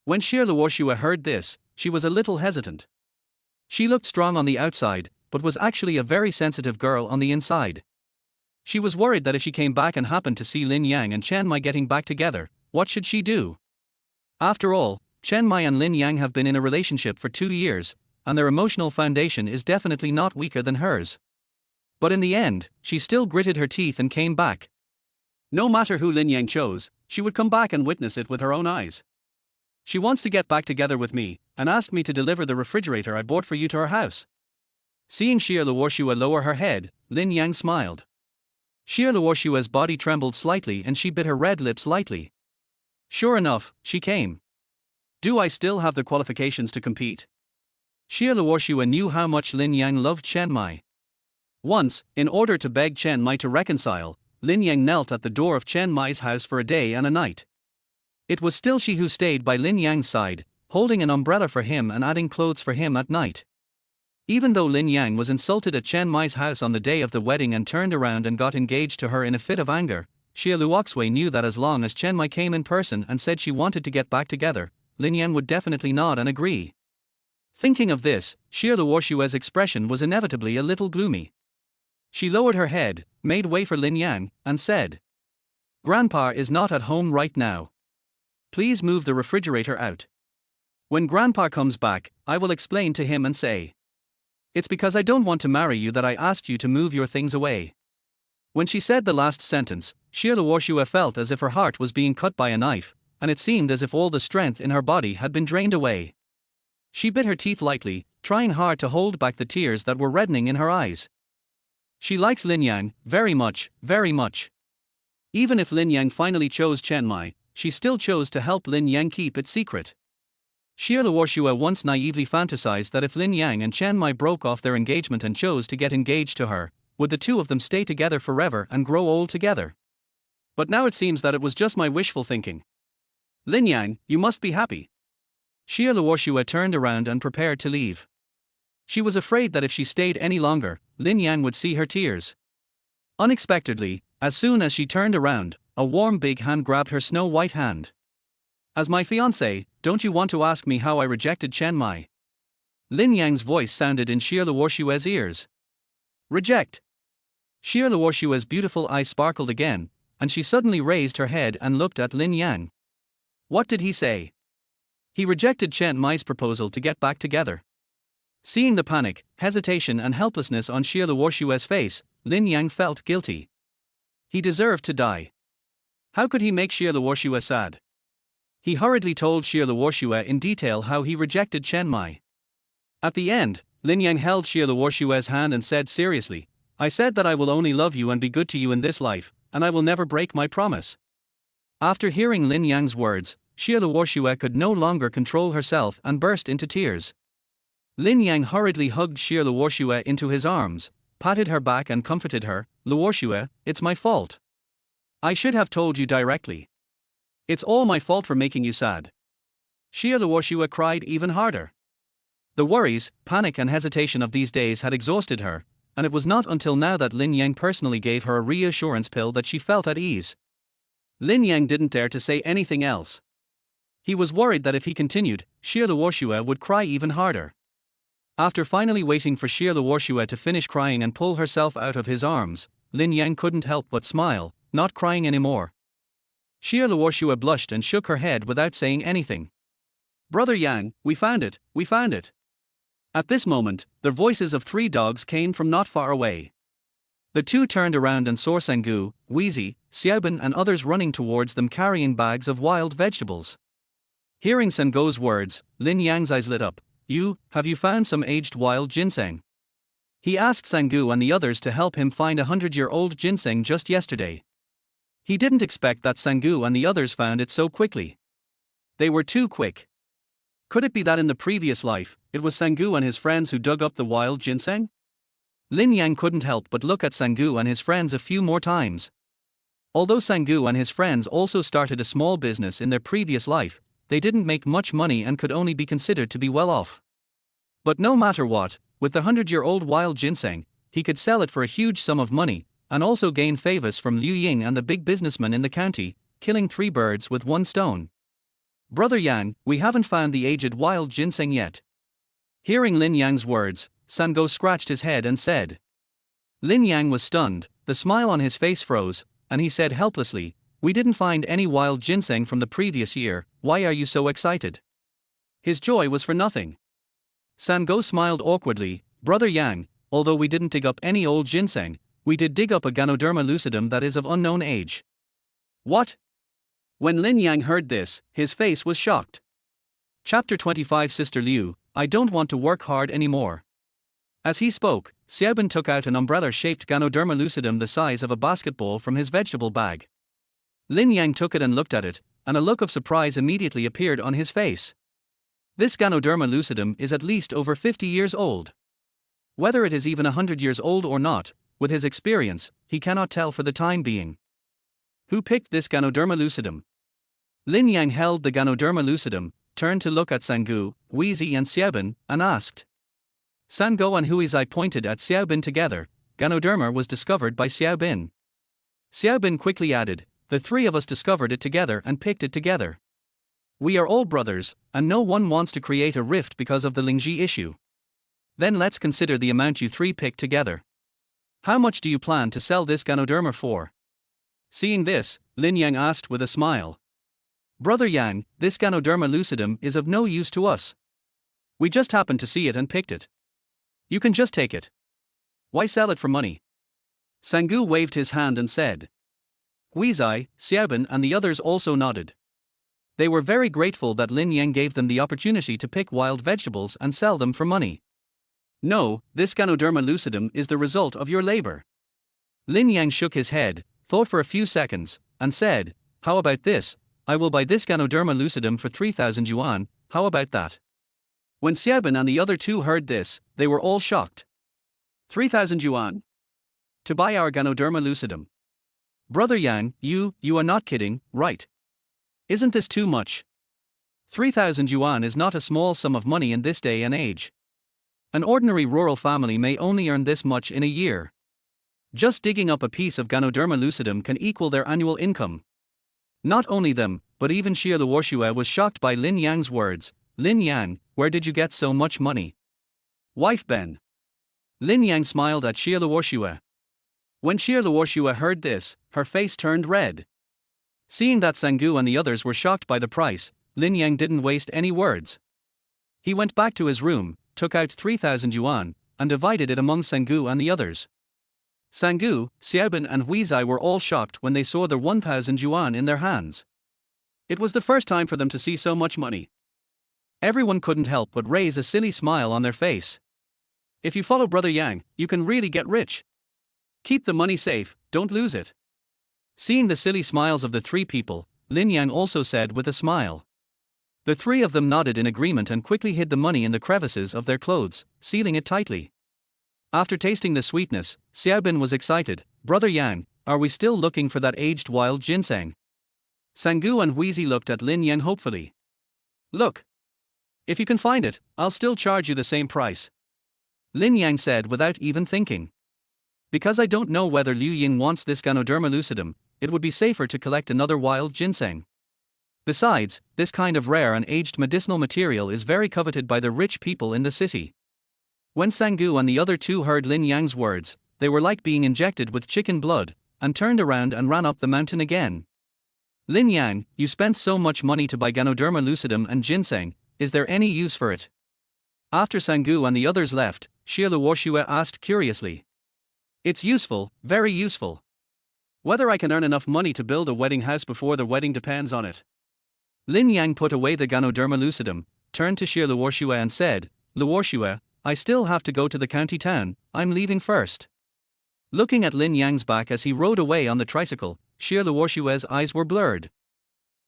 When Xie Luoxue heard this, she was a little hesitant. She looked strong on the outside, but was actually a very sensitive girl on the inside. She was worried that if she came back and happened to see Lin Yang and Chen Mai getting back together, what should she do? After all, Chen Mai and Lin Yang have been in a relationship for 2 years, and their emotional foundation is definitely not weaker than hers. But in the end, she still gritted her teeth and came back. No matter who Lin Yang chose, she would come back and witness it with her own eyes. She wants to get back together with me, and asked me to deliver the refrigerator I bought for you to her house. Seeing Xie Luoshua lower her head, Lin Yang smiled. Xie Luoshua's body trembled slightly and she bit her red lips lightly. Sure enough, she came. Do I still have the qualifications to compete? Xie Luoshua knew how much Lin Yang loved Chen Mai. Once, in order to beg Chen Mai to reconcile, Lin Yang knelt at the door of Chen Mai's house for a day and a night. It was still she who stayed by Lin Yang's side, holding an umbrella for him and adding clothes for him at night. Even though Lin Yang was insulted at Chen Mai's house on the day of the wedding and turned around and got engaged to her in a fit of anger, Xie Luoxue knew that as long as Chen Mai came in person and said she wanted to get back together, Lin Yang would definitely nod and agree. Thinking of this, Xie Luoshua's expression was inevitably a little gloomy. She lowered her head, made way for Lin Yang, and said, "Grandpa is not at home right now. Please move the refrigerator out. When Grandpa comes back, I will explain to him and say, it's because I don't want to marry you that I asked you to move your things away." When she said the last sentence, Xie Luoshua felt as if her heart was being cut by a knife, and it seemed as if all the strength in her body had been drained away. She bit her teeth lightly, trying hard to hold back the tears that were reddening in her eyes. She likes Lin Yang, very much, very much. Even if Lin Yang finally chose Chen Mai, she still chose to help Lin Yang keep it secret. Xie Luoshua once naively fantasized that if Lin Yang and Chen Mai broke off their engagement and chose to get engaged to her, would the two of them stay together forever and grow old together? But now it seems that it was just my wishful thinking. Lin Yang, you must be happy. Xie Luoshua turned around and prepared to leave. She was afraid that if she stayed any longer, Lin Yang would see her tears. Unexpectedly, as soon as she turned around, a warm big hand grabbed her snow-white hand. "As my fiancé, don't you want to ask me how I rejected Chen Mai?" Lin Yang's voice sounded in Xie Luoshua's ears. "Reject?" Xie Luoshua's beautiful eyes sparkled again, and she suddenly raised her head and looked at Lin Yang. What did he say? He rejected Chen Mai's proposal to get back together. Seeing the panic, hesitation and helplessness on Xie Luoshua's face, Lin Yang felt guilty. He deserved to die. How could he make Xie Luoshua sad? He hurriedly told Xie Luoshua in detail how he rejected Chen Mai. At the end, Lin Yang held Xie Luoshua's hand and said seriously, "I said that I will only love you and be good to you in this life, and I will never break my promise." After hearing Lin Yang's words, Xie Luoshua could no longer control herself and burst into tears. Lin Yang hurriedly hugged Xie Luoshua into his arms, patted her back and comforted her. "Luoshua, it's my fault. I should have told you directly. It's all my fault for making you sad." Xie Luoshua cried even harder. The worries, panic and hesitation of these days had exhausted her, and it was not until now that Lin Yang personally gave her a reassurance pill that she felt at ease. Lin Yang didn't dare to say anything else. He was worried that if he continued, Xie Luoshua would cry even harder. After finally waiting for Xie Luoshua to finish crying and pull herself out of his arms, Lin Yang couldn't help but smile, not crying anymore. Xie Luoshua blushed and shook her head without saying anything. "Brother Yang, we found it, we found it." At this moment, the voices of 3 dogs came from not far away. The two turned around and saw Sangu, Wheezy, Xiaobin and others running towards them carrying bags of wild vegetables. Hearing Sangu's words, Lin Yang's eyes lit up. Have you found some aged wild ginseng?" He asked Sangu and the others to help him find 100-year-old ginseng just yesterday. He didn't expect that Sangu and the others found it so quickly. They were too quick. Could it be that in the previous life, it was Sangu and his friends who dug up the wild ginseng? Lin Yang couldn't help but look at Sangu and his friends a few more times. Although Sangu and his friends also started a small business in their previous life, they didn't make much money and could only be considered to be well off. But no matter what, with the 100-year-old wild ginseng, he could sell it for a huge sum of money, and also gain favors from Liu Ying and the big businessman in the county, killing 3 birds with 1 stone. "Brother Yang, we haven't found the aged wild ginseng yet." Hearing Lin Yang's words, Sango scratched his head and said. Lin Yang was stunned, the smile on his face froze, and he said helplessly, "We didn't find any wild ginseng from the previous year, why are you so excited?" His joy was for nothing. Sango smiled awkwardly, "Brother Yang, although we didn't dig up any old ginseng, we did dig up a Ganoderma lucidum that is of unknown age." What? When Lin Yang heard this, his face was shocked. Chapter 25 Sister Liu, I don't want to work hard anymore. As he spoke, Xiaobin took out an umbrella-shaped Ganoderma lucidum the size of a basketball from his vegetable bag. Lin Yang took it and looked at it, and a look of surprise immediately appeared on his face. This Ganoderma lucidum is at least over 50 years old. Whether it is even 100 years old or not, with his experience, he cannot tell for the time being. Who picked this Ganoderma lucidum? Lin Yang held the Ganoderma lucidum, turned to look at Sangu, Huizi and Xiaobin, and asked. Sango and Huizai pointed at Xiaobin together. Ganoderma was discovered by Xiaobin. Xiaobin quickly added, "The three of us discovered it together and picked it together. We are all brothers, and no one wants to create a rift because of the Lingji issue. Then let's consider the amount you three picked together. How much do you plan to sell this Ganoderma for?" Seeing this, Lin Yang asked with a smile. "Brother Yang, this Ganoderma lucidum is of no use to us. We just happened to see it and picked it. You can just take it. Why sell it for money?" Sangu waved his hand and said. Huizai, Xiaobin and the others also nodded. They were very grateful that Lin Yang gave them the opportunity to pick wild vegetables and sell them for money. "No, this Ganoderma lucidum is the result of your labor." Lin Yang shook his head, thought for a few seconds, and said, "How about this? I will buy this Ganoderma lucidum for 3,000 yuan, how about that?" When Xiaobin and the other two heard this, they were all shocked. 3,000 yuan? To buy our Ganoderma lucidum? Brother Yang, you are not kidding, right? Isn't this too much? 3,000 yuan is not a small sum of money in this day and age. An ordinary rural family may only earn this much in a year. Just digging up a piece of Ganoderma lucidum can equal their annual income. Not only them, but even Xie Luoxue was shocked by Lin Yang's words. "Lin Yang, where did you get so much money?" "Wife Ben." Lin Yang smiled at Xie Luoxue. When Xie Luoxue heard this, her face turned red. Seeing that Sangu and the others were shocked by the price, Lin Yang didn't waste any words. He went back to his room, took out 3,000 yuan, and divided it among Sangu and the others. Sangu, Xiaobin and Huizai were all shocked when they saw the 1,000 yuan in their hands. It was the first time for them to see so much money. Everyone couldn't help but raise a silly smile on their face. If you follow Brother Yang, you can really get rich. Keep the money safe, don't lose it. Seeing the silly smiles of the three people, Lin Yang also said with a smile. The three of them nodded in agreement and quickly hid the money in the crevices of their clothes, sealing it tightly. After tasting the sweetness, Xiaobin was excited. "Brother Yang, are we still looking for that aged wild ginseng?" Sangu and Huizi looked at Lin Yang hopefully. "Look. If you can find it, I'll still charge you the same price," Lin Yang said without even thinking. "Because I don't know whether Liu Ying wants this Ganoderma lucidum, it would be safer to collect another wild ginseng. Besides, this kind of rare and aged medicinal material is very coveted by the rich people in the city." When Sangu and the other two heard Lin Yang's words, they were like being injected with chicken blood, and turned around and ran up the mountain again. "Lin Yang, you spent so much money to buy Ganoderma lucidum and ginseng, is there any use for it?" After Sangu and the others left, Xie Luoxue asked curiously. "It's useful, very useful. Whether I can earn enough money to build a wedding house before the wedding depends on it." Lin Yang put away the Ganoderma lucidum, turned to Xie Luoxue and said, "Luoxue, I still have to go to the county town, I'm leaving first." Looking at Lin Yang's back as he rode away on the tricycle, Xie Luoxue's eyes were blurred.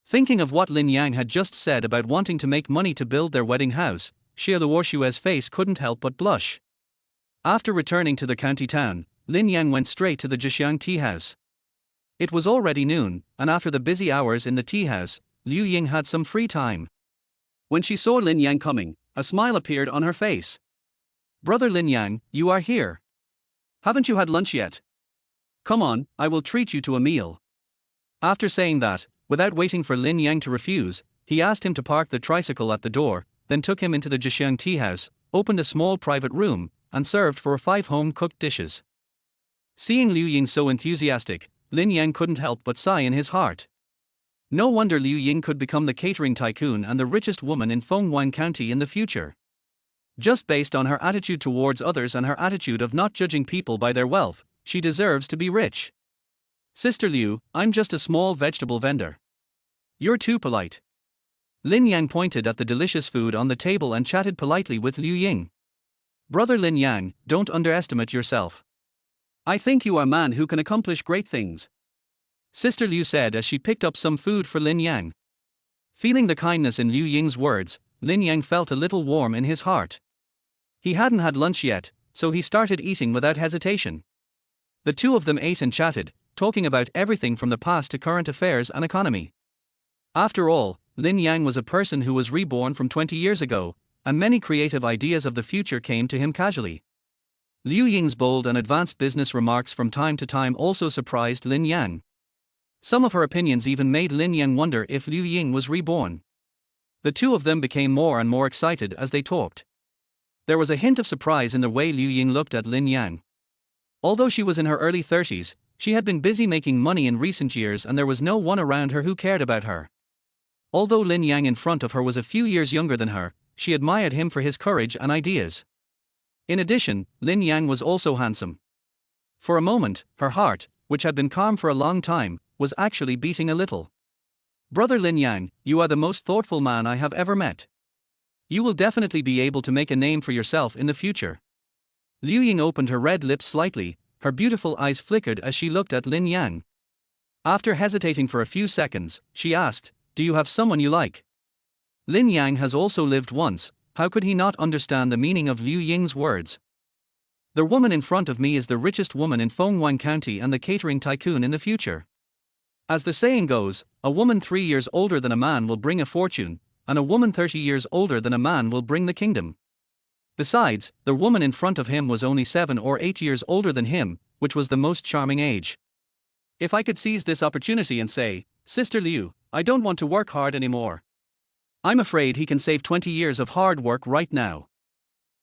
Thinking of what Lin Yang had just said about wanting to make money to build their wedding house, Xie Luoxue's face couldn't help but blush. After returning to the county town, Lin Yang went straight to the Zhixiang tea house. It was already noon, and after the busy hours in the tea house, Liu Ying had some free time. When she saw Lin Yang coming, a smile appeared on her face. "Brother Lin Yang, you are here. Haven't you had lunch yet? Come on, I will treat you to a meal." After saying that, without waiting for Lin Yang to refuse, he asked him to park the tricycle at the door, then took him into the Zhixiang tea house, opened a small private room, and served for 5 home-cooked dishes. Seeing Liu Ying so enthusiastic, Lin Yan couldn't help but sigh in his heart. No wonder Liu Ying could become the catering tycoon and the richest woman in Fenghuang County in the future. Just based on her attitude towards others and her attitude of not judging people by their wealth, she deserves to be rich. Sister Liu, I'm just a small vegetable vendor. You're too polite. Lin Yang pointed at the delicious food on the table and chatted politely with Liu Ying. Brother Lin Yang, don't underestimate yourself. I think you are a man who can accomplish great things. Sister Liu said as she picked up some food for Lin Yang. Feeling the kindness in Liu Ying's words, Lin Yang felt a little warm in his heart. He hadn't had lunch yet, so he started eating without hesitation. The two of them ate and chatted, talking about everything from the past to current affairs and economy. After all, Lin Yang was a person who was reborn from 20 years ago, and many creative ideas of the future came to him casually. Liu Ying's bold and advanced business remarks from time to time also surprised Lin Yang. Some of her opinions even made Lin Yang wonder if Liu Ying was reborn. The two of them became more and more excited as they talked. There was a hint of surprise in the way Liu Ying looked at Lin Yang. Although she was in her early 30s, she had been busy making money in recent years and there was no one around her who cared about her. Although Lin Yang in front of her was a few years younger than her, she admired him for his courage and ideas. In addition, Lin Yang was also handsome. For a moment, her heart, which had been calm for a long time, was actually beating a little. Brother Lin Yang, you are the most thoughtful man I have ever met. You will definitely be able to make a name for yourself in the future. Liu Ying opened her red lips slightly, her beautiful eyes flickered as she looked at Lin Yang. After hesitating for a few seconds, she asked, do you have someone you like? Lin Yang has also lived once, how could he not understand the meaning of Liu Ying's words? The woman in front of me is the richest woman in Fenghuang County and the catering tycoon in the future. As the saying goes, a woman 3 years older than a man will bring a fortune, and a woman 30 years older than a man will bring the kingdom. Besides, the woman in front of him was only 7 or 8 years older than him, which was the most charming age. If I could seize this opportunity and say, Sister Liu, I don't want to work hard anymore. I'm afraid he can save 20 years of hard work right now.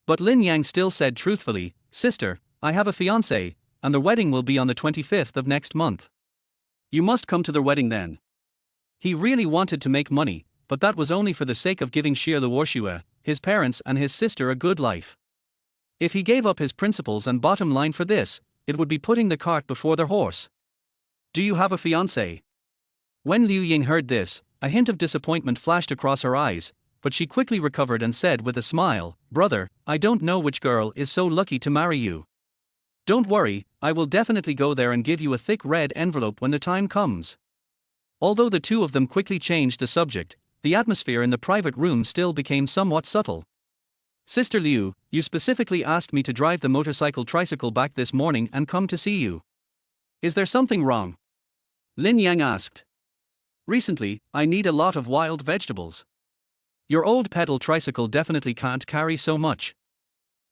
But Lin Yang still said truthfully, Sister, I have a fiancé, and the wedding will be on the 25th of next month. You must come to the wedding then. He really wanted to make money, but that was only for the sake of giving Xie Luoxue, his parents and his sister a good life. If he gave up his principles and bottom line for this, it would be putting the cart before the horse. Do you have a fiancé? When Liu Ying heard this, a hint of disappointment flashed across her eyes, but she quickly recovered and said with a smile, Brother, I don't know which girl is so lucky to marry you. Don't worry, I will definitely go there and give you a thick red envelope when the time comes. Although the two of them quickly changed the subject, the atmosphere in the private room still became somewhat subtle. Sister Liu, you specifically asked me to drive the motorcycle tricycle back this morning and come to see you. Is there something wrong? Lin Yang asked. Recently, I need a lot of wild vegetables. Your old pedal tricycle definitely can't carry so much.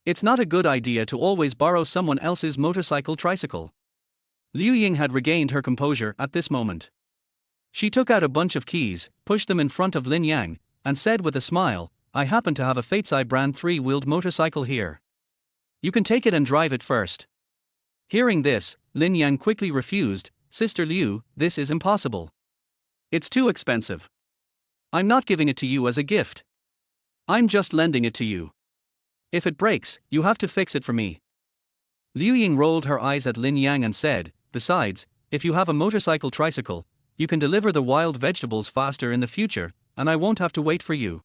It's not a good idea to always borrow someone else's motorcycle tricycle. Liu Ying had regained her composure at this moment. She took out a bunch of keys, pushed them in front of Lin Yang, and said with a smile, I happen to have a Fatesai brand 3-wheeled motorcycle here. You can take it and drive it first. Hearing this, Lin Yang quickly refused, Sister Liu, this is impossible. It's too expensive. I'm not giving it to you as a gift. I'm just lending it to you. If it breaks, you have to fix it for me. Liu Ying rolled her eyes at Lin Yang and said, besides, if you have a motorcycle tricycle, you can deliver the wild vegetables faster in the future, and I won't have to wait for you.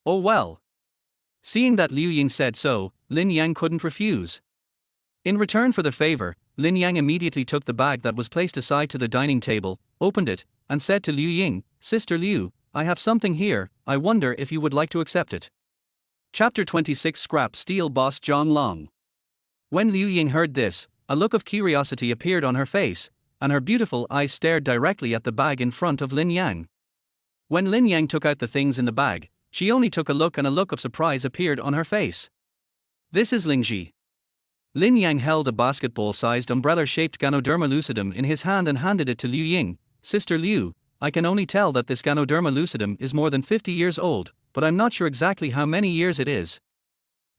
Oh well. Seeing that Liu Ying said so, Lin Yang couldn't refuse. In return for the favor, Lin Yang immediately took the bag that was placed aside to the dining table, opened it, and said to Liu Ying, Sister Liu, I have something here, I wonder if you would like to accept it. Chapter 26 Scrap Steel Boss John Long. When Liu Ying heard this, a look of curiosity appeared on her face, and her beautiful eyes stared directly at the bag in front of Lin Yang. When Lin Yang took out the things in the bag, she only took a look and a look of surprise appeared on her face. This is Lingji. Lin Yang held a basketball-sized umbrella-shaped Ganoderma lucidum in his hand and handed it to Liu Ying. Sister Liu, I can only tell that this Ganoderma lucidum is more than 50 years old, but I'm not sure exactly how many years it is.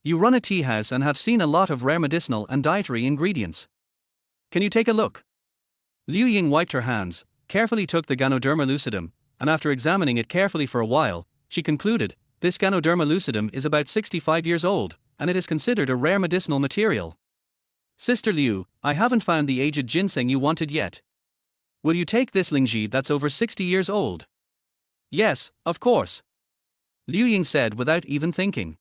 You run a tea house and have seen a lot of rare medicinal and dietary ingredients. Can you take a look? Liu Ying wiped her hands, carefully took the Ganoderma lucidum, and after examining it carefully for a while, she concluded, this Ganoderma lucidum is about 65 years old, and it is considered a rare medicinal material. Sister Liu, I haven't found the aged ginseng you wanted yet. Will you take this Lingji that's over 60 years old? Yes, of course. Liu Ying said without even thinking.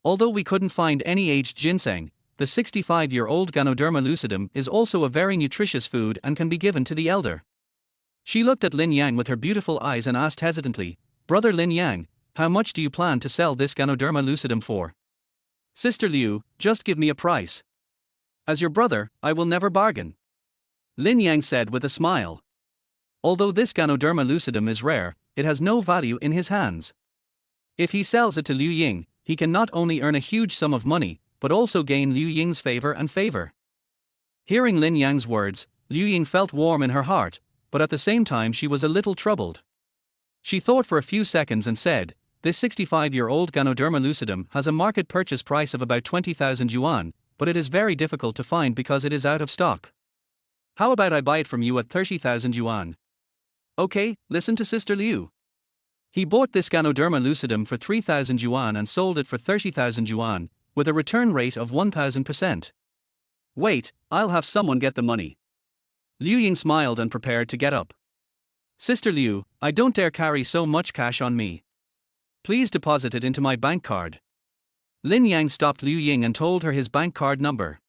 Although we couldn't find any aged ginseng, the 65-year-old Ganoderma lucidum is also a very nutritious food and can be given to the elder. She looked at Lin Yang with her beautiful eyes and asked hesitantly, Brother Lin Yang, how much do you plan to sell this Ganoderma lucidum for? Sister Liu, just give me a price. As your brother, I will never bargain. Lin Yang said with a smile. Although this Ganoderma lucidum is rare, it has no value in his hands. If he sells it to Liu Ying, he can not only earn a huge sum of money, but also gain Liu Ying's favor. Hearing Lin Yang's words, Liu Ying felt warm in her heart, but at the same time she was a little troubled. She thought for a few seconds and said, this 65-year-old Ganoderma lucidum has a market purchase price of about 20,000 yuan, but it is very difficult to find because it is out of stock. How about I buy it from you at 30,000 yuan? Okay, listen to Sister Liu. He bought this Ganoderma lucidum for 3,000 yuan and sold it for 30,000 yuan, with a return rate of 1,000%. Wait, I'll have someone get the money. Liu Ying smiled and prepared to get up. Sister Liu, I don't dare carry so much cash on me. Please deposit it into my bank card. Lin Yang stopped Liu Ying and told her his bank card number.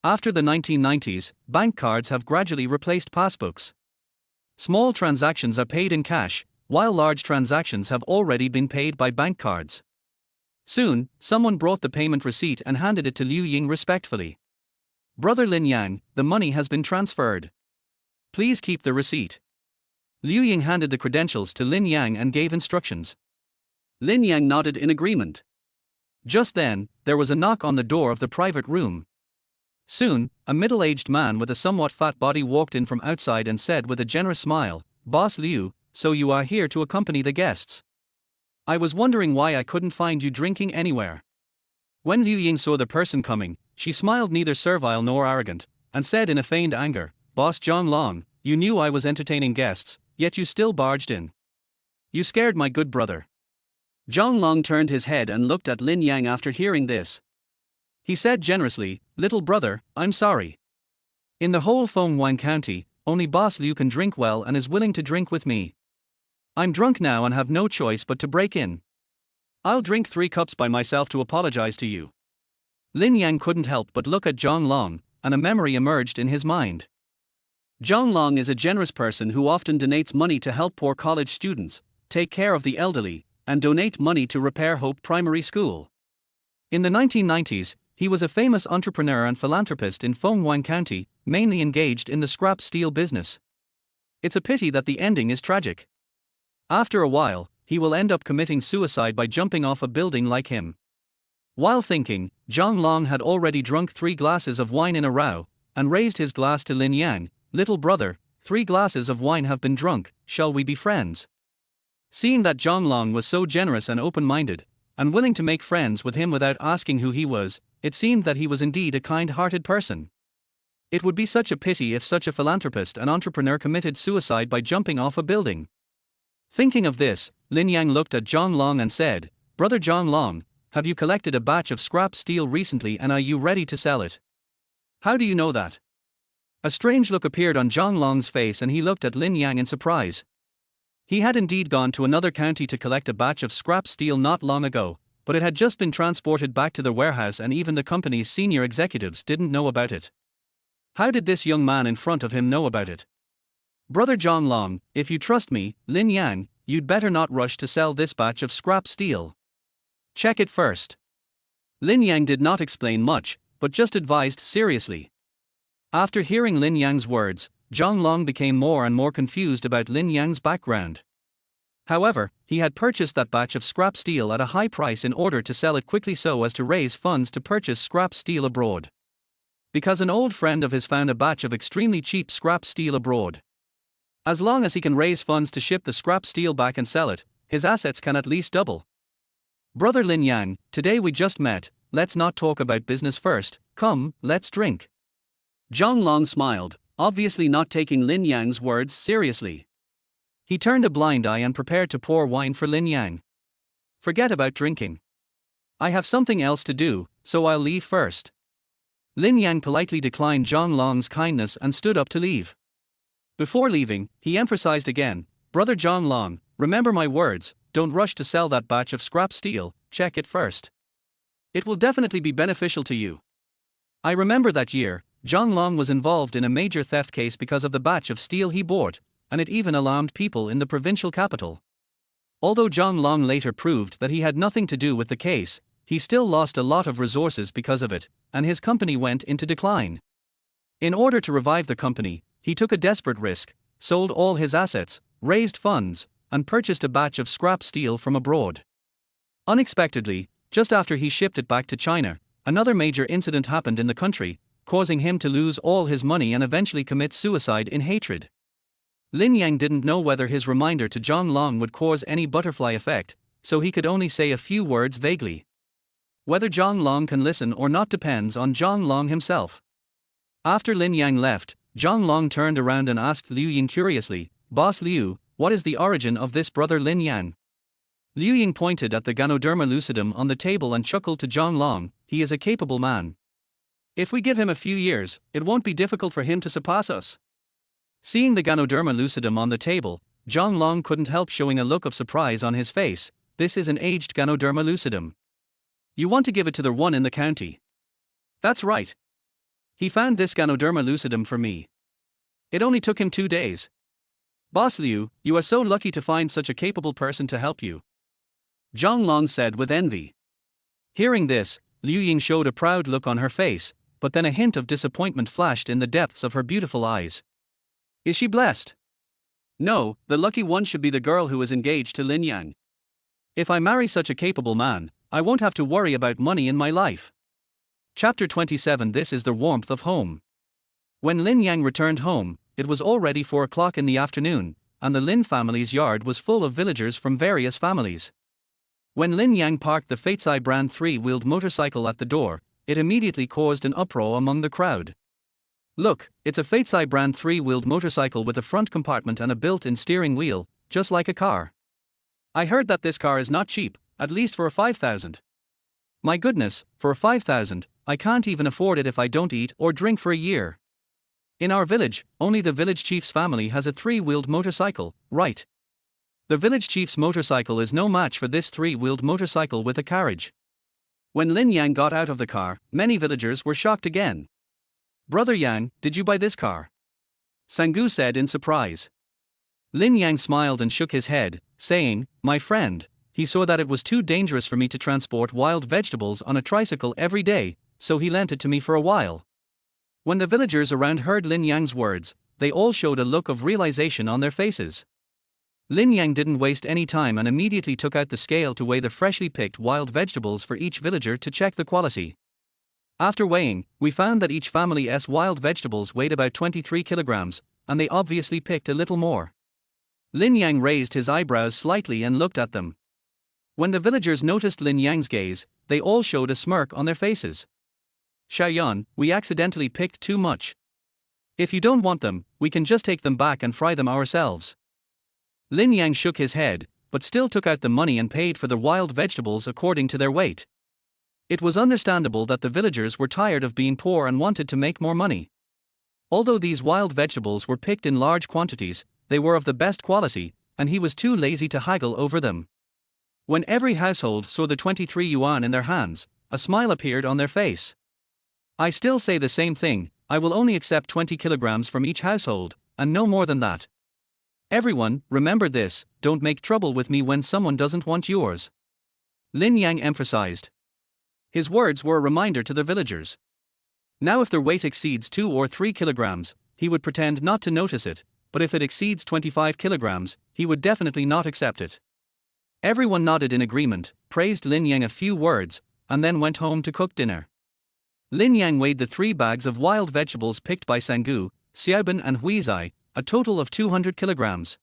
After the 1990s, bank cards have gradually replaced passbooks. Small transactions are paid in cash, while large transactions have already been paid by bank cards. Soon, someone brought the payment receipt and handed it to Liu Ying respectfully. Brother Lin Yang, the money has been transferred. Please keep the receipt. Liu Ying handed the credentials to Lin Yang and gave instructions. Lin Yang nodded in agreement. Just then, there was a knock on the door of the private room. Soon, a middle-aged man with a somewhat fat body walked in from outside and said with a generous smile, Boss Liu, so you are here to accompany the guests. I was wondering why I couldn't find you drinking anywhere. When Liu Ying saw the person coming, she smiled neither servile nor arrogant, and said in a feigned anger, Boss John Long, you knew I was entertaining guests, yet you still barged in. You scared my good brother. Zhang Long turned his head and looked at Lin Yang after hearing this. He said generously, Little brother, I'm sorry. In the whole Fenghuang County, only Boss Liu can drink well and is willing to drink with me. I'm drunk now and have no choice but to break in. I'll drink 3 cups by myself to apologize to you. Lin Yang couldn't help but look at Zhang Long, and a memory emerged in his mind. Zhang Long is a generous person who often donates money to help poor college students, take care of the elderly, and donate money to repair Hope Primary School. In the 1990s, he was a famous entrepreneur and philanthropist in Fenghuang County, mainly engaged in the scrap steel business. It's a pity that the ending is tragic. After a while, he will end up committing suicide by jumping off a building like him. While thinking, Zhang Long had already drunk 3 glasses of wine in a row, and raised his glass to Lin Yan, Little brother, 3 glasses of wine have been drunk, shall we be friends? Seeing that Zhang Long was so generous and open-minded, and willing to make friends with him without asking who he was, it seemed that he was indeed a kind-hearted person. It would be such a pity if such a philanthropist and entrepreneur committed suicide by jumping off a building. Thinking of this, Lin Yang looked at Zhang Long and said, Brother Zhang Long, have you collected a batch of scrap steel recently and are you ready to sell it? How do you know that? A strange look appeared on Zhang Long's face and he looked at Lin Yang in surprise. He had indeed gone to another county to collect a batch of scrap steel not long ago, but it had just been transported back to the warehouse and even the company's senior executives didn't know about it. How did this young man in front of him know about it? Brother Zhang Long, if you trust me, Lin Yang, you'd better not rush to sell this batch of scrap steel. Check it first. Lin Yang did not explain much, but just advised seriously. After hearing Lin Yang's words, Zhang Long became more and more confused about Lin Yang's background. However, he had purchased that batch of scrap steel at a high price in order to sell it quickly so as to raise funds to purchase scrap steel abroad. Because an old friend of his found a batch of extremely cheap scrap steel abroad. As long as he can raise funds to ship the scrap steel back and sell it, his assets can at least double. Brother Lin Yang, today we just met, let's not talk about business first, come, let's drink. Zhang Long smiled, obviously not taking Lin Yang's words seriously. He turned a blind eye and prepared to pour wine for Lin Yang. Forget about drinking. I have something else to do, so I'll leave first. Lin Yang politely declined Zhang Long's kindness and stood up to leave. Before leaving, he emphasized again, Brother Zhang Long, remember my words, don't rush to sell that batch of scrap steel, check it first. It will definitely be beneficial to you. I remember that year, Zhang Long was involved in a major theft case because of the batch of steel he bought, and it even alarmed people in the provincial capital. Although Zhang Long later proved that he had nothing to do with the case, he still lost a lot of resources because of it, and his company went into decline. In order to revive the company, he took a desperate risk, sold all his assets, raised funds, and purchased a batch of scrap steel from abroad. Unexpectedly, just after he shipped it back to China, another major incident happened in the country, causing him to lose all his money and eventually commit suicide in hatred. Lin Yang didn't know whether his reminder to Zhang Long would cause any butterfly effect, so he could only say a few words vaguely. Whether Zhang Long can listen or not depends on Zhang Long himself. After Lin Yang left, Zhang Long turned around and asked Liu Ying curiously, Boss Liu, what is the origin of this brother Lin Yan? Liu Ying pointed at the Ganoderma lucidum on the table and chuckled to Zhang Long, he is a capable man. If we give him a few years, it won't be difficult for him to surpass us. Seeing the Ganoderma lucidum on the table, Zhang Long couldn't help showing a look of surprise on his face. This is an aged Ganoderma lucidum. You want to give it to the one in the county? That's right. He found this Ganoderma lucidum for me. It only took him 2 days. Boss Liu, you are so lucky to find such a capable person to help you. Zhang Long said with envy. Hearing this, Liu Ying showed a proud look on her face, but then a hint of disappointment flashed in the depths of her beautiful eyes. Is she blessed? No, the lucky one should be the girl who is engaged to Lin Yang. If I marry such a capable man, I won't have to worry about money in my life. Chapter 27. This is the warmth of home. When Lin Yang returned home, it was already 4 o'clock in the afternoon, and the Lin family's yard was full of villagers from various families. When Lin Yang parked the Fatesai brand 3-wheeled motorcycle at the door, it immediately caused an uproar among the crowd. Look, it's a Fatesai brand 3-wheeled motorcycle with a front compartment and a built-in steering wheel, just like a car. I heard that this car is not cheap, at least for a 5,000. My goodness, for a 5,000, I can't even afford it if I don't eat or drink for a year. In our village, only the village chief's family has a 3-wheeled motorcycle, right? The village chief's motorcycle is no match for this 3-wheeled motorcycle with a carriage. When Lin Yang got out of the car, many villagers were shocked again. Brother Yang, did you buy this car? Sangu said in surprise. Lin Yang smiled and shook his head, saying, my friend, he saw that it was too dangerous for me to transport wild vegetables on a tricycle every day, so he lent it to me for a while. When the villagers around heard Lin Yang's words, they all showed a look of realization on their faces. Lin Yang didn't waste any time and immediately took out the scale to weigh the freshly picked wild vegetables for each villager to check the quality. After weighing, we found that each family's wild vegetables weighed about 23 kilograms, and they obviously picked a little more. Lin Yang raised his eyebrows slightly and looked at them. When the villagers noticed Lin Yang's gaze, they all showed a smirk on their faces. Xiaoyan, we accidentally picked too much. If you don't want them, we can just take them back and fry them ourselves. Lin Yang shook his head, but still took out the money and paid for the wild vegetables according to their weight. It was understandable that the villagers were tired of being poor and wanted to make more money. Although these wild vegetables were picked in large quantities, they were of the best quality, and he was too lazy to haggle over them. When every household saw the 23 yuan in their hands, a smile appeared on their face. I still say the same thing, I will only accept 20 kilograms from each household, and no more than that. Everyone, remember this, don't make trouble with me when someone doesn't want yours. Lin Yang emphasized. His words were a reminder to the villagers. Now if their weight exceeds 2 or 3 kilograms, he would pretend not to notice it, but if it exceeds 25 kilograms, he would definitely not accept it. Everyone nodded in agreement, praised Lin Yang a few words, and then went home to cook dinner. Lin Yang weighed the 3 bags of wild vegetables picked by Sangu, Xiaoban and Huizai, a total of 200 kilograms.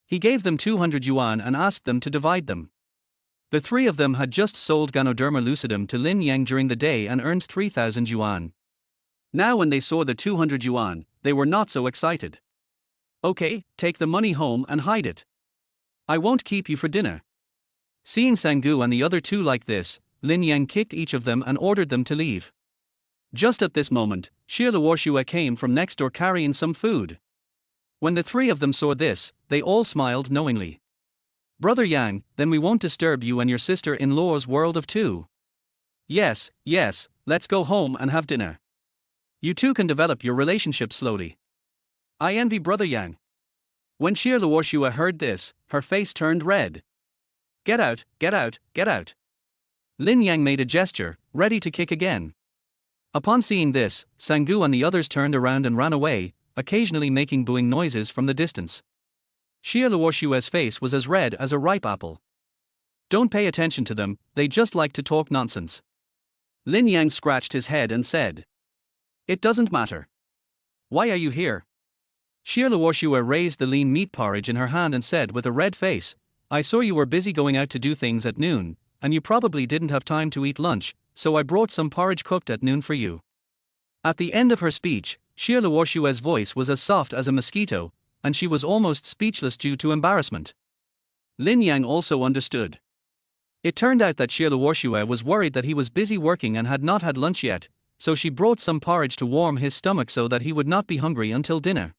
He gave them 200 yuan and asked them to divide them. The three of them had just sold Ganoderma lucidum to Lin Yang during the day and earned 3,000 yuan. Now when they saw the 200 yuan, they were not so excited. Okay, take the money home and hide it. I won't keep you for dinner. Seeing Sanggu and the other two like this, Lin Yang kicked each of them and ordered them to leave. Just at this moment, Xie Luoxue came from next door carrying some food. When the three of them saw this, they all smiled knowingly. Brother Yang, then we won't disturb you and your sister-in-law's world of two. Yes, let's go home and have dinner. You two can develop your relationship slowly. I envy Brother Yang. When Xie Luoxue heard this, her face turned red. Get out, get out, get out. Lin Yang made a gesture, ready to kick again. Upon seeing this, Sanggu and the others turned around and ran away, occasionally making booing noises from the distance. Xie Luoxue's face was as red as a ripe apple. Don't pay attention to them, they just like to talk nonsense. Lin Yang scratched his head and said. It doesn't matter. Why are you here? Xie Luoxue raised the lean meat porridge in her hand and said with a red face, I saw you were busy going out to do things at noon, and you probably didn't have time to eat lunch, so I brought some porridge cooked at noon for you. At the end of her speech, Xie Luoxue's voice was as soft as a mosquito, and she was almost speechless due to embarrassment. Lin Yang also understood. It turned out that Xie Luoxue was worried that he was busy working and had not had lunch yet, so she brought some porridge to warm his stomach so that he would not be hungry until dinner.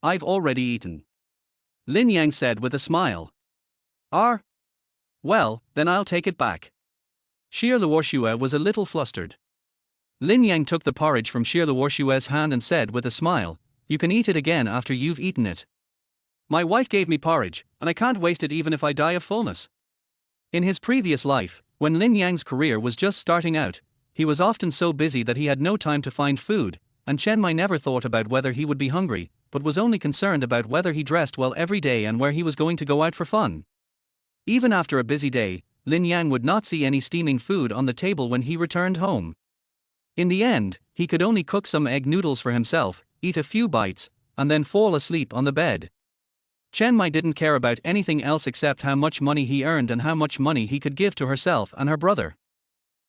I've already eaten. Lin Yang said with a smile. Well, then I'll take it back. Xie Luoxue was a little flustered. Lin Yang took the porridge from Xie Luoxue's hand and said with a smile, you can eat it again after you've eaten it. My wife gave me porridge, and I can't waste it even if I die of fullness. In his previous life, when Lin Yang's career was just starting out, he was often so busy that he had no time to find food, and Chen Mai never thought about whether he would be hungry, but was only concerned about whether he dressed well every day and where he was going to go out for fun. Even after a busy day, Lin Yang would not see any steaming food on the table when he returned home. In the end, he could only cook some egg noodles for himself, eat a few bites, and then fall asleep on the bed. Chen Mai didn't care about anything else except how much money he earned and how much money he could give to herself and her brother.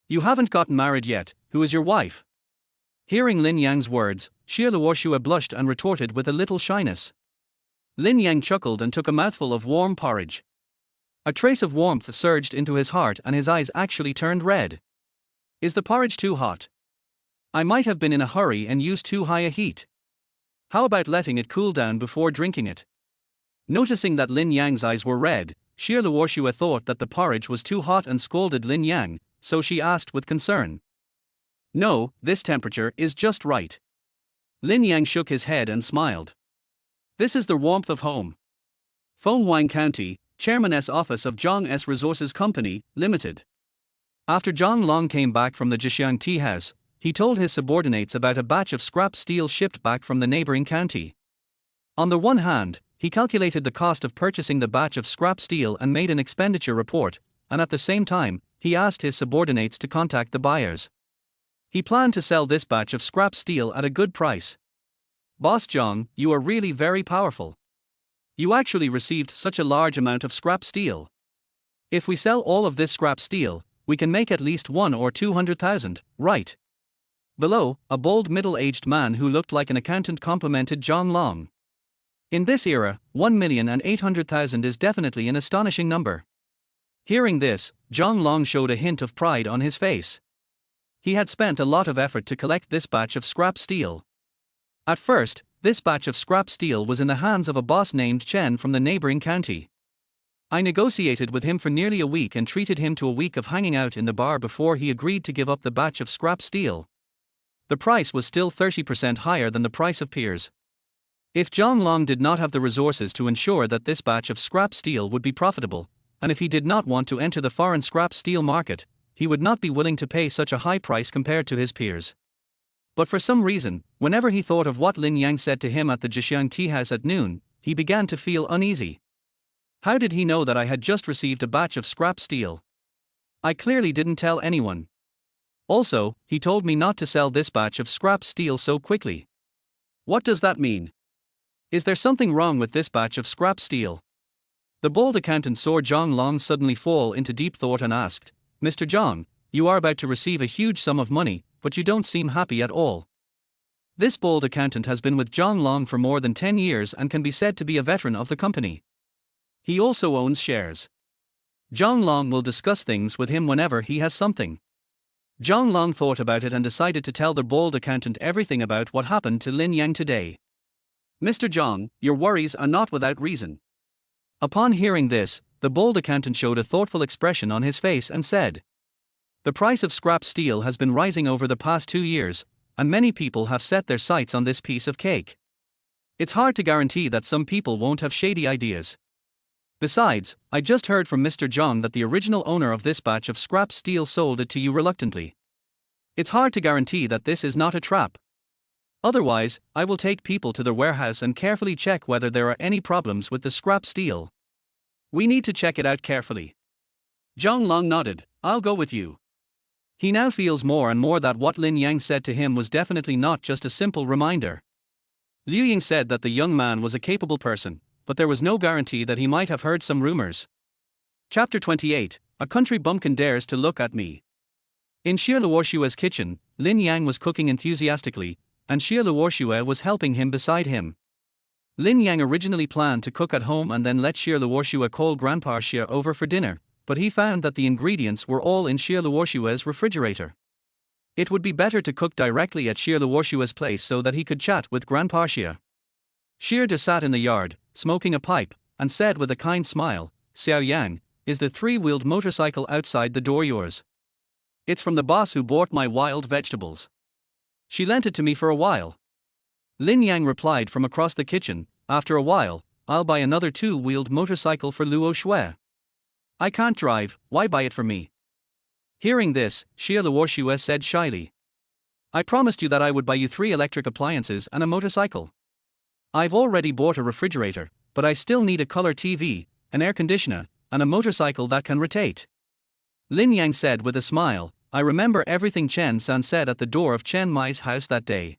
You haven't gotten married yet, who is your wife? Hearing Lin Yang's words, Xie Luoxue blushed and retorted with a little shyness. Lin Yang chuckled and took a mouthful of warm porridge. A trace of warmth surged into his heart and his eyes actually turned red. Is the porridge too hot? I might have been in a hurry and used too high a heat. How about letting it cool down before drinking it? Noticing that Lin Yang's eyes were red, Xie Luoxue thought that the porridge was too hot and scolded Lin Yang, so she asked with concern. No, this temperature is just right. Lin Yang shook his head and smiled. This is the warmth of home. Fenghuang County, Chairman's Office of Zhang S Resources Company, Limited. After Zhang Long came back from the Jixiang tea house, he told his subordinates about a batch of scrap steel shipped back from the neighboring county. On the one hand, he calculated the cost of purchasing the batch of scrap steel and made an expenditure report, and at the same time, he asked his subordinates to contact the buyers. He planned to sell this batch of scrap steel at a good price. Boss Zhang, you are really very powerful. You actually received such a large amount of scrap steel. If we sell all of this scrap steel, we can make at least 1 or 200,000, right? Below, a bald middle-aged man who looked like an accountant complimented Zhang Long. In this era, 1,800,000 is definitely an astonishing number. Hearing this, Zhang Long showed a hint of pride on his face. He had spent a lot of effort to collect this batch of scrap steel. At first, this batch of scrap steel was in the hands of a boss named Chen from the neighboring county. I negotiated with him for nearly a week and treated him to a week of hanging out in the bar before he agreed to give up the batch of scrap steel. The price was still 30% higher than the price of peers. If Zhang Long did not have the resources to ensure that this batch of scrap steel would be profitable, and if he did not want to enter the foreign scrap steel market, he would not be willing to pay such a high price compared to his peers. But for some reason, whenever he thought of what Lin Yang said to him at the Jixiang tea house at noon, he began to feel uneasy. How did he know that I had just received a batch of scrap steel? I clearly didn't tell anyone. Also, he told me not to sell this batch of scrap steel so quickly. What does that mean? Is there something wrong with this batch of scrap steel? The bald accountant saw Zhang Long suddenly fall into deep thought and asked, "Mr. Zhang, you are about to receive a huge sum of money, but you don't seem happy at all." This bald accountant has been with Zhang Long for more than 10 years and can be said to be a veteran of the company. He also owns shares. Zhang Long will discuss things with him whenever he has something. Zhang Long thought about it and decided to tell the bald accountant everything about what happened to Lin Yang today. "Mr. Zhang, your worries are not without reason." Upon hearing this, the bald accountant showed a thoughtful expression on his face and said, "The price of scrap steel has been rising over the past 2 years, and many people have set their sights on this piece of cake. It's hard to guarantee that some people won't have shady ideas. Besides, I just heard from Mr. Zhang that the original owner of this batch of scrap steel sold it to you reluctantly. It's hard to guarantee that this is not a trap. Otherwise, I will take people to the warehouse and carefully check whether there are any problems with the scrap steel. We need to check it out carefully." Zhang Long nodded, "I'll go with you." He now feels more and more that what Lin Yang said to him was definitely not just a simple reminder. Liu Ying said that the young man was a capable person, but there was no guarantee that he might have heard some rumors. Chapter 28, A Country Bumpkin Dares to Look at Me. In Xie Luoshue's kitchen, Lin Yang was cooking enthusiastically, and Xie Luoshue was helping him beside him. Lin Yang originally planned to cook at home and then let Xie Luoshue call Grandpa Xie over for dinner, but he found that the ingredients were all in Xie Luoshue's refrigerator. It would be better to cook directly at Xie Luoshue's place so that he could chat with Grandpa Xie. Xie De sat in the yard, smoking a pipe, and said with a kind smile, "Xiao Yang, is the 3-wheeled motorcycle outside the door yours?" "It's from the boss who bought my wild vegetables. She lent it to me for a while." Lin Yang replied from across the kitchen, "After a while, I'll buy another 2-wheeled motorcycle for Luo Shui. I can't drive, why buy it for me?" Hearing this, Xie Luoshue said shyly, "I promised you that I would buy you 3 electric appliances and a motorcycle. I've already bought a refrigerator, but I still need a color TV, an air conditioner, and a motorcycle that can rotate." Lin Yang said with a smile, "I remember everything Chen San said at the door of Chen Mai's house that day.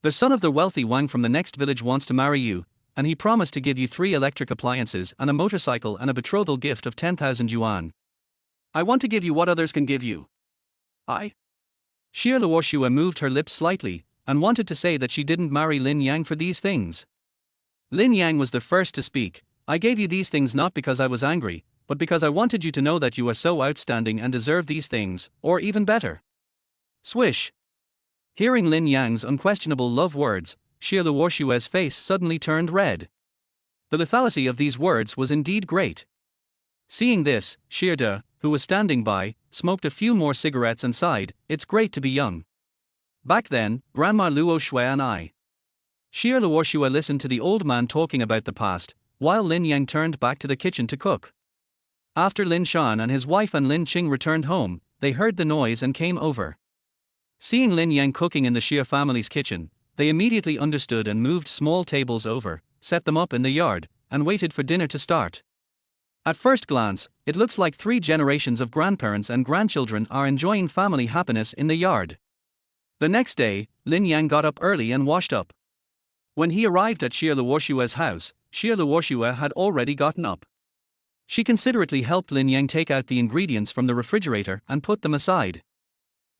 The son of the wealthy Wang from the next village wants to marry you, and he promised to give you 3 electric appliances and a motorcycle and a betrothal gift of 10,000 yuan. I want to give you what others can give you." "I?" Xie Luoshue moved her lips slightly, and wanted to say that she didn't marry Lin Yang for these things. Lin Yang was the first to speak. "I gave you these things not because I was angry, but because I wanted you to know that you are so outstanding and deserve these things, or even better." Swish. Hearing Lin Yang's unquestionable love words, Xie Luoshue's face suddenly turned red. The lethality of these words was indeed great. Seeing this, Xie De, who was standing by, smoked a few more cigarettes and sighed, "It's great to be young. Back then, Grandma Luo Shui and I." Xie Luoshue listened to the old man talking about the past, while Lin Yang turned back to the kitchen to cook. After Lin Shan and his wife and Lin Qing returned home, they heard the noise and came over. Seeing Lin Yang cooking in the Xie family's kitchen, they immediately understood and moved small tables over, set them up in the yard, and waited for dinner to start. At first glance, it looks like 3 generations of grandparents and grandchildren are enjoying family happiness in the yard. The next day, Lin Yang got up early and washed up. When he arrived at Xie Luoshue's house, Xie Luoshue had already gotten up. She considerately helped Lin Yang take out the ingredients from the refrigerator and put them aside.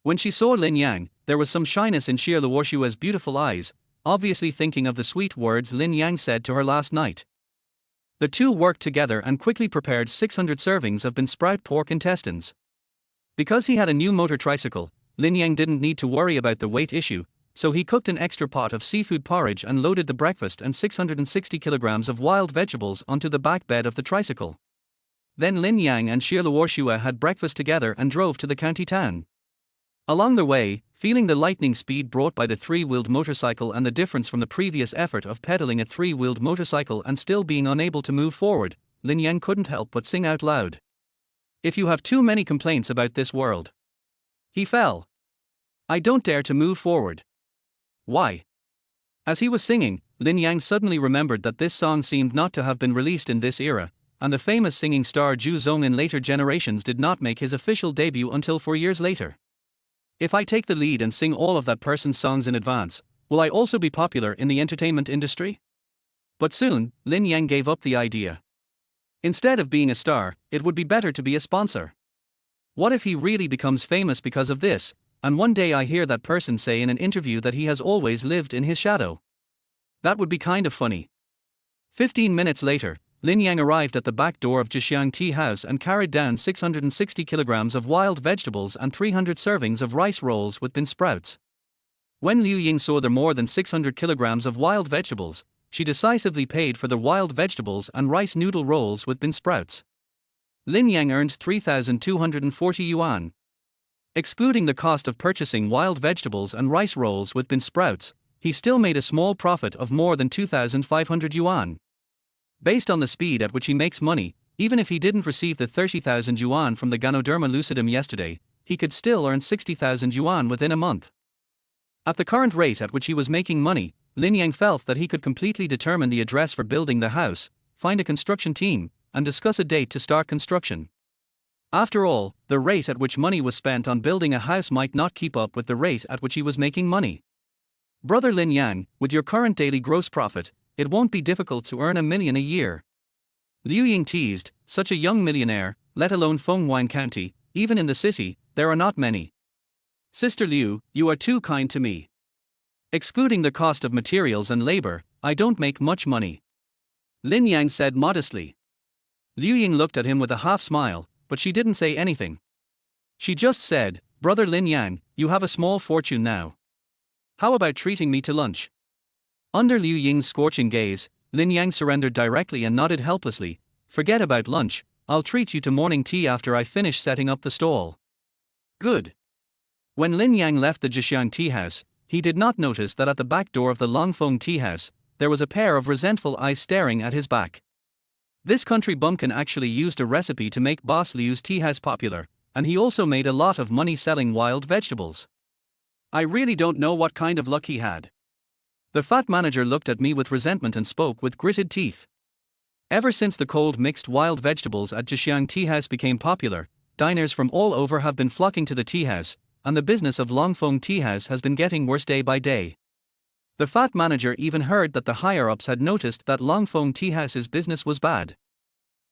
When she saw Lin Yang, there was some shyness in Xie Luoshue's beautiful eyes, obviously thinking of the sweet words Lin Yang said to her last night. The two worked together and quickly prepared 600 servings of bean sprout pork intestines. Because he had a new motor tricycle, Lin Yang didn't need to worry about the weight issue, so he cooked an extra pot of seafood porridge and loaded the breakfast and 660 kilograms of wild vegetables onto the back bed of the tricycle. Then Lin Yang and Xie Luoshue had breakfast together and drove to the county town. Along the way, feeling the lightning speed brought by the 3-wheeled motorcycle and the difference from the previous effort of pedaling a 3-wheeled motorcycle and still being unable to move forward, Lin Yang couldn't help but sing out loud. "If you have too many complaints about this world." He fell. "I don't dare to move forward." "Why?" As he was singing, Lin Yang suddenly remembered that this song seemed not to have been released in this era, and the famous singing star Zhu Zong in later generations did not make his official debut until 4 years later. "If I take the lead and sing all of that person's songs in advance, will I also be popular in the entertainment industry?" But soon, Lin Yang gave up the idea. Instead of being a star, it would be better to be a sponsor. What if he really becomes famous because of this, and one day I hear that person say in an interview that he has always lived in his shadow? That would be kind of funny. 15 minutes later, Lin Yan arrived at the back door of Zhixiang Tea House and carried down 660 kilograms of wild vegetables and 300 servings of rice rolls with bean sprouts. When Liu Ying saw the more than 600 kilograms of wild vegetables, she decisively paid for the wild vegetables and rice noodle rolls with bean sprouts. Lin Yang earned 3,240 yuan. Excluding the cost of purchasing wild vegetables and rice rolls with bean sprouts, he still made a small profit of more than 2,500 yuan. Based on the speed at which he makes money, even if he didn't receive the 30,000 yuan from the Ganoderma lucidum yesterday, he could still earn 60,000 yuan within a month. At the current rate at which he was making money, Lin Yang felt that he could completely determine the address for building the house, find a construction team, and discuss a date to start construction. After all, the rate at which money was spent on building a house might not keep up with the rate at which he was making money. Brother Lin Yan, with your current daily gross profit, it won't be difficult to earn $1 million a year. Liu Ying teased, such a young millionaire, let alone Fenghuan County, even in the city, there are not many. Sister Liu, you are too kind to me. Excluding the cost of materials and labor, I don't make much money. Lin Yang said modestly. Liu Ying looked at him with a half smile, but she didn't say anything. She just said, Brother Lin Yan, you have a small fortune now. How about treating me to lunch? Under Liu Ying's scorching gaze, Lin Yang surrendered directly and nodded helplessly. Forget about lunch, I'll treat you to morning tea after I finish setting up the stall. Good. When Lin Yang left the Zhixiang tea house, he did not notice that at the back door of the Longfeng tea house, there was a pair of resentful eyes staring at his back. This country bumpkin actually used a recipe to make Boss Liu's tea house popular, and he also made a lot of money selling wild vegetables. I really don't know what kind of luck he had. The fat manager looked at me with resentment and spoke with gritted teeth. Ever since the cold mixed wild vegetables at Zhixiang Tea House became popular, diners from all over have been flocking to the tea house, and the business of Longfeng Tea House has been getting worse day by day. The fat manager even heard that the higher-ups had noticed that Longfeng Tea House's business was bad.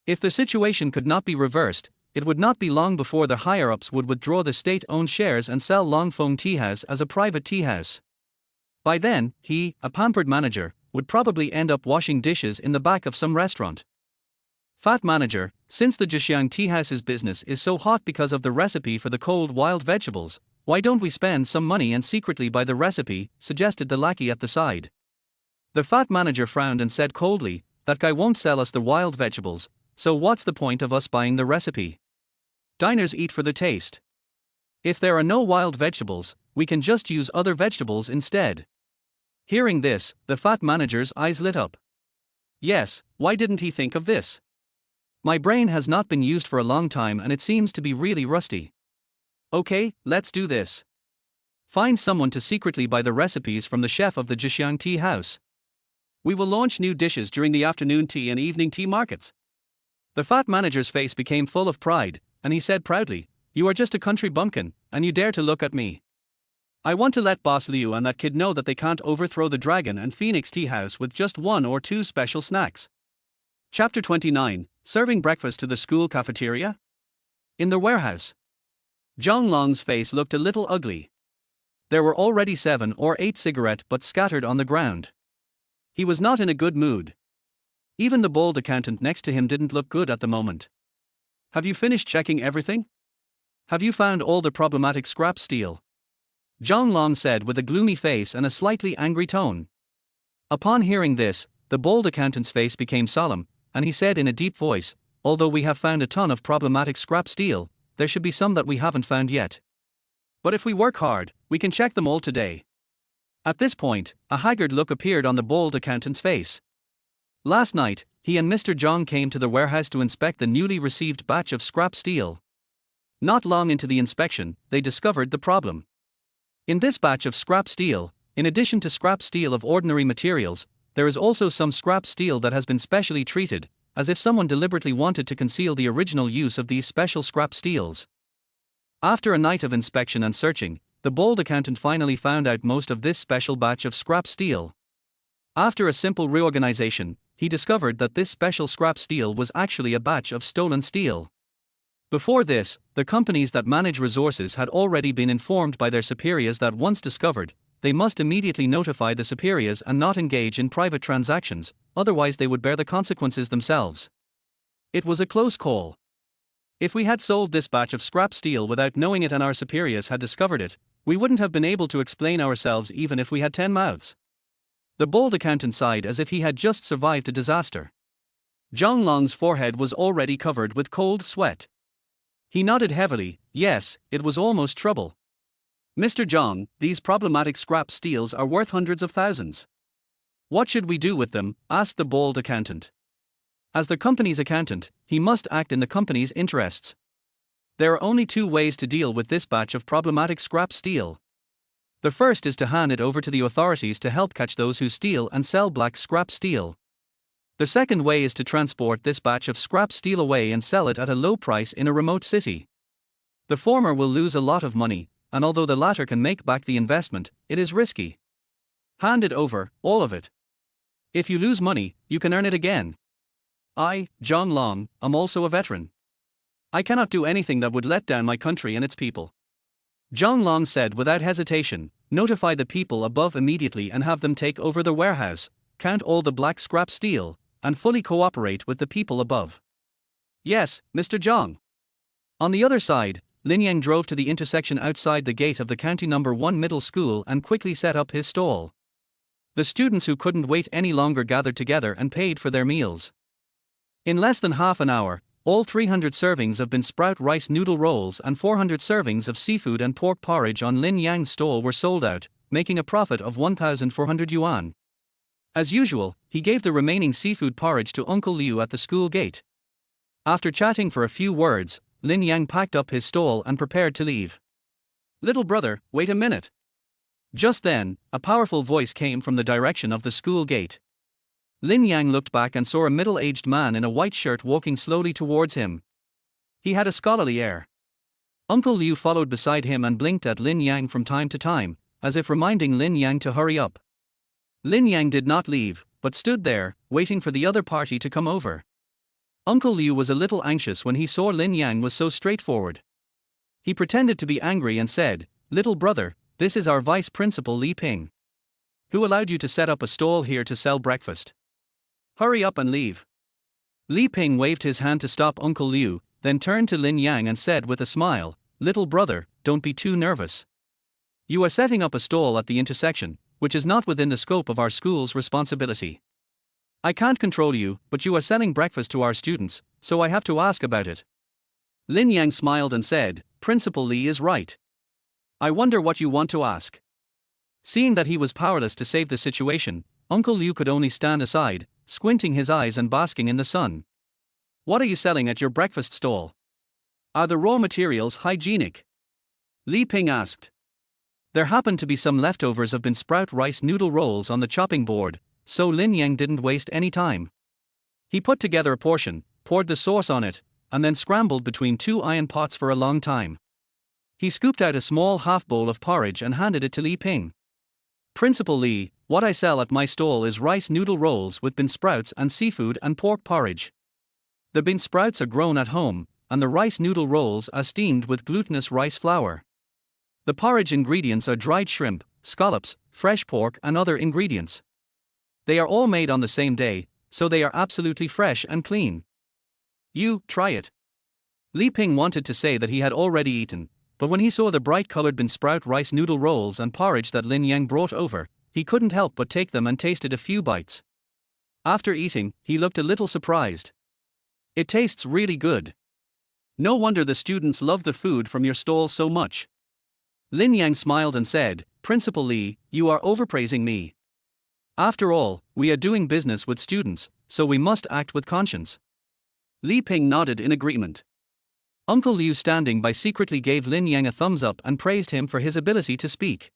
If the situation could not be reversed, it would not be long before the higher-ups would withdraw the state-owned shares and sell Longfeng Tea House as a private tea house. By then, he, a pampered manager, would probably end up washing dishes in the back of some restaurant. Fat manager, since the Zhixiang Tea House's business is so hot because of the recipe for the cold wild vegetables, why don't we spend some money and secretly buy the recipe, suggested the lackey at the side. The fat manager frowned and said coldly, that guy won't sell us the wild vegetables, so what's the point of us buying the recipe? Diners eat for the taste. If there are no wild vegetables, we can just use other vegetables instead. Hearing this, the fat manager's eyes lit up. Yes, why didn't he think of this? My brain has not been used for a long time and it seems to be really rusty. Okay, let's do this. Find someone to secretly buy the recipes from the chef of the Zhixiang Tea House. We will launch new dishes during the afternoon tea and evening tea markets. The fat manager's face became full of pride, and he said proudly, You are just a country bumpkin, and you dare to look at me. I want to let Boss Liu and that kid know that they can't overthrow the Dragon and Phoenix Tea House with just 1 or 2 special snacks. Chapter 29, Serving Breakfast to the School Cafeteria? In the warehouse. Zhang Long's face looked a little ugly. There were already 7 or 8 cigarettes butts scattered on the ground. He was not in a good mood. Even the bald accountant next to him didn't look good at the moment. Have you finished checking everything? Have you found all the problematic scrap steel? Zhang Long said with a gloomy face and a slightly angry tone. Upon hearing this, the bald accountant's face became solemn, and he said in a deep voice, Although we have found a ton of problematic scrap steel, there should be some that we haven't found yet. But if we work hard, we can check them all today. At this point, a haggard look appeared on the bald accountant's face. Last night, he and Mr. Zhang came to the warehouse to inspect the newly received batch of scrap steel. Not long into the inspection, they discovered the problem. In this batch of scrap steel, in addition to scrap steel of ordinary materials, there is also some scrap steel that has been specially treated, as if someone deliberately wanted to conceal the original use of these special scrap steels. After a night of inspection and searching, the bald accountant finally found out most of this special batch of scrap steel. After a simple reorganization, he discovered that this special scrap steel was actually a batch of stolen steel. Before this, the companies that manage resources had already been informed by their superiors that once discovered, they must immediately notify the superiors and not engage in private transactions, otherwise they would bear the consequences themselves. It was a close call. If we had sold this batch of scrap steel without knowing it and our superiors had discovered it, we wouldn't have been able to explain ourselves even if we had 10 mouths. The bold accountant sighed as if he had just survived a disaster. Zhang Long's forehead was already covered with cold sweat. He nodded heavily. Yes, it was almost trouble. Mr. Zhang, these problematic scrap steels are worth hundreds of thousands. What should we do with them? Asked the bold accountant. As the company's accountant, he must act in the company's interests. There are only two ways to deal with this batch of problematic scrap steel. The first is to hand it over to the authorities to help catch those who steal and sell black scrap steel. The second way is to transport this batch of scrap steel away and sell it at a low price in a remote city. The former will lose a lot of money, and although the latter can make back the investment, it is risky. Hand it over, all of it. If you lose money, you can earn it again. I, Zhang Long, am also a veteran. I cannot do anything that would let down my country and its people. Zhang Long said without hesitation, notify the people above immediately and have them take over the warehouse, count all the black scrap steel, and fully cooperate with the people above. Yes, Mr. Zhang. On the other side, Lin Yan drove to the intersection outside the gate of the County No. 1 middle school and quickly set up his stall. The students who couldn't wait any longer gathered together and paid for their meals. In less than half an hour, all 300 servings of bean sprout rice noodle rolls and 400 servings of seafood and pork porridge on Lin Yang's stall were sold out, making a profit of 1,400 yuan. As usual, he gave the remaining seafood porridge to Uncle Liu at the school gate. After chatting for a few words, Lin Yang packed up his stall and prepared to leave. Little brother, wait a minute. Just then, a powerful voice came from the direction of the school gate. Lin Yang looked back and saw a middle-aged man in a white shirt walking slowly towards him. He had a scholarly air. Uncle Liu followed beside him and blinked at Lin Yang from time to time, as if reminding Lin Yang to hurry up. Lin Yang did not leave, but stood there, waiting for the other party to come over. Uncle Liu was a little anxious when he saw Lin Yang was so straightforward. He pretended to be angry and said, "Little brother, this is our vice principal Li Ping. Who allowed you to set up a stall here to sell breakfast? Hurry up and leave." Li Ping waved his hand to stop Uncle Liu, then turned to Lin Yang and said with a smile, "Little brother, don't be too nervous. You are setting up a stall at the intersection, which is not within the scope of our school's responsibility. I can't control you, but you are selling breakfast to our students, so I have to ask about it." Lin Yang smiled and said, "Principal Li is right. I wonder what you want to ask." Seeing that he was powerless to save the situation, Uncle Liu could only stand aside, squinting his eyes and basking in the sun. "What are you selling at your breakfast stall? Are the raw materials hygienic?" Li Ping asked. There happened to be some leftovers of bean sprout rice noodle rolls on the chopping board, so Lin Yang didn't waste any time. He put together a portion, poured the sauce on it, and then scrambled between two iron pots for a long time. He scooped out a small half bowl of porridge and handed it to Li Ping. "Principal Li, what I sell at my stall is rice noodle rolls with bean sprouts and seafood and pork porridge. The bean sprouts are grown at home, and the rice noodle rolls are steamed with glutinous rice flour. The porridge ingredients are dried shrimp, scallops, fresh pork and other ingredients. They are all made on the same day, so they are absolutely fresh and clean. You, try it." Li Ping wanted to say that he had already eaten, but when he saw the bright-colored bean sprout rice noodle rolls and porridge that Lin Yang brought over, he couldn't help but take them and tasted a few bites. After eating, he looked a little surprised. "It tastes really good. No wonder the students love the food from your stall so much." Lin Yang smiled and said, "Principal Li, you are overpraising me. After all, we are doing business with students, so we must act with conscience." Li Ping nodded in agreement. Uncle Liu standing by secretly gave Lin Yang a thumbs up and praised him for his ability to speak.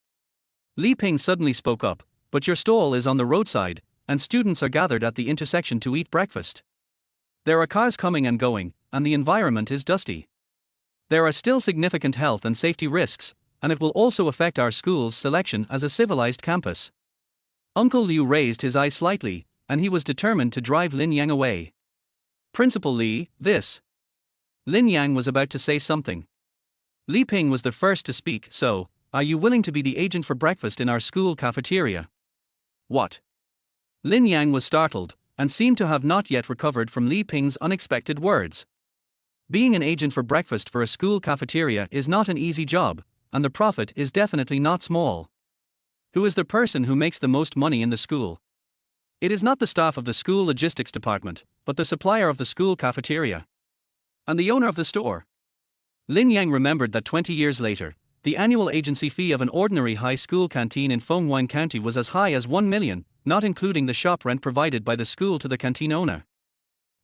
Li Ping suddenly spoke up, "But your stall is on the roadside, and students are gathered at the intersection to eat breakfast. There are cars coming and going, and the environment is dusty. There are still significant health and safety risks, and it will also affect our school's selection as a civilized campus." Uncle Liu raised his eyes slightly, and he was determined to drive Lin Yang away. Principal Li, this. Lin Yang was about to say something. Li Ping was the first to speak. So, are you willing to be the agent for breakfast in our school cafeteria? What? Lin Yang was startled, and seemed to have not yet recovered from Li Ping's unexpected words. Being an agent for breakfast for a school cafeteria is not an easy job, and the profit is definitely not small. Who is the person who makes the most money in the school? It is not the staff of the school logistics department, but the supplier of the school cafeteria. And the owner of the store. Lin Yang remembered that 20 years later, the annual agency fee of an ordinary high school canteen in Fenghuang County was as high as 1 million, not including the shop rent provided by the school to the canteen owner.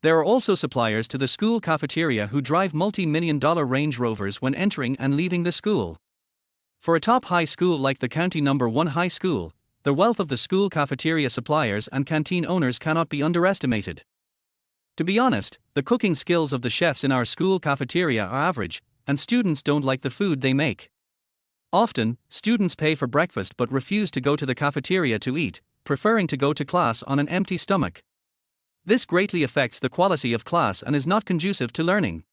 There are also suppliers to the school cafeteria who drive multi-million-dollar Range Rovers when entering and leaving the school. For a top high school like the County No. 1 High School, the wealth of the school cafeteria suppliers and canteen owners cannot be underestimated. To be honest, the cooking skills of the chefs in our school cafeteria are average, and students don't like the food they make. Often, students pay for breakfast but refuse to go to the cafeteria to eat, preferring to go to class on an empty stomach. This greatly affects the quality of class and is not conducive to learning.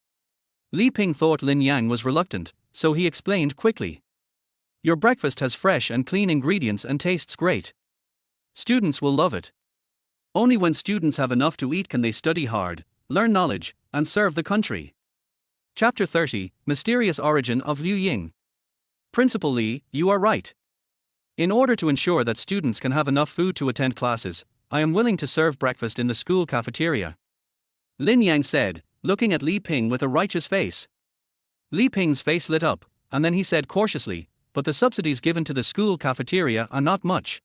Li Ping thought Lin Yang was reluctant, so he explained quickly. Your breakfast has fresh and clean ingredients and tastes great. Students will love it. Only when students have enough to eat can they study hard, learn knowledge, and serve the country. Chapter 30, Mysterious Origin of Liu Ying. Principal Li, you are right. In order to ensure that students can have enough food to attend classes, I am willing to serve breakfast in the school cafeteria. Lin Yang said, looking at Li Ping with a righteous face. Li Ping's face lit up, and then he said cautiously, but the subsidies given to the school cafeteria are not much.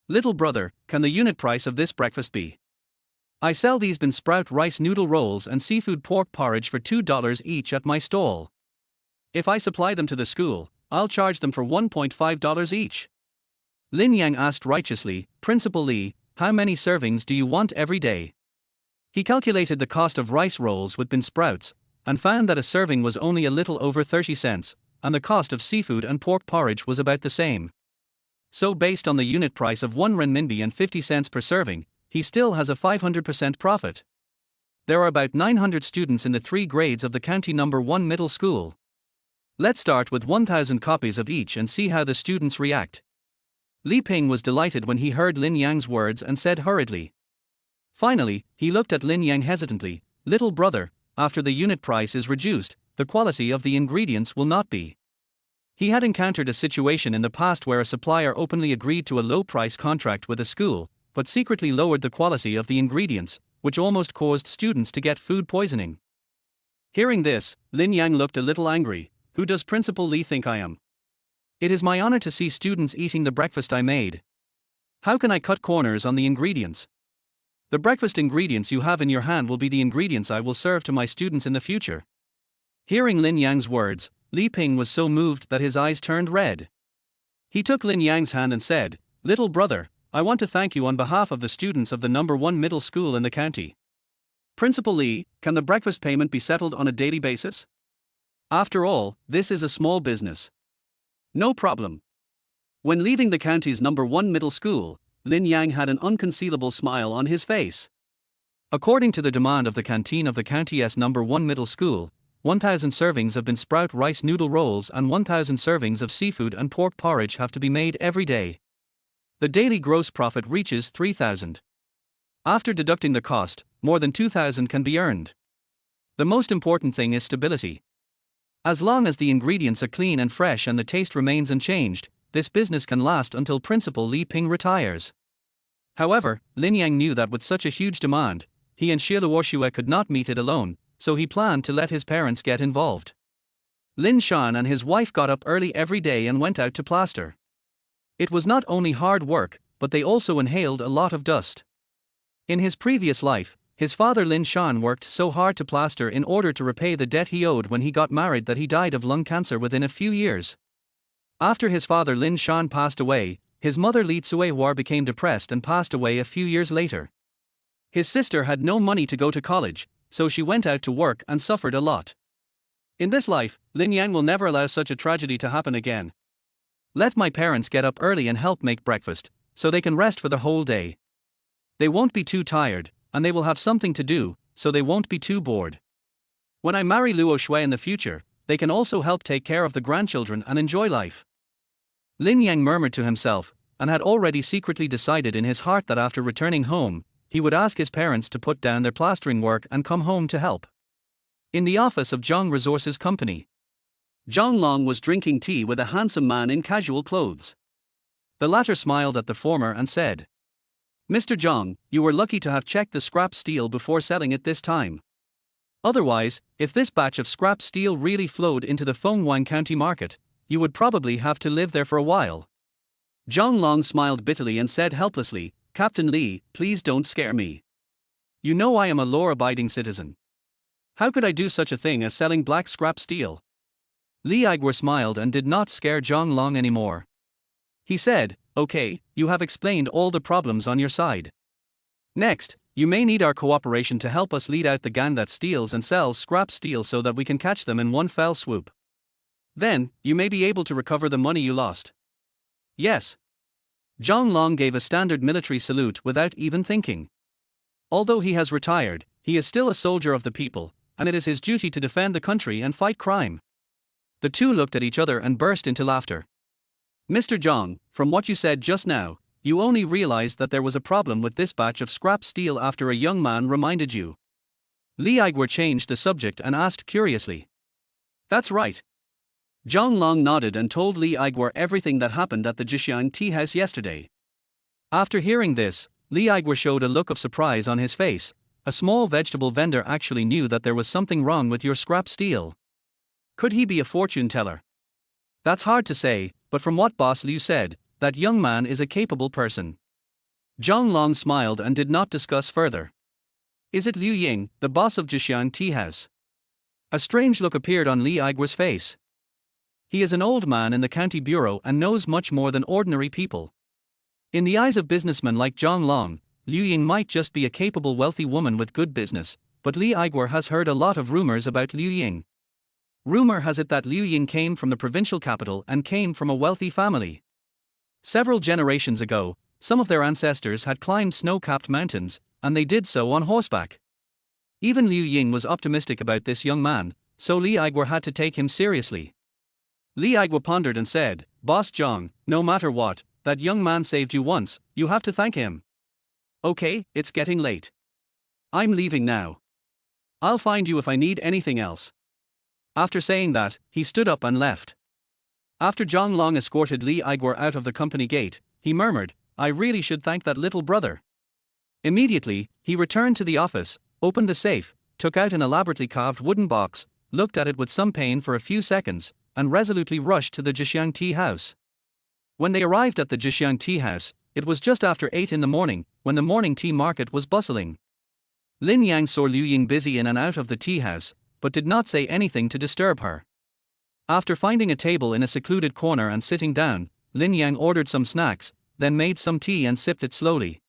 Little brother, can the unit price of this breakfast be? I sell these bean sprout rice noodle rolls and seafood pork porridge for $2 each at my stall. If I supply them to the school, I'll charge them for $1.5 each. Lin Yang asked righteously, Principal Li, how many servings do you want every day? He calculated the cost of rice rolls with bean sprouts, and found that a serving was only a little over 30 cents, and the cost of seafood and pork porridge was about the same. So based on the unit price of 1 renminbi and 50 cents per serving, he still has a 500% profit. There are about 900 students in the 3 grades of the County No. 1 Middle School. Let's start with 1,000 copies of each and see how the students react. Li Ping was delighted when he heard Lin Yang's words and said hurriedly. Finally, he looked at Lin Yang hesitantly, Little brother, after the unit price is reduced, the quality of the ingredients will not be. He had encountered a situation in the past where a supplier openly agreed to a low-price contract with a school, but secretly lowered the quality of the ingredients, which almost caused students to get food poisoning. Hearing this, Lin Yang looked a little angry. Who does Principal Li think I am? It is my honor to see students eating the breakfast I made. How can I cut corners on the ingredients? The breakfast ingredients you have in your hand will be the ingredients I will serve to my students in the future. Hearing Lin Yang's words, Li Ping was so moved that his eyes turned red. He took Lin Yang's hand and said, Little brother, I want to thank you on behalf of the students of the No. 1 Middle School in the county. Principal Li, can the breakfast payment be settled on a daily basis? After all, this is a small business. No problem. When leaving the county's No. 1 Middle School, Lin Yang had an unconcealable smile on his face. According to the demand of the canteen of the county's No. 1 Middle School, 1,000 servings of bean sprout rice noodle rolls and 1,000 servings of seafood and pork porridge have to be made every day. The daily gross profit reaches 3,000. After deducting the cost, more than 2,000 can be earned. The most important thing is stability. As long as the ingredients are clean and fresh and the taste remains unchanged, this business can last until Principal Li Ping retires. However, Lin Yang knew that with such a huge demand, he and Shiluoshue could not meet it alone, so he planned to let his parents get involved. Lin Shan and his wife got up early every day and went out to plaster. It was not only hard work, but they also inhaled a lot of dust. In his previous life, his father Lin Shan worked so hard to plaster in order to repay the debt he owed when he got married that he died of lung cancer within a few years. After his father Lin Shan passed away, his mother Li Tsuehua became depressed and passed away a few years later. His sister had no money to go to college, so she went out to work and suffered a lot. In this life, Lin Yang will never allow such a tragedy to happen again. Let my parents get up early and help make breakfast, so they can rest for the whole day. They won't be too tired, and they will have something to do, so they won't be too bored. When I marry Luo Shui in the future, they can also help take care of the grandchildren and enjoy life. Lin Yang murmured to himself, and had already secretly decided in his heart that after returning home, he would ask his parents to put down their plastering work and come home to help. In the office of Zhang Resources Company, Zhang Long was drinking tea with a handsome man in casual clothes. The latter smiled at the former and said, "Mr. Zhang, you were lucky to have checked the scrap steel before selling it this time. Otherwise, if this batch of scrap steel really flowed into the Fenghuang County market, you would probably have to live there for a while." Zhang Long smiled bitterly and said helplessly, "Captain Li, please don't scare me. You know I am a law-abiding citizen. How could I do such a thing as selling black scrap steel?" Li Aiguer smiled and did not scare Zhang Long anymore. He said, "Okay, you have explained all the problems on your side. Next, you may need our cooperation to help us lead out the gang that steals and sells scrap steel so that we can catch them in one fell swoop. Then, you may be able to recover the money you lost." "Yes." Zhang Long gave a standard military salute without even thinking. Although he has retired, he is still a soldier of the people, and it is his duty to defend the country and fight crime. The two looked at each other and burst into laughter. "Mr. Zhang, from what you said just now, you only realized that there was a problem with this batch of scrap steel after a young man reminded you." Li Aiguer changed the subject and asked curiously. "That's right." Zhang Long nodded and told Li Aiguer everything that happened at the Jixiang tea house yesterday. After hearing this, Li Aiguer showed a look of surprise on his face. A small vegetable vendor actually knew that there was something wrong with your scrap steel. Could he be a fortune teller? That's hard to say, but from what Boss Liu said, that young man is a capable person. Zhang Long smiled and did not discuss further. "Is it Liu Ying, the boss of Jixiang Tea House?" A strange look appeared on Li Aiguer's face. He is an old man in the county bureau and knows much more than ordinary people. In the eyes of businessmen like Zhang Long, Liu Ying might just be a capable wealthy woman with good business, but Li Aiguer has heard a lot of rumors about Liu Ying. Rumor has it that Liu Ying came from the provincial capital and came from a wealthy family. Several generations ago, some of their ancestors had climbed snow-capped mountains, and they did so on horseback. Even Liu Ying was optimistic about this young man, so Li Aiguer had to take him seriously. Li Aiguer pondered and said, "Boss Zhang, no matter what, that young man saved you once, you have to thank him. Okay, it's getting late. I'm leaving now. I'll find you if I need anything else." After saying that, he stood up and left. After Zhang Long escorted Li Aiguer out of the company gate, he murmured, "I really should thank that little brother." Immediately, he returned to the office, opened the safe, took out an elaborately carved wooden box, looked at it with some pain for a few seconds, and resolutely rushed to the Jixiang Tea House. When they arrived at the Jixiang Tea House, it was just after 8 in the morning, when the morning tea market was bustling. Lin Yan saw Liu Ying busy in and out of the tea house, but did not say anything to disturb her. After finding a table in a secluded corner and sitting down, Lin Yang ordered some snacks, then made some tea and sipped it slowly.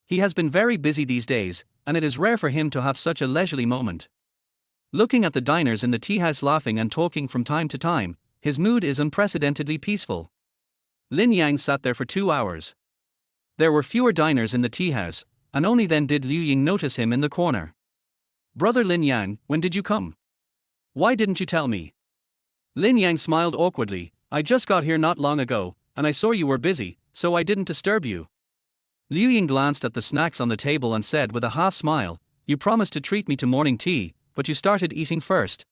He has been very busy these days, and it is rare for him to have such a leisurely moment. Looking at the diners in the tea house laughing and talking from time to time, his mood is unprecedentedly peaceful. Lin Yang sat there for 2 hours. There were fewer diners in the tea house, and only then did Liu Ying notice him in the corner. "Brother Lin Yang, when did you come? Why didn't you tell me?" Lin Yang smiled awkwardly, "I just got here not long ago, and I saw you were busy, so I didn't disturb you." Liu Ying glanced at the snacks on the table and said with a half smile, "You promised to treat me to morning tea, but you started eating first.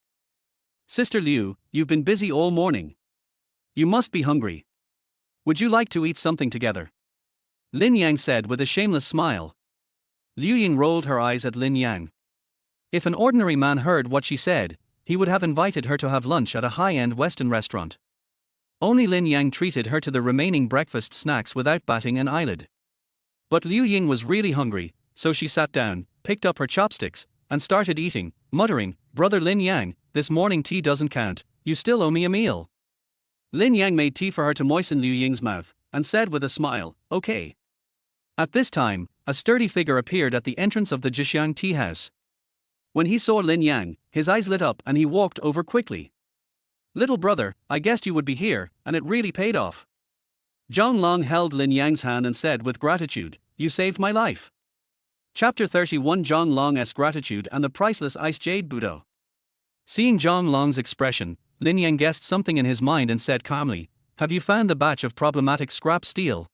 Sister Liu, you've been busy all morning. You must be hungry. Would you like to eat something together?" Lin Yang said with a shameless smile. Liu Ying rolled her eyes at Lin Yang. If an ordinary man heard what she said, he would have invited her to have lunch at a high-end Western restaurant. Only Lin Yang treated her to the remaining breakfast snacks without batting an eyelid. But Liu Ying was really hungry, so she sat down, picked up her chopsticks, and started eating, muttering, "Brother Lin Yang, this morning tea doesn't count, you still owe me a meal." Lin Yang made tea for her to moisten Liu Ying's mouth, and said with a smile, "Okay." At this time, a sturdy figure appeared at the entrance of the Jixiang tea house. When he saw Lin Yang, his eyes lit up and he walked over quickly. "Little brother, I guessed you would be here, and it really paid off." Zhang Long held Lin Yang's hand and said with gratitude, "You saved my life. Chapter 31 Zhang Long's Gratitude and the Priceless Ice Jade Buddha. Seeing Zhang Long's expression, Lin Yan guessed something in his mind and said calmly, "Have you found the batch of problematic scrap steel?"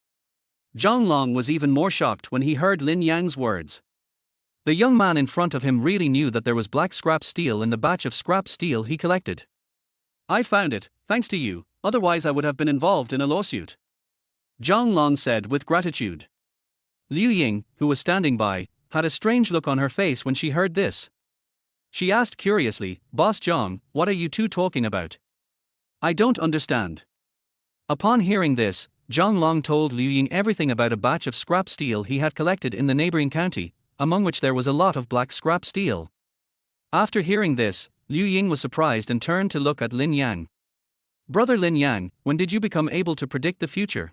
Zhang Long was even more shocked when he heard Lin Yan's words. The young man in front of him really knew that there was black scrap steel in the batch of scrap steel he collected. "I found it, thanks to you, otherwise I would have been involved in a lawsuit," Zhang Long said with gratitude. Liu Ying, who was standing by, had a strange look on her face when she heard this. She asked curiously, "Boss Zhang, what are you two talking about? I don't understand." Upon hearing this, Zhang Long told Liu Ying everything about a batch of scrap steel he had collected in the neighboring county, among which there was a lot of black scrap steel. After hearing this, Liu Ying was surprised and turned to look at Lin Yan. "Brother Lin Yan, when did you become able to predict the future?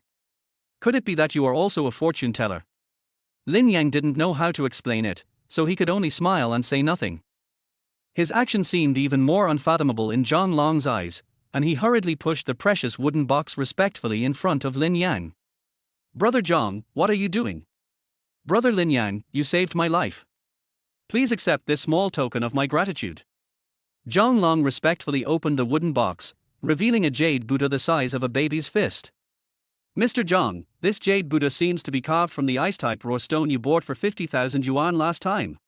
Could it be that you are also a fortune teller?" Lin Yang didn't know how to explain it, so he could only smile and say nothing. His action seemed even more unfathomable in Zhang Long's eyes, and he hurriedly pushed the precious wooden box respectfully in front of Lin Yang. "Brother Zhang, what are you doing? Brother Lin Yang, you saved my life. Please accept this small token of my gratitude." Zhang Long respectfully opened the wooden box, revealing a jade Buddha the size of a baby's fist. "Mr. Zhang, this jade Buddha seems to be carved from the ice-type raw stone you bought for 50,000 yuan last time."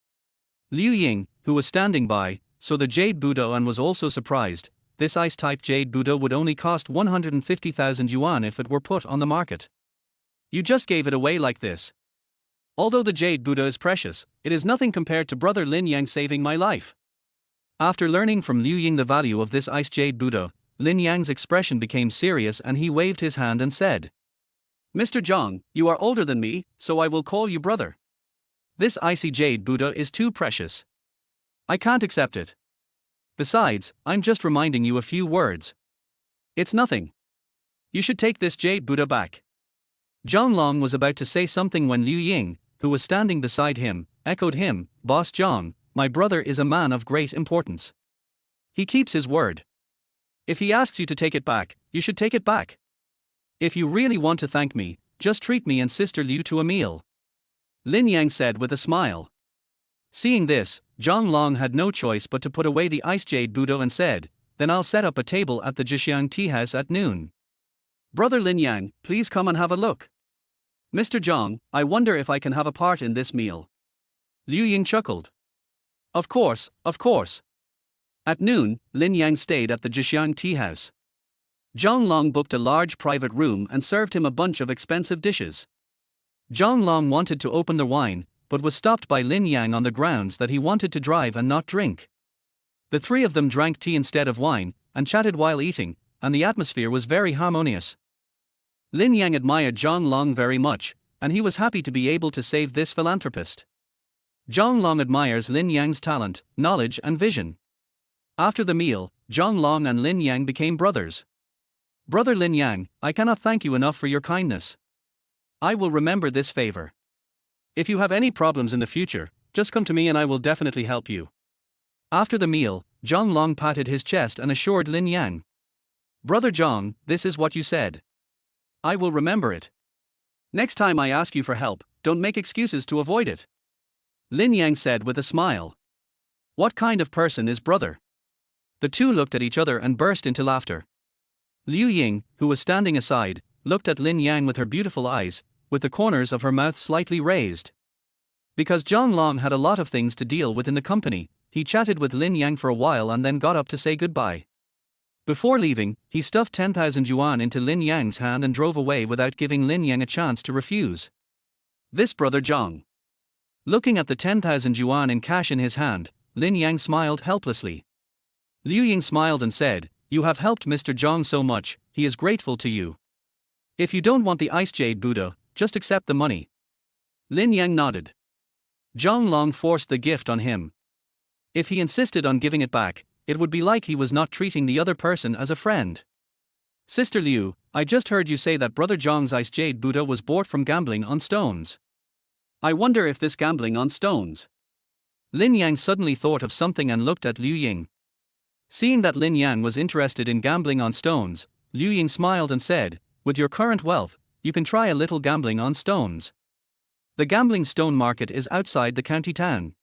Liu Ying, who was standing by, saw the jade Buddha and was also surprised. This ice-type jade Buddha would only cost 150,000 yuan if it were put on the market. "You just gave it away like this. Although the jade Buddha is precious, it is nothing compared to Brother Lin Yang saving my life." After learning from Liu Ying the value of this ice jade Buddha, Lin Yang's expression became serious and he waved his hand and said, "Mr. Zhang, you are older than me, so I will call you brother. This icy jade Buddha is too precious. I can't accept it. Besides, I'm just reminding you a few words. It's nothing. You should take this jade Buddha back." Zhang Long was about to say something when Liu Ying, who was standing beside him, echoed him, "Boss Zhang, my brother is a man of great importance. He keeps his word. If he asks you to take it back, you should take it back. If you really want to thank me, just treat me and Sister Liu to a meal," Lin Yang said with a smile. Seeing this, Zhang Long had no choice but to put away the ice jade Buddha and said, "Then I'll set up a table at the Jixiang tea house at noon. Brother Lin Yang, please come and have a look. Mr. Zhang, I wonder if I can have a part in this meal." Liu Ying chuckled. Of course, of course." At noon, Lin Yang stayed at the Jixiang tea house. Zhang Long booked a large private room and served him a bunch of expensive dishes. Zhang Long wanted to open the wine, but was stopped by Lin Yang on the grounds that he wanted to drive and not drink. The three of them drank tea instead of wine, and chatted while eating, and the atmosphere was very harmonious. Lin Yang admired Zhang Long very much, and he was happy to be able to save this philanthropist. Zhang Long admires Lin Yang's talent, knowledge and vision. After the meal, Zhang Long and Lin Yang became brothers. "Brother Lin Yang, I cannot thank you enough for your kindness. I will remember this favor. If you have any problems in the future, just come to me and I will definitely help you." After the meal, Zhang Long patted his chest and assured Lin Yang, "Brother Zhang, this is what you said. I will remember it. Next time I ask you for help, don't make excuses to avoid it," Lin Yang said with a smile. "What kind of person is brother?" The two looked at each other and burst into laughter. Liu Ying, who was standing aside, looked at Lin Yang with her beautiful eyes, with the corners of her mouth slightly raised. Because Zhang Long had a lot of things to deal with in the company, he chatted with Lin Yang for a while and then got up to say goodbye. Before leaving, he stuffed 10,000 yuan into Lin Yang's hand and drove away without giving Lin Yang a chance to refuse. This brother Zhang. Looking at the 10,000 yuan in cash in his hand, Lin Yang smiled helplessly. Liu Ying smiled and said, "You have helped Mr. Zhang so much, he is grateful to you. If you don't want the ice jade Buddha, just accept the money." Lin Yang nodded. Zhang Long forced the gift on him. If he insisted on giving it back, it would be like he was not treating the other person as a friend. "Sister Liu, I just heard you say that Brother Zhang's ice jade Buddha was bought from gambling on stones. I wonder if this gambling on stones." Lin Yang suddenly thought of something and looked at Liu Ying. Seeing that Lin Yang was interested in gambling on stones, Liu Ying smiled and said, "With your current wealth, you can try a little gambling on stones." The gambling stone market is outside the county town.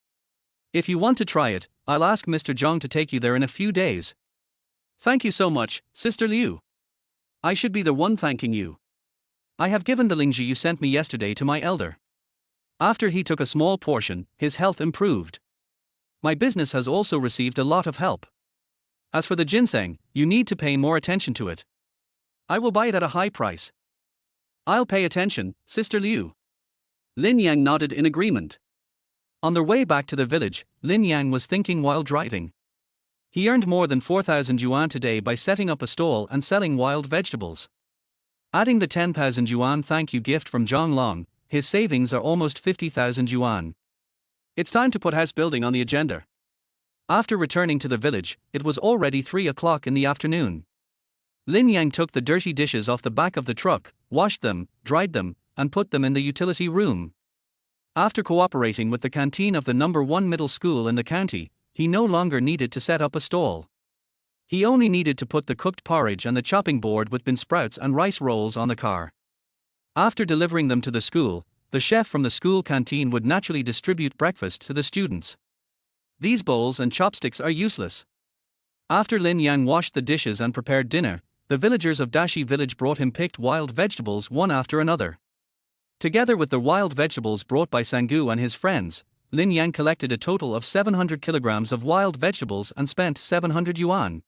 If you want to try it, I'll ask Mr. Zhang to take you there in a few days. Thank you so much, Sister Liu. I should be the one thanking you. I have given the lingji you sent me yesterday to my elder. After he took a small portion, his health improved. My business has also received a lot of help. As for the ginseng, you need to pay more attention to it. I will buy it at a high price. I'll pay attention, Sister Liu. Lin Yang nodded in agreement. On their way back to the village, Lin Yang was thinking while driving. He earned more than 4,000 yuan today by setting up a stall and selling wild vegetables. Adding the 10,000 yuan thank you gift from Zhang Long, his savings are almost 50,000 yuan. It's time to put house building on the agenda. After returning to the village, it was already 3 o'clock in the afternoon. Lin Yang took the dirty dishes off the back of the truck, washed them, dried them, and put them in the utility room. After cooperating with the canteen of the number 1 middle school in the county, he no longer needed to set up a stall. He only needed to put the cooked porridge and the chopping board with bean sprouts and rice rolls on the car. After delivering them to the school, the chef from the school canteen would naturally distribute breakfast to the students. These bowls and chopsticks are useless. After Lin Yang washed the dishes and prepared dinner, the villagers of Dashi village brought him picked wild vegetables one after another. Together with the wild vegetables brought by Sangu and his friends, Lin Yang collected a total of 700 kilograms of wild vegetables and spent 700 yuan.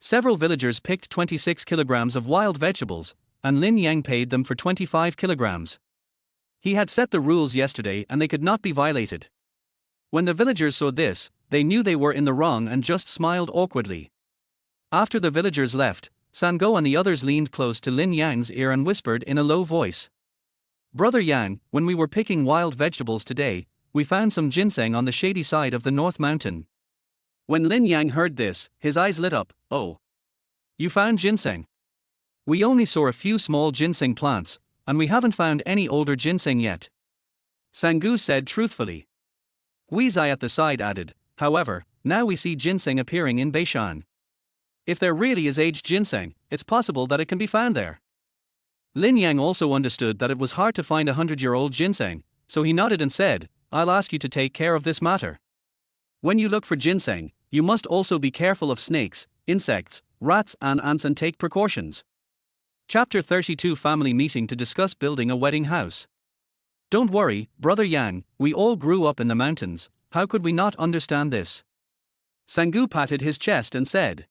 Several villagers picked 26 kilograms of wild vegetables, and Lin Yang paid them for 25 kilograms. He had set the rules yesterday and they could not be violated. When the villagers saw this, they knew they were in the wrong and just smiled awkwardly. After the villagers left, Sango and the others leaned close to Lin Yang's ear and whispered in a low voice. Brother Yang, when we were picking wild vegetables today, we found some ginseng on the shady side of the North Mountain. When Lin Yang heard this, his eyes lit up. Oh. You found ginseng? We only saw a few small ginseng plants, and we haven't found any older ginseng yet. Sangu said truthfully. Guizai at the side added, however, now we see ginseng appearing in Beishan. If there really is aged ginseng, it's possible that it can be found there. Lin Yang also understood that it was hard to find 100-year-old ginseng, so he nodded and said, I'll ask you to take care of this matter. When you look for ginseng, you must also be careful of snakes, insects, rats and ants and take precautions. Chapter 32 Family Meeting to discuss building a wedding house. Don't worry, Brother Yang, we all grew up in the mountains, how could we not understand this? Sangu patted his chest and said.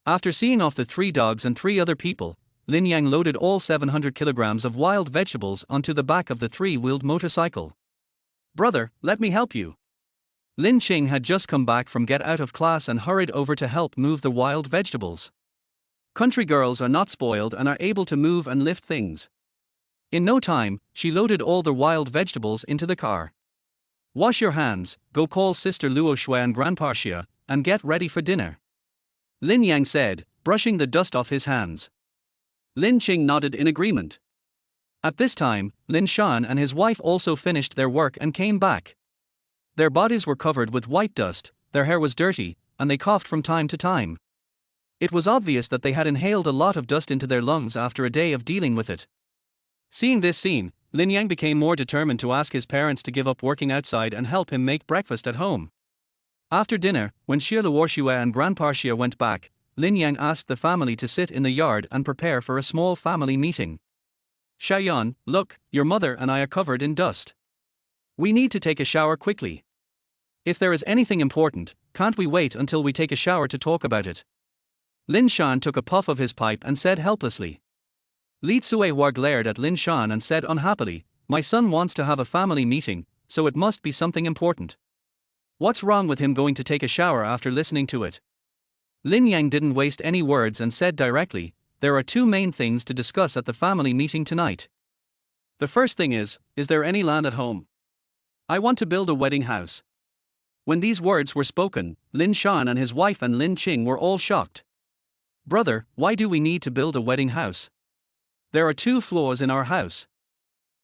After seeing off the 3 dogs and 3 other people, Lin Yang loaded all 700 kilograms of wild vegetables onto the back of the 3-wheeled motorcycle. Brother, let me help you. Lin Qing had just come back from get out of class and hurried over to help move the wild vegetables. Country girls are not spoiled and are able to move and lift things. In no time, she loaded all the wild vegetables into the car. Wash your hands, go call Sister Luo Shui and Grandpa Xia, and get ready for dinner. Lin Yang said, brushing the dust off his hands. Lin Qing nodded in agreement. At this time, Lin Shan and his wife also finished their work and came back. Their bodies were covered with white dust, their hair was dirty, and they coughed from time to time. It was obvious that they had inhaled a lot of dust into their lungs after a day of dealing with it. Seeing this scene, Lin Yang became more determined to ask his parents to give up working outside and help him make breakfast at home. After dinner, when Xia Luoxue and Grandpa Xia went back, Lin Yang asked the family to sit in the yard and prepare for a small family meeting. Xiaoyan, look, your mother and I are covered in dust. We need to take a shower quickly. If there is anything important, can't we wait until we take a shower to talk about it? Lin Shan took a puff of his pipe and said helplessly. Li Tsuehua glared at Lin Shan and said unhappily, my son wants to have a family meeting, so it must be something important. What's wrong with him going to take a shower after listening to it? Lin Yang didn't waste any words and said directly, there are 2 main things to discuss at the family meeting tonight. The first thing is there any land at home? I want to build a wedding house. When these words were spoken, Lin Shan and his wife and Lin Qing were all shocked. Brother, why do we need to build a wedding house? There are 2 floors in our house.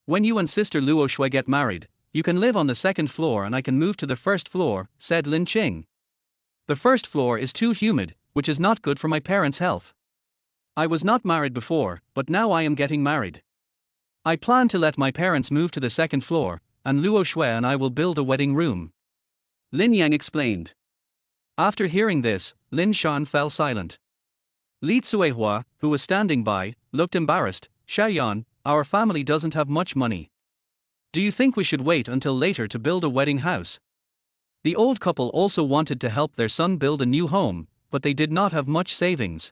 When you and Sister Luo Shui get married, you can live on the 2nd floor and I can move to the 1st floor, said Lin Qing. The 1st floor is too humid, which is not good for my parents' health. I was not married before, but now I am getting married. I plan to let my parents move to the second floor, and Luo Shui and I will build a wedding room. Lin Yang explained. After hearing this, Lin Shan fell silent. Li Tsuehua, who was standing by, looked embarrassed. Xiaoyan, our family doesn't have much money. Do you think we should wait until later to build a wedding house? The old couple also wanted to help their son build a new home, but they did not have much savings.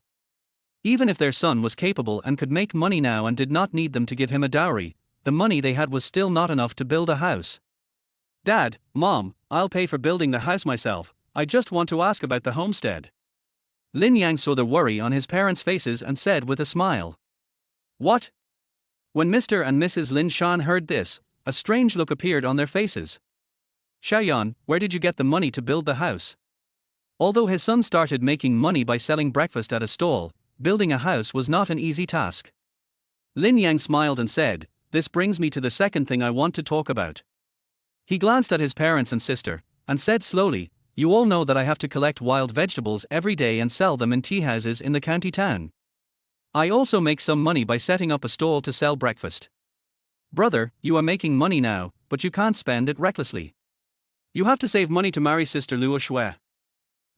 Even if their son was capable and could make money now and did not need them to give him a dowry, the money they had was still not enough to build a house. Dad, Mom, I'll pay for building the house myself, I just want to ask about the homestead. Lin Yang saw the worry on his parents' faces and said with a smile. What? When Mr. and Mrs. Lin Shan heard this, a strange look appeared on their faces. Xiaoyan, where did you get the money to build the house? Although his son started making money by selling breakfast at a stall, building a house was not an easy task. Lin Yang smiled and said, this brings me to the second thing I want to talk about. He glanced at his parents and sister, and said slowly, you all know that I have to collect wild vegetables every day and sell them in tea houses in the county town. I also make some money by setting up a stall to sell breakfast. Brother, you are making money now, but you can't spend it recklessly. You have to save money to marry Sister Luo Shui.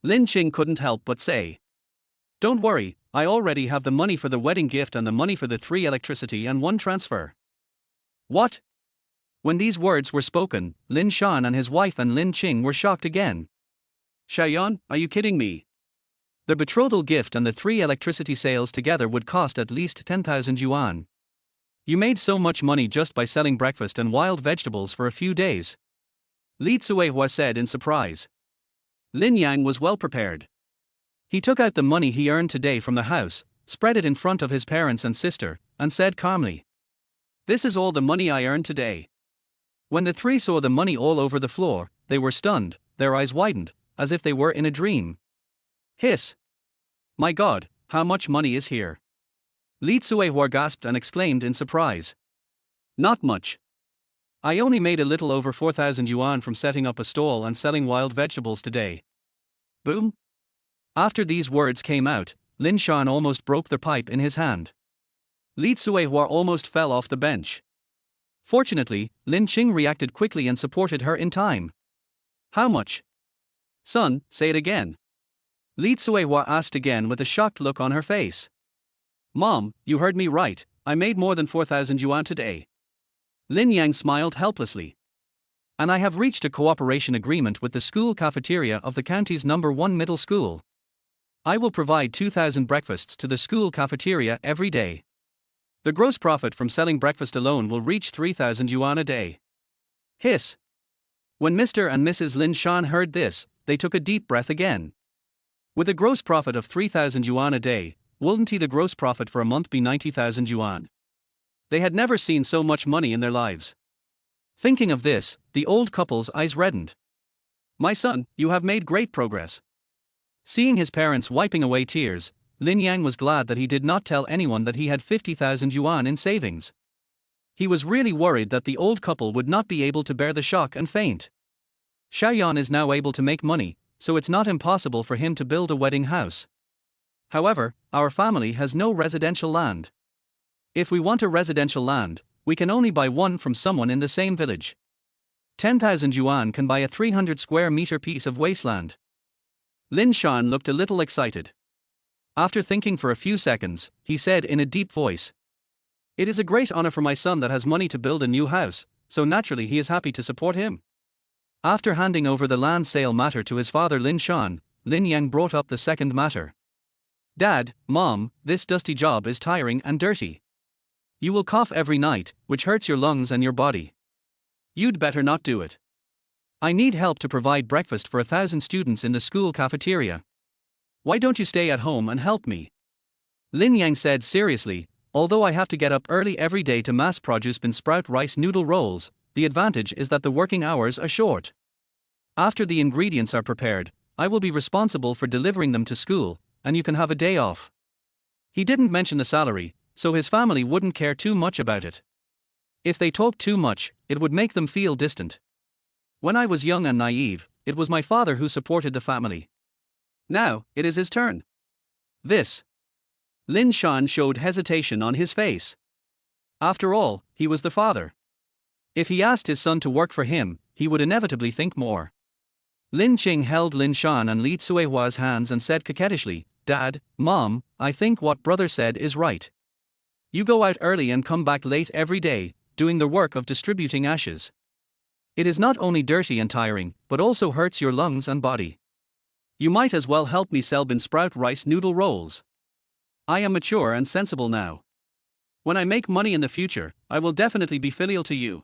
Lin Qing couldn't help but say. Don't worry, I already have the money for the wedding gift and the money for the 3 electricity and 1 transfer. What? When these words were spoken, Lin Shan and his wife and Lin Qing were shocked again. Xiaoyan, are you kidding me? The betrothal gift and the 3 electricity sales together would cost at least 10,000 yuan. You made so much money just by selling breakfast and wild vegetables for a few days. Li Tsuehua said in surprise. Lin Yang was well prepared. He took out the money he earned today from the house, spread it in front of his parents and sister, and said calmly. This is all the money I earned today. When the 3 saw the money all over the floor, they were stunned, their eyes widened, as if they were in a dream. Hiss! My God, how much money is here? Li Tsuehua gasped and exclaimed in surprise. Not much. I only made a little over 4,000 yuan from setting up a stall and selling wild vegetables today. Boom! After these words came out, Lin Shan almost broke the pipe in his hand. Li Tsuehua almost fell off the bench. Fortunately, Lin Qing reacted quickly and supported her in time. How much? Son, say it again. Li Tsuehua asked again with a shocked look on her face. Mom, you heard me right, I made more than 4,000 yuan today. Lin Yang smiled helplessly. And I have reached a cooperation agreement with the school cafeteria of the county's number 1 middle school. I will provide 2,000 breakfasts to the school cafeteria every day. The gross profit from selling breakfast alone will reach 3,000 yuan a day. Hiss! When Mr. and Mrs. Lin Shan heard this, they took a deep breath again. With a gross profit of 3,000 yuan a day, wouldn't the gross profit for a month be 90,000 yuan? They had never seen so much money in their lives. Thinking of this, the old couple's eyes reddened. My son, you have made great progress. Seeing his parents wiping away tears, Lin Yang was glad that he did not tell anyone that he had 50,000 yuan in savings. He was really worried that the old couple would not be able to bear the shock and faint. Xiaoyan is now able to make money, so it's not impossible for him to build a wedding house. However, our family has no residential land. If we want a residential land, we can only buy one from someone in the same village. 10,000 yuan can buy a 300 square meter piece of wasteland. Lin Shan looked a little excited. After thinking for a few seconds, he said in a deep voice. It is a great honor for my son that has money to build a new house, so naturally he is happy to support him. After handing over the land sale matter to his father Lin Shan, Lin Yang brought up the second matter. Dad, Mom, this dusty job is tiring and dirty. You will cough every night, which hurts your lungs and your body. You'd better not do it. I need help to provide breakfast for 1,000 students in the school cafeteria. Why don't you stay at home and help me? Lin Yang said seriously, although I have to get up early every day to mass produce bean sprout rice noodle rolls, the advantage is that the working hours are short. After the ingredients are prepared, I will be responsible for delivering them to school, and you can have a day off. He didn't mention the salary, so his family wouldn't care too much about it. If they talked too much, it would make them feel distant. When I was young and naive, it was my father who supported the family. Now, it is his turn. This. Lin Shan showed hesitation on his face. After all, he was the father. If he asked his son to work for him, he would inevitably think more. Lin Qing held Lin Shan and Li Tsuehua's hands and said coquettishly, "Dad, Mom, I think what brother said is right. You go out early and come back late every day, doing the work of distributing ashes. It is not only dirty and tiring, but also hurts your lungs and body. You might as well help me sell bean sprout rice noodle rolls. I am mature and sensible now. When I make money in the future, I will definitely be filial to you."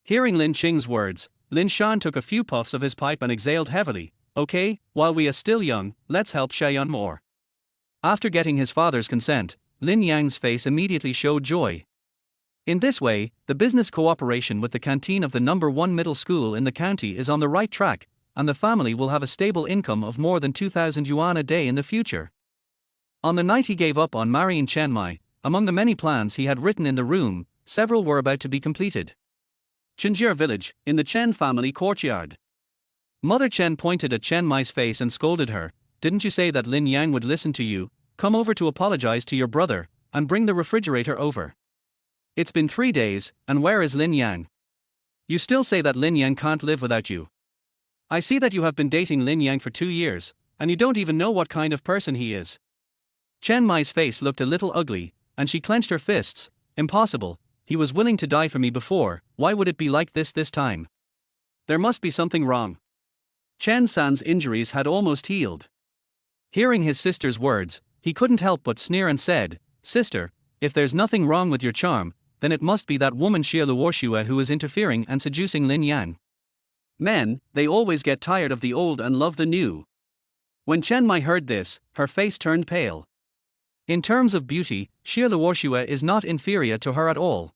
Hearing Lin Qing's words, Lin Shan took a few puffs of his pipe and exhaled heavily. "Okay, while we are still young, let's help Shayan more." After getting his father's consent, Lin Yang's face immediately showed joy. In this way, the business cooperation with the canteen of the number 1 middle school in the county is on the right track, and the family will have a stable income of more than 2,000 yuan a day in the future. On the night he gave up on marrying Chen Mai, among the many plans he had written in the room, several were about to be completed. Chenjie village, in the Chen family courtyard. Mother Chen pointed at Chen Mai's face and scolded her. "Didn't you say that Lin Yang would listen to you? Come over to apologize to your brother, and bring the refrigerator over. It's been 3 days, and where is Lin Yang? You still say that Lin Yang can't live without you. I see that you have been dating Lin Yang for 2 years, and you don't even know what kind of person he is." Chen Mai's face looked a little ugly, and she clenched her fists. "Impossible, he was willing to die for me before, why would it be like this time? There must be something wrong." Chen San's injuries had almost healed. Hearing his sister's words, he couldn't help but sneer and said, "Sister, if there's nothing wrong with your charm, then it must be that woman Xie Luoxue who is interfering and seducing Lin Yan. Men, they always get tired of the old and love the new." When Chen Mai heard this, her face turned pale. In terms of beauty, Xie Luoxue is not inferior to her at all.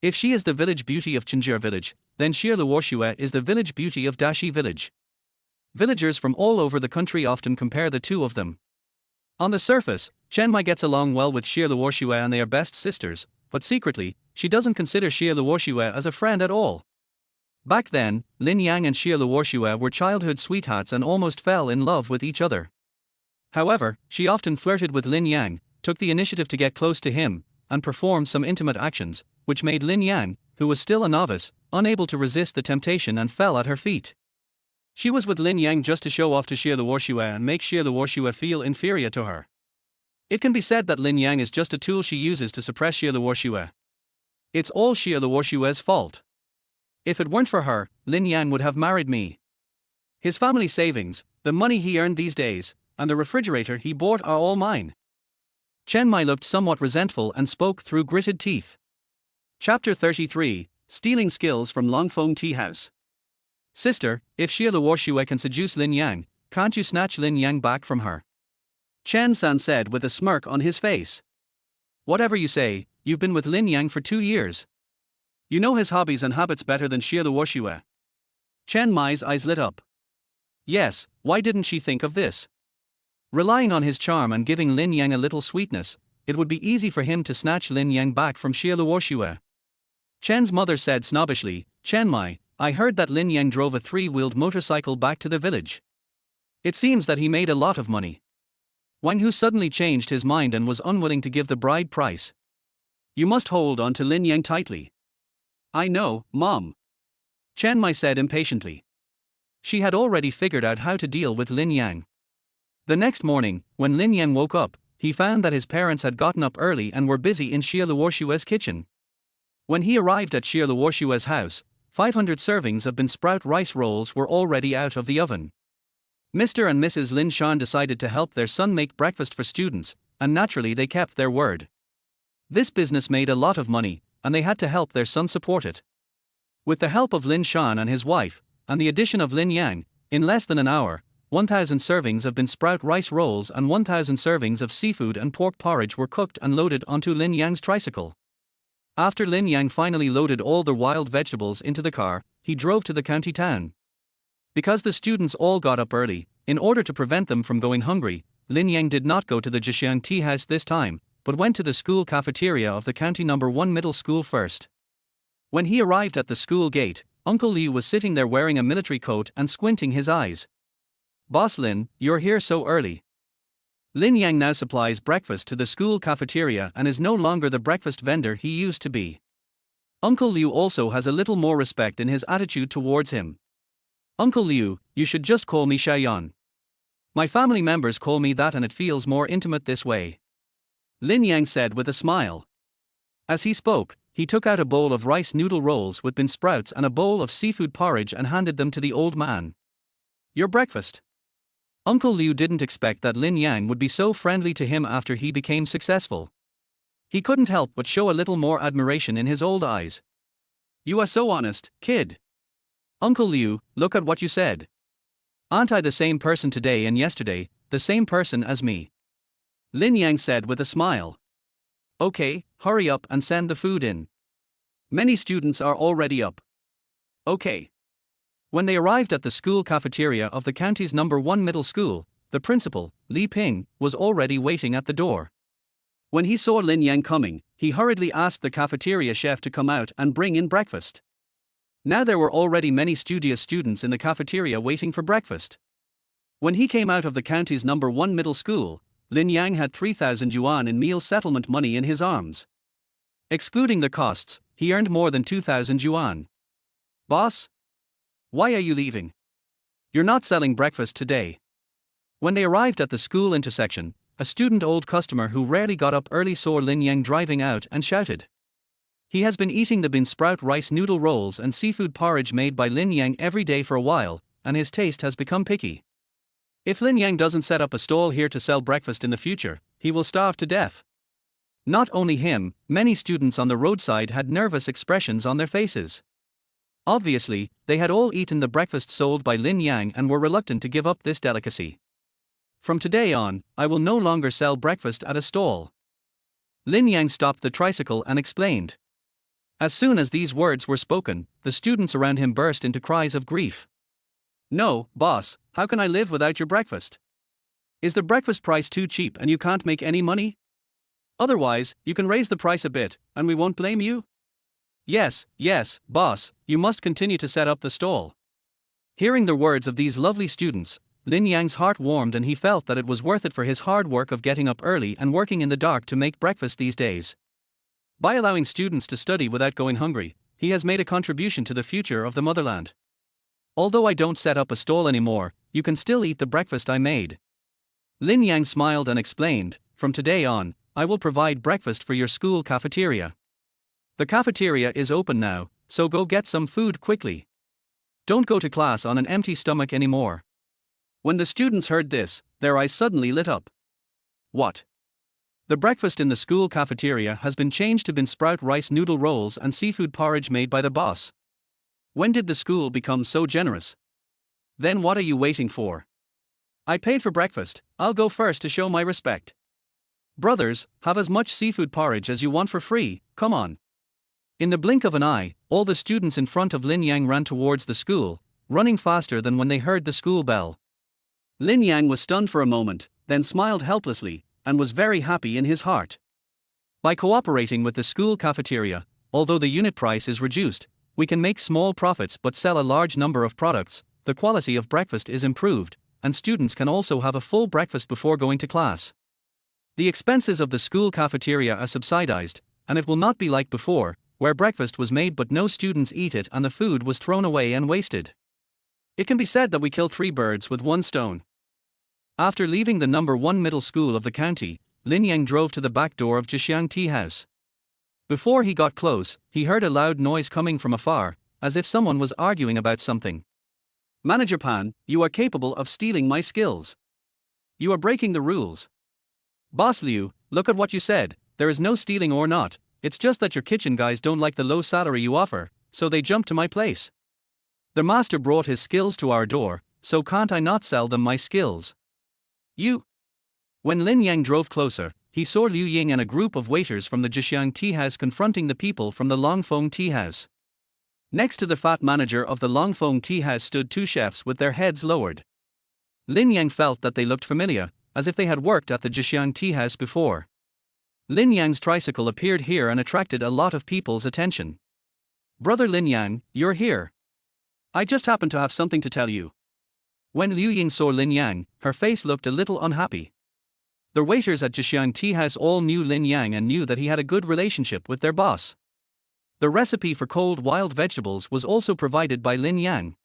If she is the village beauty of Chenjie village, then Xie Luoxue is the village beauty of Dashi village. Villagers from all over the country often compare the two of them. On the surface, Chen Mai gets along well with Xie Luoxue and they are best sisters, but secretly, she doesn't consider Xie Luoxue as a friend at all. Back then, Lin Yang and Xie Luoxue were childhood sweethearts and almost fell in love with each other. However, she often flirted with Lin Yang, took the initiative to get close to him, and performed some intimate actions, which made Lin Yan, who was still a novice, unable to resist the temptation and fell at her feet. She was with Lin Yang just to show off to Xie Luoxue and make Xie Luoxue feel inferior to her. It can be said that Lin Yang is just a tool she uses to suppress Xie Luoxue. It's all Xie Luoxue's fault. If it weren't for her, Lin Yan would have married me. His family savings, the money he earned these days, and the refrigerator he bought are all mine." Chen Mai looked somewhat resentful and spoke through gritted teeth. Chapter 33, Stealing Skills from Longfeng Tea House. "Sister, if Xie Luoxue can seduce Lin Yang, can't you snatch Lin Yang back from her?" Chen San said with a smirk on his face. "Whatever you say, you've been with Lin Yang for 2 years. You know his hobbies and habits better than Xie Luoxue." Chen Mai's eyes lit up. Yes, why didn't she think of this? Relying on his charm and giving Lin Yang a little sweetness, it would be easy for him to snatch Lin Yang back from Xie Luoxue. Chen's mother said snobbishly, "Chen Mai, I heard that Lin Yang drove a 3-wheeled motorcycle back to the village. It seems that he made a lot of money. Wang Hu suddenly changed his mind and was unwilling to give the bride price. You must hold on to Lin Yang tightly." "I know, Mom," Chen Mai said impatiently. She had already figured out how to deal with Lin Yang. The next morning, when Lin Yang woke up, he found that his parents had gotten up early and were busy in Xie Luoxue's kitchen. When he arrived at Xie Luoxue's house, 500 servings of bean sprout rice rolls were already out of the oven. Mr. and Mrs. Lin Shan decided to help their son make breakfast for students, and naturally they kept their word. This business made a lot of money, and they had to help their son support it. With the help of Lin Shan and his wife, and the addition of Lin Yang, in less than an hour, 1,000 servings of bean sprout rice rolls and 1,000 servings of seafood and pork porridge were cooked and loaded onto Lin Yang's tricycle. After Lin Yang finally loaded all the wild vegetables into the car, he drove to the county town. Because the students all got up early, in order to prevent them from going hungry, Lin Yang did not go to the Zhixiang tea house this time, but went to the school cafeteria of the county number 1 middle school first. When he arrived at the school gate, Uncle Liu was sitting there wearing a military coat and squinting his eyes. "Boss Lin, you're here so early." Lin Yang now supplies breakfast to the school cafeteria and is no longer the breakfast vendor he used to be. Uncle Liu also has a little more respect in his attitude towards him. Uncle Liu, you should just call me Xiaoyan. My family members call me that and it feels more intimate this way. Lin Yang said with a smile. As he spoke, he took out a bowl of rice noodle rolls with bean sprouts and a bowl of seafood porridge and handed them to the old man. Your breakfast. Uncle Liu didn't expect that Lin Yang would be so friendly to him after he became successful. He couldn't help but show a little more admiration in his old eyes. You are so honest, kid. Uncle Liu, look at what you said. Aren't I the same person today and yesterday, the same person as me? Lin Yang said with a smile. Okay, hurry up and send the food in. Many students are already up. Okay. When they arrived at the school cafeteria of the county's number 1 middle school, the principal, Li Ping, was already waiting at the door. When he saw Lin Yang coming, he hurriedly asked the cafeteria chef to come out and bring in breakfast. Now there were already many studious students in the cafeteria waiting for breakfast. When he came out of the county's number 1 middle school, Lin Yang had 3,000 yuan in meal settlement money in his arms. Excluding the costs, he earned more than 2,000 yuan. Boss? Why are you leaving? You're not selling breakfast today. When they arrived at the school intersection, a student old customer who rarely got up early saw Lin Yang driving out and shouted. He has been eating the bean sprout rice noodle rolls and seafood porridge made by Lin Yang every day for a while, and his taste has become picky. If Lin Yang doesn't set up a stall here to sell breakfast in the future, he will starve to death. Not only him, many students on the roadside had nervous expressions on their faces. Obviously, they had all eaten the breakfast sold by Lin Yang and were reluctant to give up this delicacy. From today on, I will no longer sell breakfast at a stall. Lin Yang stopped the tricycle and explained. As soon as these words were spoken, the students around him burst into cries of grief. No, boss, how can I live without your breakfast? Is the breakfast price too cheap and you can't make any money? Otherwise, you can raise the price a bit, and we won't blame you? Yes, boss, you must continue to set up the stall. Hearing the words of these lovely students, Lin Yang's heart warmed and he felt that it was worth it for his hard work of getting up early and working in the dark to make breakfast these days. By allowing students to study without going hungry, he has made a contribution to the future of the motherland. Although I don't set up a stall anymore, you can still eat the breakfast I made. Lin Yang smiled and explained, from today on, I will provide breakfast for your school cafeteria. The cafeteria is open now, so go get some food quickly. Don't go to class on an empty stomach anymore. When the students heard this, their eyes suddenly lit up. What? The breakfast in the school cafeteria has been changed to bean sprout rice noodle rolls and seafood porridge made by the boss. When did the school become so generous? Then what are you waiting for? I paid for breakfast, I'll go first to show my respect. Brothers, have as much seafood porridge as you want for free, come on. In the blink of an eye, all the students in front of Lin Yang ran towards the school, running faster than when they heard the school bell. Lin Yang was stunned for a moment, then smiled helplessly, and was very happy in his heart. By cooperating with the school cafeteria, although the unit price is reduced, we can make small profits but sell a large number of products, the quality of breakfast is improved, and students can also have a full breakfast before going to class. The expenses of the school cafeteria are subsidized, and it will not be like before, where breakfast was made but no students eat it and the food was thrown away and wasted. It can be said that we kill 3 birds with 1 stone. After leaving the number 1 middle school of the county, Lin Yang drove to the back door of Zhixiang Tea House. Before he got close, he heard a loud noise coming from afar, as if someone was arguing about something. Manager Pan, you are capable of stealing my skills. You are breaking the rules. Boss Liu, look at what you said, there is no stealing or not, it's just that your kitchen guys don't like the low salary you offer, so they jumped to my place. The master brought his skills to our door, so can't I not sell them my skills? You. When Lin Yang drove closer, he saw Liu Ying and a group of waiters from the Zhixiang Tea House confronting the people from the Longfeng Tea House. Next to the fat manager of the Longfeng Tea House stood 2 chefs with their heads lowered. Lin Yang felt that they looked familiar, as if they had worked at the Zhixiang Tea House before. Lin Yang's tricycle appeared here and attracted a lot of people's attention. Brother Lin Yang, you're here. I just happen to have something to tell you. When Liu Ying saw Lin Yang, her face looked a little unhappy. The waiters at Zhejiang Tea House all knew Lin Yang and knew that he had a good relationship with their boss. The recipe for cold wild vegetables was also provided by Lin Yang.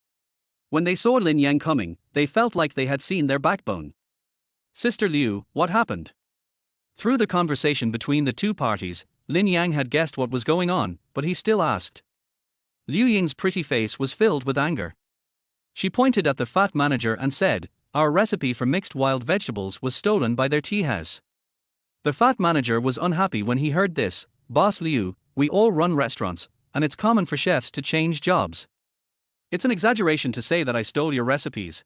When they saw Lin Yang coming, they felt like they had seen their backbone. Sister Liu, what happened? Through the conversation between the two parties, Lin Yang had guessed what was going on, but he still asked. Liu Ying's pretty face was filled with anger. She pointed at the fat manager and said, "Our recipe for mixed wild vegetables was stolen by their tea house." The fat manager was unhappy when he heard this. "Boss Liu, we all run restaurants, and it's common for chefs to change jobs. It's an exaggeration to say that I stole your recipes."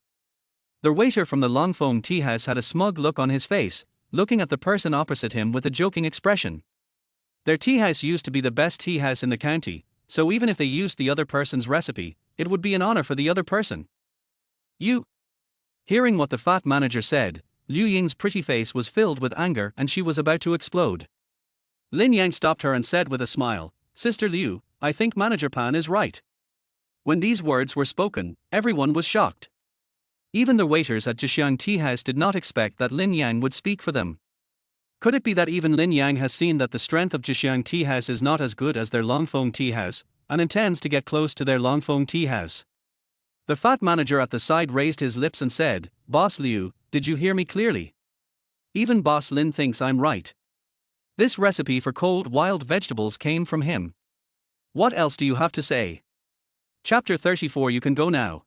The waiter from the Longfeng Tea House had a smug look on his face, looking at the person opposite him with a joking expression. Their tea house used to be the best tea house in the county, so even if they used the other person's recipe, it would be an honor for the other person. "You." Hearing what the fat manager said, Liu Ying's pretty face was filled with anger and she was about to explode. Lin Yang stopped her and said with a smile, "Sister Liu, I think Manager Pan is right." When these words were spoken, everyone was shocked. Even the waiters at Zhejiang Tea House did not expect that Lin Yang would speak for them. Could it be that even Lin Yang has seen that the strength of Zhejiang Tea House is not as good as their Longfeng Tea House, and intends to get close to their Longfeng Tea House? The fat manager at the side raised his lips and said, "Boss Liu, did you hear me clearly? Even Boss Lin thinks I'm right. This recipe for cold wild vegetables came from him. What else do you have to say?" Chapter 34. You can go now.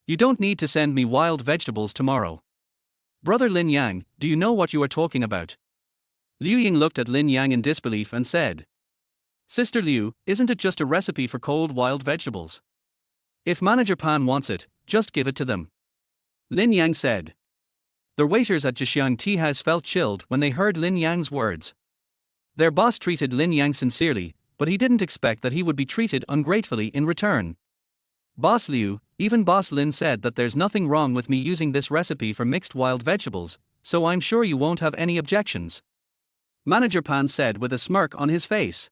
You don't need to send me wild vegetables tomorrow. Brother Lin Yang, do you know what you are talking about? Liu Ying looked at Lin Yang in disbelief and said, "Sister Liu, isn't it just a recipe for cold wild vegetables? If Manager Pan wants it, just give it to them." Lin Yang said. The waiters at Zhejiang Tea House felt chilled when they heard Lin Yang's words. Their boss treated Lin Yang sincerely, but he didn't expect that he would be treated ungratefully in return. "Boss Liu, even Boss Lin said that there's nothing wrong with me using this recipe for mixed wild vegetables, so I'm sure you won't have any objections," Manager Pan said with a smirk on his face.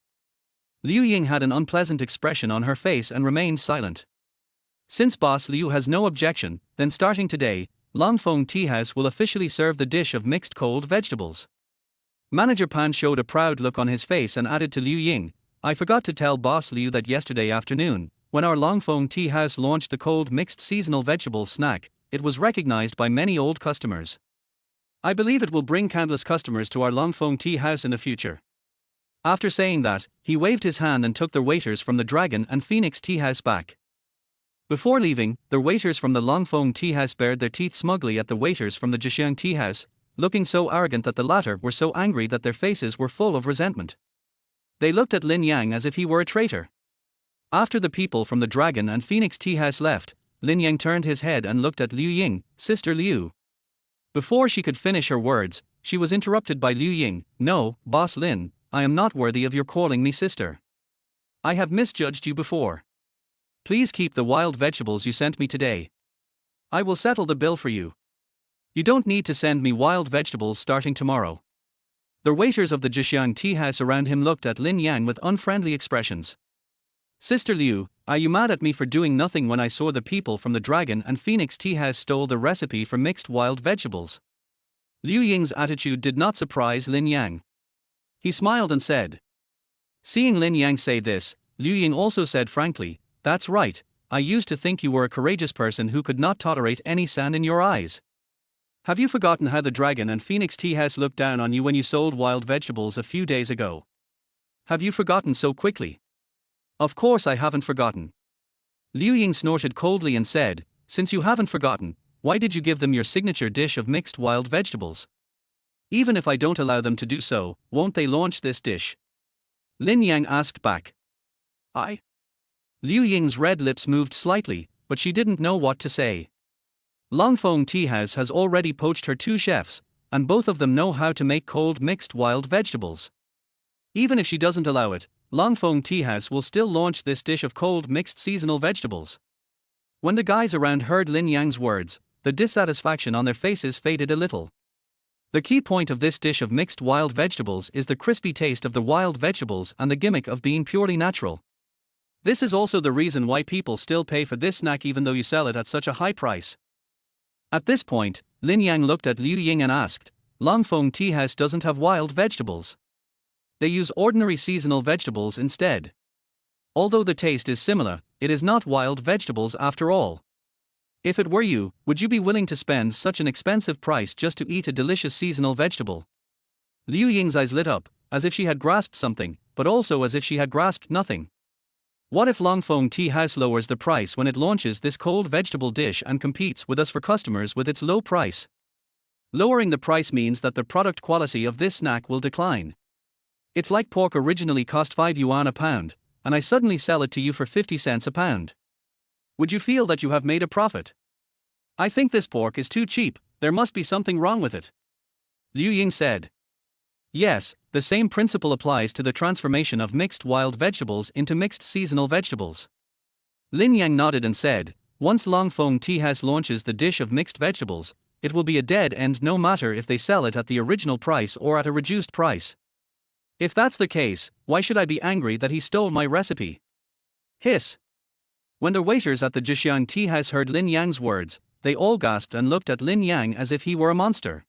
Liu Ying had an unpleasant expression on her face and remained silent. Since Boss Liu has no objection, then starting today, Longfeng Tea House will officially serve the dish of mixed cold vegetables. Manager Pan showed a proud look on his face and added to Liu Ying, "I forgot to tell Boss Liu that yesterday afternoon, when our Longfeng Tea House launched the cold mixed seasonal vegetable snack, it was recognized by many old customers. I believe it will bring countless customers to our Longfeng Tea House in the future." After saying that, he waved his hand and took the waiters from the Dragon and Phoenix Tea House back. Before leaving, the waiters from the Longfeng Tea House bared their teeth smugly at the waiters from the Zhejiang Tea House, looking so arrogant that the latter were so angry that their faces were full of resentment. They looked at Lin Yang as if he were a traitor. After the people from the Dragon and Phoenix Tea House left, Lin Yang turned his head and looked at Liu Ying, "Sister Liu." Before she could finish her words, she was interrupted by Liu Ying, "No, Boss Lin, I am not worthy of your calling me sister. I have misjudged you before. Please keep the wild vegetables you sent me today. I will settle the bill for you. You don't need to send me wild vegetables starting tomorrow." The waiters of the Zhejiang Tea House around him looked at Lin Yang with unfriendly expressions. "Sister Liu, are you mad at me for doing nothing when I saw the people from the Dragon and Phoenix Tea House stole the recipe for mixed wild vegetables?" Liu Ying's attitude did not surprise Lin Yang. He smiled and said. Seeing Lin Yang say this, Liu Ying also said frankly, "That's right, I used to think you were a courageous person who could not tolerate any sand in your eyes. Have you forgotten how the Dragon and Phoenix Tea House looked down on you when you sold wild vegetables a few days ago? Have you forgotten so quickly?" "Of course I haven't forgotten." Liu Ying snorted coldly and said, "Since you haven't forgotten, why did you give them your signature dish of mixed wild vegetables? Even if I don't allow them to do so, won't they launch this dish?" Lin Yang asked back. "I?" Liu Ying's red lips moved slightly, but she didn't know what to say. Longfeng Tea House has already poached her 2 chefs, and both of them know how to make cold mixed wild vegetables. Even if she doesn't allow it, Longfeng Tea House will still launch this dish of cold mixed seasonal vegetables. When the guys around heard Lin Yang's words, the dissatisfaction on their faces faded a little. The key point of this dish of mixed wild vegetables is the crispy taste of the wild vegetables and the gimmick of being purely natural. This is also the reason why people still pay for this snack even though you sell it at such a high price. At this point, Lin Yang looked at Liu Ying and asked, Longfeng Tea House doesn't have wild vegetables. They use ordinary seasonal vegetables instead. Although the taste is similar, it is not wild vegetables after all. If it were you, would you be willing to spend such an expensive price just to eat a delicious seasonal vegetable? Liu Ying's eyes lit up, as if she had grasped something, but also as if she had grasped nothing. What if Longfeng Tea House lowers the price when it launches this cold vegetable dish and competes with us for customers with its low price? Lowering the price means that the product quality of this snack will decline. It's like pork originally cost 5 yuan a pound, and I suddenly sell it to you for 50 cents a pound. Would you feel that you have made a profit? I think this pork is too cheap, there must be something wrong with it. Liu Ying said. Yes, the same principle applies to the transformation of mixed wild vegetables into mixed seasonal vegetables. Lin Yan nodded and said, once Longfeng Tea House launches the dish of mixed vegetables, it will be a dead end no matter if they sell it at the original price or at a reduced price. If that's the case, why should I be angry that he stole my recipe? Hiss. When the waiters at the Jixiang Tea House heard Lin Yang's words, they all gasped and looked at Lin Yang as if he were a monster.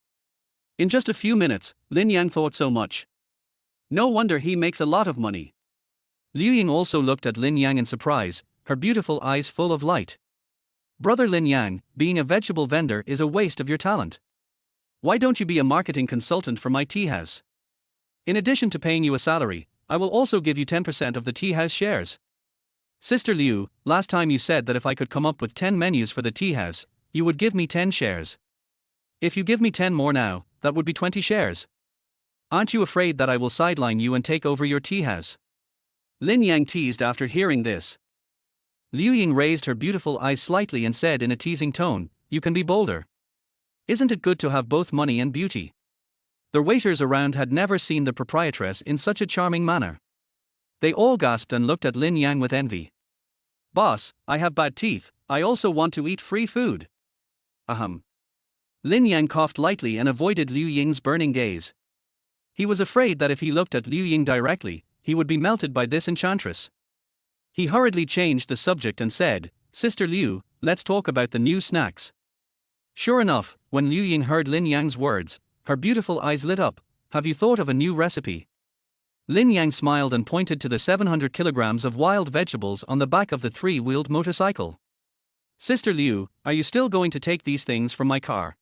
In just a few minutes, Lin Yang thought so much. No wonder he makes a lot of money. Liu Ying also looked at Lin Yang in surprise, her beautiful eyes full of light. Brother Lin Yang, being a vegetable vendor is a waste of your talent. Why don't you be a marketing consultant for my tea house? In addition to paying you a salary, I will also give you 10% of the tea house shares. Sister Liu, last time you said that if I could come up with 10 menus for the tea house, you would give me 10 shares. If you give me 10 more now, that would be 20 shares. Aren't you afraid that I will sideline you and take over your tea house? Lin Yang teased after hearing this. Liu Ying raised her beautiful eyes slightly and said in a teasing tone, you can be bolder. Isn't it good to have both money and beauty? The waiters around had never seen the proprietress in such a charming manner. They all gasped and looked at Lin Yang with envy. Boss, I have bad teeth, I also want to eat free food. Ahem. Lin Yang coughed lightly and avoided Liu Ying's burning gaze. He was afraid that if he looked at Liu Ying directly, he would be melted by this enchantress. He hurriedly changed the subject and said, Sister Liu, let's talk about the new snacks. Sure enough, when Liu Ying heard Lin Yang's words, her beautiful eyes lit up. Have you thought of a new recipe? Lin Yang smiled and pointed to the 700 kilograms of wild vegetables on the back of the three-wheeled motorcycle. Sister Liu, are you still going to take these things from my car?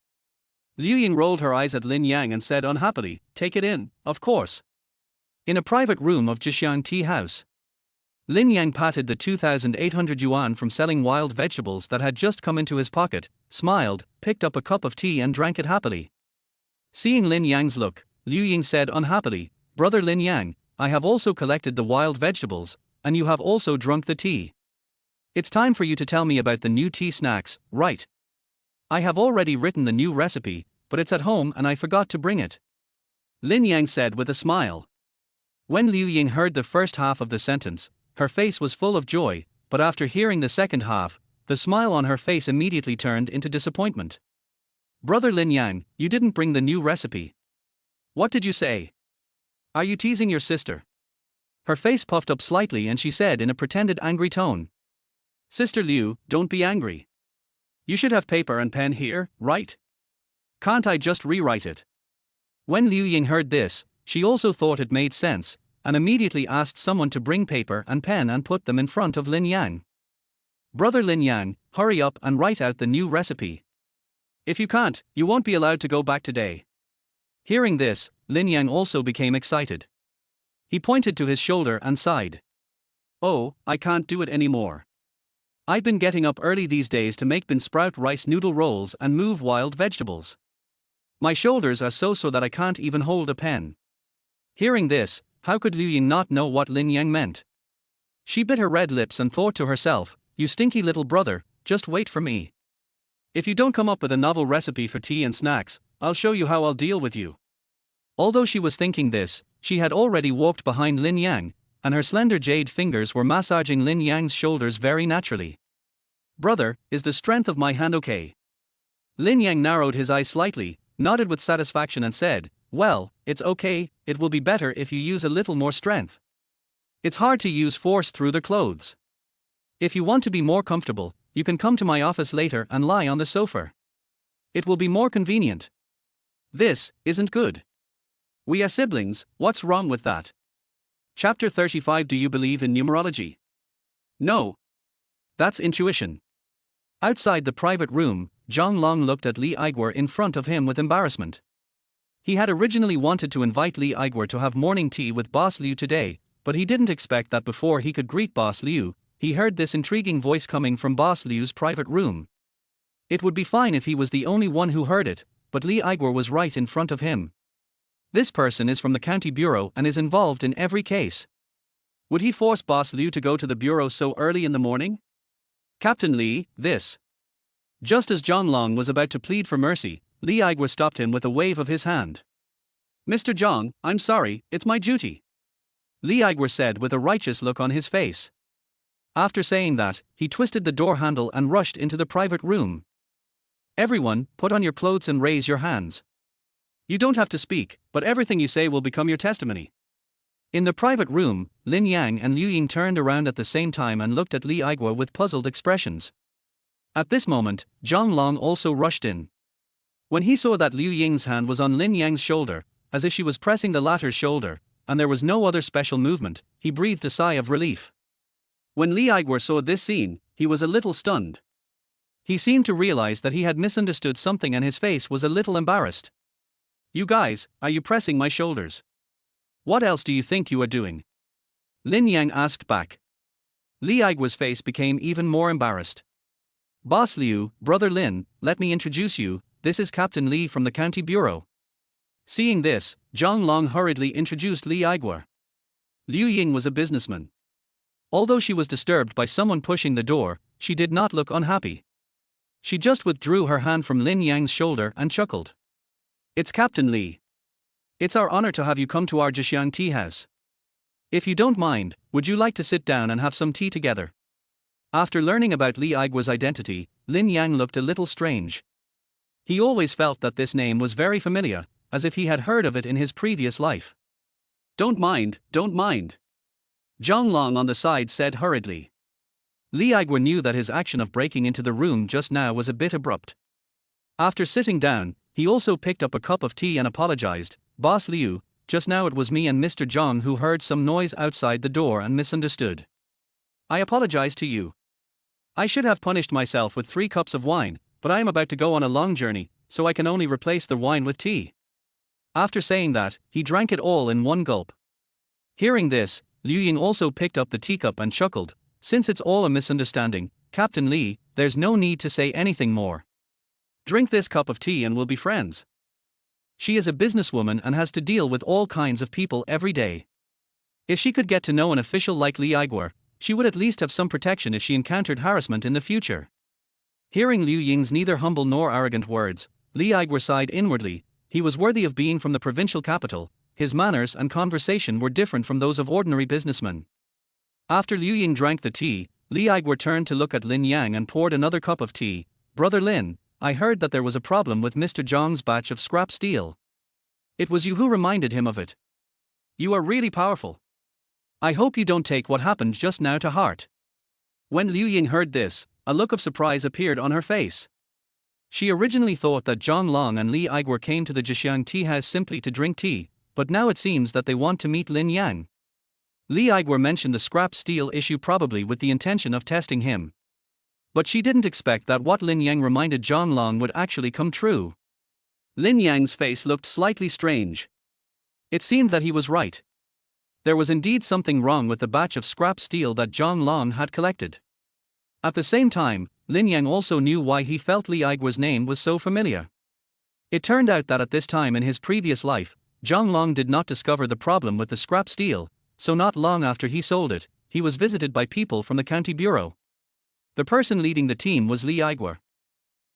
Liu Ying rolled her eyes at Lin Yang and said unhappily, take it in, of course. In a private room of Jixiang Tea House. Lin Yang patted the 2,800 yuan from selling wild vegetables that had just come into his pocket, smiled, picked up a cup of tea and drank it happily. Seeing Lin Yang's look, Liu Ying said unhappily, Brother Lin Yang, I have also collected the wild vegetables, and you have also drunk the tea. It's time for you to tell me about the new tea snacks, right? I have already written the new recipe, but it's at home and I forgot to bring it. Lin Yang said with a smile. When Liu Ying heard the first half of the sentence, her face was full of joy, but after hearing the second half, the smile on her face immediately turned into disappointment. Brother Lin Yang, you didn't bring the new recipe. What did you say? Are you teasing your sister? Her face puffed up slightly and she said in a pretended angry tone. Sister Liu, don't be angry. You should have paper and pen here, right? Can't I just rewrite it? When Liu Ying heard this, she also thought it made sense, and immediately asked someone to bring paper and pen and put them in front of Lin Yang. Brother Lin Yang, hurry up and write out the new recipe. If you can't, you won't be allowed to go back today. Hearing this, Lin Yang also became excited. He pointed to his shoulder and sighed. Oh, I can't do it anymore. I've been getting up early these days to make bean sprout rice noodle rolls and move wild vegetables. My shoulders are so sore that I can't even hold a pen. Hearing this, how could Liu Ying not know what Lin Yang meant? She bit her red lips and thought to herself, you stinky little brother, just wait for me. If you don't come up with a novel recipe for tea and snacks, I'll show you how I'll deal with you. Although she was thinking this, she had already walked behind Lin Yang, and her slender jade fingers were massaging Lin Yang's shoulders very naturally. Brother, is the strength of my hand okay? Lin Yang narrowed his eyes slightly, nodded with satisfaction and said, well, it's okay, it will be better if you use a little more strength. It's hard to use force through the clothes. If you want to be more comfortable, you can come to my office later and lie on the sofa. It will be more convenient. This isn't good. We are siblings, what's wrong with that? Chapter 35. Do you believe in numerology? No. That's intuition. Outside the private room, John Long looked at Lee Igor in front of him with embarrassment. He had originally wanted to invite Lee Igor to have morning tea with Boss Liu today, but he didn't expect that before he could greet Boss Liu, he heard this intriguing voice coming from Boss Liu's private room. It would be fine if he was the only one who heard it, but Lee Igor was right in front of him. This person is from the county bureau and is involved in every case. Would he force Boss Liu to go to the bureau so early in the morning? Captain Lee, this. Just as John Long was about to plead for mercy, Lee Igor stopped him with a wave of his hand. Mr. Zhang, I'm sorry, it's my duty. Lee Igor said with a righteous look on his face. After saying that, he twisted the door handle and rushed into the private room. Everyone, put on your clothes and raise your hands. You don't have to speak, but everything you say will become your testimony. In the private room, Lin Yan and Liu Ying turned around at the same time and looked at Lee Igor with puzzled expressions. At this moment, John Long also rushed in. When he saw that Liu Ying's hand was on Lin Yan's shoulder, as if she was pressing the latter's shoulder, and there was no other special movement, he breathed a sigh of relief. When Lee Igor saw this scene, he was a little stunned. He seemed to realize that he had misunderstood something and his face was a little embarrassed. You guys, are you pressing my shoulders? What else do you think you are doing? Lin Yang asked back. Lee Igor's face became even more embarrassed. Boss Liu, Brother Lin, let me introduce you, this is Captain Lee from the County Bureau. Seeing this, John Long hurriedly introduced Lee Igor. Liu Ying was a businessman. Although she was disturbed by someone pushing the door, she did not look unhappy. She just withdrew her hand from Lin Yang's shoulder and chuckled. It's Captain Lee. It's our honor to have you come to our Jixiang tea house. If you don't mind, would you like to sit down and have some tea together? After learning about Lee Igor's identity, Lin Yang looked a little strange. He always felt that this name was very familiar, as if he had heard of it in his previous life. Don't mind, don't mind. Zhang Long on the side said hurriedly. Lee Igor knew that his action of breaking into the room just now was a bit abrupt. After sitting down, he also picked up a cup of tea and apologized. Boss Liu, just now it was me and Mr. Zhang who heard some noise outside the door and misunderstood. I apologize to you. I should have punished myself with 3 cups of wine, but I am about to go on a long journey, so I can only replace the wine with tea. After saying that, he drank it all in one gulp. Hearing this, Liu Ying also picked up the teacup and chuckled. Since it's all a misunderstanding, Captain Lee, there's no need to say anything more. Drink this cup of tea and we'll be friends. She is a businesswoman and has to deal with all kinds of people every day. If she could get to know an official like Lee Igor, she would at least have some protection if she encountered harassment in the future. Hearing Liu Ying's neither humble nor arrogant words, Lee Igor sighed inwardly. He was worthy of being from the provincial capital. His manners and conversation were different from those of ordinary businessmen. After Liu Ying drank the tea, Lee Igor turned to look at Lin Yang and poured another cup of tea. Brother Lin, I heard that there was a problem with Mr. Zhang's batch of scrap steel. It was you who reminded him of it. You are really powerful. I hope you don't take what happened just now to heart. When Liu Ying heard this, a look of surprise appeared on her face. She originally thought that John Long and Lee Igor came to the Jixiang tea house simply to drink tea, but now it seems that they want to meet Lin Yang. Lee Igor mentioned the scrap steel issue probably with the intention of testing him. But she didn't expect that what Lin Yang reminded John Long would actually come true. Lin Yang's face looked slightly strange. It seemed that he was right. There was indeed something wrong with the batch of scrap steel that John Long had collected. At the same time, Lin Yang also knew why he felt Lee Igor's name was so familiar. It turned out that at this time in his previous life, John Long did not discover the problem with the scrap steel, so not long after he sold it, he was visited by people from the county bureau. The person leading the team was Lee Igor.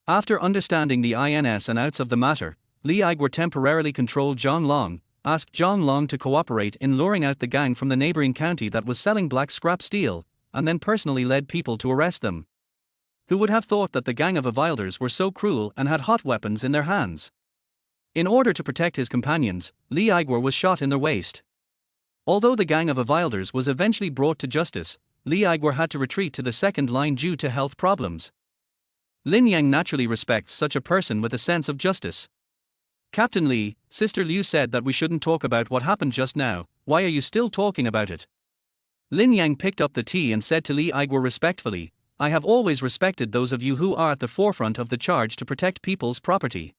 After understanding the ins and outs of the matter, Lee Igor temporarily controlled John Long, asked John Long to cooperate in luring out the gang from the neighboring county that was selling black scrap steel, and then personally led people to arrest them. Who would have thought that the gang of Avilders were so cruel and had hot weapons in their hands? In order to protect his companions, Lee Igor was shot in the waist. Although the gang of Avilders was eventually brought to justice, Lee Igor had to retreat to the second line due to health problems. Lin Yang naturally respects such a person with a sense of justice. Captain Lee, Sister Liu said that we shouldn't talk about what happened just now. Why are you still talking about it? Lin Yang picked up the tea and said to Li Igor respectfully, I have always respected those of you who are at the forefront of the charge to protect people's property.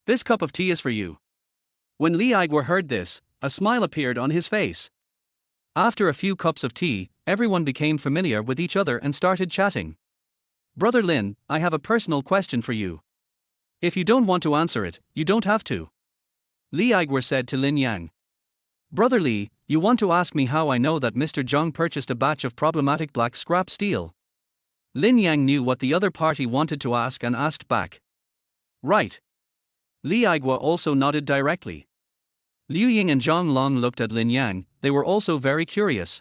This cup of tea is for you. When Li Igor heard this, a smile appeared on his face. After a few cups of tea, everyone became familiar with each other and started chatting. Brother Lin, I have a personal question for you. If you don't want to answer it, you don't have to. Li Igor said to Lin Yang. Brother Li, you want to ask me how I know that Mr. Zhang purchased a batch of problematic black scrap steel? Lin Yang knew what the other party wanted to ask and asked back. Right. Li Igor also nodded directly. Liu Ying and Zhang Long looked at Lin Yang, they were also very curious.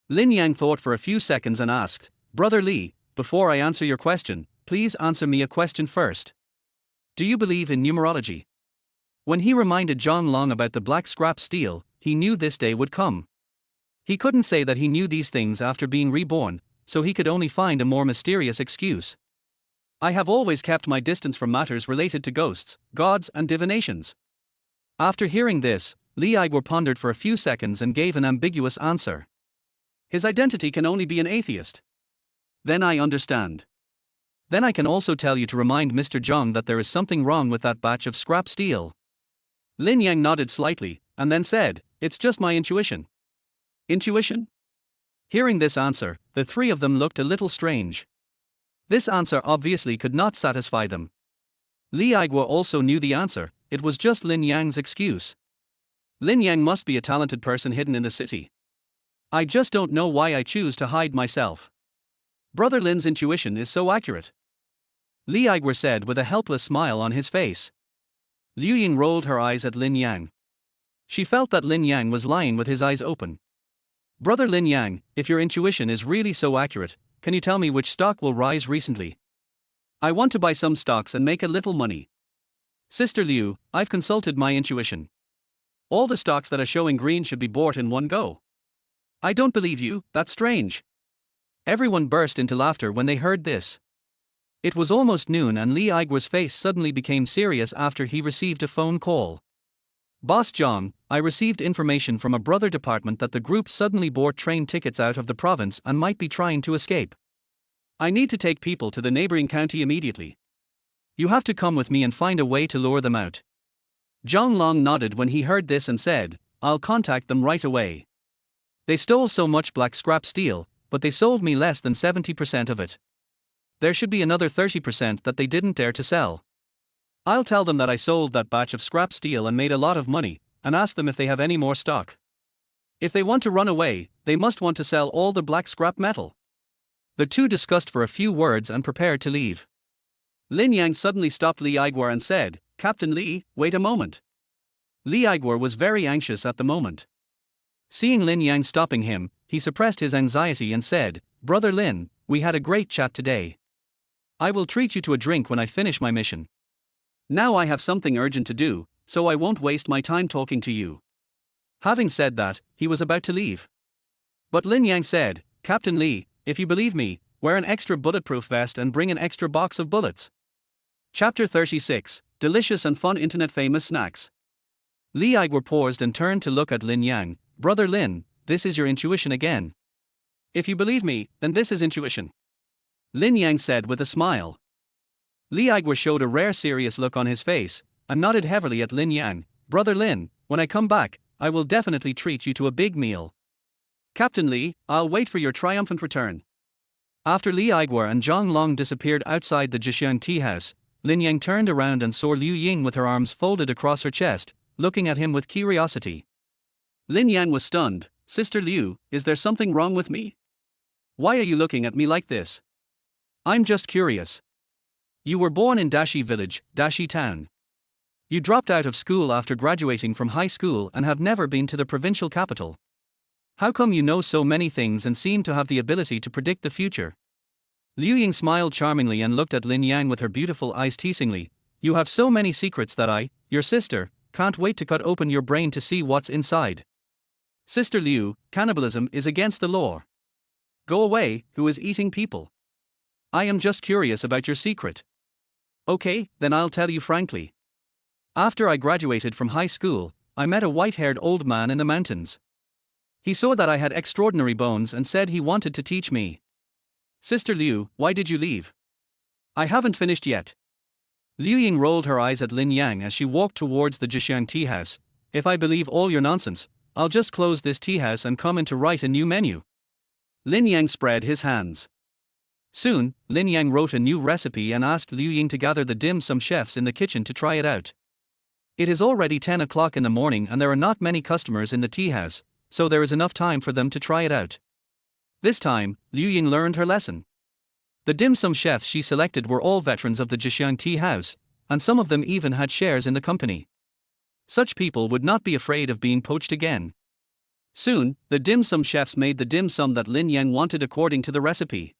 Lin Yang thought for a few seconds and asked, Brother Li, before I answer your question, please answer me a question first. Do you believe in numerology? When he reminded Zhang Long about the black scrap steel, he knew this day would come. He couldn't say that he knew these things after being reborn, so he could only find a more mysterious excuse. I have always kept my distance from matters related to ghosts, gods, and divinations. After hearing this, Li Igor pondered for a few seconds and gave an ambiguous answer. His identity can only be an atheist. Then I understand. Then I can also tell you to remind Mr. Zhang that there is something wrong with that batch of scrap steel. Lin Yang nodded slightly, and then said, It's just my intuition. Intuition? Hearing this answer, the three of them looked a little strange. This answer obviously could not satisfy them. Li Igor also knew the answer, it was just Lin Yang's excuse. Lin Yang must be a talented person hidden in the city. I just don't know why I choose to hide myself. Brother Lin's intuition is so accurate. Li Igor said with a helpless smile on his face. Liu Ying rolled her eyes at Lin Yang. She felt that Lin Yang was lying with his eyes open. Brother Lin Yang, if your intuition is really so accurate, can you tell me which stock will rise recently? I want to buy some stocks and make a little money. Sister Liu, I've consulted my intuition. All the stocks that are showing green should be bought in one go. I don't believe you, that's strange. Everyone burst into laughter when they heard this. It was almost noon and Li Igor's face suddenly became serious after he received a phone call. Boss Zhang, I received information from a brother department that the group suddenly bought train tickets out of the province and might be trying to escape. I need to take people to the neighboring county immediately. You have to come with me and find a way to lure them out. Zhang Long nodded when he heard this and said, I'll contact them right away. They stole so much black scrap steel, but they sold me less than 70% of it. There should be another 30% that they didn't dare to sell. I'll tell them that I sold that batch of scrap steel and made a lot of money, and ask them if they have any more stock. If they want to run away, they must want to sell all the black scrap metal. The two discussed for a few words and prepared to leave. Lin Yang suddenly stopped Li Igor and said, Captain Li, wait a moment. Li Igor was very anxious at the moment. Seeing Lin Yang stopping him, he suppressed his anxiety and said, Brother Lin, we had a great chat today. I will treat you to a drink when I finish my mission. Now I have something urgent to do, so I won't waste my time talking to you. Having said that, he was about to leave. But Lin Yang said, Captain Li, if you believe me, wear an extra bulletproof vest and bring an extra box of bullets. Chapter 36, Delicious and Fun Internet Famous Snacks. Li Igor paused and turned to look at Lin Yang. Brother Lin, this is your intuition again. If you believe me, then this is intuition. Lin Yang said with a smile. Li Igor showed a rare serious look on his face, and nodded heavily at Lin Yang. Brother Lin, when I come back, I will definitely treat you to a big meal. Captain Li, I'll wait for your triumphant return. After Li Igor and Zhang Long disappeared outside the Jixiang tea house, Lin Yang turned around and saw Liu Ying with her arms folded across her chest, looking at him with curiosity. Lin Yang was stunned. Sister Liu, is there something wrong with me? Why are you looking at me like this? I'm just curious. You were born in Dashi village, Dashi town. You dropped out of school after graduating from high school and have never been to the provincial capital. How come you know so many things and seem to have the ability to predict the future? Liu Ying smiled charmingly and looked at Lin Yang with her beautiful eyes teasingly. You have so many secrets that I, your sister, can't wait to cut open your brain to see what's inside. Sister Liu, cannibalism is against the law. Go away, who is eating people? I am just curious about your secret. Okay, then I'll tell you frankly. After I graduated from high school, I met a white-haired old man in the mountains. He saw that I had extraordinary bones and said he wanted to teach me. Sister Liu, why did you leave? I haven't finished yet. Liu Ying rolled her eyes at Lin Yang as she walked towards the Jixiang tea house. If I believe all your nonsense, I'll just close this tea house and come in to write a new menu. Lin Yang spread his hands. Soon, Lin Yang wrote a new recipe and asked Liu Ying to gather the dim sum chefs in the kitchen to try it out. It is already 10 o'clock in the morning and there are not many customers in the tea house, so there is enough time for them to try it out. This time, Liu Ying learned her lesson. The dim sum chefs she selected were all veterans of the Jixiang tea house, and some of them even had shares in the company. Such people would not be afraid of being poached again. Soon, the dim sum chefs made the dim sum that Lin Yang wanted according to the recipe.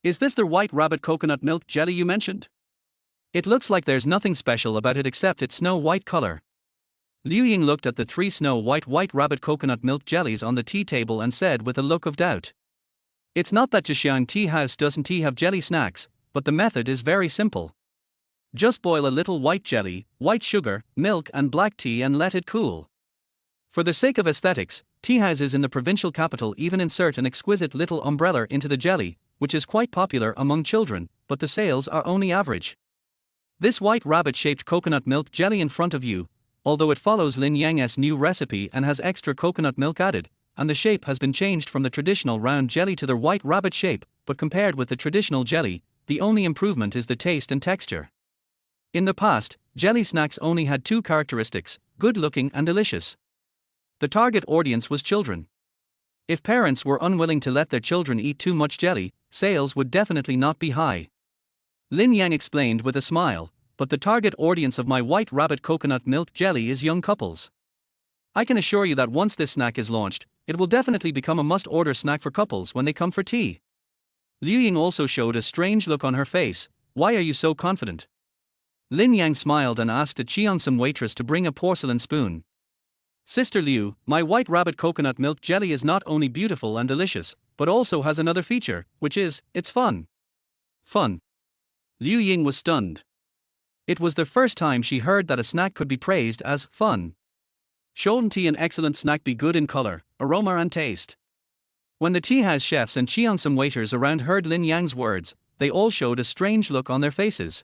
Is this the white rabbit coconut milk jelly you mentioned? It looks like there's nothing special about it except its snow-white color. Liu Ying looked at the 3 snow-white white rabbit coconut milk jellies on the tea table and said with a look of doubt. It's not that Jixiang tea house doesn't have jelly snacks, but the method is very simple. Just boil a little white jelly, white sugar, milk and black tea and let it cool. For the sake of aesthetics, tea houses in the provincial capital even insert an exquisite little umbrella into the jelly, which is quite popular among children, but the sales are only average. This white rabbit-shaped coconut milk jelly in front of you, although it follows Lin Yang's new recipe and has extra coconut milk added, and the shape has been changed from the traditional round jelly to the white rabbit shape, but compared with the traditional jelly, the only improvement is the taste and texture. In the past, jelly snacks only had 2 characteristics: good-looking and delicious. The target audience was children. If parents were unwilling to let their children eat too much jelly, sales would definitely not be high. Lin Yang explained with a smile, but the target audience of my white rabbit coconut milk jelly is young couples. I can assure you that once this snack is launched, it will definitely become a must-order snack for couples when they come for tea. Liu Ying also showed a strange look on her face. Why are you so confident? Lin Yang smiled and asked a Cheongsam waitress to bring a porcelain spoon. Sister Liu, my white rabbit coconut milk jelly is not only beautiful and delicious, but also has another feature, which is, it's fun. Fun. Liu Ying was stunned. It was the first time she heard that a snack could be praised as fun. Shouldn't an excellent snack be good in color, aroma and taste? When the tea house chefs and Cheongsam waiters around heard Lin Yang's words, they all showed a strange look on their faces.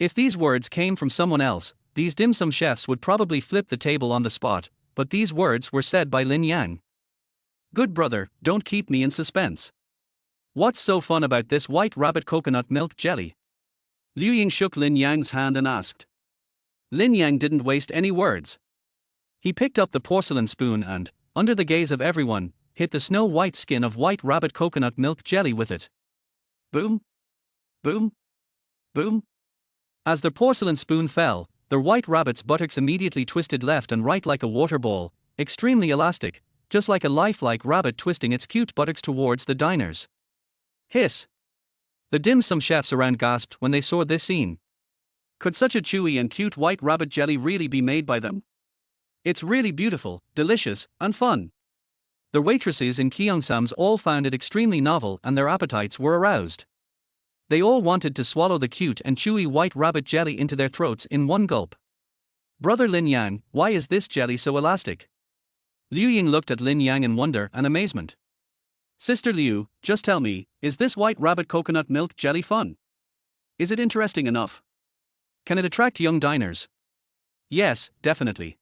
If these words came from someone else, these dim sum chefs would probably flip the table on the spot, but these words were said by Lin Yang. Good brother, don't keep me in suspense. What's so fun about this white rabbit coconut milk jelly? Liu Ying shook Lin Yang's hand and asked. Lin Yang didn't waste any words. He picked up the porcelain spoon and, under the gaze of everyone, hit the snow-white skin of white rabbit coconut milk jelly with it. Boom! Boom! Boom! As the porcelain spoon fell, the white rabbit's buttocks immediately twisted left and right like a water ball, extremely elastic, just like a lifelike rabbit twisting its cute buttocks towards the diners. Hiss! The dim sum chefs around gasped when they saw this scene. Could such a chewy and cute white rabbit jelly really be made by them? It's really beautiful, delicious, and fun. The waitresses in Cheongsam's all found it extremely novel and their appetites were aroused. They all wanted to swallow the cute and chewy white rabbit jelly into their throats in one gulp. Brother Lin Yang, why is this jelly so elastic? Liu Ying looked at Lin Yang in wonder and amazement. Sister Liu, just tell me, is this white rabbit coconut milk jelly fun? Is it interesting enough? Can it attract young diners? Yes, definitely.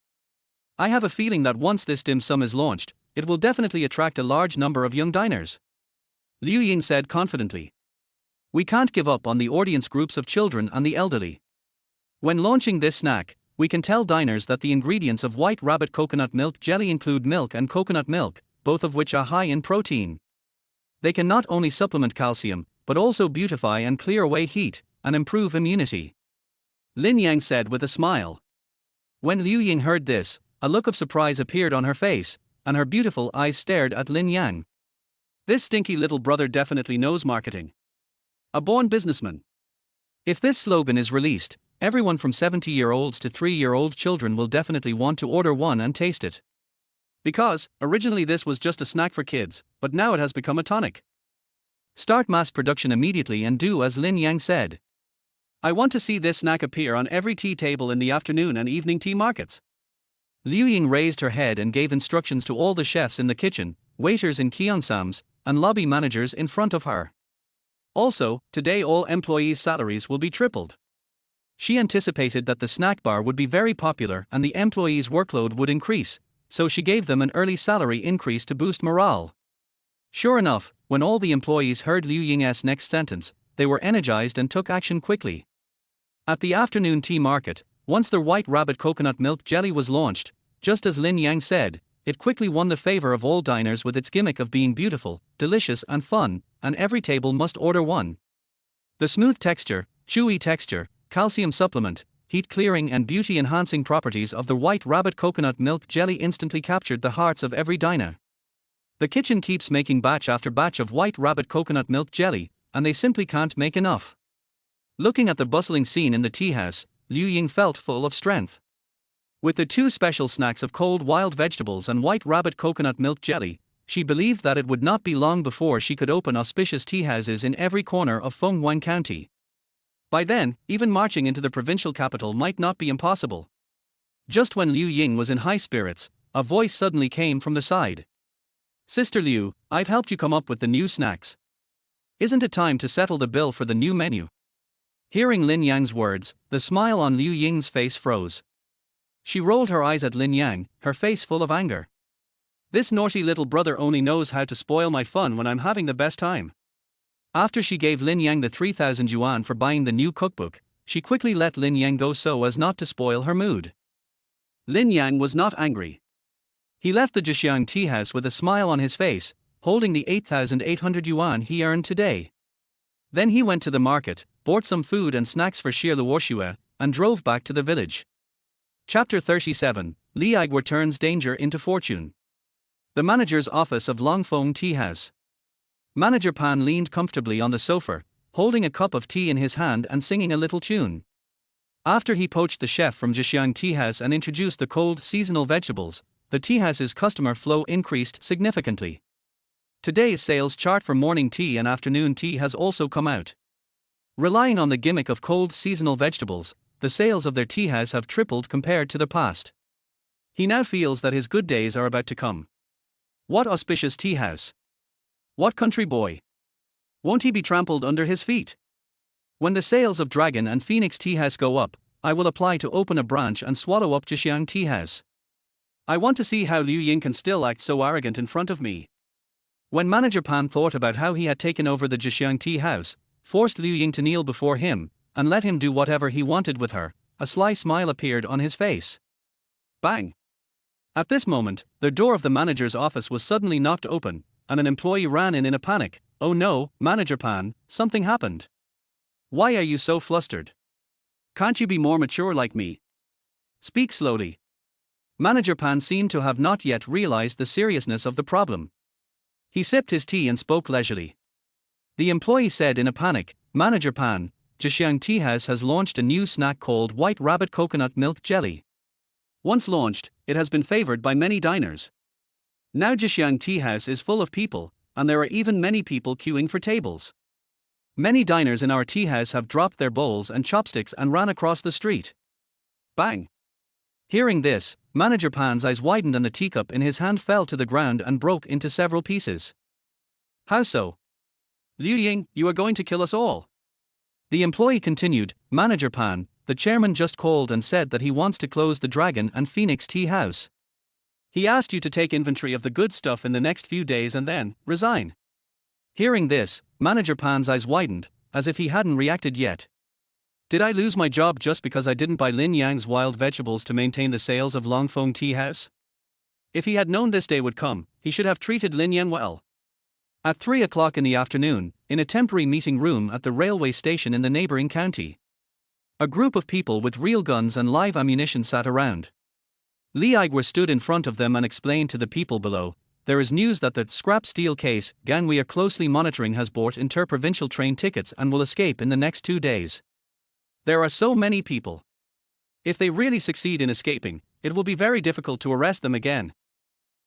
I have a feeling that once this dim sum is launched, it will definitely attract a large number of young diners. Liu Ying said confidently. We can't give up on the audience groups of children and the elderly. When launching this snack, we can tell diners that the ingredients of white rabbit coconut milk jelly include milk and coconut milk, both of which are high in protein. They can not only supplement calcium, but also beautify and clear away heat, and improve immunity. Lin Yang said with a smile. When Liu Ying heard this, a look of surprise appeared on her face, and her beautiful eyes stared at Lin Yang. This stinky little brother definitely knows marketing. A born businessman. If this slogan is released, everyone from 70-year-olds to 3-year-old children will definitely want to order one and taste it. Because, originally this was just a snack for kids, but now it has become a tonic. Start mass production immediately and do as Lin Yang said. I want to see this snack appear on every tea table in the afternoon and evening tea markets. Liu Ying raised her head and gave instructions to all the chefs in the kitchen, waiters in kiongsams, and lobby managers in front of her. Also, today all employees' salaries will be tripled. She anticipated that the snack bar would be very popular and the employees' workload would increase, so she gave them an early salary increase to boost morale. Sure enough, when all the employees heard Liu Ying's next sentence, they were energized and took action quickly. At the afternoon tea market, once the White Rabbit coconut milk jelly was launched, just as Lin Yan said, it quickly won the favor of all diners with its gimmick of being beautiful, delicious and fun, and every table must order one. The smooth texture, chewy texture, calcium supplement, heat clearing and beauty enhancing properties of the White Rabbit coconut milk jelly instantly captured the hearts of every diner. The kitchen keeps making batch after batch of White Rabbit coconut milk jelly, and they simply can't make enough. Looking at the bustling scene in the tea house, Liu Ying felt full of strength. With the two special snacks of cold wild vegetables and White Rabbit coconut milk jelly, she believed that it would not be long before she could open auspicious tea houses in every corner of Fenghuan County. By then, even marching into the provincial capital might not be impossible. Just when Liu Ying was in high spirits, a voice suddenly came from the side. "Sister Liu, I've helped you come up with the new snacks. Isn't it time to settle the bill for the new menu?" Hearing Lin Yang's words, the smile on Liu Ying's face froze. She rolled her eyes at Lin Yang, her face full of anger. This naughty little brother only knows how to spoil my fun when I'm having the best time. After she gave Lin Yang the 3,000 yuan for buying the new cookbook, she quickly let Lin Yang go so as not to spoil her mood. Lin Yang was not angry. He left the Zhixiang tea house with a smile on his face, holding the 8,800 yuan he earned today. Then he went to the market, bought some food and snacks for Xie Luoxue, and drove back to the village. Chapter 37, Li Agua turns danger into fortune. The manager's office of Longfeng Tea House. Manager Pan leaned comfortably on the sofa, holding a cup of tea in his hand and singing a little tune. After he poached the chef from Zhixiang Tea House and introduced the cold seasonal vegetables, the tea house's customer flow increased significantly. Today's sales chart for morning tea and afternoon tea has also come out. Relying on the gimmick of cold seasonal vegetables, the sales of their tea house have tripled compared to the past. He now feels that his good days are about to come. What auspicious tea house! What country boy! Won't he be trampled under his feet? When the sales of Dragon and Phoenix Tea House go up, I will apply to open a branch and swallow up Zhixiang Tea House. I want to see how Liu Ying can still act so arrogant in front of me. When Manager Pan thought about how he had taken over the Zhixiang Tea House, forced Liu Ying to kneel before him, and let him do whatever he wanted with her, a sly smile appeared on his face. Bang! At this moment, the door of the manager's office was suddenly knocked open, and an employee ran in a panic. "Oh no, Manager Pan, something happened. Why are you so flustered? Can't you be more mature like me? Speak slowly." Manager Pan seemed to have not yet realized the seriousness of the problem. He sipped his tea and spoke leisurely. The employee said in a panic, "Manager Pan, Zhixiang Tea House has launched a new snack called White Rabbit Coconut Milk Jelly. Once launched, it has been favored by many diners. Now Zhixiang Tea House is full of people, and there are even many people queuing for tables. Many diners in our tea house have dropped their bowls and chopsticks and ran across the street." Bang! Hearing this, Manager Pan's eyes widened and the teacup in his hand fell to the ground and broke into several pieces. "How so? Liu Ying, you are going to kill us all." The employee continued, "Manager Pan, the chairman just called and said that he wants to close the Dragon and Phoenix Tea House. He asked you to take inventory of the good stuff in the next few days and then resign." Hearing this, Manager Pan's eyes widened, as if he hadn't reacted yet. Did I lose my job just because I didn't buy Lin Yang's wild vegetables to maintain the sales of Longfeng Tea House? If he had known this day would come, he should have treated Lin Yan well. At 3 o'clock in the afternoon, in a temporary meeting room at the railway station in the neighboring county, a group of people with real guns and live ammunition sat around. Li Agua stood in front of them and explained to the people below, "There is news that the scrap steel case gang we are closely monitoring has bought inter-provincial train tickets and will escape in the next 2 days. There are so many people. If they really succeed in escaping, it will be very difficult to arrest them again."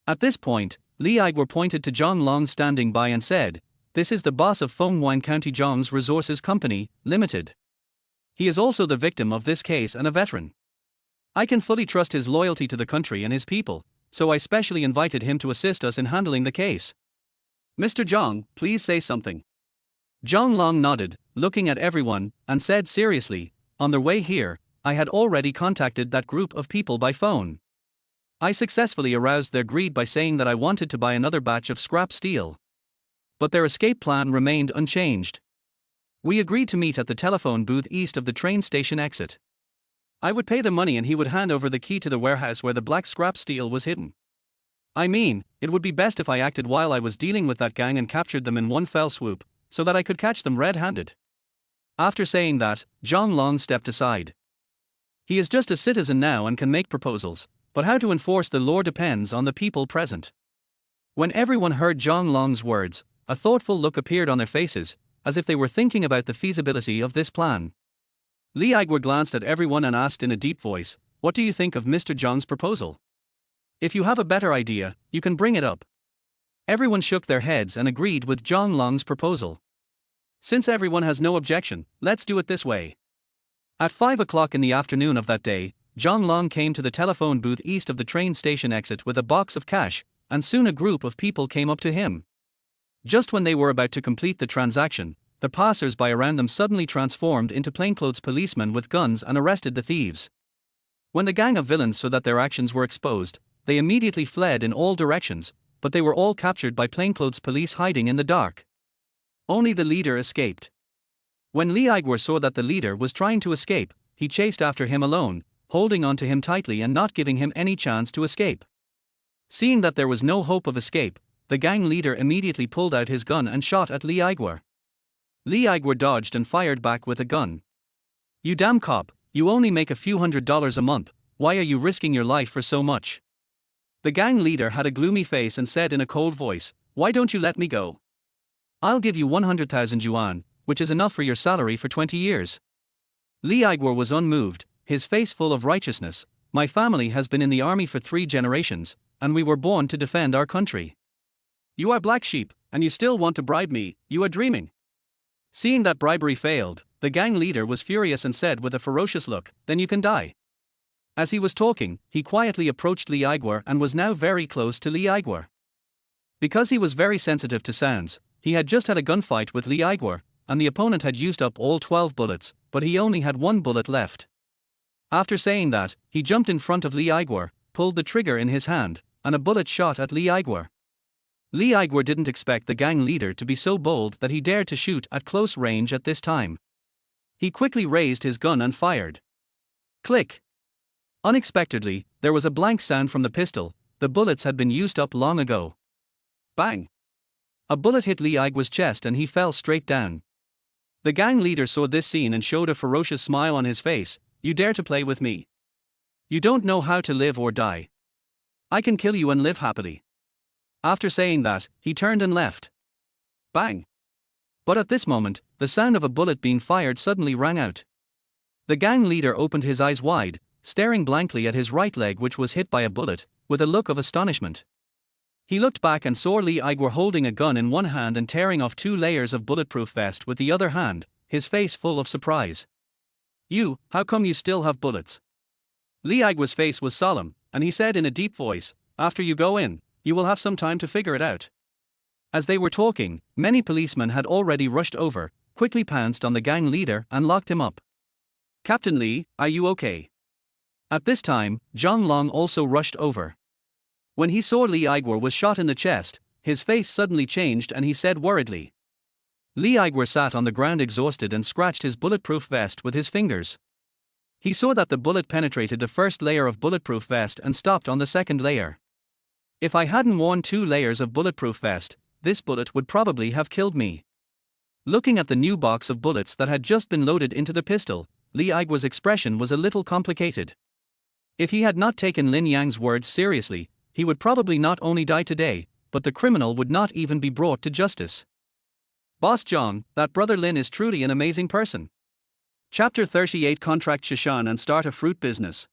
At this point, Li Agua pointed to Zhang Long standing by and said, "This is the boss of Fenghuan County Zhang's Resources Company, Limited. He is also the victim of this case and a veteran. I can fully trust his loyalty to the country and his people, so I specially invited him to assist us in handling the case. Mr. Zhang, please say something. Zhang Long nodded, looking at everyone, and said seriously, on their way here, I had already contacted that group of people by phone. I successfully aroused their greed by saying that I wanted to buy another batch of scrap steel. But their escape plan remained unchanged. We agreed to meet at the telephone booth east of the train station exit. I would pay the money and he would hand over the key to the warehouse where the black scrap steel was hidden. I mean, it would be best if I acted while I was dealing with that gang and captured them in one fell swoop, so that I could catch them red-handed. After saying that, Zhang Long stepped aside. He is just a citizen now and can make proposals, but how to enforce the law depends on the people present. When everyone heard Zhang Long's words, a thoughtful look appeared on their faces, as if they were thinking about the feasibility of this plan. Li Aiguo glanced at everyone and asked in a deep voice, "What do you think of Mr. Zhang's proposal? If you have a better idea, you can bring it up." Everyone shook their heads and agreed with Zhang Long's proposal. Since everyone has no objection, let's do it this way. At 5 o'clock in the afternoon of that day, Zhang Long came to the telephone booth east of the train station exit with a box of cash, and soon a group of people came up to him. Just when they were about to complete the transaction, the passers-by around them suddenly transformed into plainclothes policemen with guns and arrested the thieves. When the gang of villains saw that their actions were exposed, they immediately fled in all directions, but they were all captured by plainclothes police hiding in the dark. Only the leader escaped. When Li Aiguo saw that the leader was trying to escape, he chased after him alone, holding on to him tightly and not giving him any chance to escape. Seeing that there was no hope of escape, the gang leader immediately pulled out his gun and shot at Li Aiguo. Li Aiguo dodged and fired back with a gun. "You damn cop, you only make a few $100s a month, why are you risking your life for so much?" The gang leader had a gloomy face and said in a cold voice, "Why don't you let me go? I'll give you 100,000 yuan, which is enough for your salary for 20 years. Li Aiguo was unmoved, his face full of righteousness. "My family has been in the army for 3 generations, and we were born to defend our country. You are black sheep, and you still want to bribe me, you are dreaming." Seeing that bribery failed, the gang leader was furious and said with a ferocious look, "Then you can die." As he was talking, he quietly approached Li Aiguo and was now very close to Li Aiguo. Because he was very sensitive to sounds, he had just had a gunfight with Li Aiguo, and the opponent had used up all 12 bullets, but he only had 1 bullet left. After saying that, he jumped in front of Li Aiguo, pulled the trigger in his hand, and a bullet shot at Li Aiguo. Li Aiguo didn't expect the gang leader to be so bold that he dared to shoot at close range at this time. He quickly raised his gun and fired. Click! Unexpectedly, there was a blank sound from the pistol. The bullets had been used up long ago. Bang! A bullet hit Li Aiguo's chest and he fell straight down. The gang leader saw this scene and showed a ferocious smile on his face. "You dare to play with me? You don't know how to live or die. I can kill you and live happily." After saying that, he turned and left. Bang! But at this moment, the sound of a bullet being fired suddenly rang out. The gang leader opened his eyes wide, staring blankly at his right leg which was hit by a bullet, with a look of astonishment. He looked back and saw Li Aiguo holding a gun in one hand and tearing off 2 layers of bulletproof vest with the other hand, his face full of surprise. How come you still have bullets?" Li Aiguo's face was solemn, and he said in a deep voice, "After you go in, you will have some time to figure it out." As they were talking, many policemen had already rushed over, quickly pounced on the gang leader and locked him up. "Captain Li, are you okay?" At this time, Zhang Long also rushed over. When he saw Li Aiguo was shot in the chest, his face suddenly changed and he said worriedly. Li Aiguo sat on the ground exhausted and scratched his bulletproof vest with his fingers. He saw that the bullet penetrated the first layer of bulletproof vest and stopped on the second layer. "If I hadn't worn 2 layers of bulletproof vest, this bullet would probably have killed me." Looking at the new box of bullets that had just been loaded into the pistol, Li Aiguo's expression was a little complicated. If he had not taken Lin Yan's words seriously, he would probably not only die today, but the criminal would not even be brought to justice. "Boss Zhang, that brother Lin is truly an amazing person." Chapter 38 Contract Shishan and Start a Fruit Business.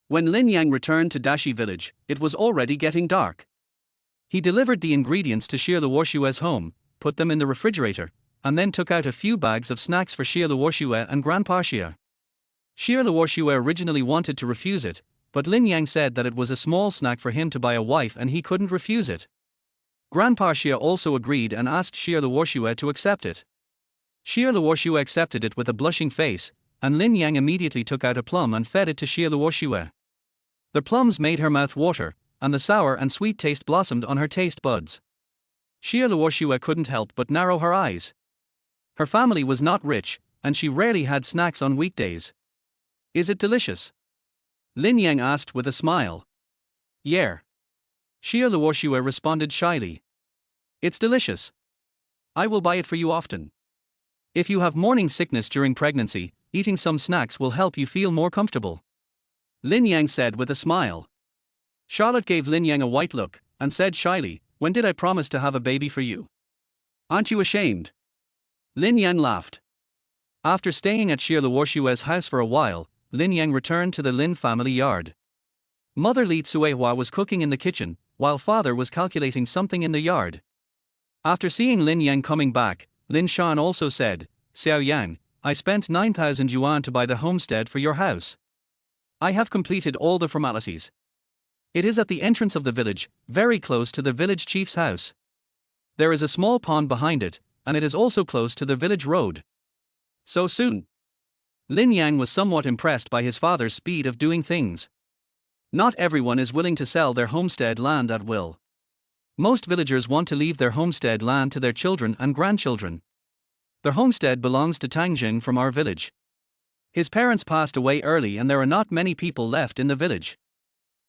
When Lin Yang returned to Dashi village, it was already getting dark. He delivered the ingredients to Shir Luoshue's home, put them in the refrigerator, and then took out a few bags of snacks for Xie Luoxue and Grandpa Xie. Xie Luoxue originally wanted to refuse it, but Lin Yang said that it was a small snack for him to buy a wife and he couldn't refuse it. Grandpa Xie also agreed and asked Xie Luoxue to accept it. Xie Luoxue accepted it with a blushing face, and Lin Yang immediately took out a plum and fed it to Xie Luoxue. The plums made her mouth water, and the sour and sweet taste blossomed on her taste buds. Xie Luoxue couldn't help but narrow her eyes. Her family was not rich, and she rarely had snacks on weekdays. Is it delicious? Lin Yang asked with a smile. Yeah. Xie Luoxue responded shyly. It's delicious. I will buy it for you often. If you have morning sickness during pregnancy, eating some snacks will help you feel more comfortable. Lin Yang said with a smile. Charlotte gave Lin Yang a white look, and said shyly, when did I promise to have a baby for you? Aren't you ashamed? Lin Yan laughed. After staying at Xie Luoxue's house for a while, Lin Yang returned to the Lin family yard. Mother Li Tsuehua was cooking in the kitchen, while father was calculating something in the yard. After seeing Lin Yang coming back, Lin Shan also said, Xiao Yang, I spent 9,000 yuan to buy the homestead for your house. I have completed all the formalities. It is at the entrance of the village, very close to the village chief's house. There is a small pond behind it, and it is also close to the village road. So soon. Lin Yang was somewhat impressed by his father's speed of doing things. Not everyone is willing to sell their homestead land at will. Most villagers want to leave their homestead land to their children and grandchildren. The homestead belongs to Tang Jing from our village. His parents passed away early and there are not many people left in the village.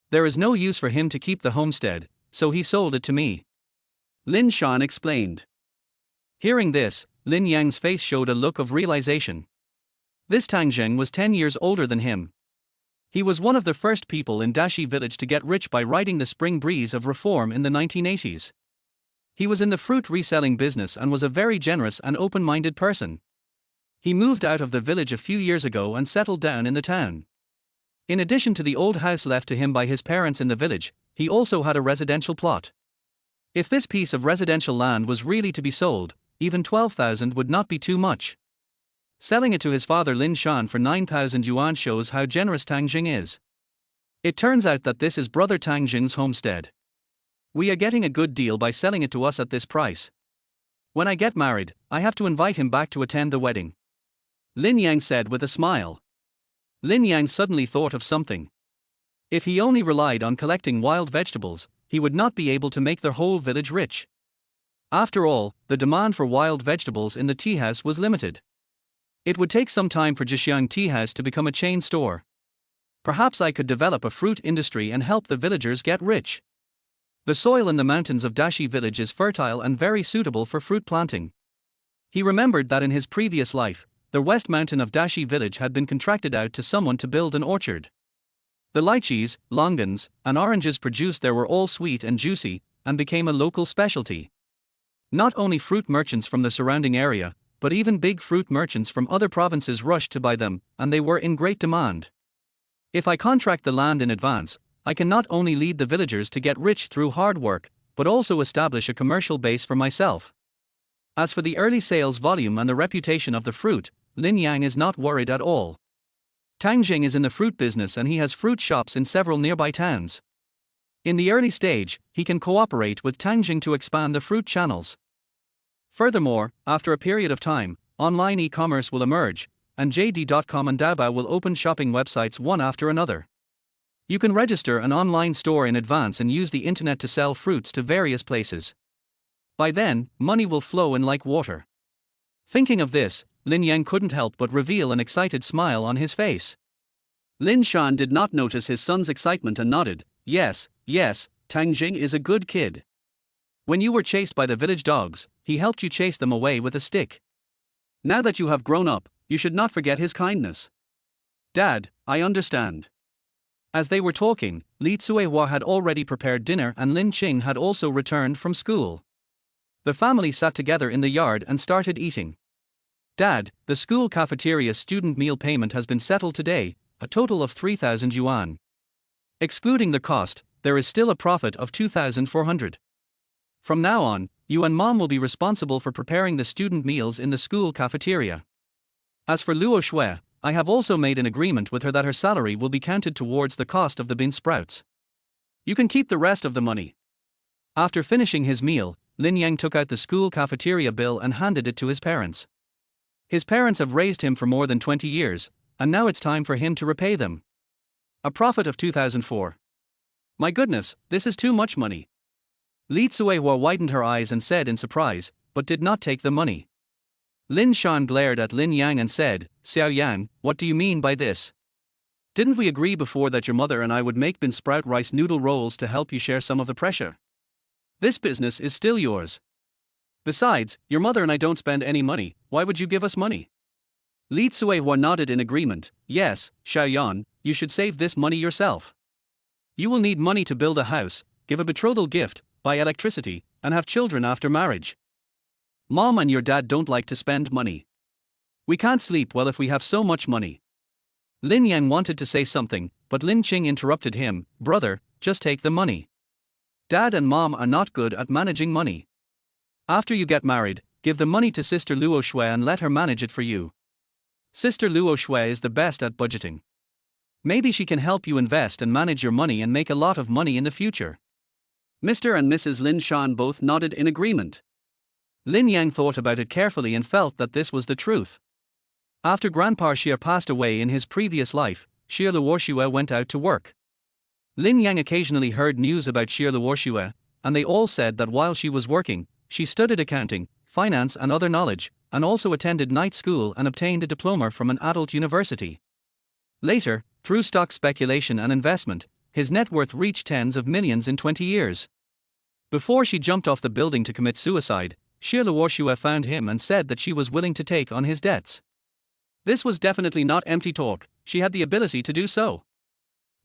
There is no use for him to keep the homestead, so he sold it to me. Lin Shan explained. Hearing this, Lin Yang's face showed a look of realization. This Tang Jing was 10 years older than him. He was one of the first people in Dashi village to get rich by riding the spring breeze of reform in the 1980s. He was in the fruit reselling business and was a very generous and open-minded person. He moved out of the village a few years ago and settled down in the town. In addition to the old house left to him by his parents in the village, he also had a residential plot. If this piece of residential land was really to be sold, even 12,000 would not be too much. Selling it to his father Lin Shan for 9,000 yuan shows how generous Tang Jing is. It turns out that this is brother Tang Jing's homestead. We are getting a good deal by selling it to us at this price. When I get married, I have to invite him back to attend the wedding. Lin Yang said with a smile. Lin Yang suddenly thought of something. If he only relied on collecting wild vegetables, he would not be able to make their whole village rich. After all, the demand for wild vegetables in the tea house was limited. It would take some time for Jixiang Tea House to become a chain store. Perhaps I could develop a fruit industry and help the villagers get rich. The soil in the mountains of Dashi village is fertile and very suitable for fruit planting. He remembered that in his previous life, the west mountain of Dashi village had been contracted out to someone to build an orchard. The lychees, longans, and oranges produced there were all sweet and juicy, and became a local specialty. Not only fruit merchants from the surrounding area, but even big fruit merchants from other provinces rushed to buy them, and they were in great demand. If I contract the land in advance, I can not only lead the villagers to get rich through hard work, but also establish a commercial base for myself. As for the early sales volume and the reputation of the fruit, Lin Yang is not worried at all. Tang Jing is in the fruit business and he has fruit shops in several nearby towns. In the early stage, he can cooperate with Tang Jing to expand the fruit channels. Furthermore, after a period of time, online e-commerce will emerge, and JD.com and Taobao will open shopping websites one after another. You can register an online store in advance and use the internet to sell fruits to various places. By then, money will flow in like water. Thinking of this, Lin Yang couldn't help but reveal an excited smile on his face. Lin Shan did not notice his son's excitement and nodded, yes, Tang Jing is a good kid. When you were chased by the village dogs, he helped you chase them away with a stick. Now that you have grown up, you should not forget his kindness. Dad, I understand. As they were talking, Li Tsuehua had already prepared dinner and Lin Qing had also returned from school. The family sat together in the yard and started eating. Dad, the school cafeteria's student meal payment has been settled today, a total of 3,000 yuan. Excluding the cost, there is still a profit of 2,400. From now on, You and Mom will be responsible for preparing the student meals in the school cafeteria. As for Luo Shui, I have also made an agreement with her that her salary will be counted towards the cost of the bean sprouts. You can keep the rest of the money." After finishing his meal, Lin Yang took out the school cafeteria bill and handed it to his parents. His parents have raised him for more than 20 years, and now it's time for him to repay them. A profit of 2004. My goodness, this is too much money. Li Tsuehua widened her eyes and said in surprise, but did not take the money. Lin Shan glared at Lin Yang and said, "Xiao Yang, what do you mean by this? Didn't we agree before that your mother and I would make bean sprout rice noodle rolls to help you share some of the pressure? This business is still yours. Besides, your mother and I don't spend any money, why would you give us money?" Li Tsuehua nodded in agreement. "Yes, Xiaoyan, you should save this money yourself. You will need money to build a house, give a betrothal gift, buy electricity, and have children after marriage. Mom and your dad don't like to spend money. We can't sleep well if we have so much money." Lin Yan wanted to say something, but Lin Qing interrupted him. "Brother, just take the money. Dad and Mom are not good at managing money. After you get married, give the money to Sister Luo Shui and let her manage it for you. Sister Luo Shui is the best at budgeting. Maybe she can help you invest and manage your money and make a lot of money in the future." Mr. and Mrs. Lin Shan both nodded in agreement. Lin Yang thought about it carefully and felt that this was the truth. After Grandpa Xie passed away in his previous life, Xie Luoxue went out to work. Lin Yang occasionally heard news about Xie Luoxue, and they all said that while she was working, she studied accounting, finance and other knowledge, and also attended night school and obtained a diploma from an adult university. Later, through stock speculation and investment, his net worth reached tens of millions in 20 years. Before she jumped off the building to commit suicide, Xie Luoxue found him and said that she was willing to take on his debts. This was definitely not empty talk, she had the ability to do so.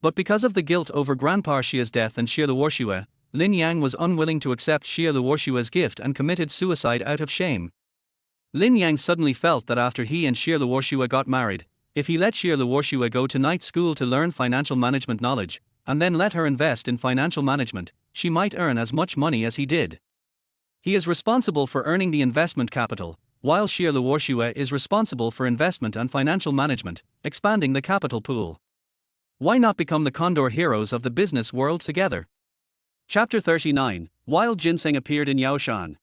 But because of the guilt over Grandpa Xie's death and Xie Luoxue, Lin Yang was unwilling to accept Xie Luoxue's gift and committed suicide out of shame. Lin Yang suddenly felt that after he and Xie Luoxue got married, if he let Xie Luoxue go to night school to learn financial management knowledge, and then let her invest in financial management, she might earn as much money as he did. He is responsible for earning the investment capital, while Xie Luoxue is responsible for investment and financial management, expanding the capital pool. Why not become the condor heroes of the business world together? Chapter 39, Wild Ginseng appeared in Yaoshan.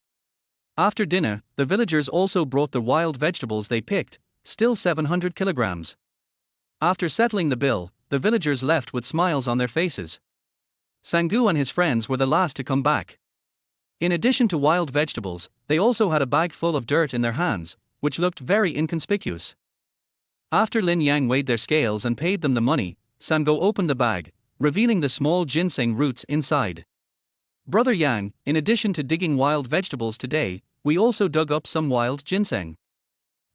After dinner, the villagers also brought the wild vegetables they picked, still 700 kilograms. After settling the bill, the villagers left with smiles on their faces. Sangu and his friends were the last to come back. In addition to wild vegetables, they also had a bag full of dirt in their hands, which looked very inconspicuous. After Lin Yang weighed their scales and paid them the money, Sango opened the bag, revealing the small ginseng roots inside. "Brother Yang, in addition to digging wild vegetables today, we also dug up some wild ginseng.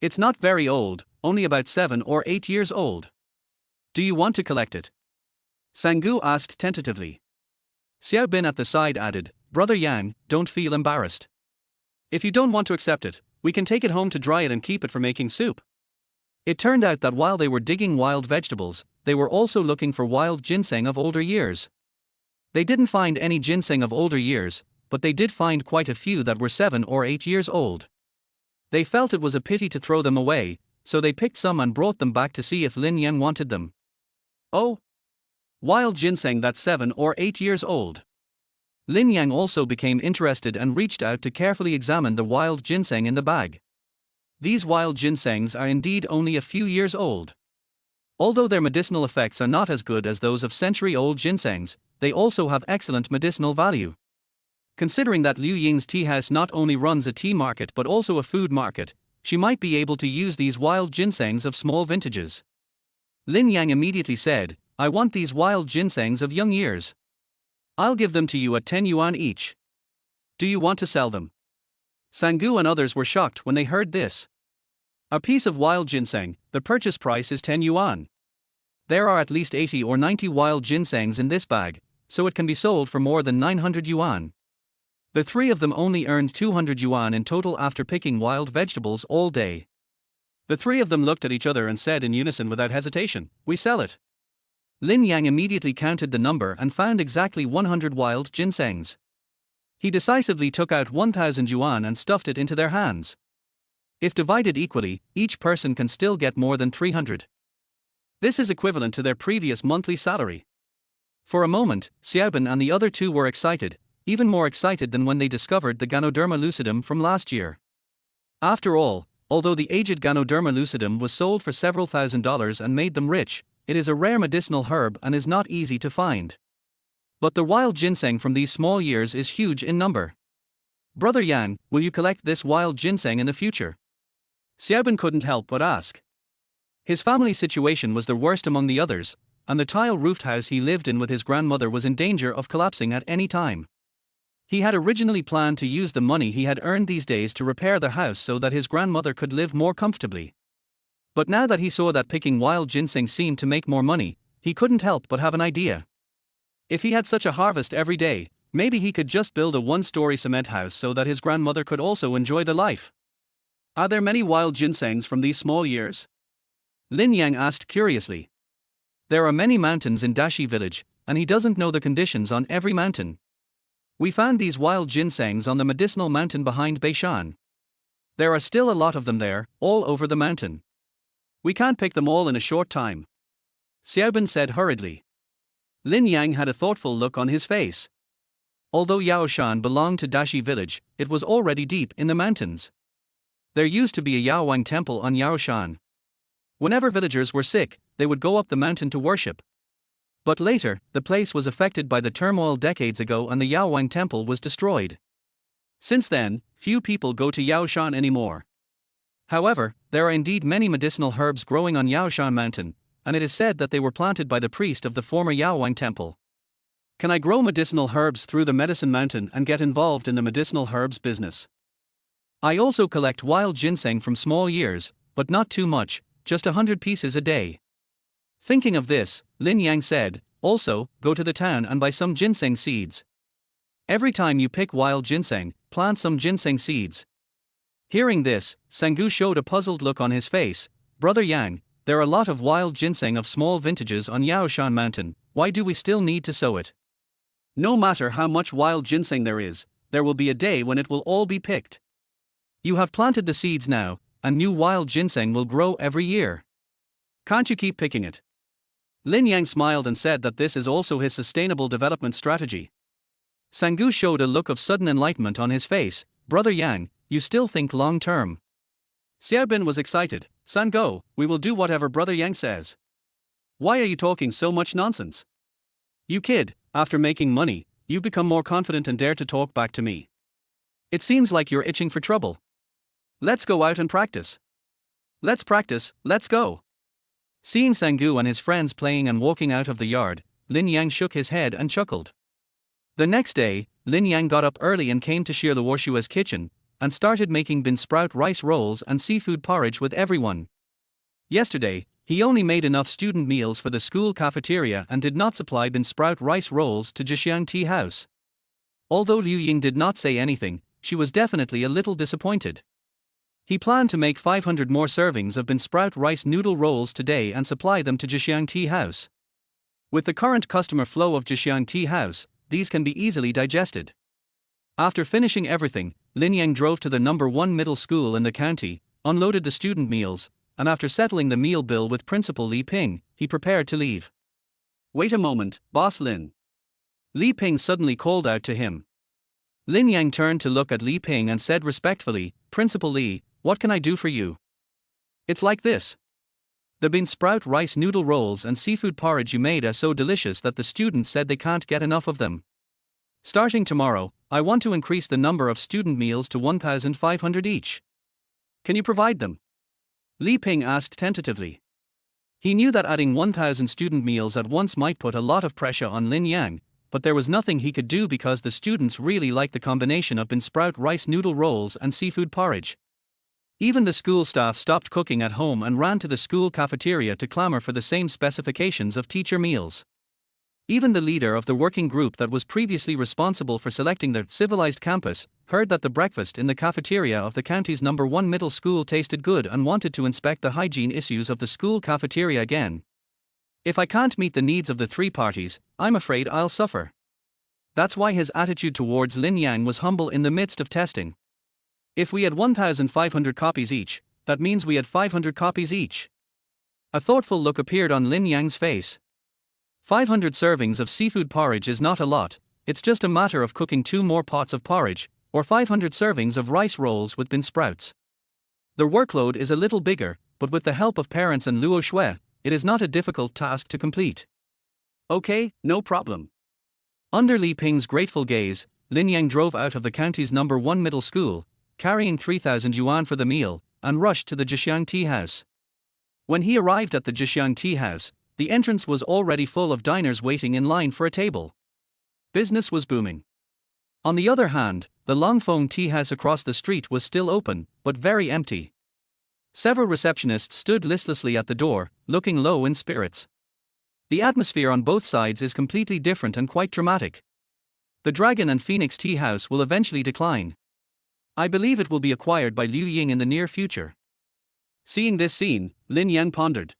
It's not very old, only about 7 or 8 years old. Do you want to collect it?" Sangu asked tentatively. Xiao Bin at the side added, "Brother Yang, don't feel embarrassed. If you don't want to accept it, we can take it home to dry it and keep it for making soup." It turned out that while they were digging wild vegetables, they were also looking for wild ginseng of older years. They didn't find any ginseng of older years, but they did find quite a few that were 7 or 8 years old. They felt it was a pity to throw them away, so they picked some and brought them back to see if Lin Yan wanted them. "Oh, wild ginseng that's 7 or 8 years old." Lin Yang also became interested and reached out to carefully examine the wild ginseng in the bag. These wild ginsengs are indeed only a few years old. Although their medicinal effects are not as good as those of century-old ginsengs, they also have excellent medicinal value. Considering that Liu Ying's tea house not only runs a tea market but also a food market, she might be able to use these wild ginsengs of small vintages. Lin Yang immediately said, "I want these wild ginsengs of young years. I'll give them to you at 10 yuan each. Do you want to sell them?" Sangu and others were shocked when they heard this. A piece of wild ginseng, the purchase price is 10 yuan. There are at least 80 or 90 wild ginsengs in this bag, so it can be sold for more than 900 yuan. The three of them only earned 200 yuan in total after picking wild vegetables all day. The three of them looked at each other and said in unison without hesitation, "We sell it." Lin Yang immediately counted the number and found exactly 100 wild ginsengs. He decisively took out 1,000 yuan and stuffed it into their hands. If divided equally, each person can still get more than 300. This is equivalent to their previous monthly salary. For a moment, Xiaobin and the other two were excited, even more excited than when they discovered the Ganoderma lucidum from last year. After all, although the aged Ganoderma lucidum was sold for several $1,000s and made them rich, it is a rare medicinal herb and is not easy to find. But the wild ginseng from these small years is huge in number. Brother Yang, will you collect this wild ginseng in the future? Xiaobin couldn't help but ask. His family situation was the worst among the others, and the tile-roofed house he lived in with his grandmother was in danger of collapsing at any time. He had originally planned to use the money he had earned these days to repair the house so that his grandmother could live more comfortably. But now that he saw that picking wild ginseng seemed to make more money, he couldn't help but have an idea. If he had such a harvest every day, maybe he could just build a one-story cement house so that his grandmother could also enjoy the life. Are there many wild ginsengs from these small years? Lin Yan asked curiously. There are many mountains in Dashi village, and he doesn't know the conditions on every mountain. We found these wild ginsengs on the medicinal mountain behind Beishan. There are still a lot of them there, all over the mountain. We can't pick them all in a short time. Xiaobin said hurriedly. Lin Yang had a thoughtful look on his face. Although Yaoshan belonged to Dashi village, it was already deep in the mountains. There used to be a Yaowang temple on Yaoshan. Whenever villagers were sick, they would go up the mountain to worship. But later, the place was affected by the turmoil decades ago and the Yaowang temple was destroyed. Since then, few people go to Yaoshan anymore. However, there are indeed many medicinal herbs growing on Yaoshan mountain, and it is said that they were planted by the priest of the former Yaowang temple. Can I grow medicinal herbs through the medicine mountain and get involved in the medicinal herbs business? I also collect wild ginseng from small years, but not too much, just 100 pieces a day. Thinking of this, Lin Yang said, also, go to the town and buy some ginseng seeds. Every time you pick wild ginseng, plant some ginseng seeds. Hearing this, Sangu showed a puzzled look on his face. Brother Yang, there are a lot of wild ginseng of small vintages on Yaoshan mountain, why do we still need to sow it? No matter how much wild ginseng there will be a day when it will all be picked. You have planted the seeds now, and new wild ginseng will grow every year. Can't you keep picking it? Lin Yang smiled and said that this is also his sustainable development strategy. Sangu showed a look of sudden enlightenment on his face. Brother Yang, you still think long term. Xiaobin was excited. Sango, we will do whatever Brother Yang says. Why are you talking so much nonsense? You kid, after making money, you've become more confident and dare to talk back to me. It seems like you're itching for trouble. Let's go out and practice. Let's practice, let's go. Seeing Sangu and his friends playing and walking out of the yard, Lin Yang shook his head and chuckled. The next day, Lin Yang got up early and came to Shir Luoshua's kitchen, and started making bean sprout rice rolls and seafood porridge with everyone. Yesterday, he only made enough student meals for the school cafeteria and did not supply bean sprout rice rolls to Jixiang Tea House. Although Liu Ying did not say anything, she was definitely a little disappointed. He planned to make 500 more servings of bean sprout rice noodle rolls today and supply them to Jixiang Tea House. With the current customer flow of Jixiang Tea House, these can be easily digested. After finishing everything, Lin Yang drove to the number 1 middle school in the county, unloaded the student meals, and after settling the meal bill with Principal Li Ping, he prepared to leave. Wait a moment, Boss Lin. Li Ping suddenly called out to him. Lin Yang turned to look at Li Ping and said respectfully, Principal Li, what can I do for you? It's like this. The bean sprout rice noodle rolls and seafood porridge you made are so delicious that the students said they can't get enough of them. Starting tomorrow, I want to increase the number of student meals to 1,500 each. Can you provide them? Li Ping asked tentatively. He knew that adding 1,000 student meals at once might put a lot of pressure on Lin Yang, but there was nothing he could do because the students really liked the combination of bean sprout rice noodle rolls and seafood porridge. Even the school staff stopped cooking at home and ran to the school cafeteria to clamor for the same specifications of teacher meals. Even the leader of the working group that was previously responsible for selecting the civilized campus heard that the breakfast in the cafeteria of the county's number 1 middle school tasted good and wanted to inspect the hygiene issues of the school cafeteria again. If I can't meet the needs of the 3 parties, I'm afraid I'll suffer. That's why his attitude towards Lin Yan was humble in the midst of testing. If we had 1,500 copies each, that means we had 500 copies each. A thoughtful look appeared on Lin Yan's face. 500 servings of seafood porridge is not a lot, it's just a matter of cooking 2 more pots of porridge, or 500 servings of rice rolls with bean sprouts. The workload is a little bigger, but with the help of parents and Luo Shui, it is not a difficult task to complete. Okay, no problem. Under Li Ping's grateful gaze, Lin Yang drove out of the county's number 1 middle school, carrying 3,000 yuan for the meal, and rushed to the Jixiang tea house. When he arrived at the Jixiang tea house, the entrance was already full of diners waiting in line for a table. Business was booming. On the other hand, the Longfeng tea house across the street was still open, but very empty. Several receptionists stood listlessly at the door, looking low in spirits. The atmosphere on both sides is completely different and quite dramatic. The Dragon and Phoenix tea house will eventually decline. I believe it will be acquired by Liu Ying in the near future. Seeing this scene, Lin Yan pondered.